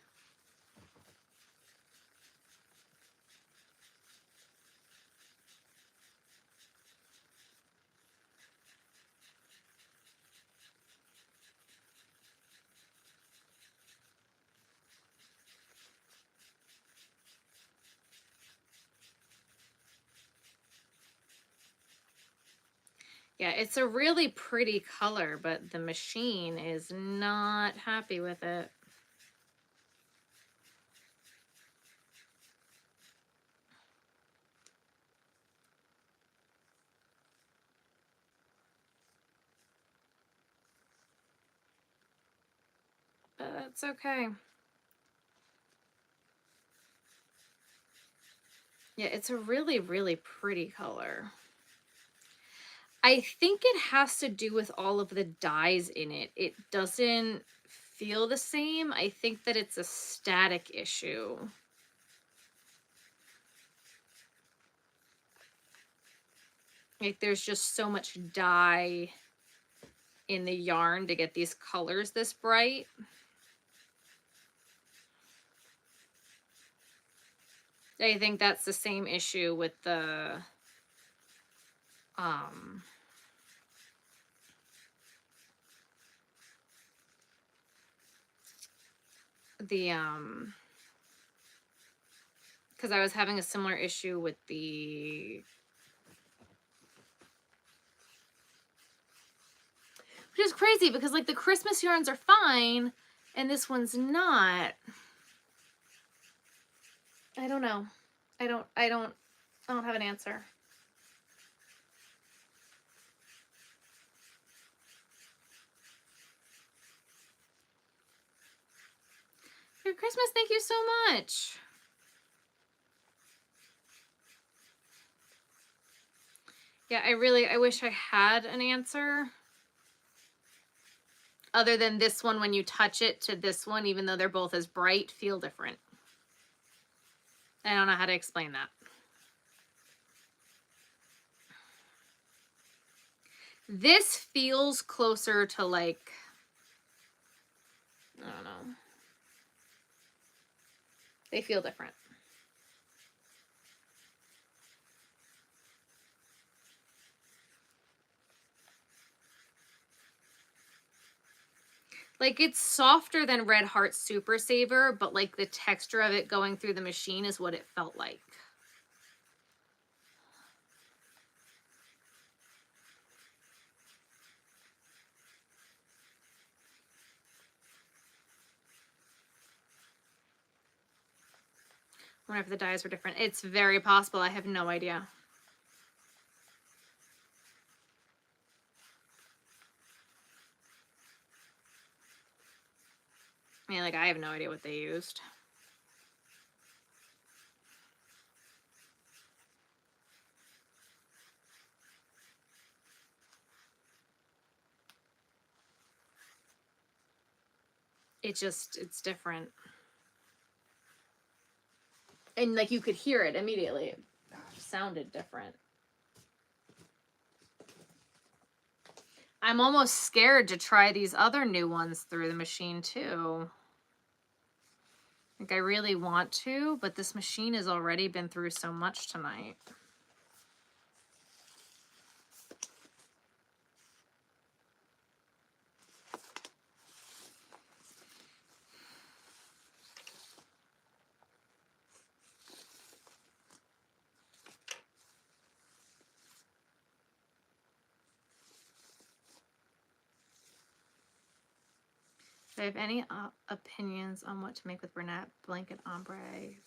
Yeah, it's a really pretty color, but the machine is not happy with it. But that's okay. Yeah, it's a really, really pretty color. I think it has to do with all of the dyes in it. It doesn't feel the same. I think that it's a static issue. Like there's just so much dye in the yarn to get these colors this bright. I think that's the same issue with the because I was having a similar issue with the, which is crazy because like the Christmas yarns are fine and this one's not. I don't know. I don't have an answer. Merry Christmas, thank you so much. Yeah, I wish I had an answer. Other than this one, when you touch it, to this one, even though they're both as bright, feel different. I don't know how to explain that. This feels closer to like, I don't know. They feel different. Like it's softer than Red Heart Super Saver, but like the texture of it going through the machine is what it felt like. I wonder if the dyes were different. It's very possible. I have no idea. I mean, like, I have no idea what they used. It's different. And like you could hear it immediately. It sounded different. I'm almost scared to try these other new ones through the machine too. Like I really want to, but this machine has already been through so much tonight. Do I have any opinions on what to make with Bernat blanket ombre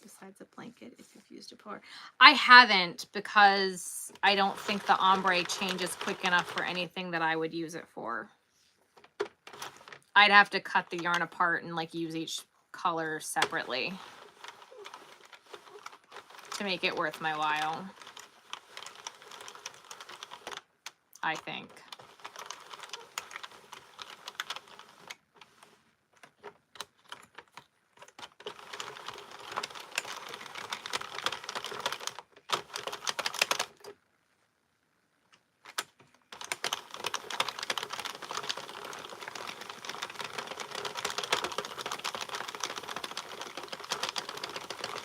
besides a blanket if you've used it before? I haven't, because I don't think the ombre changes quick enough for anything that I would use it for. I'd have to cut the yarn apart and like use each color separately to make it worth my while, I think.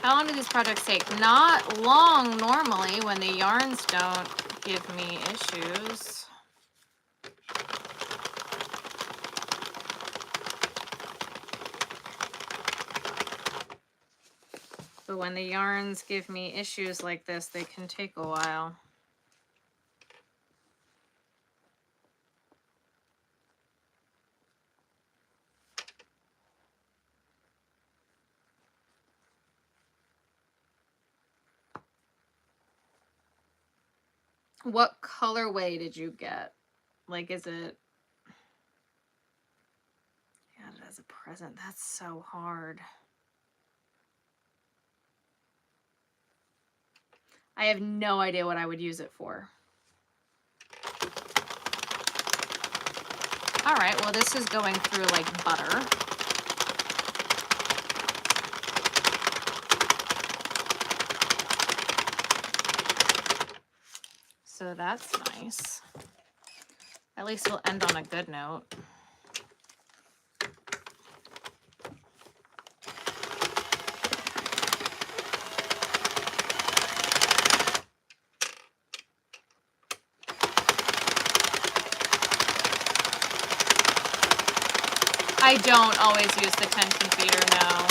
How long do these projects take? Not long normally when the yarns don't give me issues. But when the yarns give me issues like this, they can take a while. What colorway did you get? Like, is it... Yeah, it as a present. That's so hard. I have no idea what I would use it for. All right, well, this is going through like butter. So that's nice. At least we'll end on a good note. I don't always use the tension feeder, no.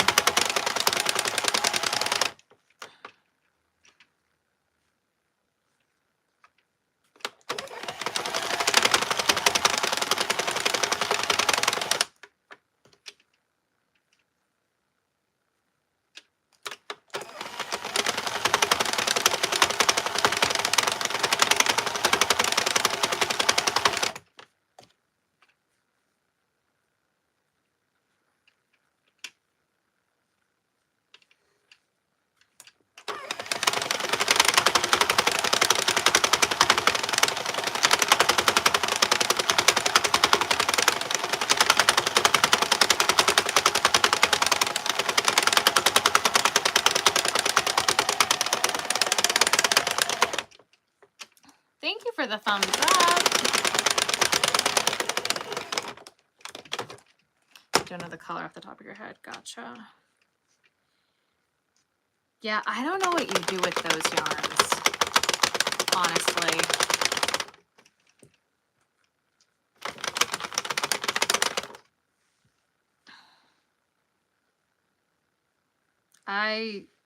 Thank you for the thumbs up. Don't know the color off the top of your head. Gotcha. Yeah, I don't know what you do with those yarns, honestly.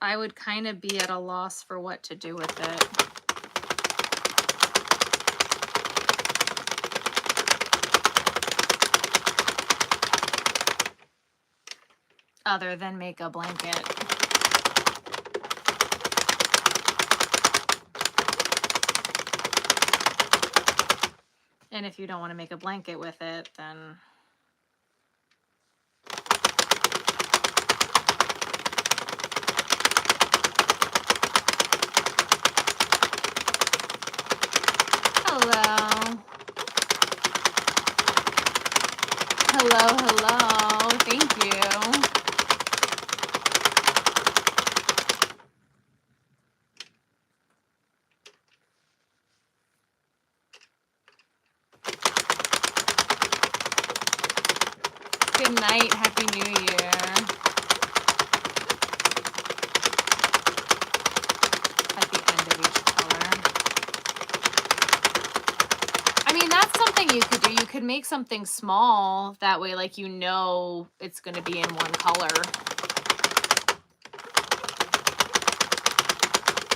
I would kind of be at a loss for what to do with it. Other than make a blanket. And if you don't want to make a blanket with it, then hello. Hello, hello. Thank you. Good night. Happy New Year. At the end of each color. I mean, that's something you could do. You could make something small. That way, like, you know it's going to be in one color.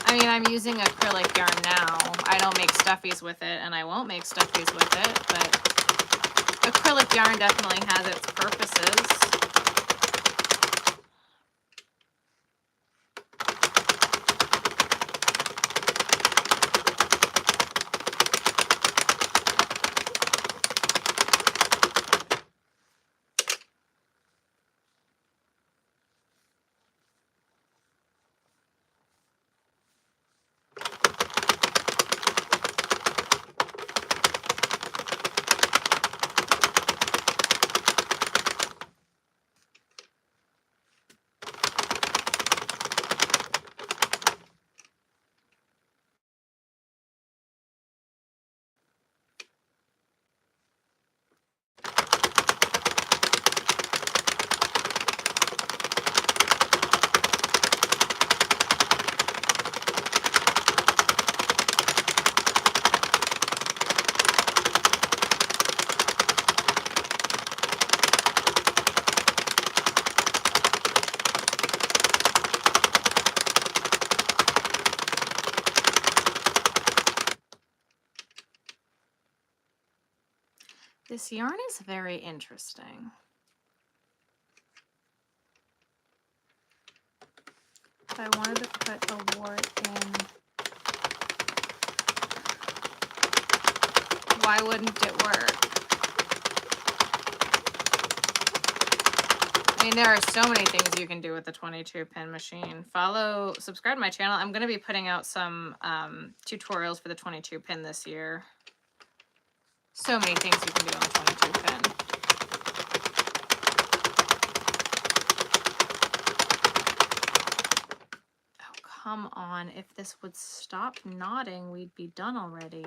I mean, I'm using acrylic yarn now. I don't make stuffies with it, and I won't make stuffies with it, but acrylic yarn definitely has its purposes. This yarn is very interesting. If I wanted to put a wart in, why wouldn't it work? I mean, there are so many things you can do with the 22 pin machine. Subscribe to my channel. I'm going to be putting out some tutorials for the 22 pin this year. So many things you can do on the 22 pin. Oh, come on. If this would stop knotting, we'd be done already.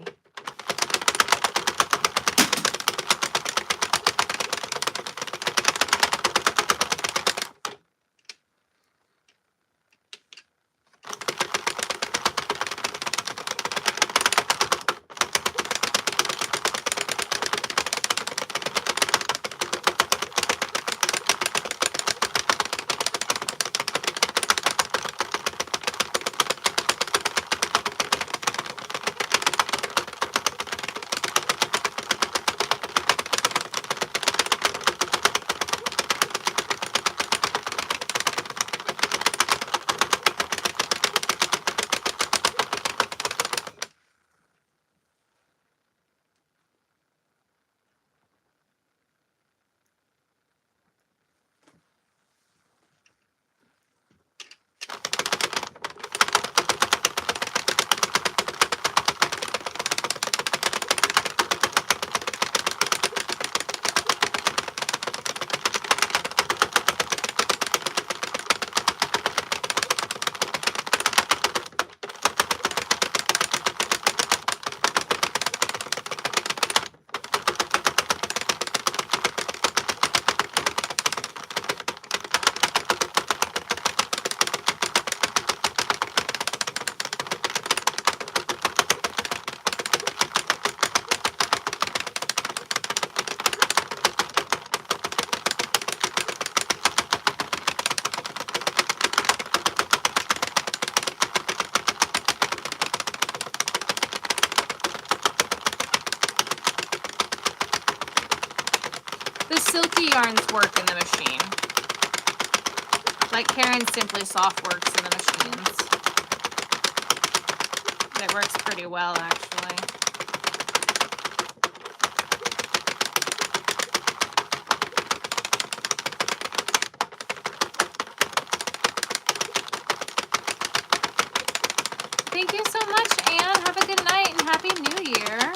silky yarns work in the machine. Like Karen's Simply Soft works in the machines. It works pretty well, actually. Thank you so much, Anne. Have a good night and Happy New Year.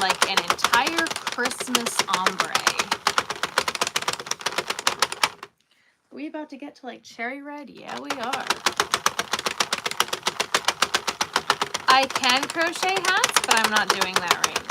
Like an entire Christmas ombre. Are we about to get to like cherry red? Yeah, we are. I can crochet hats, but I'm not doing that right now.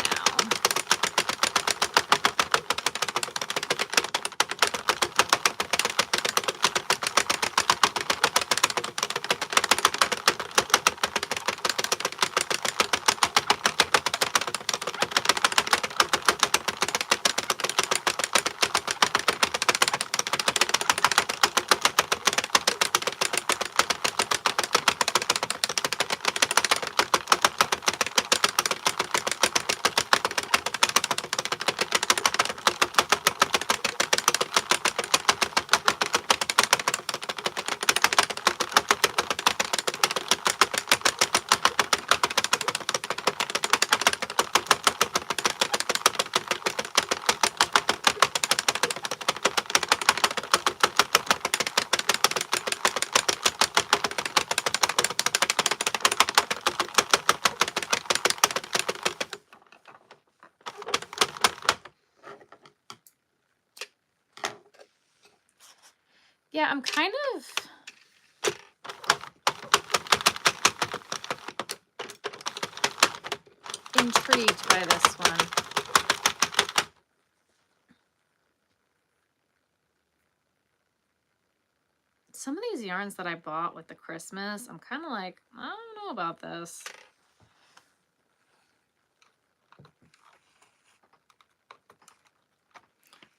Yeah, I'm kind of intrigued by this one. Some of these yarns that I bought with the Christmas, I'm kind of like, I don't know about this.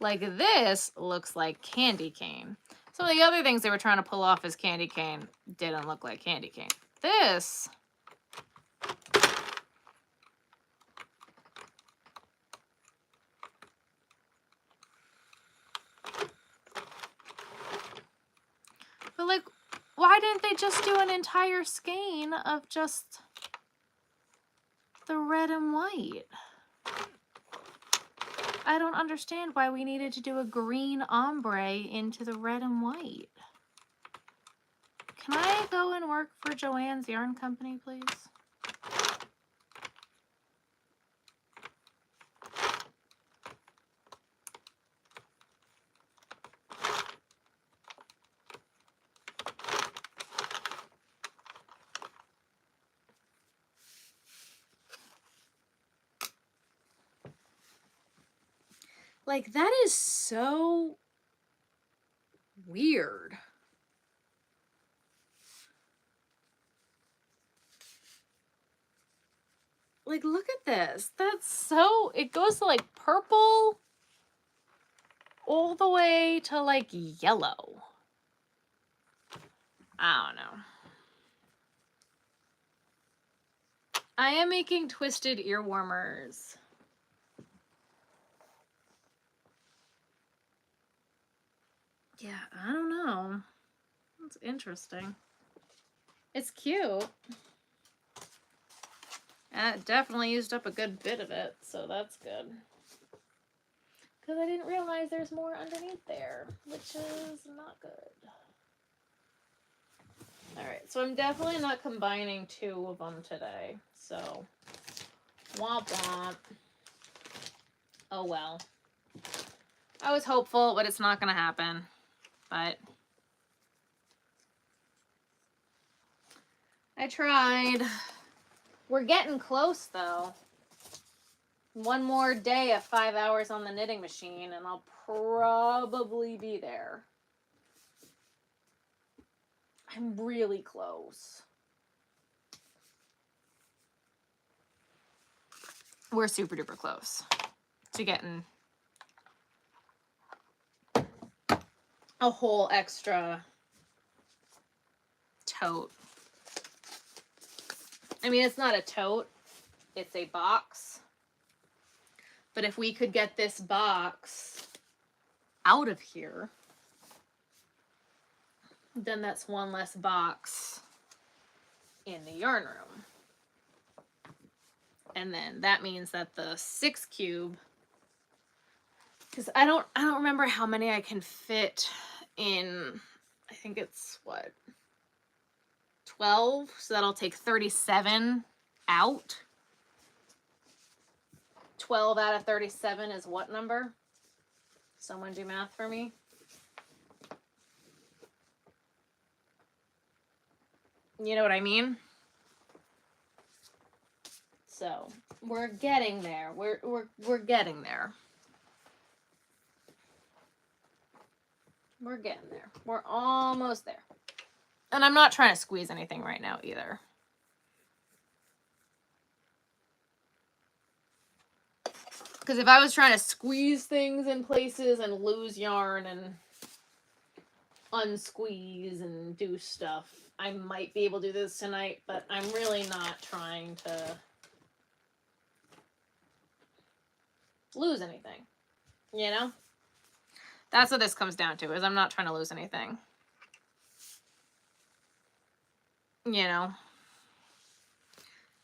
Like this looks like candy cane. Some of the other things they were trying to pull off as candy cane didn't look like candy cane. This but like, why didn't they just do an entire skein of just the red and white? I don't understand why we needed to do a green ombre into the red and white. Can I go and work for Joanne's Yarn Company, please? Like, that is so weird. Like, look at this. That's so, it goes to like purple all the way to like yellow. I don't know. I am making twisted ear warmers. Yeah, I don't know. That's interesting. It's cute. And it definitely used up a good bit of it, so that's good. Because I didn't realize there's more underneath there, which is not good. All right, so I'm definitely not combining 2 of them today. So, womp womp. Oh well. I was hopeful, but it's not going to happen. But I tried. We're getting close, though. One more day of 5 hours on the knitting machine, and I'll probably be there. I'm really close. We're super duper close to getting a whole extra tote. I mean, it's not a tote, it's a box. But if we could get this box out of here, then that's one less box in the yarn room. And then that means that the 6 cube, because I don't remember how many I can fit in. I think it's what, 12, so that'll take 37 out. 12 out of 37 is what number? Someone do math for me. You know what I mean? So we're getting there. We're getting there. We're getting there. We're almost there. And I'm not trying to squeeze anything right now either. Because if I was trying to squeeze things in places and lose yarn and unsqueeze and do stuff, I might be able to do this tonight, but I'm really not trying to lose anything, you know? That's what this comes down to, is I'm not trying to lose anything. You know?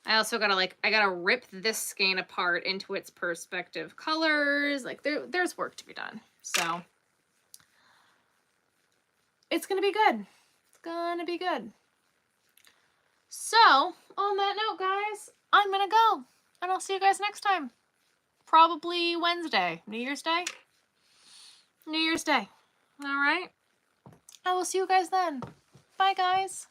I also gotta, like, I gotta rip this skein apart into its perspective colors. Like, there's work to be done. So, it's gonna be good. It's gonna be good. So, on that note, guys, I'm gonna go. And I'll see you guys next time. Probably Wednesday. New Year's Day? New Year's Day. All right? I will see you guys then. Bye, guys.